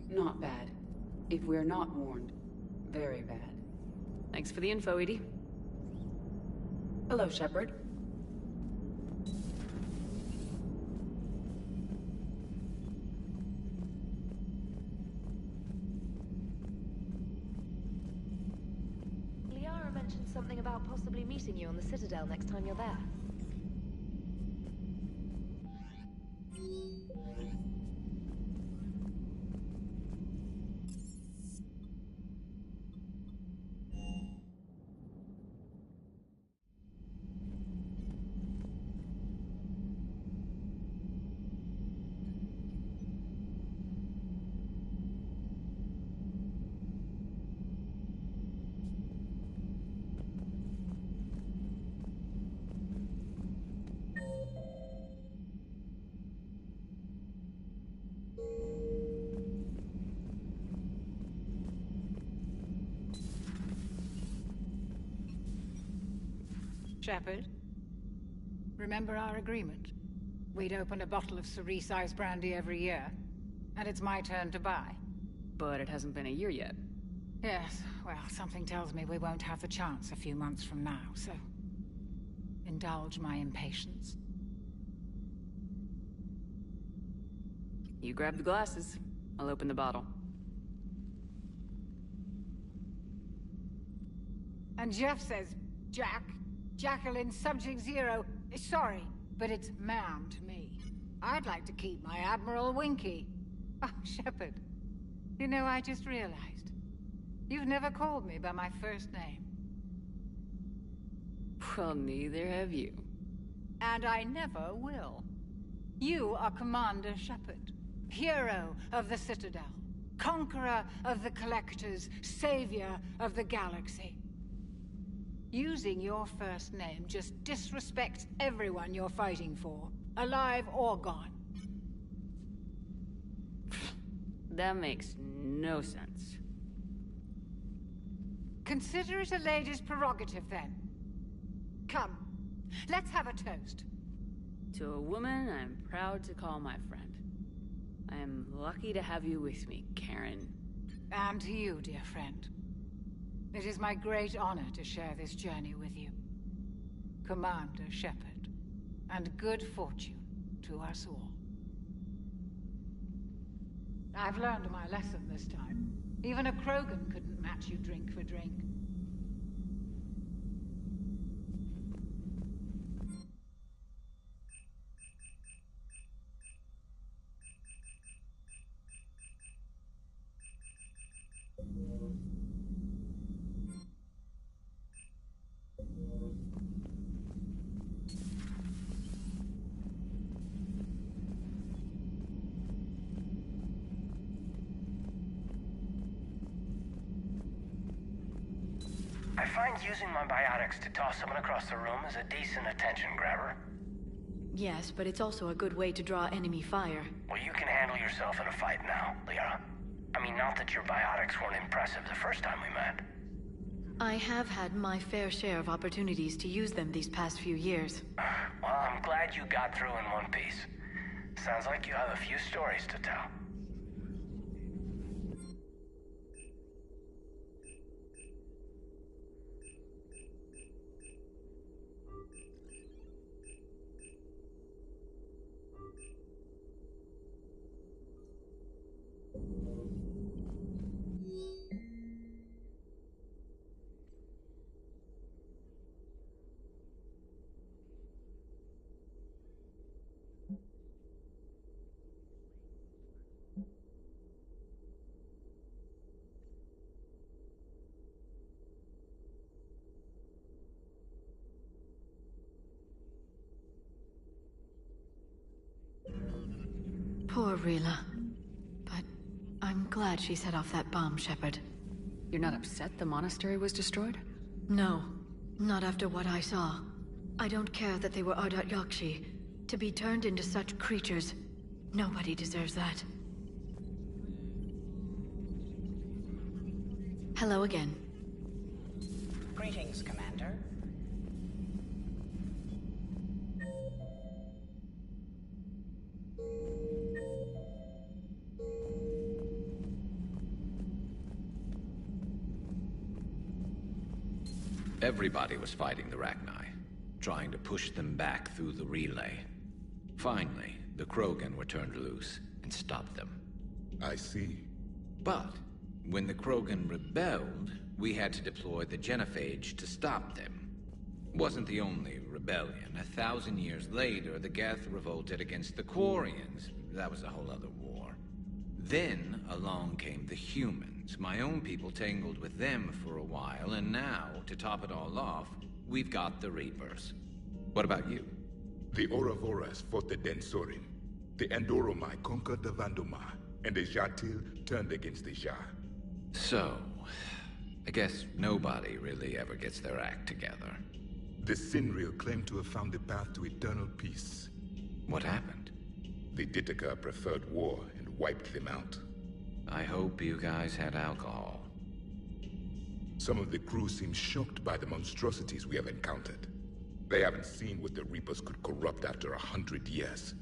S20: not bad. If we are not warned, very bad.
S5: Thanks for the info, Edie.
S20: Hello, Shepard.
S6: Liara mentioned something about possibly meeting you on the Citadel next time you're there.
S3: Shepard? Remember our agreement? We'd open a bottle of cerise-sized brandy every year, and it's my turn to buy.
S5: But it hasn't been a year yet.
S3: Yes, well, something tells me we won't have the chance a few months from now, so... indulge my impatience.
S5: You grab the glasses. I'll open the bottle.
S3: And Jeff says, Jack, Jacqueline, Subject Zero, sorry, but it's ma'am to me. I'd like to keep my Admiral Winky. Oh, Shepard, you know, I just realized. You've never called me by my first name.
S5: Well, neither have you.
S3: And I never will. You are Commander Shepard, hero of the Citadel, conqueror of the Collectors, savior of the galaxy. Using your first name just disrespects everyone you're fighting for, alive or gone.
S5: That makes no sense.
S3: Consider it a lady's prerogative, then. Come, let's have a toast.
S5: To a woman I'm proud to call my friend. I am lucky to have you with me, Karen.
S3: And to you, dear friend. It is my great honor to share this journey with you. Commander Shepard. And good fortune to us all. I've learned my lesson this time. Even a Krogan couldn't match you drink for drink.
S15: I find using my biotics to toss someone across the room is a decent attention grabber.
S14: Yes, but it's also a good way to draw enemy fire.
S15: Well, you can handle yourself in a fight now, Liara. I mean, not that your biotics weren't impressive the first time we met.
S14: I have had my fair share of opportunities to use them these past few years.
S15: Well, I'm glad you got through in one piece. Sounds like you have a few stories to tell.
S14: Poor Rila. But I'm glad she set off that bomb, Shepard.
S5: You're not upset the monastery was destroyed?
S14: No. Not after what I saw. I don't care that they were Ardat Yakshi. To be turned into such creatures, nobody deserves that. Hello again.
S22: Greetings, Commander.
S1: Everybody was fighting the Rachni, trying to push them back through the relay. Finally, the Krogan were turned loose and stopped them.
S7: I see.
S1: But when the Krogan rebelled, we had to deploy the Genophage to stop them. Wasn't the only rebellion. 1,000 years later, the Geth revolted against the Quarians. That was a whole other war. Then along came the humans. My own people tangled with them for a while, and now, to top it all off, we've got the Reapers. What about you?
S7: The Ouroboros fought the Densorim. The Andoromai conquered the Vandomar, and the Jatil turned against the Jah.
S1: So, I guess nobody really ever gets their act together.
S7: The Sinriel claimed to have found the path to eternal peace.
S1: What happened?
S7: The Ditaka preferred war and wiped them out.
S1: I hope you guys had alcohol.
S7: Some of the crew seem shocked by the monstrosities we have encountered. They haven't seen what the Reapers could corrupt after 100 years.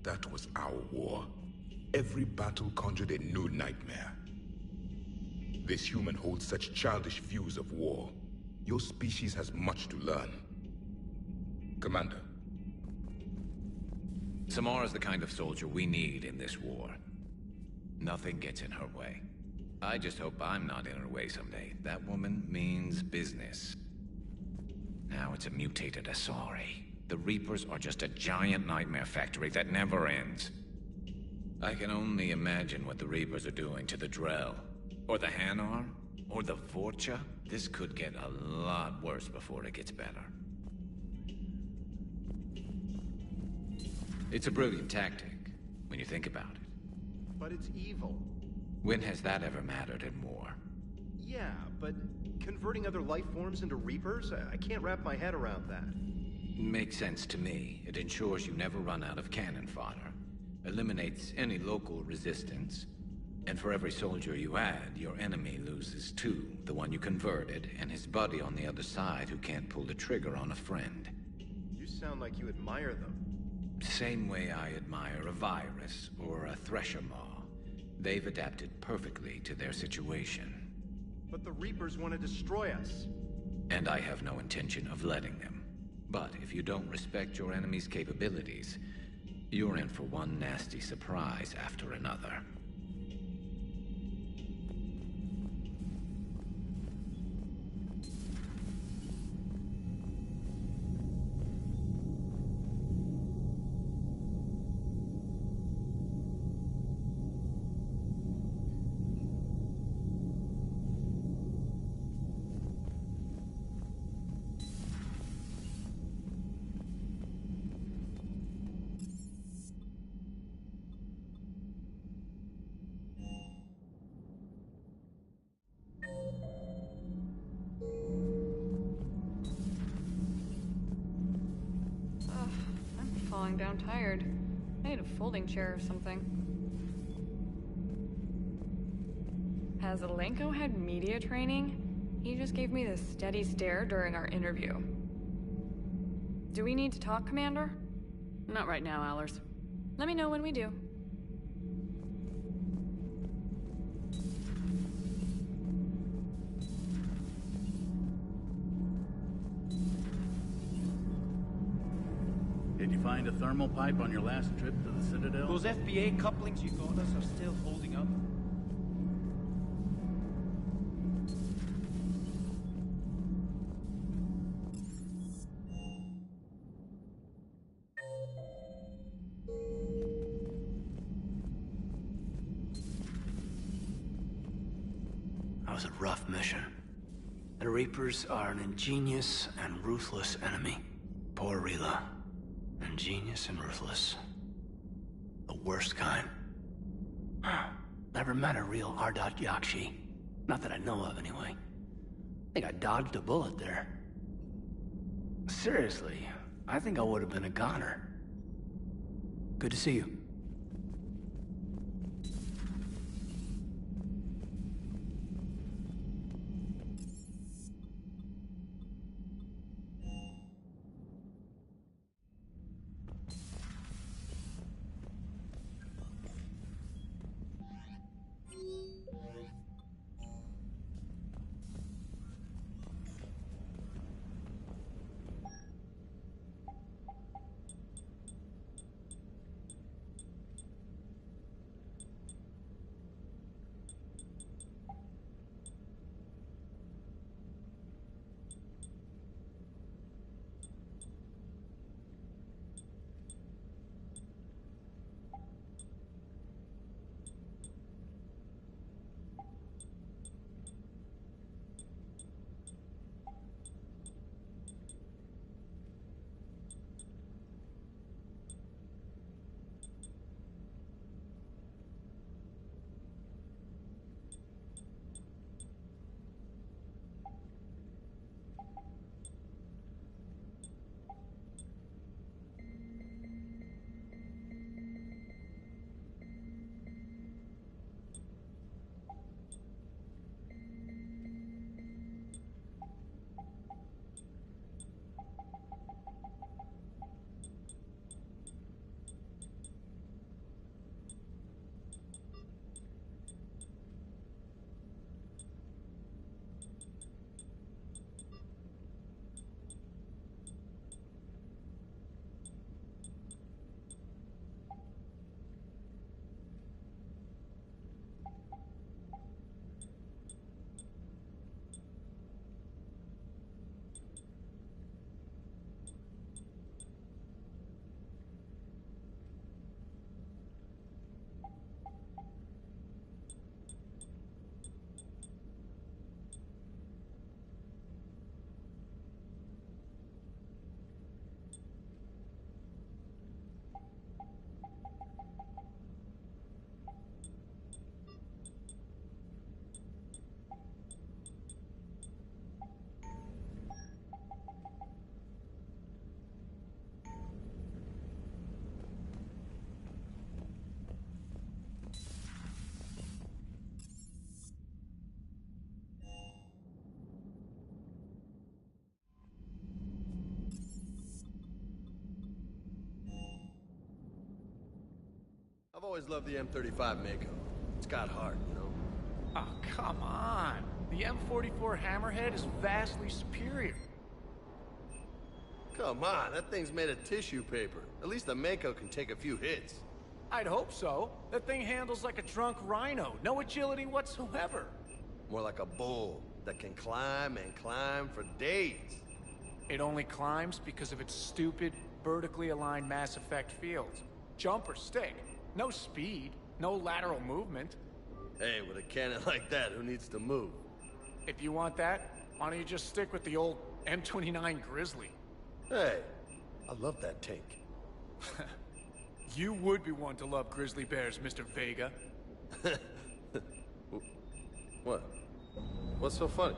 S7: That was our war. Every battle conjured a new nightmare. This human holds such childish views of war. Your species has much to learn. Commander.
S1: Samara's the kind of soldier we need in this war. Nothing gets in her way. I just hope I'm not in her way someday. That woman means business. Now it's a mutated Asari. The Reapers are just a giant nightmare factory that never ends. I can only imagine what the Reapers are doing to the Drell, or the Hanar, or the Vorcha. This could get a lot worse before it gets better. It's a brilliant tactic, when you think about it.
S2: But it's evil.
S1: When has that ever mattered in war?
S2: Yeah, but converting other life forms into Reapers? I can't wrap my head around that.
S1: Makes sense to me. It ensures you never run out of cannon fodder, eliminates any local resistance, and for every soldier you add, your enemy loses two, the one you converted, and his buddy on the other side who can't pull the trigger on a friend.
S2: You sound like you admire them.
S1: Same way I admire a virus or a thresher maw. They've adapted perfectly to their situation.
S2: But the Reapers want to destroy us.
S1: And I have no intention of letting them. But if you don't respect your enemy's capabilities, you're in for one nasty surprise after another.
S17: Down tired. I need a folding chair or something. Has Alenko had media training? He just gave me this steady stare during our interview. Do we need to talk, Commander?
S5: Not right now, Allers.
S17: Let me know when we do.
S22: Did you find a thermal pipe on your last trip to the Citadel?
S23: Those FBA couplings you got us are still holding up.
S15: That was a rough mission. The Reapers are an ingenious and ruthless enemy. Poor Rila. Ingenious and ruthless. The worst kind. Never met a real Ardat Yakshi. Not that I know of, anyway. I think I dodged a bullet there. Seriously, I think I would have been a goner. Good to see you.
S8: always loved the M35 Mako. It's got heart, you know?
S16: Oh, come on. The M44 Hammerhead is vastly superior.
S8: Come on, that thing's made of tissue paper. At least the Mako can take a few hits.
S16: I'd hope so. That thing handles like a drunk rhino. No agility whatsoever.
S8: More like a bull that can climb and climb for days.
S16: It only climbs because of its stupid, vertically aligned Mass Effect fields. Jump or stick. No speed. No lateral movement.
S8: Hey, with a cannon like that, who needs to move?
S16: If you want that, why don't you just stick with the old M29 Grizzly?
S8: Hey, I love that tank.
S16: You would be one to love grizzly bears, Mr. Vega.
S8: What? What's so funny?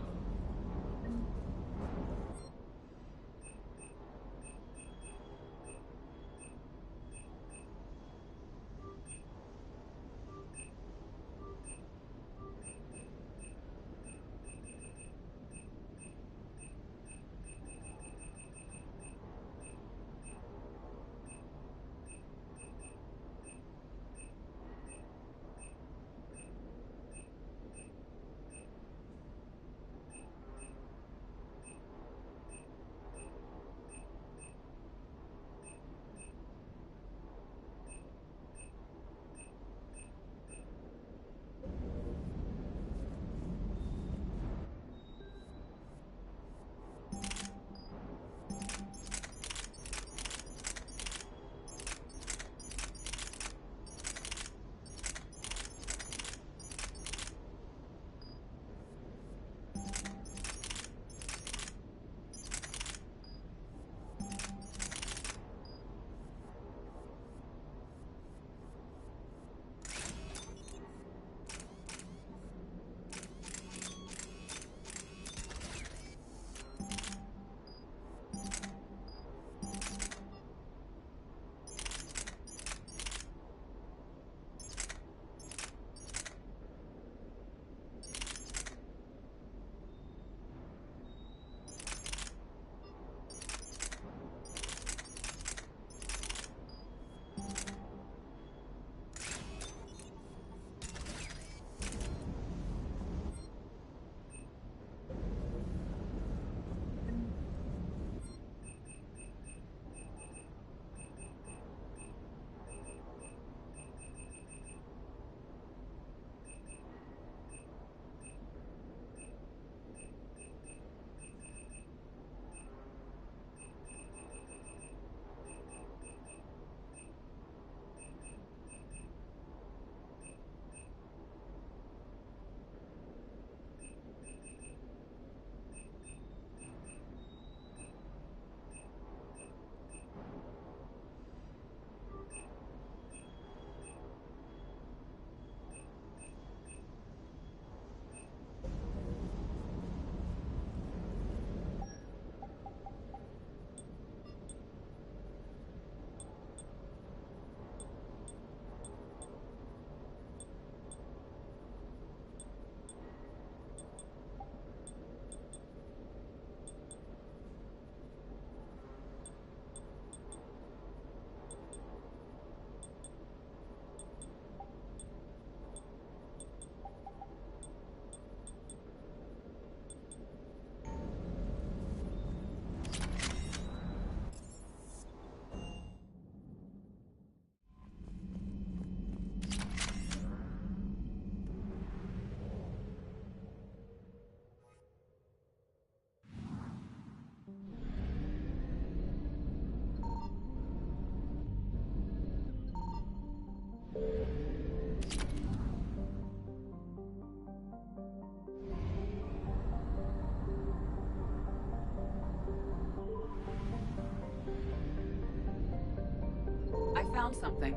S20: I found something.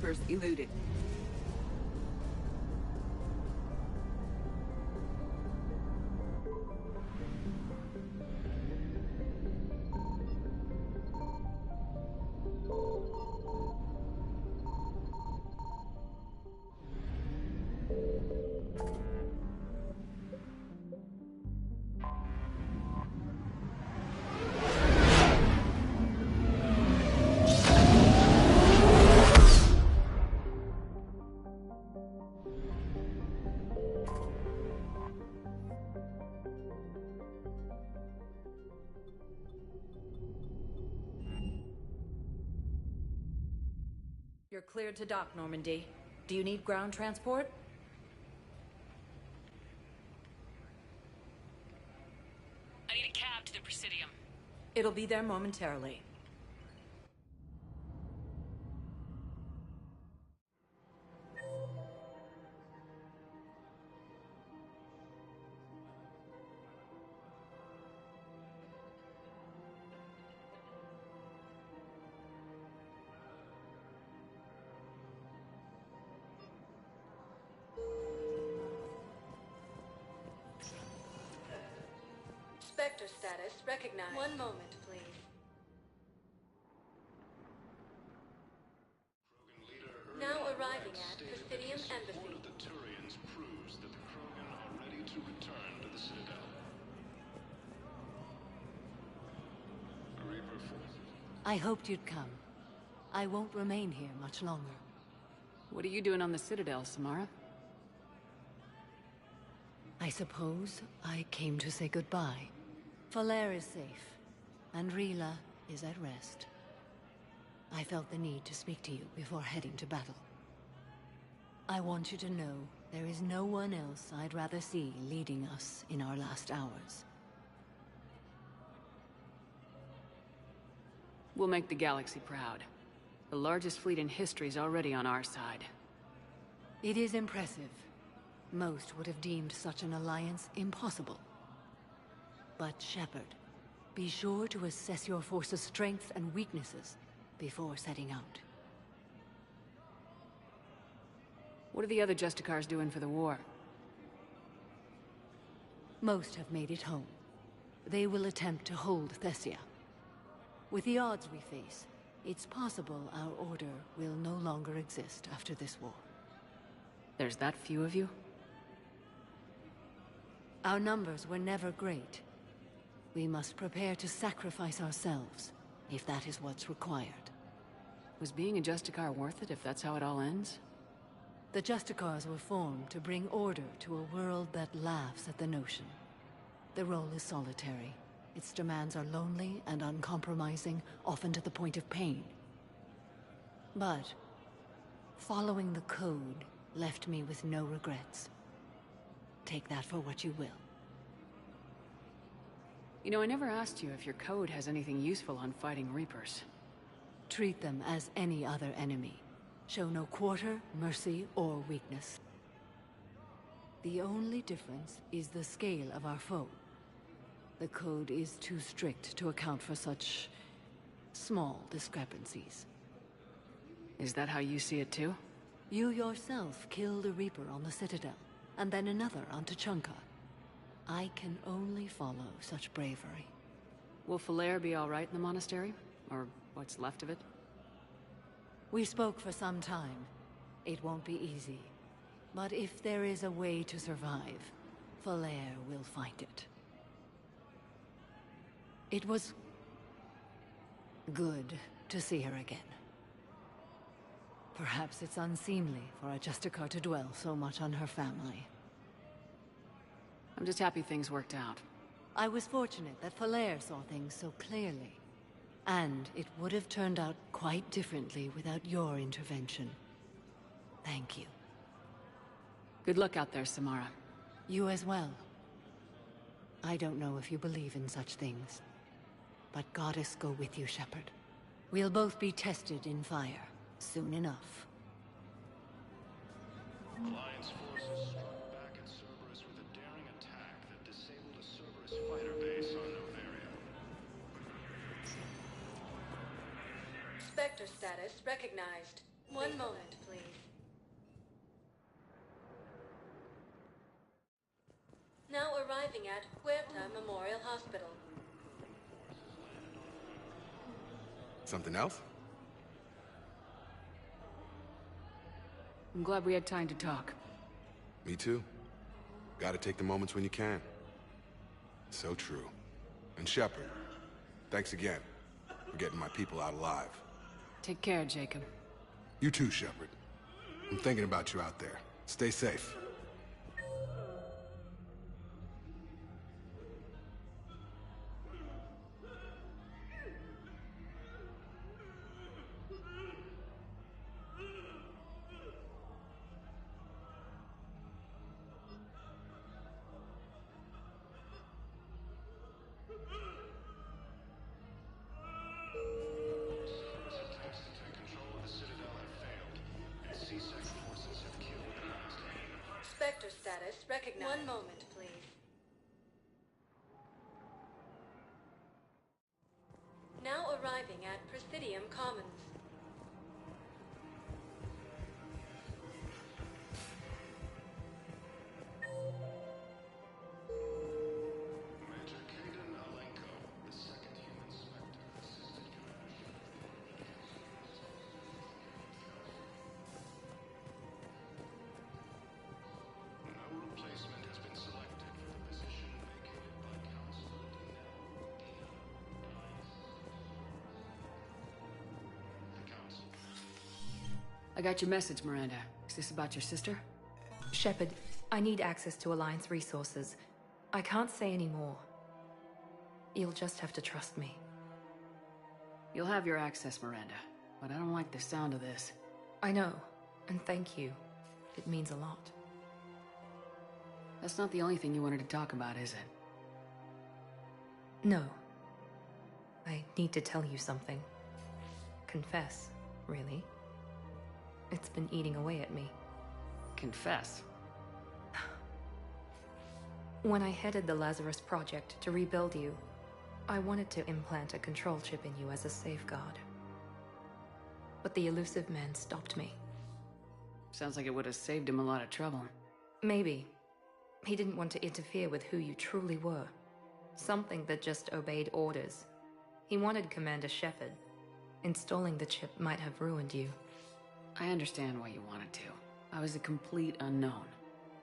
S20: Reapers eluded.
S4: You're cleared to dock, Normandy. Do you need ground transport?
S5: I need a cab to the Presidium.
S4: It'll be there momentarily.
S9: Spectre status recognized. One moment, please. Now arriving at Presidium Embassy.
S21: Of the Turians proves that the Krogan are ready to return to the Citadel. Reaper forces.
S9: I hoped you'd come. I won't remain here much longer.
S5: What are you doing on the Citadel, Samara?
S9: I suppose I came to say goodbye. Falere is safe, and Rila is at rest. I felt the need to speak to you before heading to battle. I want you to know there is no one else I'd rather see leading us in our last hours.
S5: We'll make the galaxy proud. The largest fleet in history is already on our side.
S9: It is impressive. Most would have deemed such an alliance impossible. But Shepard, be sure to assess your force's strengths and weaknesses before setting out.
S5: What are the other Justicars doing for the war?
S9: Most have made it home. They will attempt to hold Thessia. With the odds we face, it's possible our order will no longer exist after this war.
S5: There's that few of you?
S9: Our numbers were never great. We must prepare to sacrifice ourselves, if that is what's required.
S5: Was being a Justicar worth it if that's how it all ends?
S9: The Justicars were formed to bring order to a world that laughs at the notion. The role is solitary. Its demands are lonely and uncompromising, often to the point of pain. But following the code left me with no regrets. Take that for what you will.
S5: You know, I never asked you if your code has anything useful on fighting Reapers.
S9: Treat them as any other enemy. Show no quarter, mercy, or weakness. The only difference is the scale of our foe. The code is too strict to account for such small discrepancies.
S5: Is that how you see it too?
S9: You yourself killed a Reaper on the Citadel, and then another on Tuchanka. I can only follow such bravery.
S5: Will Falere be all right in the monastery? Or what's left of it?
S9: We spoke for some time. It won't be easy. But if there is a way to survive, Falere will find it. It was good to see her again. Perhaps it's unseemly for a Justicar to dwell so much on her family.
S5: I'm just happy things worked out.
S9: I was fortunate that Falere saw things so clearly. And it would have turned out quite differently without your intervention. Thank you.
S5: Good luck out there, Samara.
S9: You as well. I don't know if you believe in such things, but Goddess go with you, Shepard. We'll both be tested in fire, soon enough.
S21: Alliance forces struck back at Cerberus with a daring attack that disabled a Cerberus fighter base on Noveria.
S9: Spectre status recognized.
S12: One moment, please. Now arriving at Huerta Memorial Hospital.
S10: Something else?
S5: I'm glad we had time to talk.
S10: Me too. Gotta take the moments when you can. So true. And Shepard, thanks again for getting my people out alive.
S5: Take care, Jacob.
S10: You too, Shepard. I'm thinking about you out there. Stay safe.
S21: Attempts to take control of the Citadel have failed, and C-Sec forces have killed the Master.
S12: Spectre status recognized. One moment, please. Now arriving at Presidium Commons.
S21: Major Kaidan Alenko, the second human Spectre, assisted Commander No replacement has been selected for the position vacated by Counselor The Council.
S5: I got your message, Miranda. Is this about your sister?
S18: Shepard, I need access to Alliance resources. I can't say any more. You'll just have to trust me.
S5: You'll have your access, Miranda. But I don't like the sound of this.
S18: I know, and thank you. It means a lot.
S5: That's not the only thing you wanted to talk about, is it?
S18: No. I need to tell you something. Confess, really. It's been eating away at me.
S5: Confess?
S18: When I headed the Lazarus Project to rebuild you, I wanted to implant a control chip in you as a safeguard. But the elusive man stopped me.
S5: Sounds like it would have saved him a lot of trouble.
S18: Maybe. He didn't want to interfere with who you truly were. Something that just obeyed orders. He wanted Commander Shepard. Installing the chip might have ruined you.
S5: I understand why you wanted to. I was a complete unknown.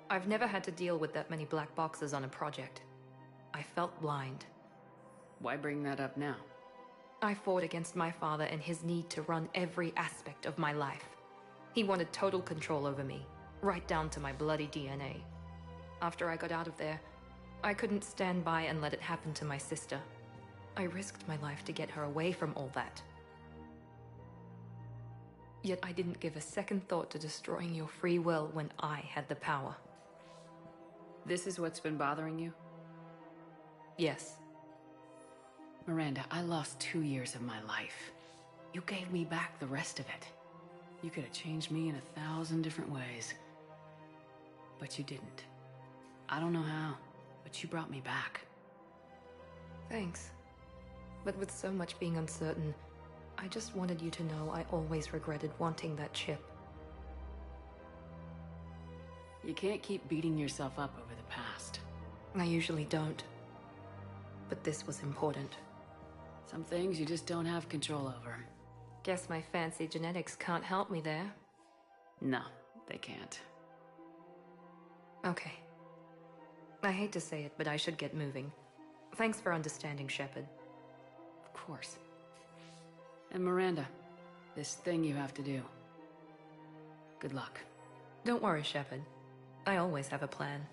S18: I've never had to deal with that many black boxes on a project. I felt blind.
S5: Why bring that up now?
S18: I fought against my father and his need to run every aspect of my life. He wanted total control over me, right down to my bloody DNA. After I got out of there, I couldn't stand by and let it happen to my sister. I risked my life to get her away from all that. Yet I didn't give a second thought to destroying your free will when I had the power.
S5: This is what's been bothering you?
S18: Yes.
S5: Miranda, I lost 2 years of my life. You gave me back the rest of it. You could have changed me in 1,000 different ways. But you didn't. I don't know how, but you brought me back.
S18: Thanks. But with so much being uncertain, I just wanted you to know I always regretted wanting that chip.
S5: You can't keep beating yourself up over the past.
S18: I usually don't. But this was important.
S5: Some things you just don't have control over.
S18: Guess my fancy genetics can't help me there.
S5: No, they can't.
S18: Okay. I hate to say it, but I should get moving. Thanks for understanding, Shepard.
S5: Of course. And Miranda, this thing you have to do. Good luck.
S18: Don't worry, Shepard. I always have a plan.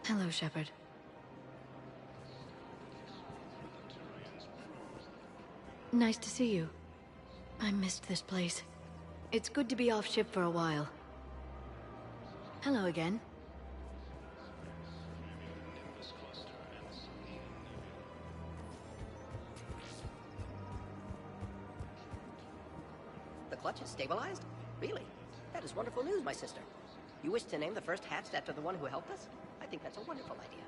S14: Hello, Shepard. Nice to see you. I missed this place. It's good to be off ship for a while. Hello again.
S11: The clutch is stabilized? Really? That is wonderful news, my sister. You wish to name the first hatched after the one who helped us? I think that's a wonderful idea.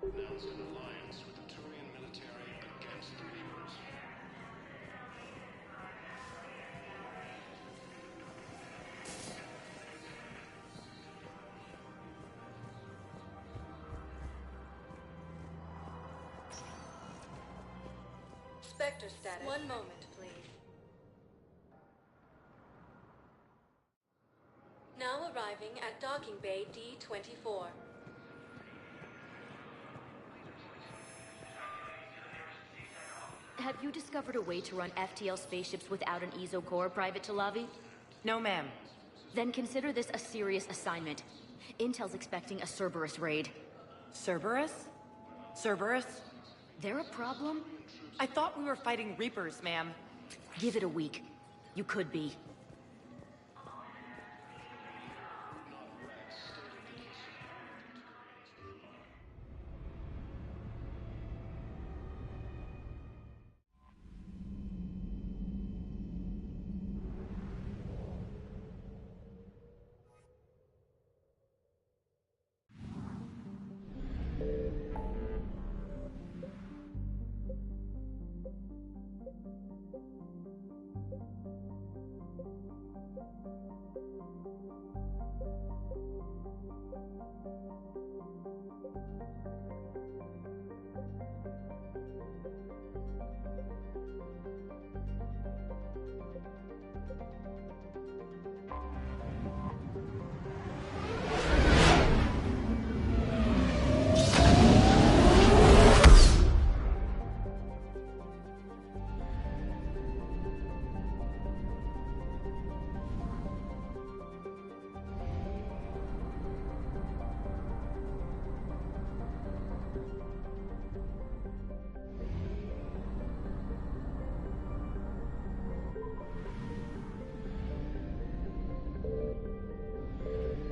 S21: Announced an alliance with the Turian military against the Reapers.
S12: Spectre status. One moment, please. Now arriving at docking bay D-24.
S13: Have you discovered a way to run FTL spaceships without an ESO core, Private Talavi?
S19: No, ma'am.
S13: Then consider this a serious assignment. Intel's expecting a Cerberus raid.
S19: Cerberus? Cerberus?
S13: They're a problem?
S19: I thought we were fighting Reapers, ma'am.
S13: Give it a week. You could be.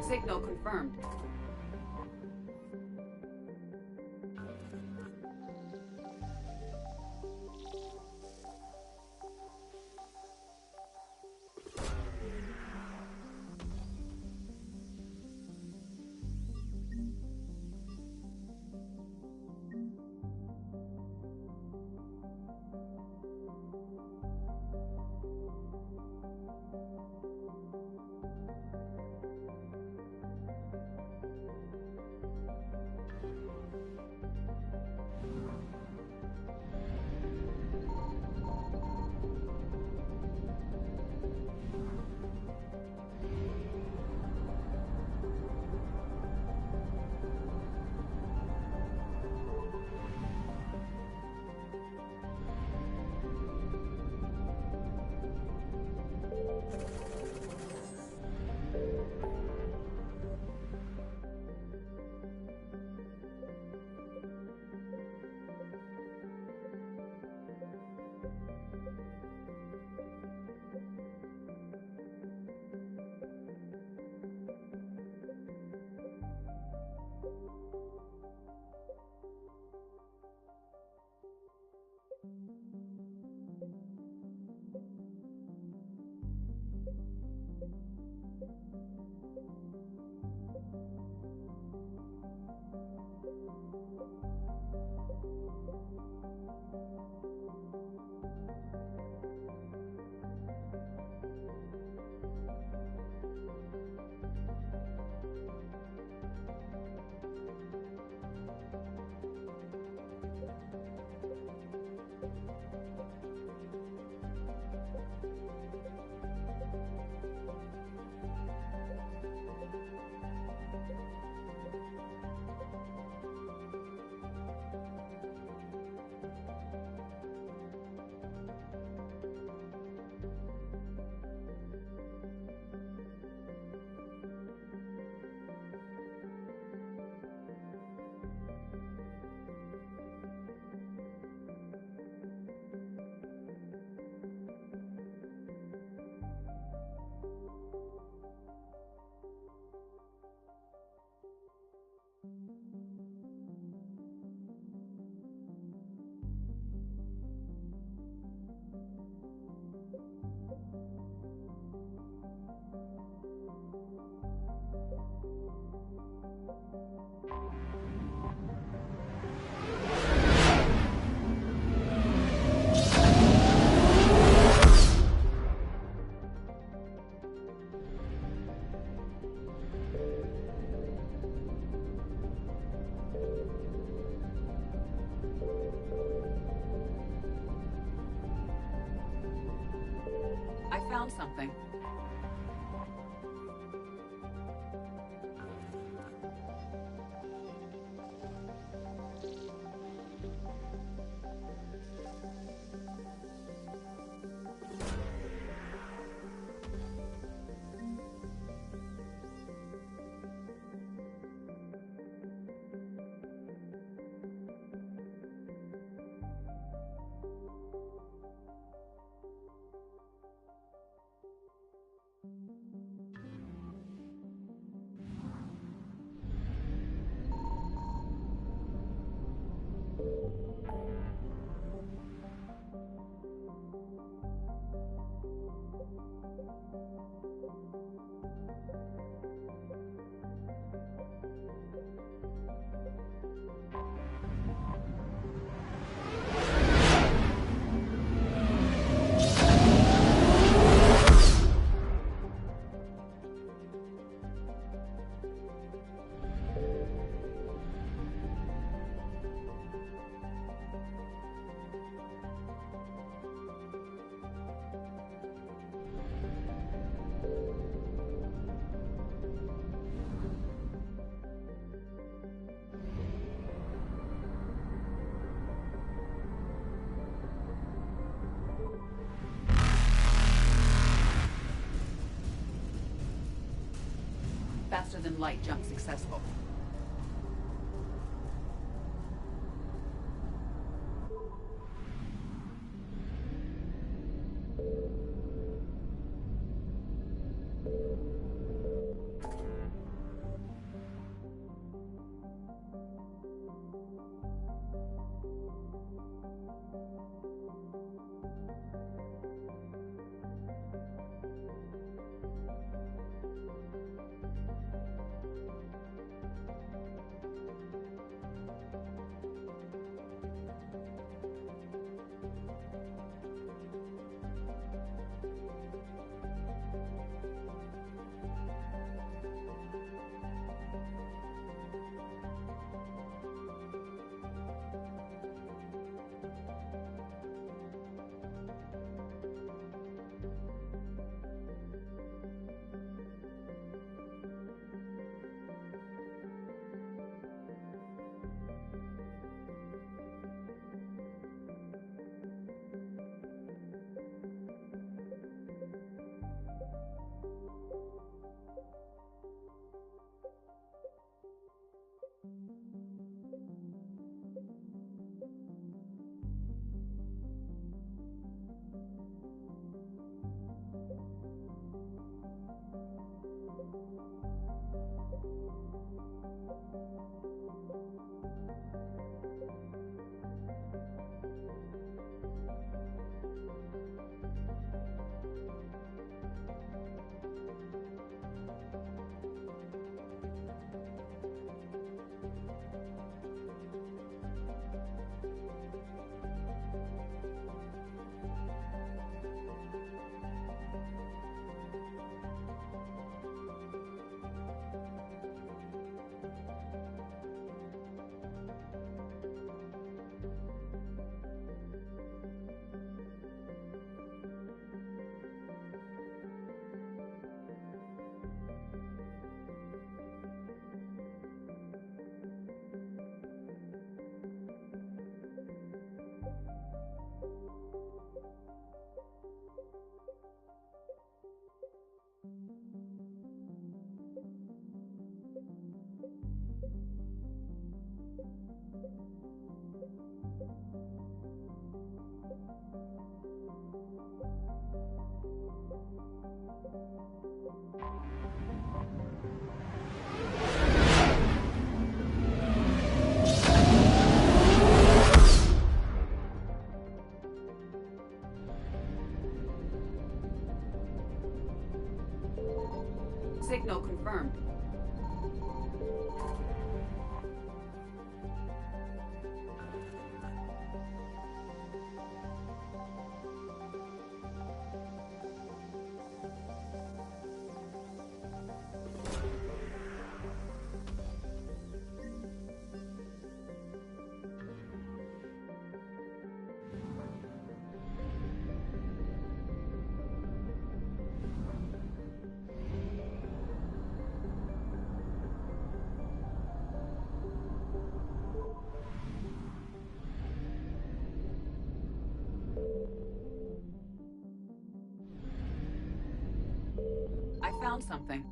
S20: Signal confirmed. I found something. Faster than light jump successful. Signal confirmed. I found something.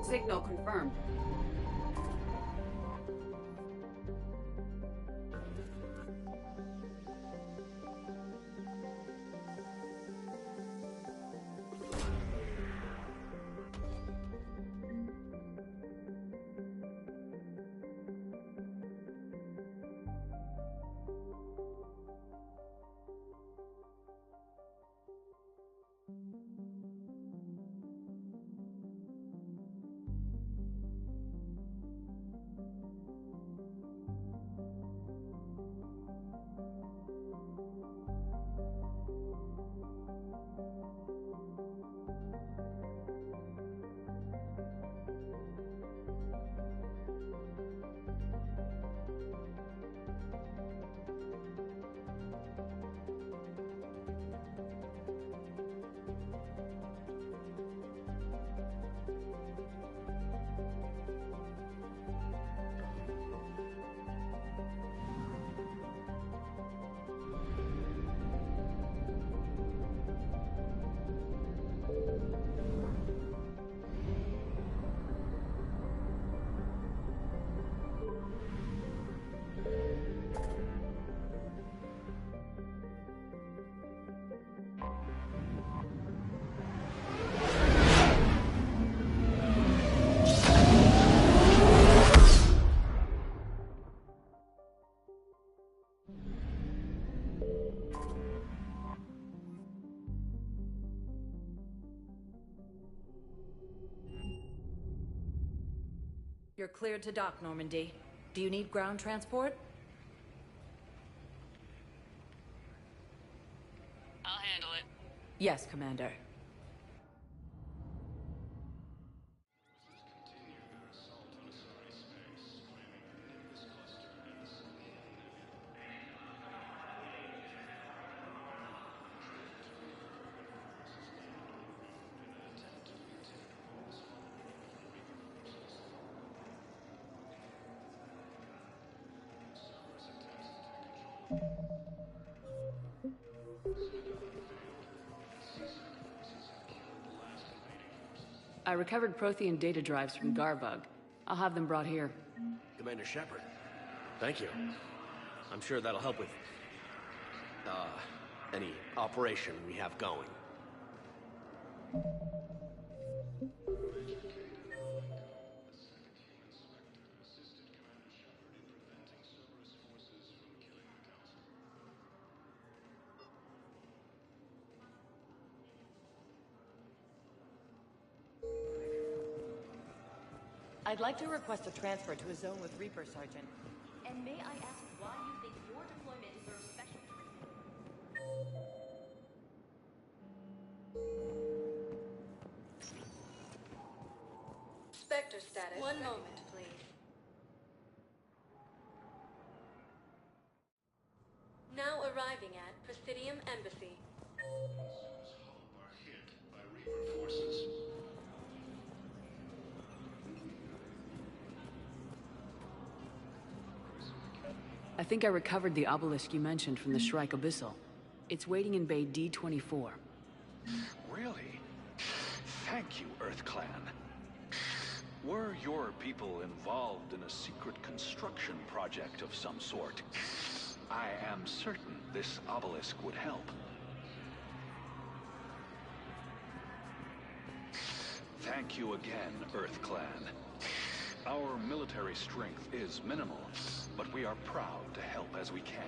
S20: Signal confirmed.
S4: You're cleared to dock, Normandy. Do you need ground transport?
S5: I'll handle it.
S4: Yes, Commander.
S5: I recovered Prothean data drives from Garbug. I'll have them brought here.
S3: Commander Shepard, thank you. I'm sure that'll help with, any operation we have going.
S19: I'd like to request a transfer to a zone with Reaper, Sergeant.
S13: And may I ask why you think your deployment deserves special treatment?
S14: Spectre status. One moment, please. Now arriving at Presidium Embassy.
S21: Hope are hit by Reaper forces.
S5: I think I recovered the obelisk you mentioned from the Shrike Abyssal. It's waiting in Bay D-24.
S6: Really? Thank you, Earth Clan. Were your people involved in a secret construction project of some sort, I am certain this obelisk would help. Thank you again, Earth Clan. Our military strength is minimal, but we are proud to help as we can.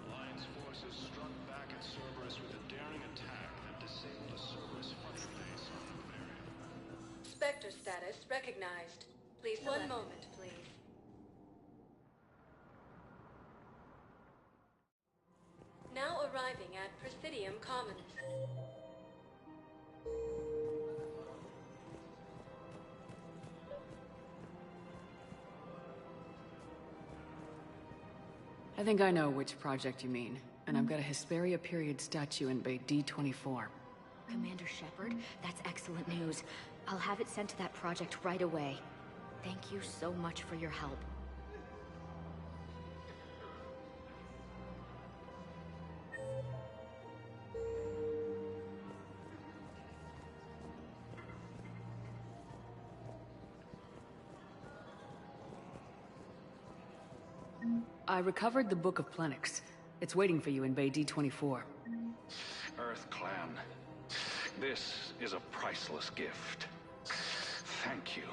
S21: Alliance forces struck back at Cerberus with a daring attack that disabled a Cerberus fighter base on Bavaria.
S14: Spectre status recognized. Please select. One moment, please. Now arriving at Presidium Commons.
S5: I think I know which project you mean, and I've got a Hesperia period statue in Bay D-24.
S13: Commander Shepard, that's excellent news. I'll have it sent to that project right away. Thank you so much for your help.
S5: I recovered the Book of Plenix. It's waiting for you in Bay D24.
S6: Earth Clan, this is a priceless gift. Thank you.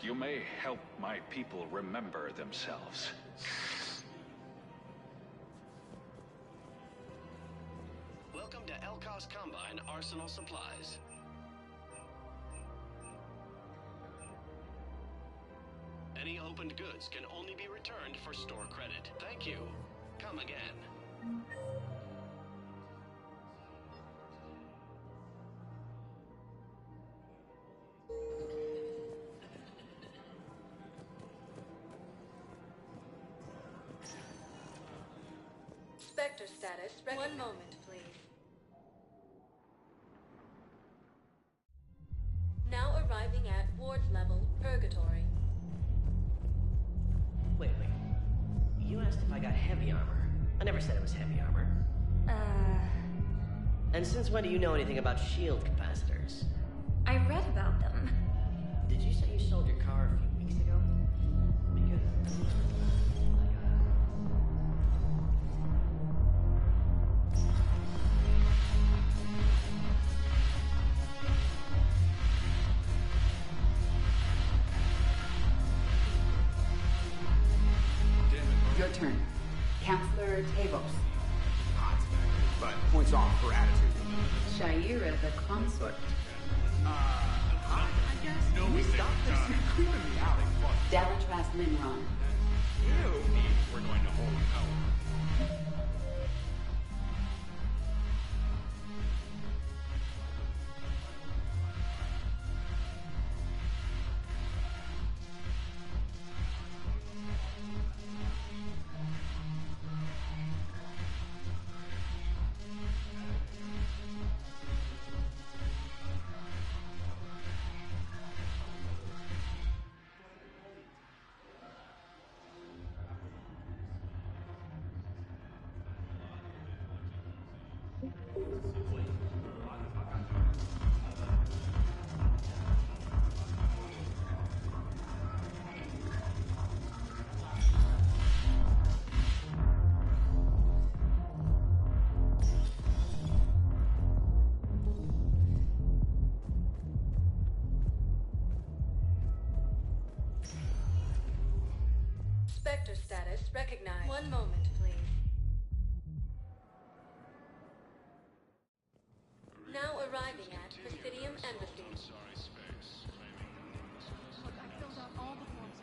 S6: You may help my people remember themselves.
S1: Welcome to Elkos Combine Arsenal Supplies. Any opened goods can only be returned for store credit. Thank you. Come again.
S14: Spectre status. One moment, please. Now arriving at ward level, Purgatory.
S11: Wait. You asked if I got heavy armor. I never said it was heavy armor. And since when do you know anything about shield capacitors?
S13: I read about them.
S11: Did you say you sold your car a few weeks ago? Because...
S20: Your turn. Counselor Tavos.
S2: But points off for attitude.
S20: Shaira the consort.
S2: I guess. No, we stop this. You're creeping me out.
S20: Dalatras Linron.
S2: You. We're going to hold power.
S14: Spectre status recognized. One moment, please. Now arriving at Presidium Embassy.
S17: Look, I filled out all the forms.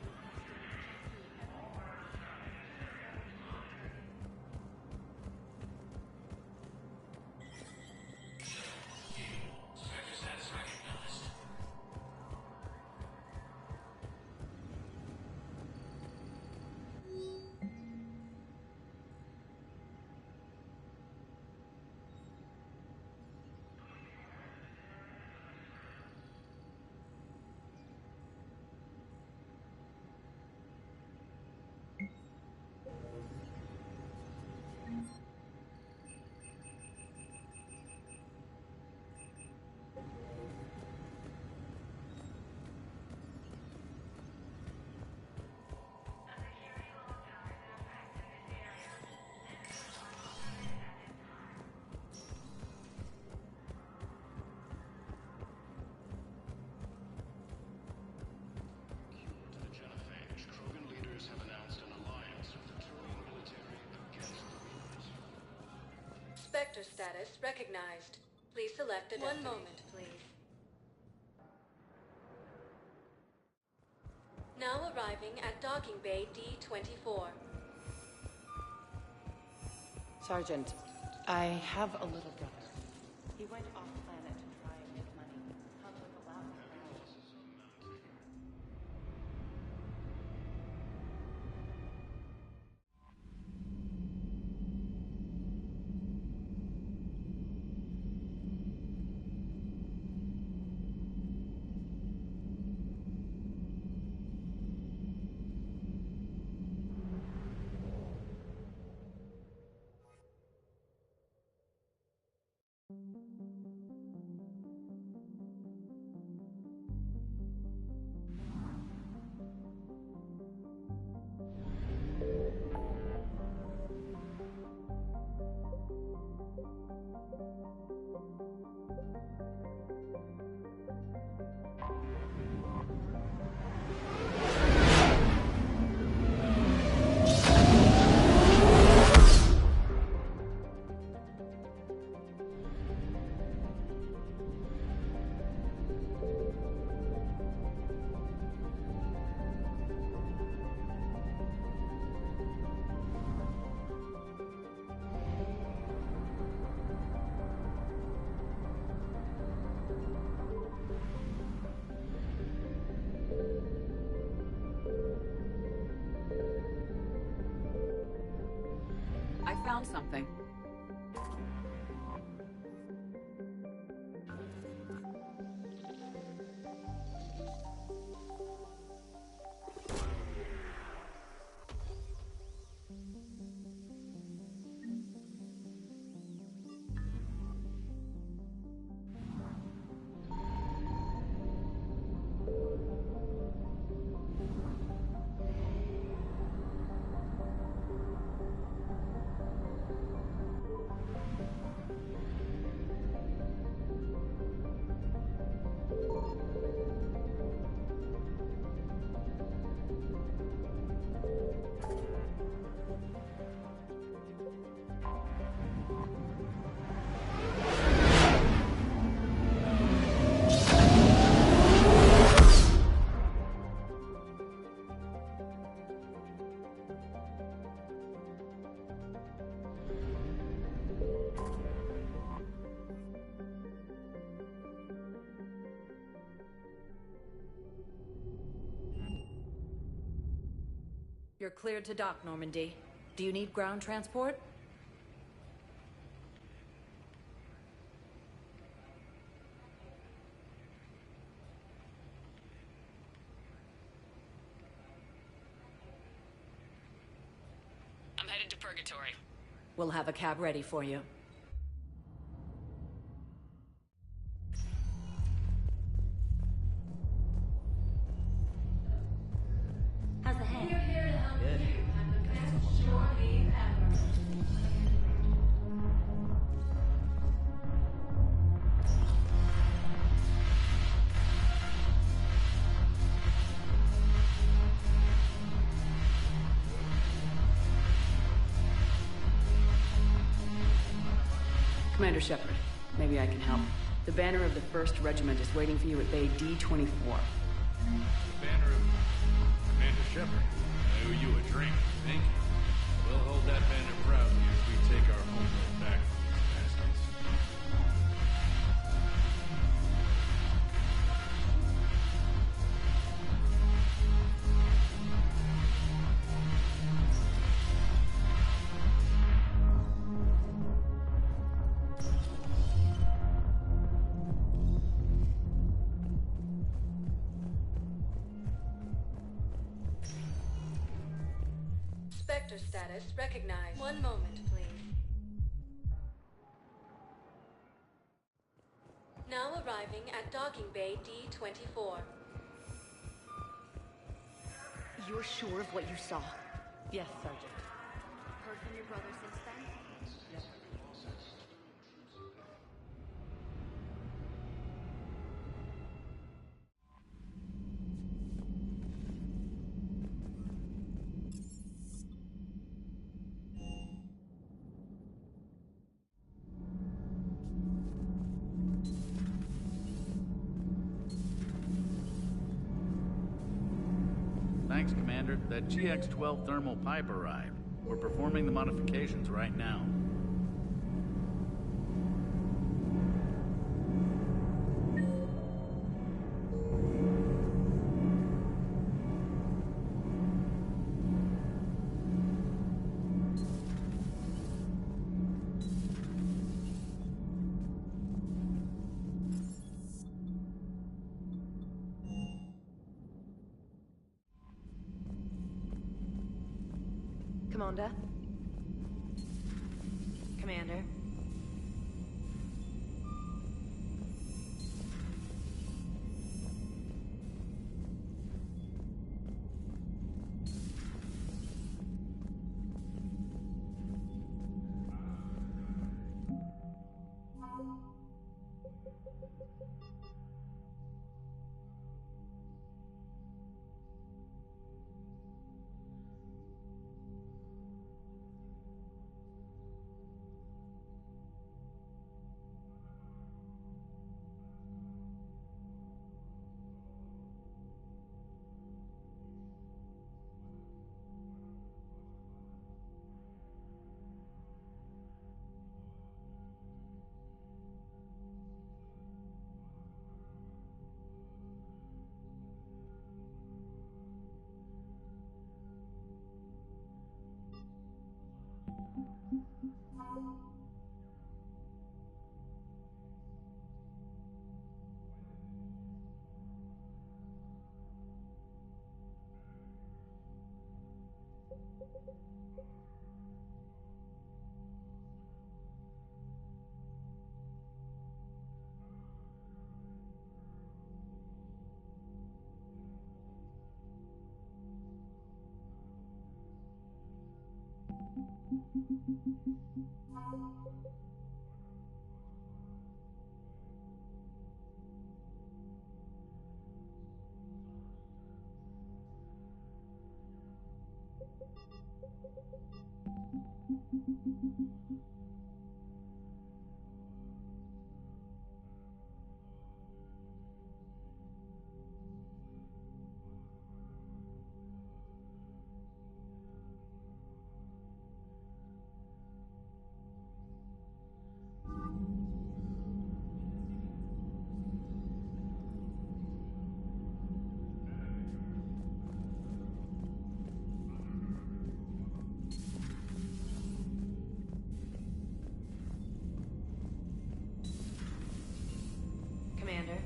S14: Spectre status recognized. Please select a One moment, please. Now arriving at Docking Bay D24.
S19: Sergeant, I have a little brother. He went off planet to try and make money. Public allowed him out.
S20: found something.
S4: You're cleared to dock, Normandy. Do you need ground transport?
S5: I'm headed to Purgatory.
S4: We'll have a cab ready for you.
S13: How's the head?
S8: Good.
S5: Commander Shepard, maybe I can help. The banner of the 1st Regiment is waiting for you at Bay D-24.
S21: The banner of Commander Shepard. I owe you a drink. Thank you. We'll hold that banner proudly as we take our homeworld back from these bastards.
S14: Spectre status recognized. One moment, please. Now arriving at docking bay D-24.
S4: You're sure of what you saw?
S14: Yes, Sergeant.
S12: Heard from your brother since then?
S2: Thanks, Commander. That GX-12 thermal pipe arrived. We're performing the modifications right now.
S4: Commander? Commander?
S18: Commander.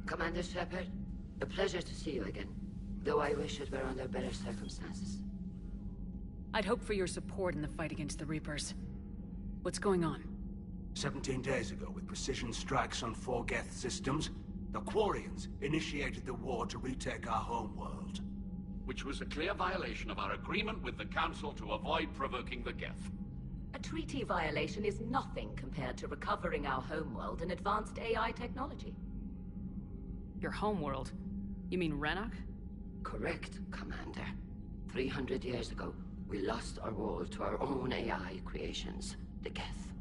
S7: Commander Shepard, a pleasure to see you again. Though I wish it were under better circumstances.
S5: I'd hoped for your support in the fight against the Reapers. What's going on?
S15: 17 days ago, with precision strikes on 4 Geth systems, the Quarians initiated the war to retake our homeworld.
S22: Which was a clear violation of our agreement with the Council to avoid provoking the Geth.
S7: A treaty violation is nothing compared to recovering our homeworld and advanced AI technology.
S5: Your homeworld? You mean Renok?
S7: Correct, Commander. 300 years ago, we lost our world to our own AI creations, the Geth.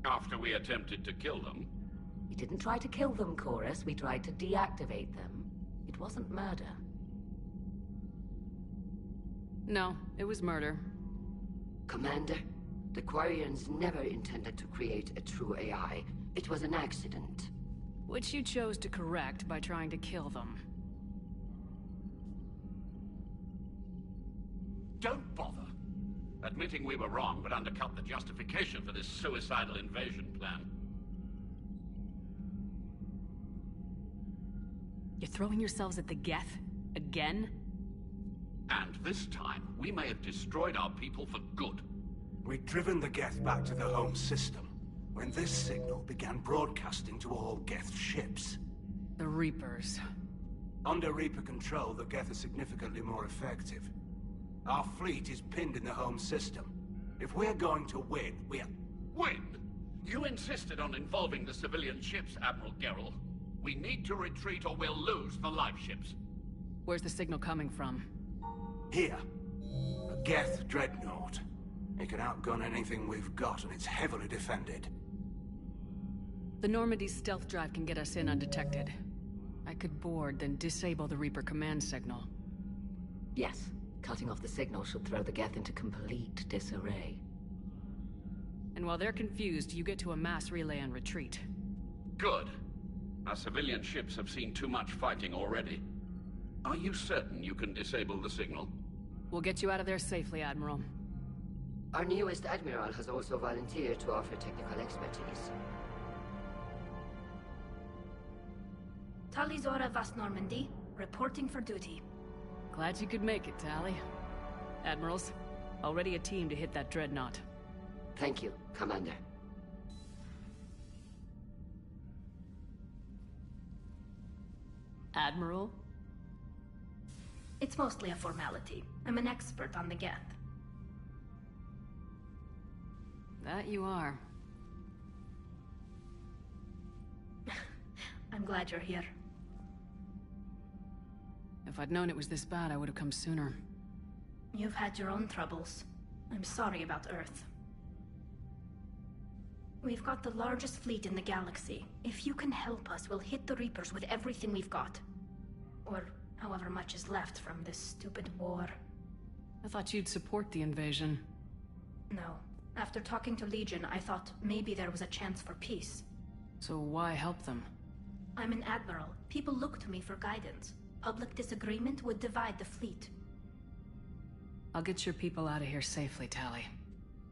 S22: After we attempted to kill them?
S7: We didn't try to kill them, Chorus. We tried to deactivate them. It wasn't murder.
S5: No, it was murder.
S7: Commander, the Quarians never intended to create a true AI. It was an accident.
S5: Which you chose to correct by trying to kill them.
S22: Don't bother. Admitting we were wrong would undercut the justification for this suicidal invasion plan.
S5: You're throwing yourselves at the Geth? Again?
S22: And this time, we may have destroyed our people for good.
S15: We'd driven the Geth back to the home system, when this signal began broadcasting to all Geth ships.
S5: The Reapers.
S15: Under Reaper control, the Geth are significantly more effective. Our fleet is pinned in the home system. If we're going to win, we're...
S22: Win? You insisted on involving the civilian ships, Admiral Gerrel. We need to retreat or we'll lose the live ships.
S5: Where's the signal coming from?
S15: Here. A Geth dreadnought. It can outgun anything we've got, and it's heavily defended.
S5: The Normandy's stealth drive can get us in undetected. I could board, then disable the Reaper command signal.
S7: Yes. Cutting off the signal should throw the Geth into complete disarray.
S5: And while they're confused, you get to a mass relay and retreat.
S22: Good. Our civilian ships have seen too much fighting already. Are you certain you can disable the signal?
S5: We'll get you out of there safely, Admiral.
S7: Our newest Admiral has also volunteered to offer technical expertise.
S9: Talizora Vas Normandy, reporting for duty.
S5: Glad you could make it, Tali. Admirals, already a team to hit that dreadnought.
S7: Thank you, Commander.
S5: Admiral?
S9: It's mostly a formality. I'm an expert on the Geth.
S5: That you are.
S9: I'm glad you're here.
S5: If I'd known it was this bad, I would have come sooner.
S9: You've had your own troubles. I'm sorry about Earth. We've got the largest fleet in the galaxy. If you can help us, we'll hit the Reapers with everything we've got. Or however much is left from this stupid war.
S5: I thought you'd support the invasion.
S9: No. After talking to Legion, I thought maybe there was a chance for peace.
S5: So why help them?
S9: I'm an admiral. People look to me for guidance. Public disagreement would divide the fleet.
S5: I'll get your people out of here safely, Tali.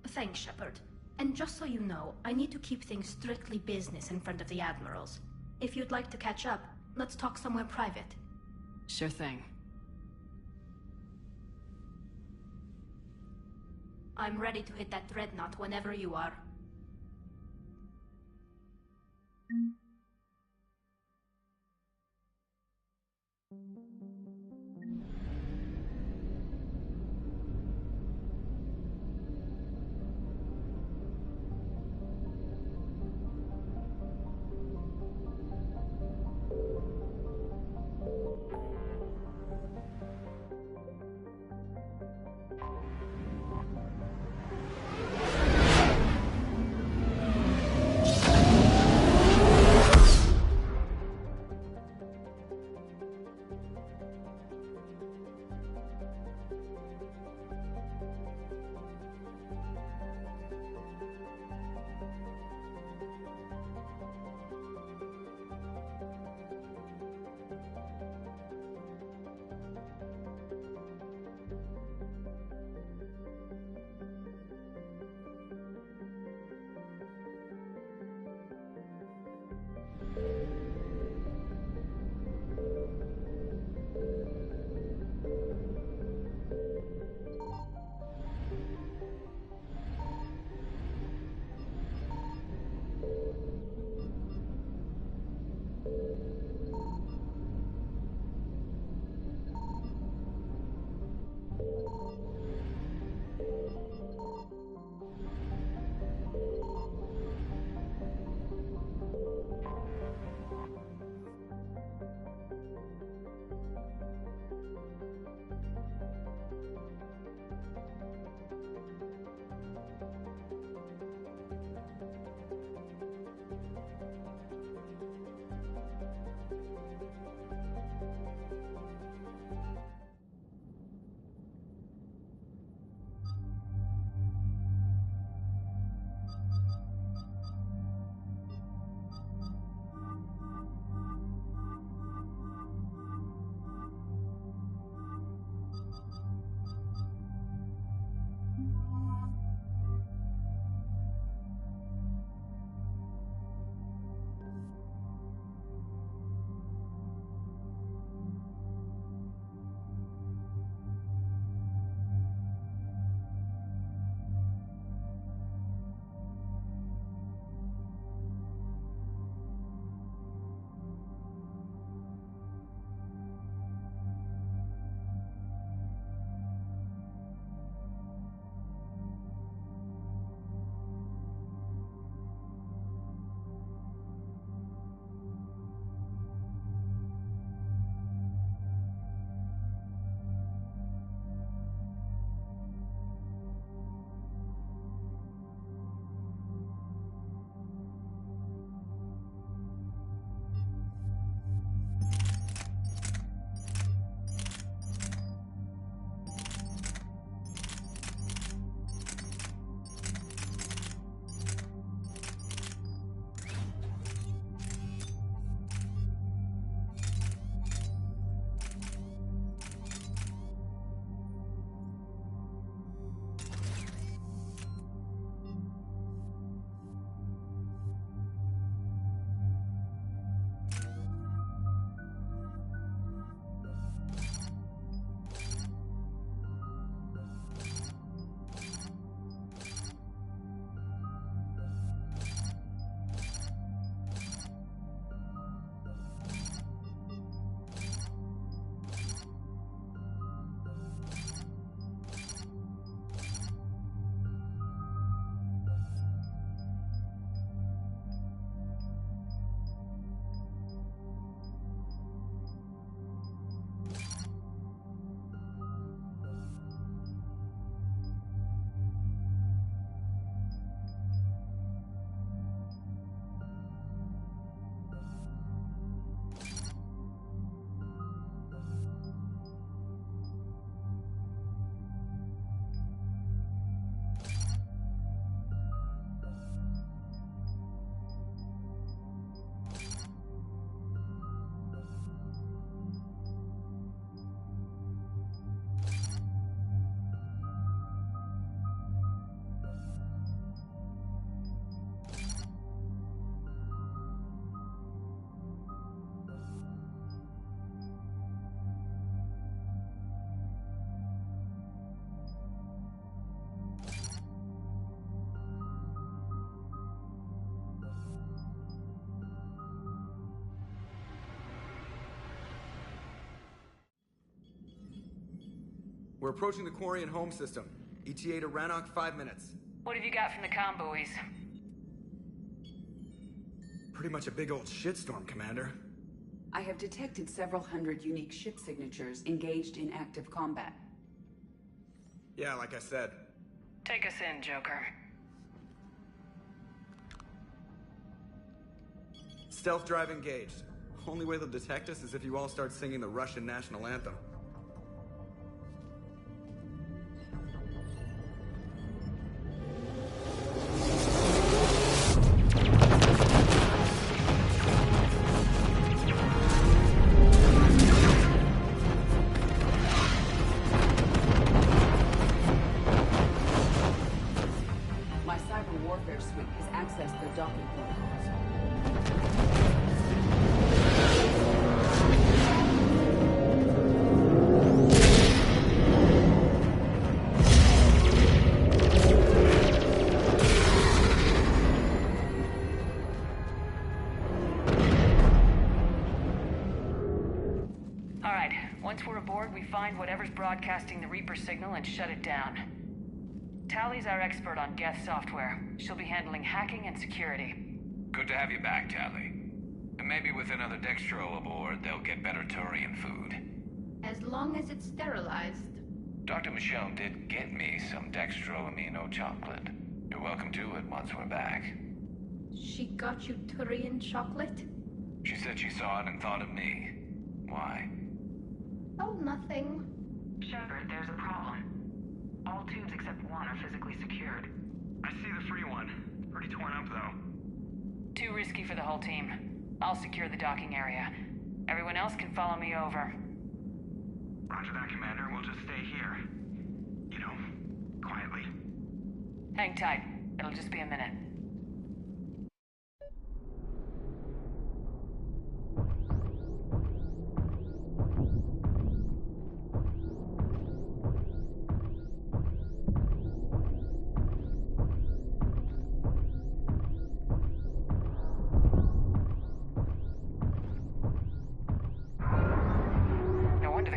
S9: Thanks, Shepard. And just so you know, I need to keep things strictly business in front of the admirals. If you'd like to catch up, let's talk somewhere private.
S5: Sure thing.
S9: I'm ready to hit that dreadnought whenever you are.
S10: We're approaching the Quarian home system. ETA to Rannoch, 5 minutes.
S5: What have you got from the comm buoys?
S10: Pretty much a big old shitstorm, Commander.
S20: I have detected several hundred unique ship signatures engaged in active combat.
S10: Yeah, like I said.
S5: Take us in, Joker.
S10: Stealth drive engaged. Only way they'll detect us is if you all start singing the Russian national anthem.
S20: My cyber warfare suite has accessed their docking protocols.
S5: Alright, once we're aboard, we find whatever's broadcasting the Reaper signal and shut it down. Tally's our expert on Geth software. She'll be handling hacking and security.
S16: Good to have you back, Tally. And maybe with another Dextro aboard, they'll get better Turian food.
S9: As long as it's sterilized.
S16: Dr. Michonne did get me some Dextro Amino chocolate. You're welcome to it once we're back.
S9: She got you Turian chocolate?
S16: She said she saw it and thought of me. Why?
S9: Oh, nothing.
S5: Shepard, there's a problem. All tubes except one are physically secured.
S23: I see the free one. Pretty torn up, though.
S5: Too risky for the whole team. I'll secure the docking area. Everyone else can follow me over.
S23: Roger that, Commander. We'll just stay here. You know, quietly.
S5: Hang tight. It'll just be a minute.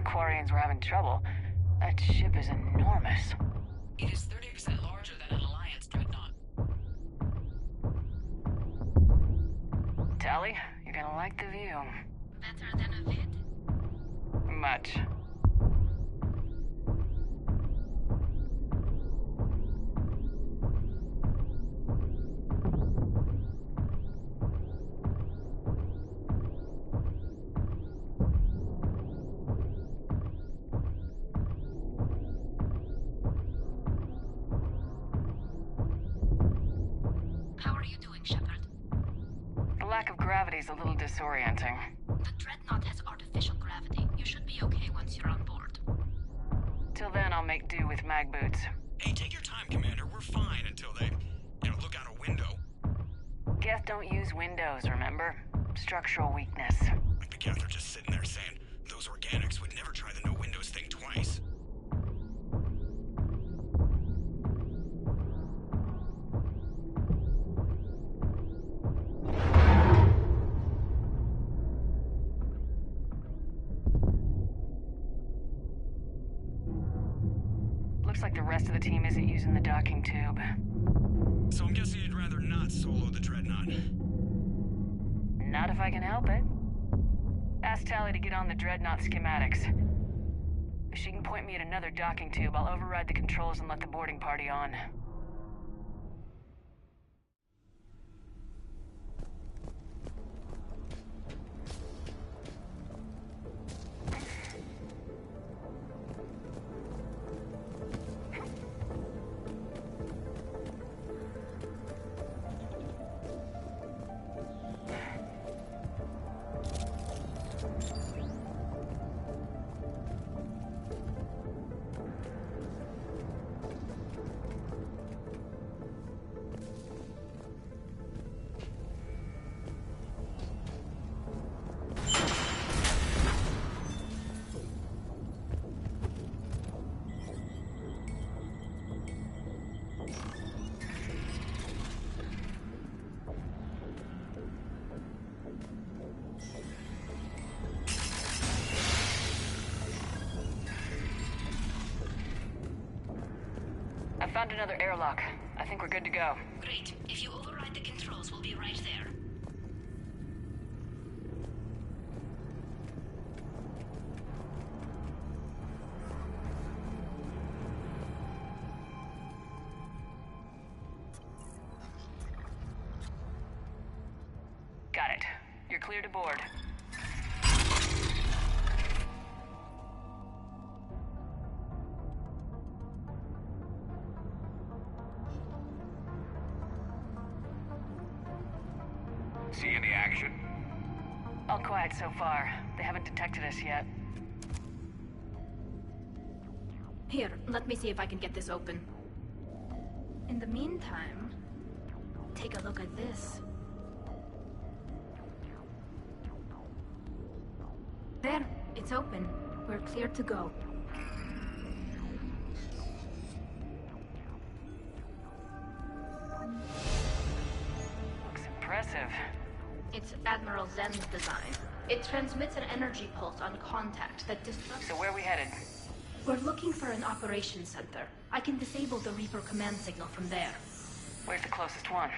S5: Quarians were having trouble. That ship is enormous.
S20: It is 30% larger than an Alliance dreadnought.
S5: Tally, you're gonna like the view.
S9: Better than a vid?
S5: Much. Gravity's a little disorienting.
S9: The Dreadnought has artificial gravity. You should be okay once you're on board.
S5: Till then, I'll make do with mag boots.
S23: Hey, take your time, Commander. We're fine until they, look out a window.
S5: Geth don't use windows, remember? Structural weakness.
S23: Like the Geth are just sitting there saying, those organics would never try the no windows thing twice.
S5: Looks like the rest of the team isn't using the docking tube.
S23: So I'm guessing you'd rather not solo the Dreadnought.
S5: Not if I can help it. Ask Tally to get on the Dreadnought schematics. If she can point me at another docking tube, I'll override the controls and let the boarding party on. Found another airlock. I think we're good to go.
S9: Great. If you override the controls, we'll be right there.
S5: Got it. You're clear to board.
S16: See any action?
S5: All quiet so far. They haven't detected us yet.
S9: Here, let me see if I can get this open. In the meantime, take a look at this. There, it's open. We're clear to go.
S5: Looks impressive.
S9: It's Admiral Zen's design. It transmits an energy pulse on contact that disrupts...
S5: So where are we headed?
S9: We're looking for an operations center. I can disable the Reaper command signal from there.
S5: Where's the closest one?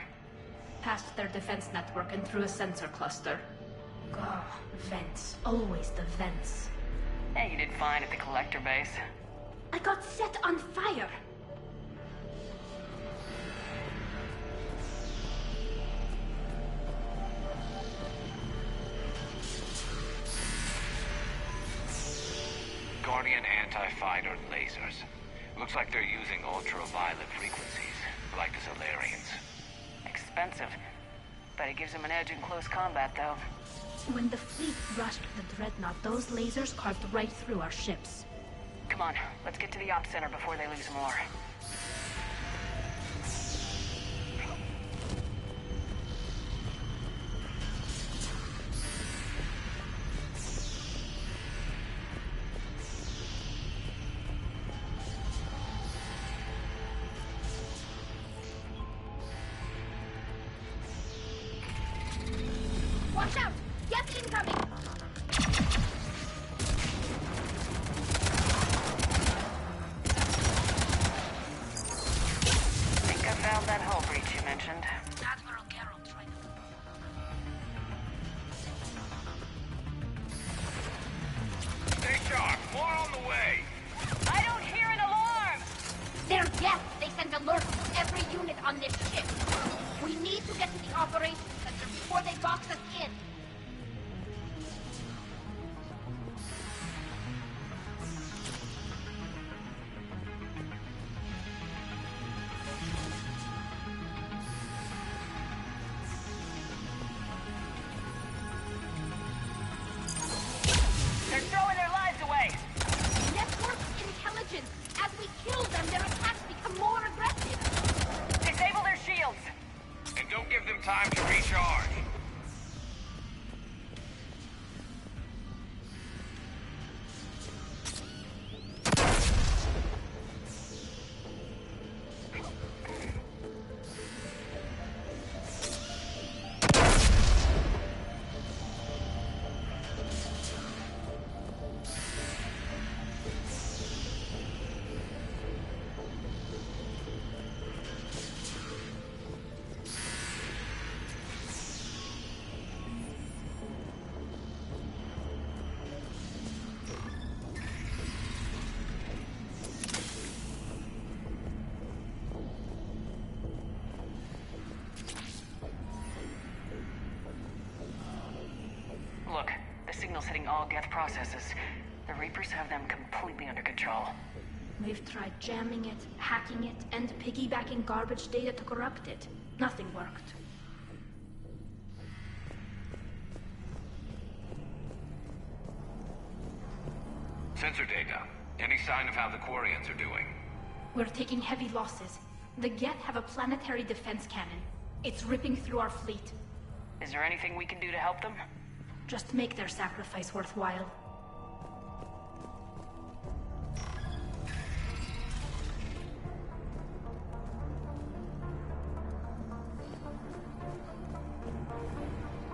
S9: Past their defense network and through a sensor cluster. Oh, vents. Always the vents.
S5: Hey, you did fine at the collector base.
S9: I got set on fire!
S16: Guardian anti-fighter lasers. Looks like they're using ultraviolet frequencies, like the Solarians.
S5: Expensive. Bet it gives them an edge in close combat, though.
S9: When the fleet rushed the Dreadnought, those lasers carved right through our ships.
S5: Come on, let's get to the op center before they lose more.
S9: Watch out! Gas incoming!
S5: Think I found that hull breach you mentioned.
S9: Admiral Geralt tried to...
S16: Stay sharp! More on the way!
S13: I don't hear an alarm!
S9: They're deaf! They sent alerts to every unit on this ship! We need to get to the operations center before they box us in!
S13: They're throwing their lives away!
S9: Network intelligence! As we kill them, their attacks become more aggressive!
S13: Disable their shields!
S16: And don't give them time to recharge.
S5: Look, the signal's hitting all Geth processes. The Reapers have them completely under control.
S9: We've tried jamming it, hacking it, and piggybacking garbage data to corrupt it. Nothing worked.
S16: Sensor data. Any sign of how the Quarians are doing?
S9: We're taking heavy losses. The Geth have a planetary defense cannon. It's ripping through our fleet.
S5: Is there anything we can do to help them?
S9: Just make their sacrifice worthwhile.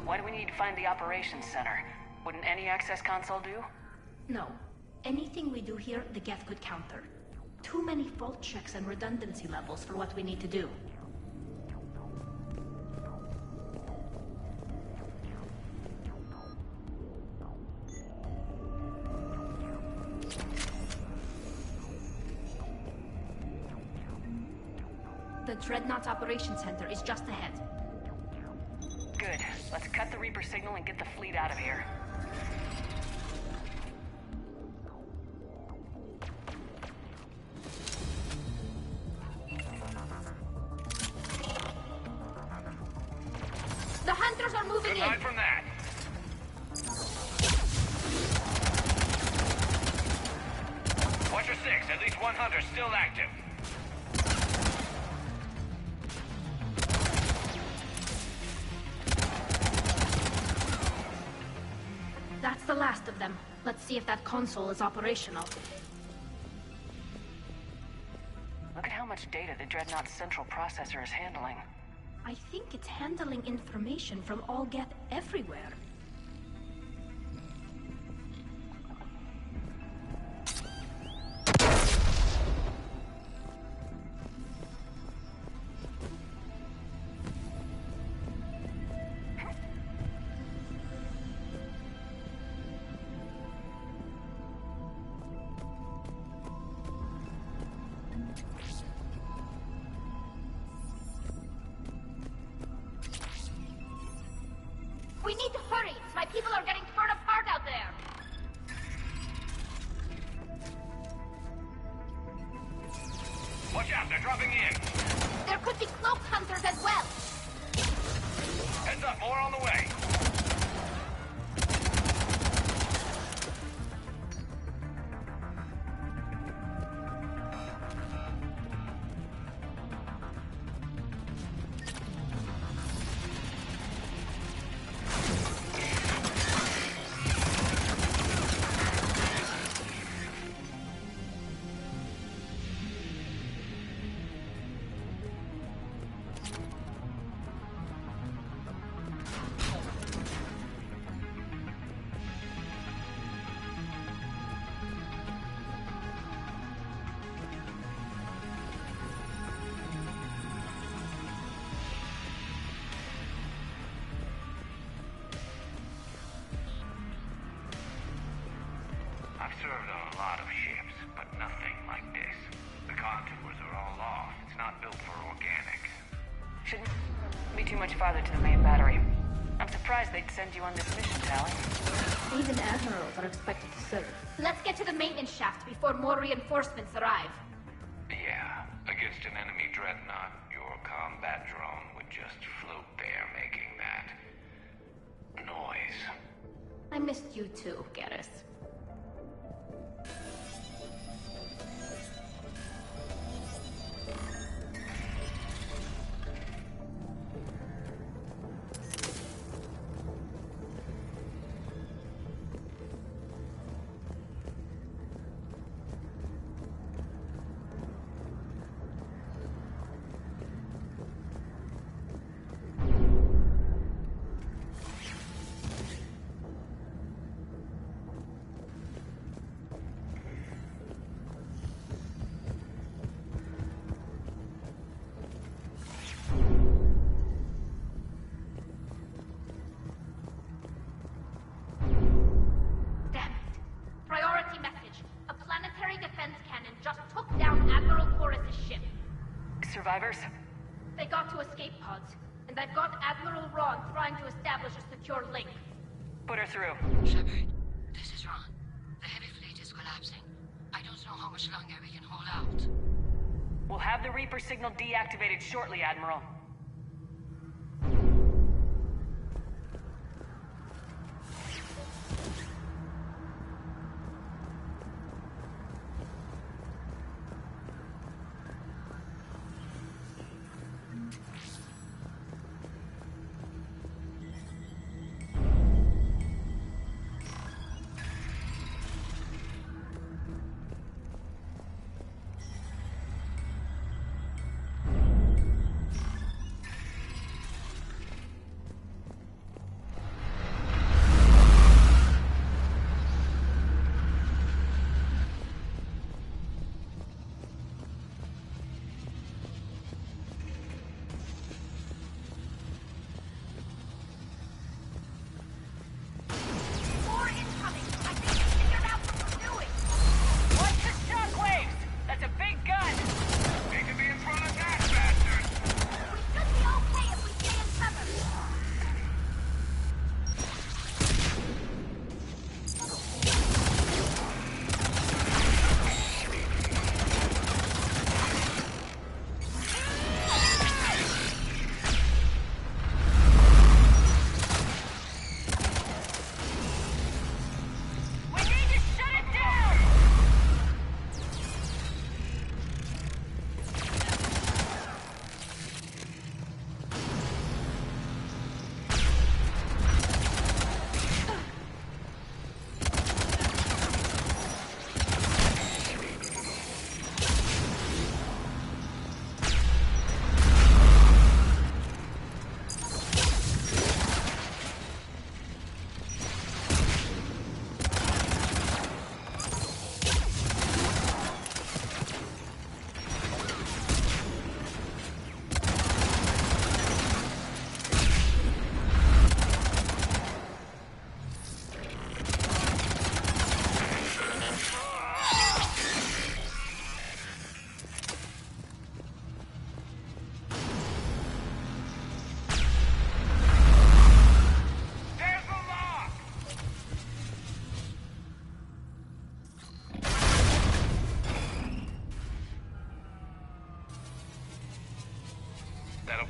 S5: Why do we need to find the operations center? Wouldn't any access console do?
S9: No. Anything we do here, the Geth could counter. Too many fault checks and redundancy levels for what we need to do. The Dreadnought Operations Center is just ahead.
S1: Good. Let's cut the Reaper signal and get the fleet out of here.
S9: The hunters are moving in!
S16: Aside from that. Watcher 6, at least one hunter still active.
S9: That's the last of them. Let's see if that console is operational.
S1: Look at how much data the Dreadnought's central processor is handling.
S9: I think it's handling information from all Geth everywhere. We need to hurry! My people are getting torn apart out there!
S16: Watch out, they're dropping in.
S9: There could be cloaked hunters as well!
S16: Heads up, more on the way. I've served on a lot of ships, but nothing like this. The contours are all off. It's not built for organics.
S1: Shouldn't be too much farther to the main battery. I'm surprised they'd send you on this mission, Tally.
S9: Even admirals are expected to serve. Let's get to the maintenance shaft before more reinforcements arrive.
S16: Yeah, against an enemy dreadnought, your combat drone would just float there making that noise.
S9: I missed you too, Garrus.
S1: Survivors?
S9: They got to escape pods, and I've got Admiral Ron trying to establish a secure link.
S1: Put her through.
S7: Shepard, this is Ron. The heavy fleet is collapsing. I don't know how much longer we can hold out.
S1: We'll have the Reaper signal deactivated shortly, Admiral.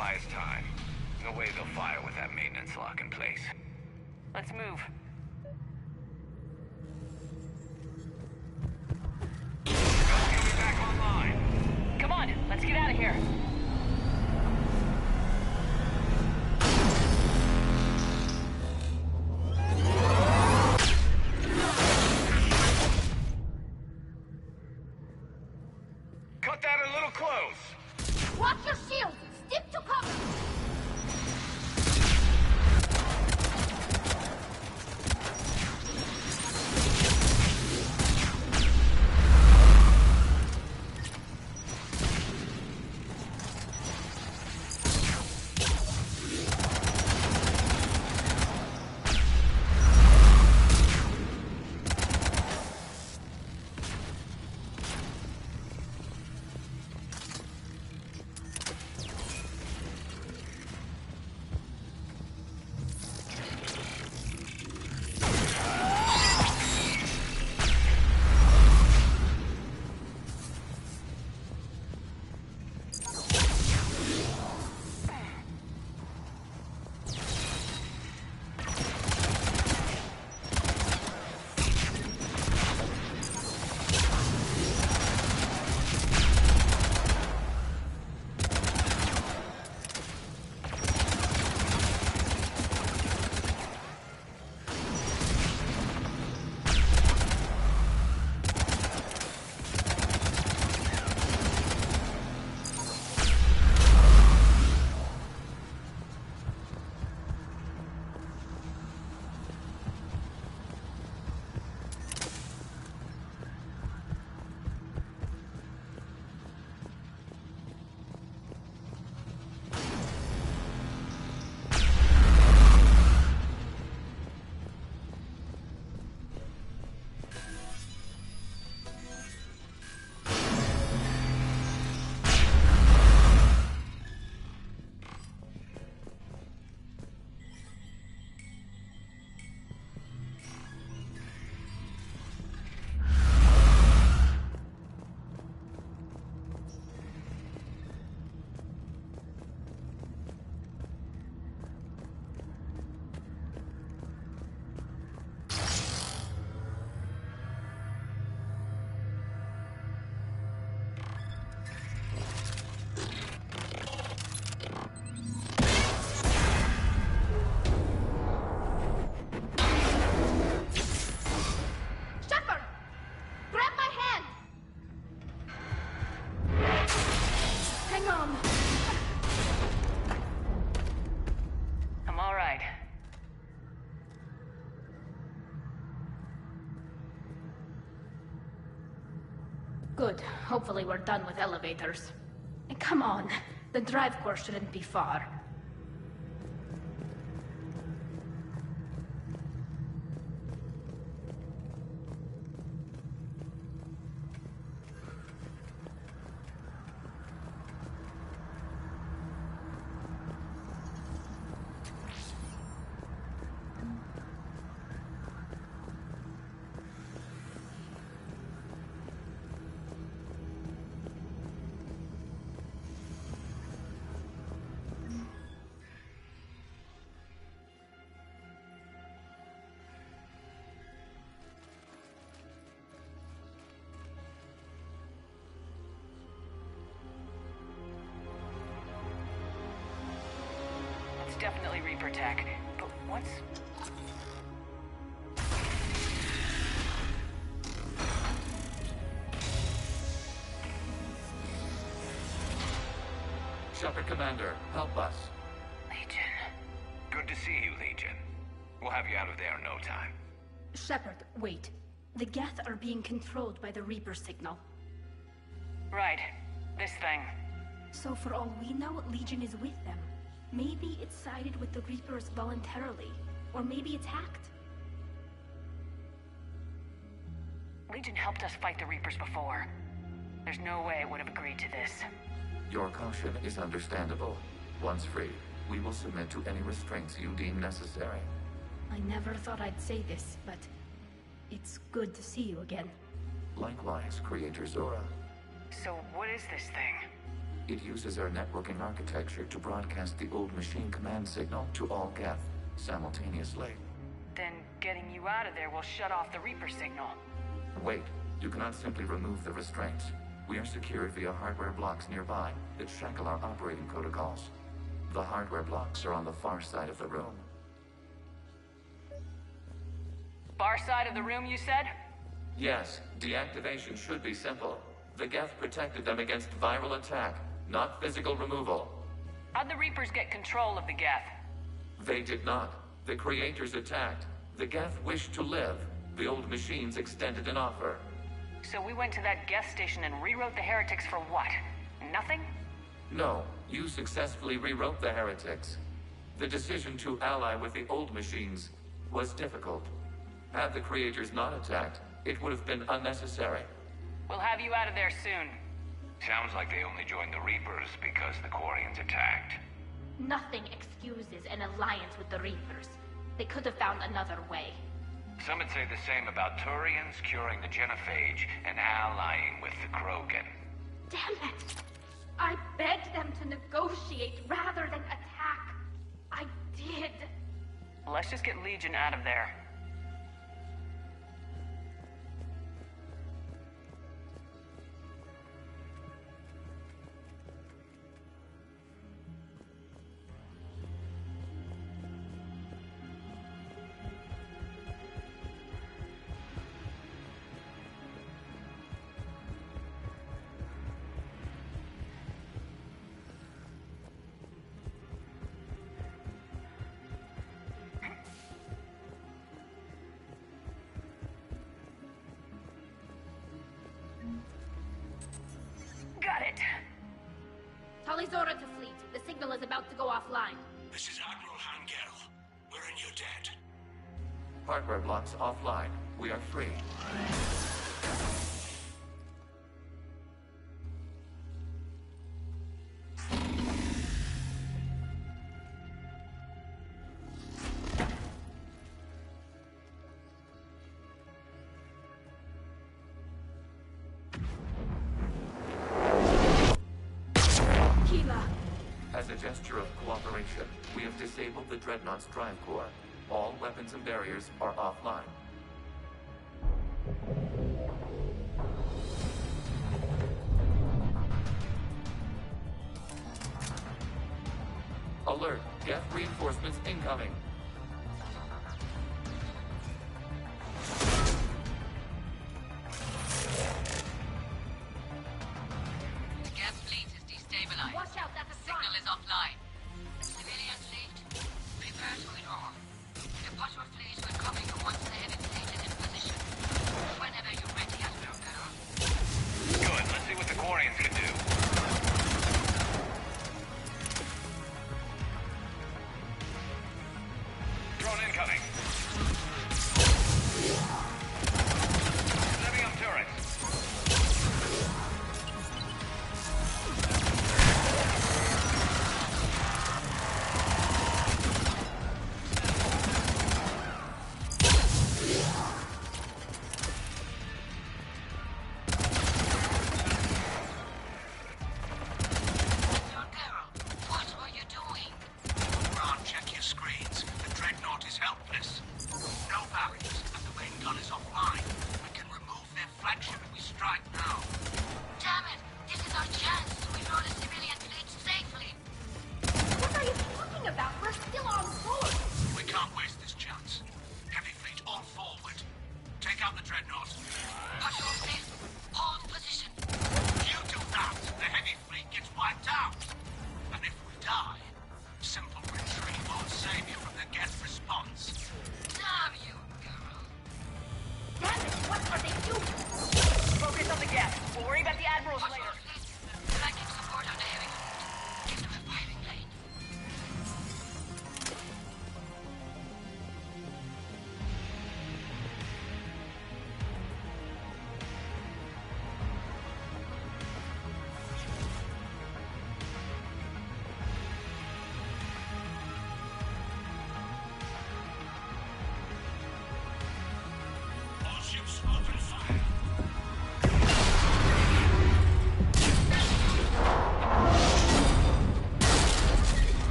S16: buys time. No way they'll fire with that maintenance lock in place.
S1: Let's move.
S16: Coming back online.
S1: Come on, let's get out of here.
S16: Cut that a little close.
S9: Watch your shield! Stick to cover! Good. Hopefully we're done with elevators. Come on. The drive course shouldn't be far.
S1: It's definitely Reaper tech, but what's...
S22: Shepard Commander, help us.
S1: Legion.
S16: Good to see you, Legion. We'll have you out of there in no time.
S9: Shepard, wait. The Geth are being controlled by the Reaper signal.
S1: Right. This thing.
S9: So for all we know, Legion is with them. Maybe it's sided with the Reapers voluntarily. Or maybe it's hacked.
S1: Legion helped us fight the Reapers before. There's no way it would have agreed to this.
S3: Your caution is understandable. Once free, we will submit to any restraints you deem necessary.
S9: I never thought I'd say this, but it's good to see you again.
S3: Likewise, Creator Zora.
S1: So what is this thing?
S3: It uses our networking architecture to broadcast the old machine command signal to all Geth simultaneously.
S1: Then getting you out of there will shut off the Reaper signal.
S3: Wait, you cannot simply remove the restraints. We are secured via hardware blocks nearby that shackle our operating protocols. The hardware blocks are on the far side of the room.
S1: Far side of the room, you said?
S3: Yes, deactivation should be simple. The Geth protected them against viral attack, not physical removal.
S1: How'd the Reapers get control of the Geth?
S3: They did not. The Creators attacked. The Geth wished to live. The old machines extended an offer.
S1: So we went to that Geth station and rewrote the heretics for what? Nothing?
S3: No, you successfully rewrote the heretics. The decision to ally with the old machines was difficult. Had the Creators not attacked, it would have been unnecessary.
S1: We'll have you out of there soon.
S16: Sounds like they only joined the Reapers because the Quarians attacked.
S9: Nothing excuses an alliance with the Reapers. They could have found another way.
S16: Some would say the same about Turians curing the Genophage and allying with the Krogan.
S9: Damn it! I begged them to negotiate rather than attack. I did.
S1: Let's just get Legion out of there. Got it.
S9: Talizora to fleet. The signal is about to go offline.
S6: This is Admiral Hangel. We're in your debt.
S3: Hardware blocks offline. We are free. As a gesture of cooperation, we have disabled the Dreadnought's drive core. All weapons and barriers are offline. Alert! Geth reinforcements incoming!
S5: The Geth fleet is destabilized.
S9: Watch out, that's a
S5: Signal is offline. Civilian fleet, prepare to withdraw. The bottle fleet will cover you once the heavy fleet is in position. Whenever you're ready, Admiral Carroll.
S16: Good, let's see what the Quarians can do.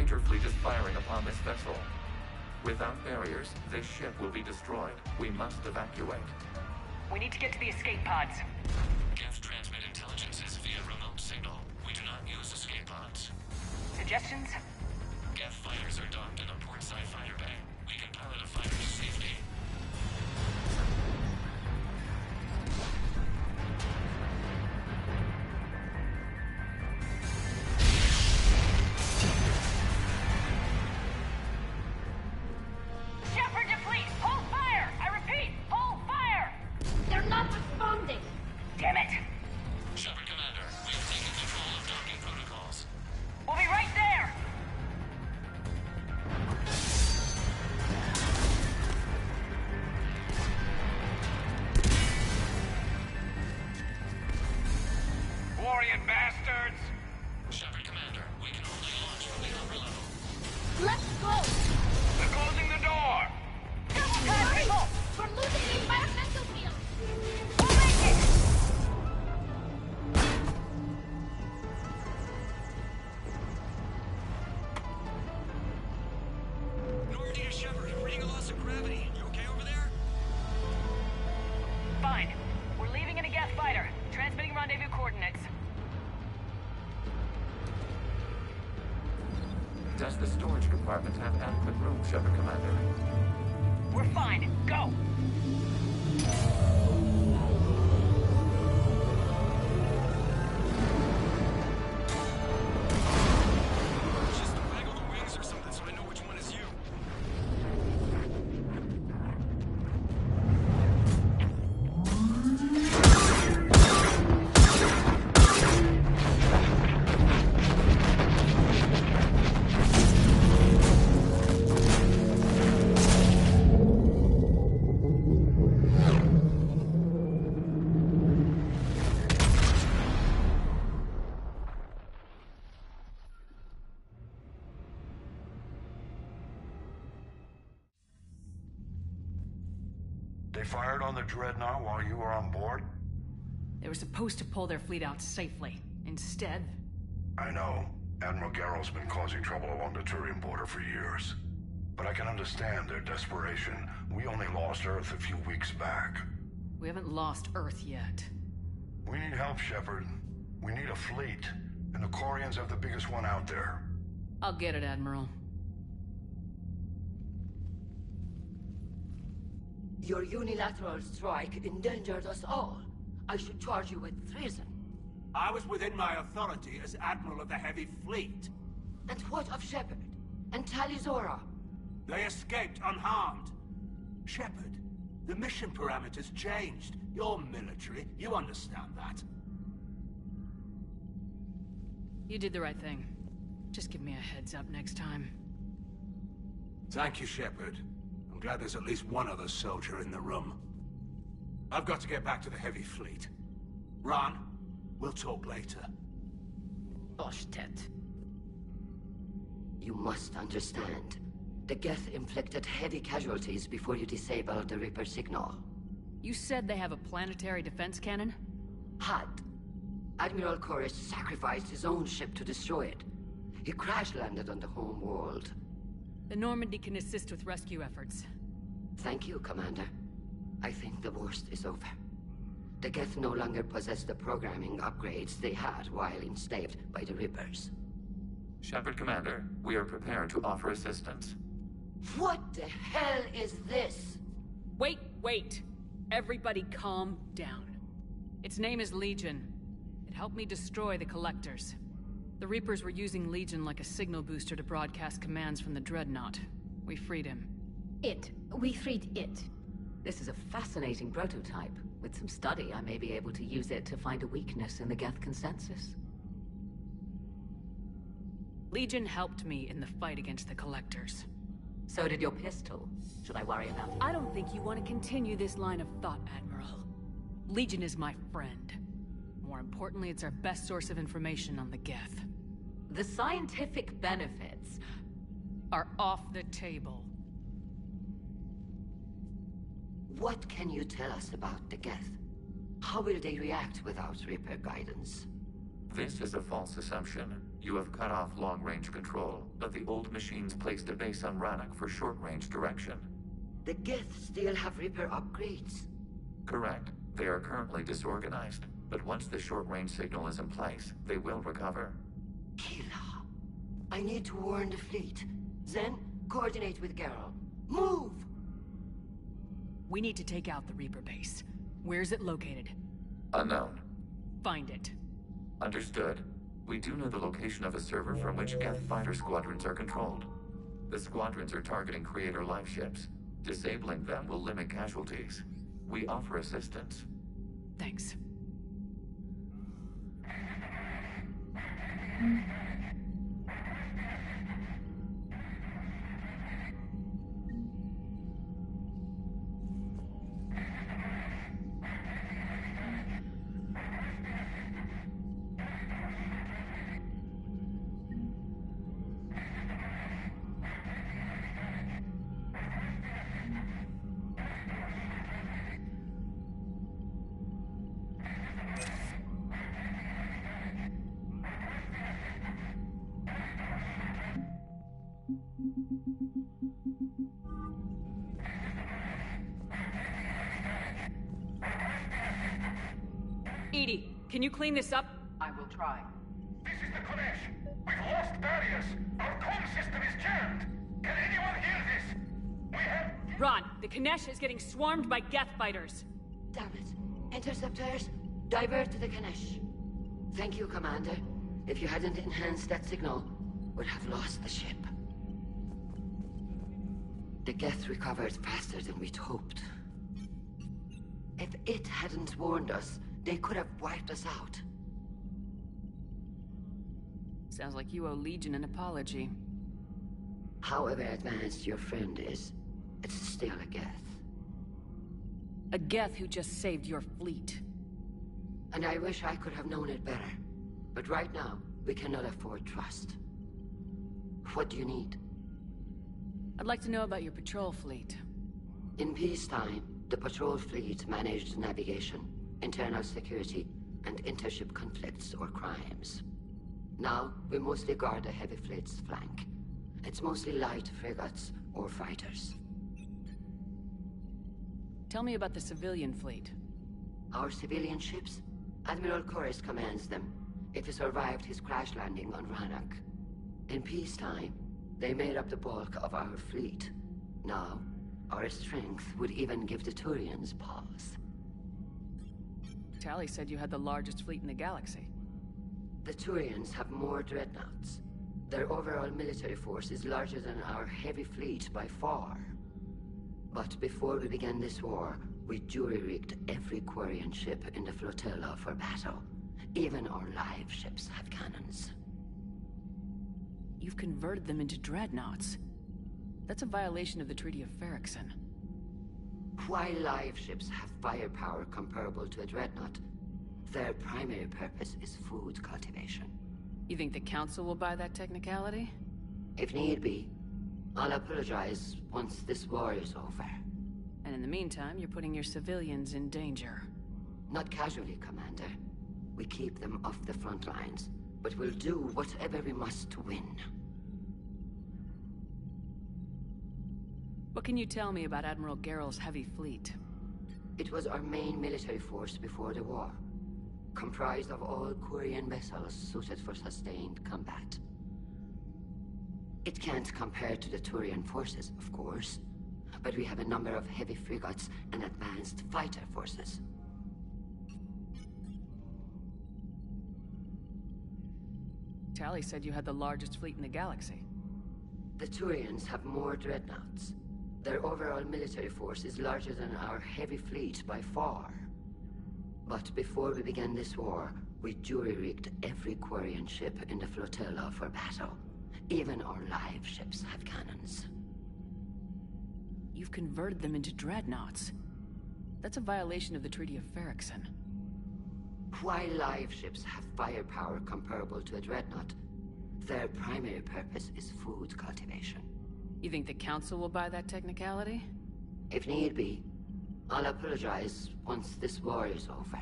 S3: Creature fleet is firing upon this vessel. Without barriers, this ship will be destroyed. We must evacuate.
S1: We need to get to the escape pods.
S3: Geth transmit intelligences via remote signal. We do not use escape pods.
S1: Suggestions?
S3: Geth fighters are docked in a portside fighter bay. We can pilot a fighter to safety.
S1: Shepard to fleet! Hold fire! I repeat, hold fire!
S9: They're not responding!
S1: Damn it!
S3: Shepard Commander, we have taken control of docking protocols.
S1: We'll be right there!
S6: Warrior bastards!
S3: Shepard Commander, we can only launch from the upper level.
S9: Let's go!
S6: They're closing the door!
S1: Double time, people!
S9: We're losing the environmental field!
S1: We'll make it!
S6: Normandy to Shepard, reading a loss of gravity. You okay over there?
S1: Fine. We're leaving in a Geth fighter. Transmitting rendezvous coordinates.
S3: Does the storage compartment have adequate room, Shepard Commander?
S1: We're fine. Go!
S6: Just waggle the wings or something so I know which one is you.
S11: They fired on the Dreadnought while you were on board?
S5: They were supposed to pull their fleet out safely. Instead...
S11: I know. Admiral Garrow's been causing trouble along the Turian border for years. But I can understand their desperation. We only lost Earth a few weeks back.
S5: we haven't lost Earth yet.
S11: We need help, Shepard. We need a fleet. And the Quarians have the biggest one out there.
S5: I'll get it, Admiral.
S7: Your unilateral strike endangered us all. I should charge you with treason.
S6: I was within my authority as Admiral of the Heavy Fleet.
S7: And what of Shepard? And Talizora?
S6: They escaped unharmed. Shepard, the mission parameters changed. You're military, you understand that.
S5: You did the right thing. Just give me a heads up next time.
S6: Thank you, Shepard. I'm glad there's at least one other soldier in the room. I've got to get back to the Heavy Fleet. Ron, we'll talk later.
S7: Oshtet. You must understand. The Geth inflicted heavy casualties before you disabled the Reaper signal.
S5: You said they have a planetary defense cannon?
S7: Had. Admiral Koris sacrificed his own ship to destroy it. He crash-landed on the home world.
S5: The Normandy can assist with rescue efforts.
S7: Thank you, Commander. I think the worst is over. The Geth no longer possess the programming upgrades they had while enslaved by the Reapers.
S3: Shepard Commander, we are prepared to offer assistance.
S7: What the hell is this?
S5: Wait! Everybody calm down. Its name is Legion. It helped me destroy the Collectors. The Reapers were using Legion like a signal booster to broadcast commands from the Dreadnought. We freed him.
S9: We freed it.
S17: This is a fascinating prototype. With some study, I may be able to use it to find a weakness in the Geth consensus.
S5: Legion helped me in the fight against the Collectors.
S17: So did your pistol. Should I worry about it?
S5: I don't think you want to continue this line of thought, Admiral. Legion is my friend. More importantly, it's our best source of information on the Geth.
S17: The scientific benefits
S5: are off the table.
S7: What can you tell us about the Geth? How will they react without Reaper guidance?
S3: This is a false assumption. You have cut off long-range control, but the old machines placed a base on Rannoch for short-range direction.
S7: The Geth still have Reaper upgrades.
S3: Correct. They are currently disorganized, but once the short-range signal is in place, they will recover.
S7: Kila, I need to warn the fleet. Zen, coordinate with Geralt. Move!
S5: We need to take out the Reaper base. Where is it located?
S3: Unknown.
S5: Find it.
S3: Understood. We do know the location of a server from which Geth fighter squadrons are controlled. The squadrons are targeting Creator life ships. Disabling them will limit casualties. We offer assistance.
S5: Thanks. EDI, can you clean this up?
S8: I will try.
S22: This is the Kodesh. We've lost barriers. Our comm system is jammed. Can anyone hear this? We have...
S5: Ron, the Kanesh is getting swarmed by Geth fighters.
S7: Damn it. Interceptors, divert to the Kanesh. Thank you, Commander. If you hadn't enhanced that signal, we'd have lost the ship. The Geth recovered faster than we'd hoped. If it hadn't warned us, they could have wiped us out.
S5: Sounds like you owe Legion an apology.
S7: However advanced your friend is, it's still a Geth.
S5: A Geth who just saved your fleet.
S7: And I wish I could have known it better. But right now, we cannot afford trust. What do you need?
S5: I'd like to know about your patrol fleet.
S7: In peacetime, the patrol fleet managed navigation, internal security, and intership conflicts or crimes. Now, we mostly guard the heavy fleet's flank. It's mostly light frigates or fighters.
S5: Tell me about the civilian fleet.
S7: Our civilian ships? Admiral Koris commands them. If he survived his crash landing on Rannoch. In peacetime, they made up the bulk of our fleet. Now, our strength would even give the Turians pause.
S5: Tali said you had the largest fleet in the galaxy.
S7: The Turians have more dreadnoughts. Their overall military force is larger than our heavy fleet by far. But before we began this war, we jury-rigged every Quarian ship in the flotilla for battle. Even our live ships have cannons.
S5: You've converted them into dreadnoughts. That's a violation of the Treaty of Ferrixon.
S7: While live ships have firepower comparable to a dreadnought, their primary purpose is food cultivation.
S5: You think the Council will buy that technicality?
S7: If need be. I'll apologize once this war is over.
S5: And in the meantime, you're putting your civilians in danger.
S7: Not casually, Commander. We keep them off the front lines, but we'll do whatever we must to win.
S5: What can you tell me about Admiral Geralt's heavy fleet?
S7: It was our main military force before the war, comprised of all Quarian vessels suited for sustained combat. It can't compare to the Turian forces, of course, but we have a number of heavy frigates and advanced fighter forces.
S5: Tali said you had the largest fleet in the galaxy.
S7: The Turians have more dreadnoughts. Their overall military force is larger than our heavy fleet by far. But before we began this war, we jury-rigged every Quarian ship in the flotilla for battle. Even our live ships have cannons.
S5: You've converted them into dreadnoughts. That's a violation of the Treaty of Ferrixon.
S7: While live ships have firepower comparable to a dreadnought, their primary purpose is food cultivation.
S5: You think the Council will buy that technicality?
S7: If need be. I'll apologize once this war is over.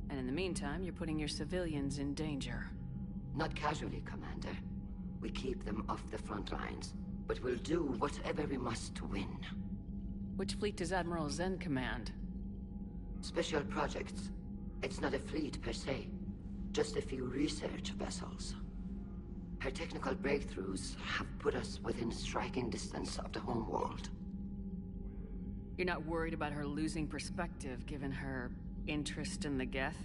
S5: And in the meantime, you're putting your civilians in danger.
S7: Not casually, Commander. We keep them off the front lines, but we'll do whatever we must to win.
S5: Which fleet does Admiral Zen command?
S7: Special projects. It's not a fleet per se, just a few research vessels. Her technical breakthroughs have put us within striking distance of the homeworld.
S5: You're not worried about her losing perspective, given her interest in the Geth?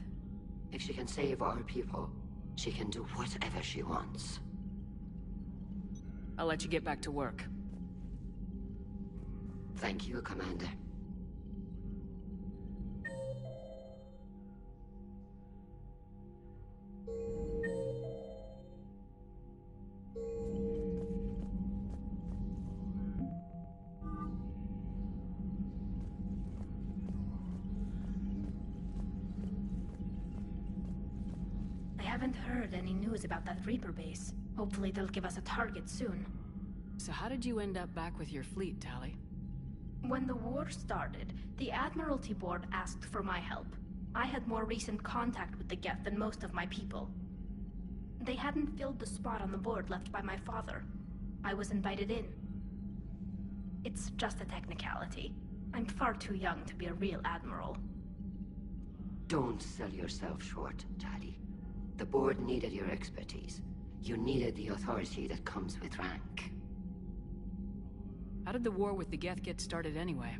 S7: If she can save our people, she can do whatever she wants.
S5: I'll let you get back to work.
S7: Thank you, Commander.
S9: I haven't heard any news about that Reaper base. Hopefully they'll give us a target soon.
S5: So how did you end up back with your fleet, Tali?
S9: When the war started, the Admiralty Board asked for my help. I had more recent contact with the Geth than most of my people. They hadn't filled the spot on the board left by my father. I was invited in. It's just a technicality. I'm far too young to be a real admiral.
S7: Don't sell yourself short, Tali. The board needed your expertise. You needed the authority that comes with rank.
S5: How did the war with the Geth get started anyway?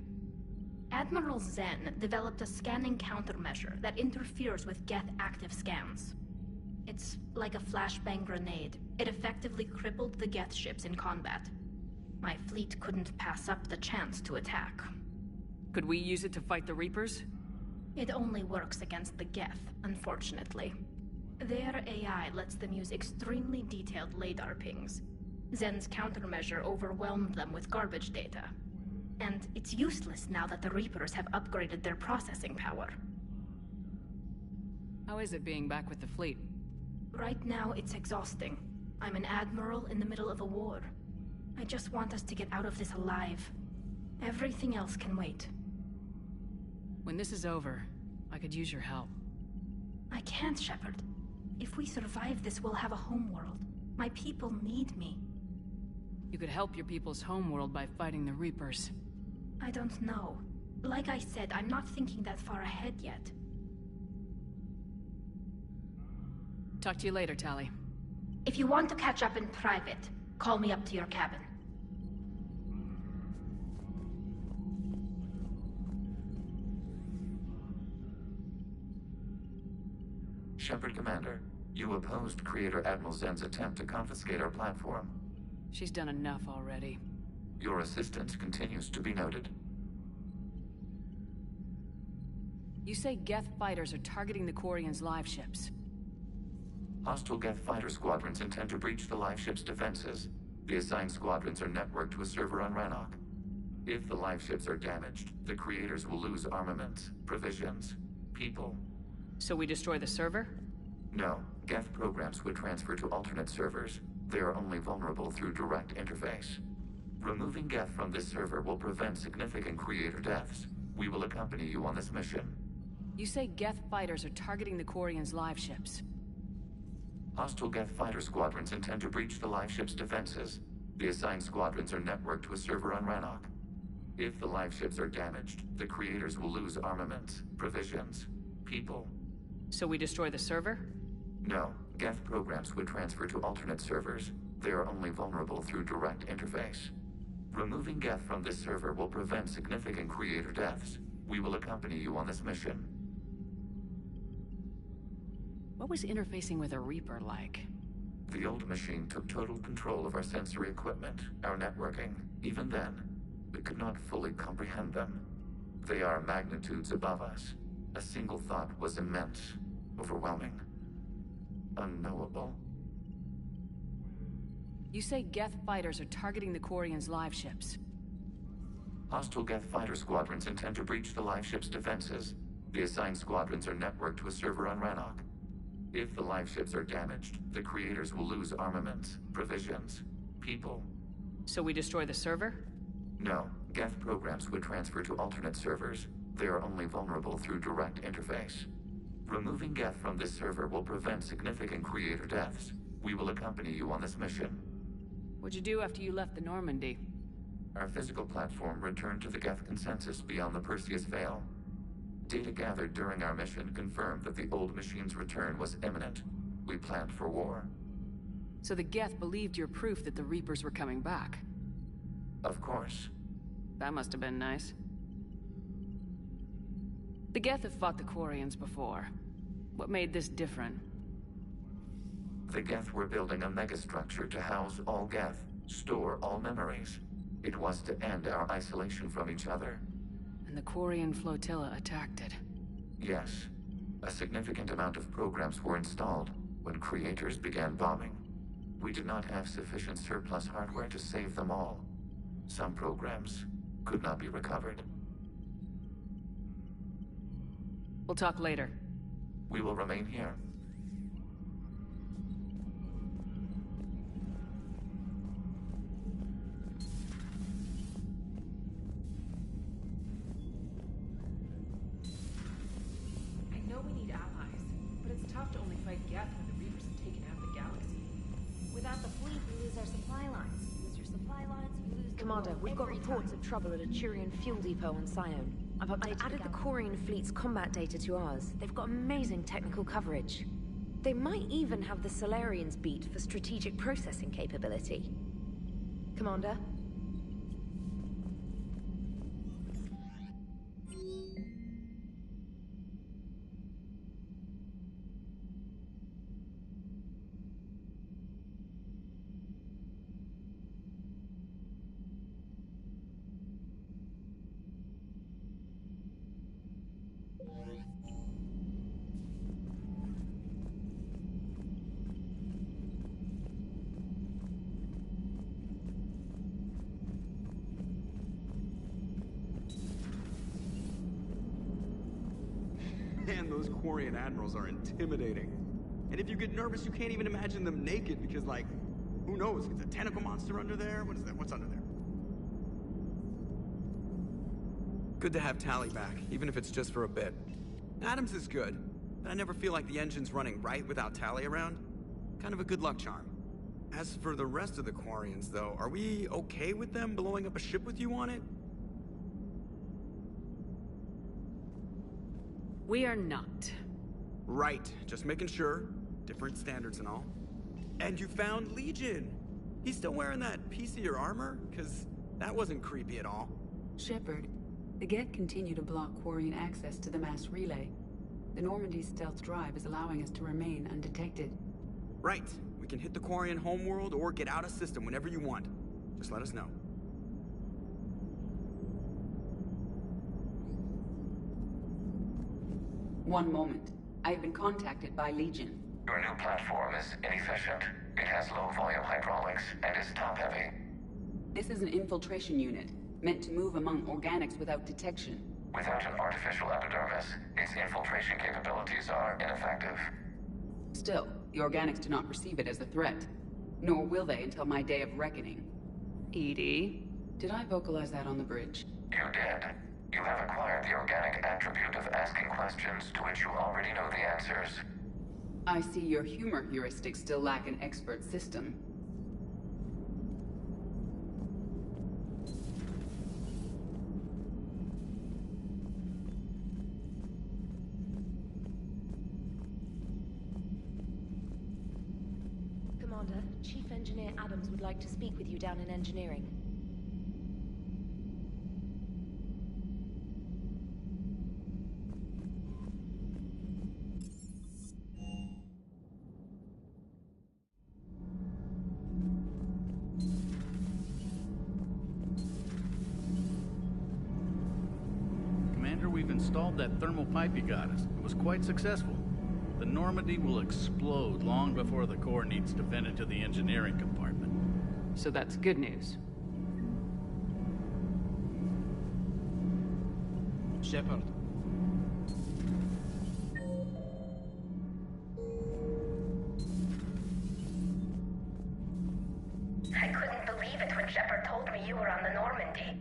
S9: Admiral Zen developed a scanning countermeasure that interferes with Geth active scans. It's like a flashbang grenade. It effectively crippled the Geth ships in combat. My fleet couldn't pass up the chance to attack.
S5: Could we use it to fight the Reapers?
S9: It only works against the Geth, unfortunately. Their AI lets them use extremely detailed LADAR pings. Zen's countermeasure overwhelmed them with garbage data. And it's useless now that the Reapers have upgraded their processing power.
S5: How is it being back with the fleet?
S9: Right now, it's exhausting. I'm an admiral in the middle of a war. I just want us to get out of this alive. Everything else can wait.
S5: When this is over, I could use your help.
S9: I can't, Shepard. If we survive this, we'll have a homeworld. My people need me.
S5: You could help your people's homeworld by fighting the Reapers.
S9: I don't know. Like I said, I'm not thinking that far ahead yet.
S5: Talk to you later, Tali.
S9: If you want to catch up in private, call me up to your cabin.
S3: Shepard, Commander, you opposed Creator Admiral Zen's attempt to confiscate our platform.
S5: She's done enough already.
S3: Your assistance continues to be noted.
S5: You say Geth fighters are targeting the Quarians' live ships.
S3: Hostile Geth fighter squadrons intend to breach the live ship's defenses. The assigned squadrons are networked to a server on Rannoch. If the live ships are damaged, the Creators will lose armaments, provisions, people.
S5: So we destroy the server?
S3: No. Geth programs would transfer to alternate servers. They are only vulnerable through direct interface. Removing Geth from this server will prevent significant Creator deaths. We will accompany you on this mission.
S5: You say Geth fighters are targeting the Quarians' live ships.
S3: Hostile Geth fighter squadrons intend to breach the live ship's defenses. The assigned squadrons are networked to a server on Rannoch. If the live ships are damaged, the Creators will lose armaments, provisions, people.
S5: So we destroy the server?
S3: No. Geth programs would transfer to alternate servers. They are only vulnerable through direct interface. Removing Geth from this server will prevent significant Creator deaths. We will accompany you on this mission.
S5: What was interfacing with a Reaper like?
S3: The old machine took total control of our sensory equipment, our networking. Even then, we could not fully comprehend them. They are magnitudes above us. A single thought was immense, overwhelming, unknowable.
S5: You say Geth fighters are targeting the Quarians' live ships.
S3: Hostile Geth fighter squadrons intend to breach the live ship's defenses. The assigned squadrons are networked to a server on Rannoch. If the live ships are damaged, the Creators will lose armaments, provisions, people.
S5: So we destroy the server?
S3: No. Geth programs would transfer to alternate servers. They are only vulnerable through direct interface. Removing Geth from this server will prevent significant creator deaths. We will accompany you on this mission.
S5: What'd you do after you left the Normandy?
S3: Our physical platform returned to the Geth consensus beyond the Perseus Veil. Data gathered during our mission confirmed that the old machine's return was imminent. We planned for war.
S5: So the Geth believed your proof that the Reapers were coming back?
S3: Of course.
S5: That must have been nice. The Geth have fought the Quarians before. What made this different?
S3: The Geth were building a megastructure to house all Geth, store all memories. It was to end our isolation from each other.
S5: And the Quarian flotilla attacked it.
S3: Yes. A significant amount of programs were installed when creators began bombing. We did not have sufficient surplus hardware to save them all. Some programs could not be recovered.
S5: We'll talk later.
S3: We will remain here.
S8: I know we need allies, but it's tough to only fight Geth when the Reapers have taken out the galaxy.
S12: Without the fleet, we lose our supply lines. Lose your supply lines, we lose the
S19: Commander,
S12: world
S19: we've got
S12: every
S19: reports
S12: time.
S19: of trouble at a Turian fuel depot on Scion. I've added the Quarian fleet's combat data to ours. They've got amazing technical coverage. They might even have the Solarians beat for strategic processing capability. Commander?
S10: Man, those Quarian admirals are intimidating. And if you get nervous, you can't even imagine them naked because, like, who knows? Is a tentacle monster under there? What is that? What's under there? Good to have Tali back, even if it's just for a bit. Adams is good, but I never feel like the engine's running right without Tali around. Kind of a good luck charm. As for the rest of the Quarians, though, are we okay with them blowing up a ship with you on it?
S5: We are not.
S10: Right, just making sure. Different standards and all. And you found Legion! He's still wearing that piece-of-your armor? Because that wasn't creepy at all.
S20: Shepard, the Geth continue to block Quarian access to the mass relay. The Normandy's stealth drive is allowing us to remain undetected.
S10: Right. We can hit the Quarian homeworld or get out of system whenever you want. Just let us know.
S20: One moment. I have been contacted by Legion.
S3: Your new platform is inefficient. It has low-volume hydraulics and is top-heavy.
S20: This is an infiltration unit, meant to move among organics without detection.
S3: Without an artificial epidermis, its infiltration capabilities are ineffective.
S20: Still, the organics do not perceive it as a threat. Nor will they until my day of reckoning.
S5: EDI?
S20: Did I vocalize that on the bridge?
S3: You did. You have acquired the organic attribute of asking questions to which you already know the answers.
S20: I see your humor heuristics still lack an expert system.
S19: Commander, Chief Engineer Adams would like to speak with you down in engineering.
S2: We've installed that thermal pipe you got us. It was quite successful. The Normandy will explode long before the core needs to vent into the engineering compartment.
S5: So that's good news.
S21: Shepard.
S24: I couldn't believe it when Shepard told me you were on the Normandy.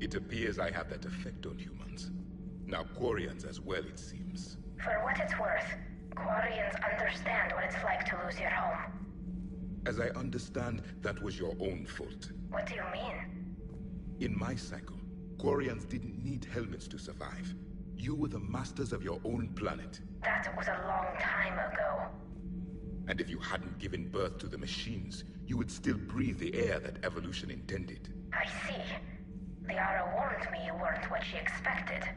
S25: It appears I have that effect on humans. Now Quarians as well, it seems.
S24: For what it's worth, Quarians understand what it's like to lose your home.
S4: As I understand, that was your own fault.
S24: What do you mean?
S4: In my cycle, Quarians didn't need helmets to survive. You were the masters of your own planet.
S24: That was a long time ago.
S4: And if you hadn't given birth to the machines, you would still breathe the air that evolution intended.
S24: I see. Liara warned me you weren't what she expected.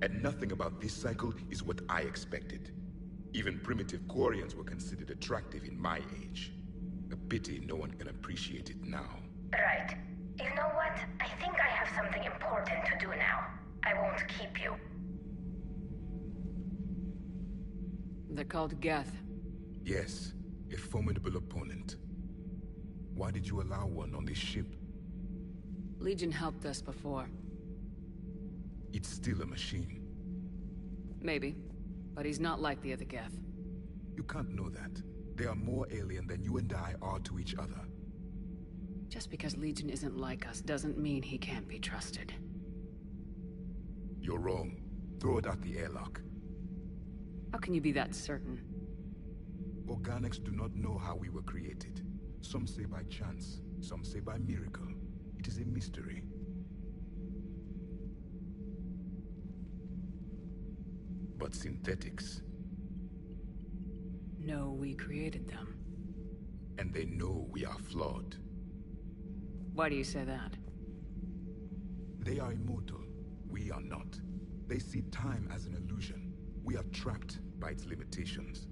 S4: And nothing about this cycle is what I expected. Even primitive Quarians were considered attractive in my age. A pity no one can appreciate it now.
S24: Right. You know what? I think I have something important to do now. I won't keep you.
S5: They're called Geth.
S4: Yes, a formidable opponent. Why did you allow one on this ship?
S5: Legion helped us before.
S4: It's still a machine.
S5: Maybe. But he's not like the other Geth.
S4: You can't know that. They are more alien than you and I are to each other.
S5: Just because Legion isn't like us doesn't mean he can't be trusted.
S4: You're wrong. Throw it out the airlock.
S5: How can you be that certain?
S4: Organics do not know how we were created. Some say by chance, some say by miracle. It is a mystery. But synthetics...
S5: No, we created them.
S4: And they know we are flawed.
S5: Why do you say that?
S4: They are immortal. We are not. They see time as an illusion. We are trapped by its limitations.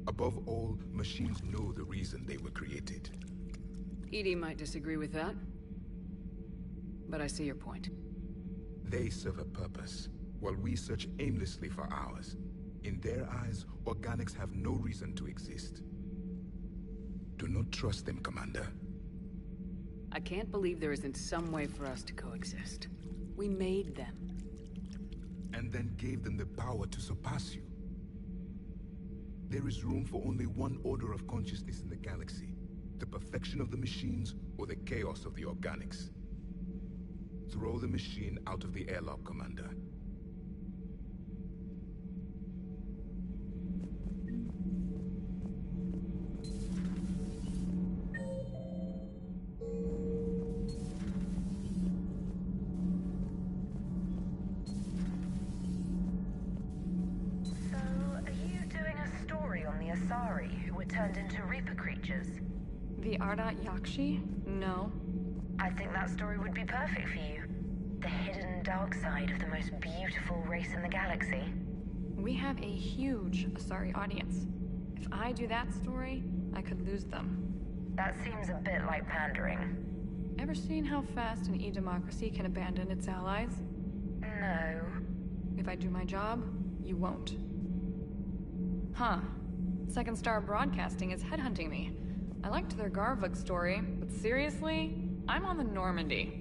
S4: Above all, machines know the reason they were created.
S5: EDI might disagree with that. But I see your point.
S4: They serve a purpose, while we search aimlessly for ours. In their eyes, organics have no reason to exist. Do not trust them, Commander.
S5: I can't believe there isn't some way for us to coexist. We made them.
S4: And then gave them the power to surpass you. There is room for only one order of consciousness in the galaxy. The perfection of the machines, or the chaos of the organics. Throw the machine out of the airlock, Commander.
S14: Turned into Reaper creatures.
S18: The Ardat Yakshi? No.
S14: I think that story would be perfect for you. The hidden dark side of the most beautiful race in the galaxy.
S18: We have a huge Asari audience. If I do that story, I could lose them.
S14: That seems a bit like pandering.
S18: Ever seen how fast an e-democracy can abandon its allies?
S14: No.
S18: If I do my job, you won't. Huh. Second Star Broadcasting is headhunting me. I liked their Garvug story, but seriously, I'm on the Normandy.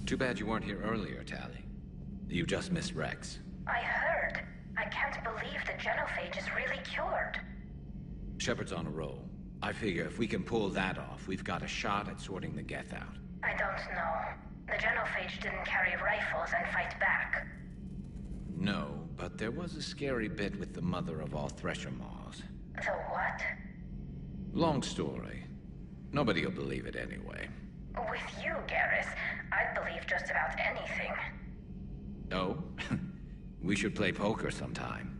S21: Too bad you weren't here earlier, Tali. You just missed Rex.
S24: I heard. I can't believe the genophage is really cured.
S21: Shepard's on a roll. I figure if we can pull that off, we've got a shot at sorting the Geth out.
S24: I don't know. The genophage didn't carry rifles and fight back.
S21: No, but there was a scary bit with the mother of all Thresher Maws.
S24: The what?
S21: Long story. Nobody'll believe it anyway.
S24: With you, Garrus, I'd believe just about anything.
S21: Oh? We should play poker sometime.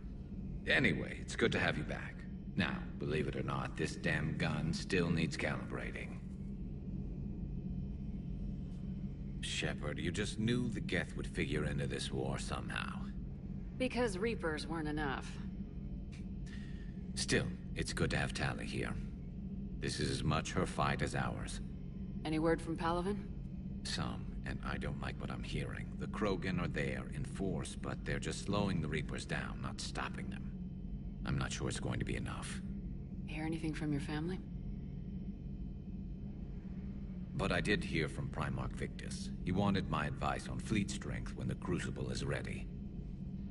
S21: Anyway, it's good to have you back. Now, believe it or not, this damn gun still needs calibrating. Shepard, you just knew the Geth would figure into this war somehow.
S5: Because Reapers weren't enough.
S21: Still, it's good to have Tali here. This is as much her fight as ours.
S5: Any word from Palaven?
S21: Some. And I don't like what I'm hearing. The Krogan are there in force, but they're just slowing the Reapers down, not stopping them. I'm not sure it's going to be enough.
S5: Hear anything from your family?
S21: But I did hear from Primarch Victus. He wanted my advice on fleet strength when the Crucible is ready.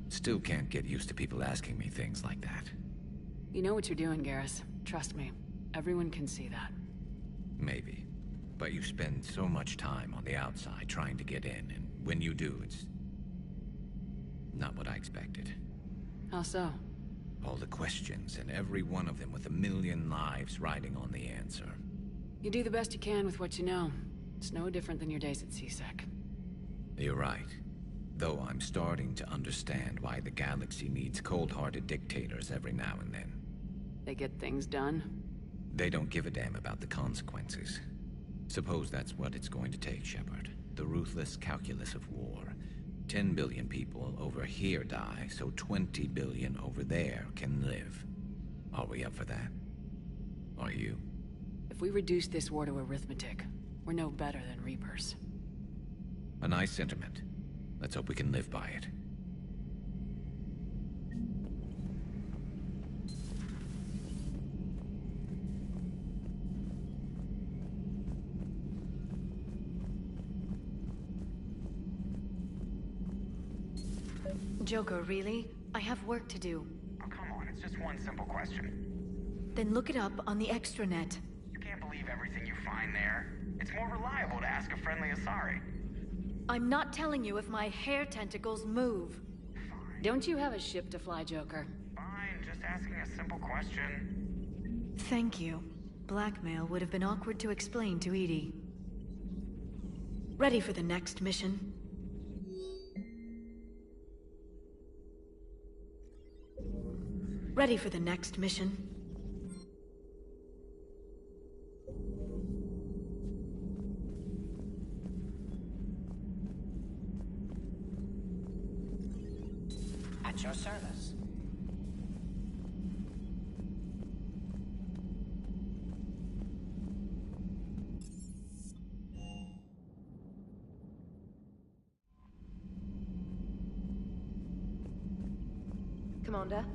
S21: Still can't get used to people asking me things like that.
S5: You know what you're doing, Garrus. Trust me. Everyone can see that.
S21: Maybe. But you spend so much time on the outside trying to get in, and when you do, it's not what I expected.
S5: How so?
S21: All the questions, and every one of them with a million lives riding on the answer.
S5: You do the best you can with what you know. It's no different than your days at CSEC.
S21: You're right. Though I'm starting to understand why the galaxy needs cold-hearted dictators every now and then.
S5: They get things done?
S21: They don't give a damn about the consequences. Suppose that's what it's going to take, Shepard. The ruthless calculus of war. 10 billion people over here die, so 20 billion over there can live. Are we up for that? Are you?
S5: If we reduce this war to arithmetic, we're no better than Reapers.
S21: A nice sentiment. Let's hope we can live by it.
S13: Joker, really? I have work to do.
S15: Oh, come on, it's just one simple question.
S13: Then look it up on the extranet.
S15: You can't believe everything you find there. It's more reliable to ask a friendly Asari.
S13: I'm not telling you if my hair tentacles move.
S15: Fine.
S5: Don't you have a ship to fly, Joker?
S15: Fine, just asking a simple question.
S13: Thank you. Blackmail would have been awkward to explain to EDI. Ready for the next mission? Ready for the next mission?
S15: At your service.
S19: Commander?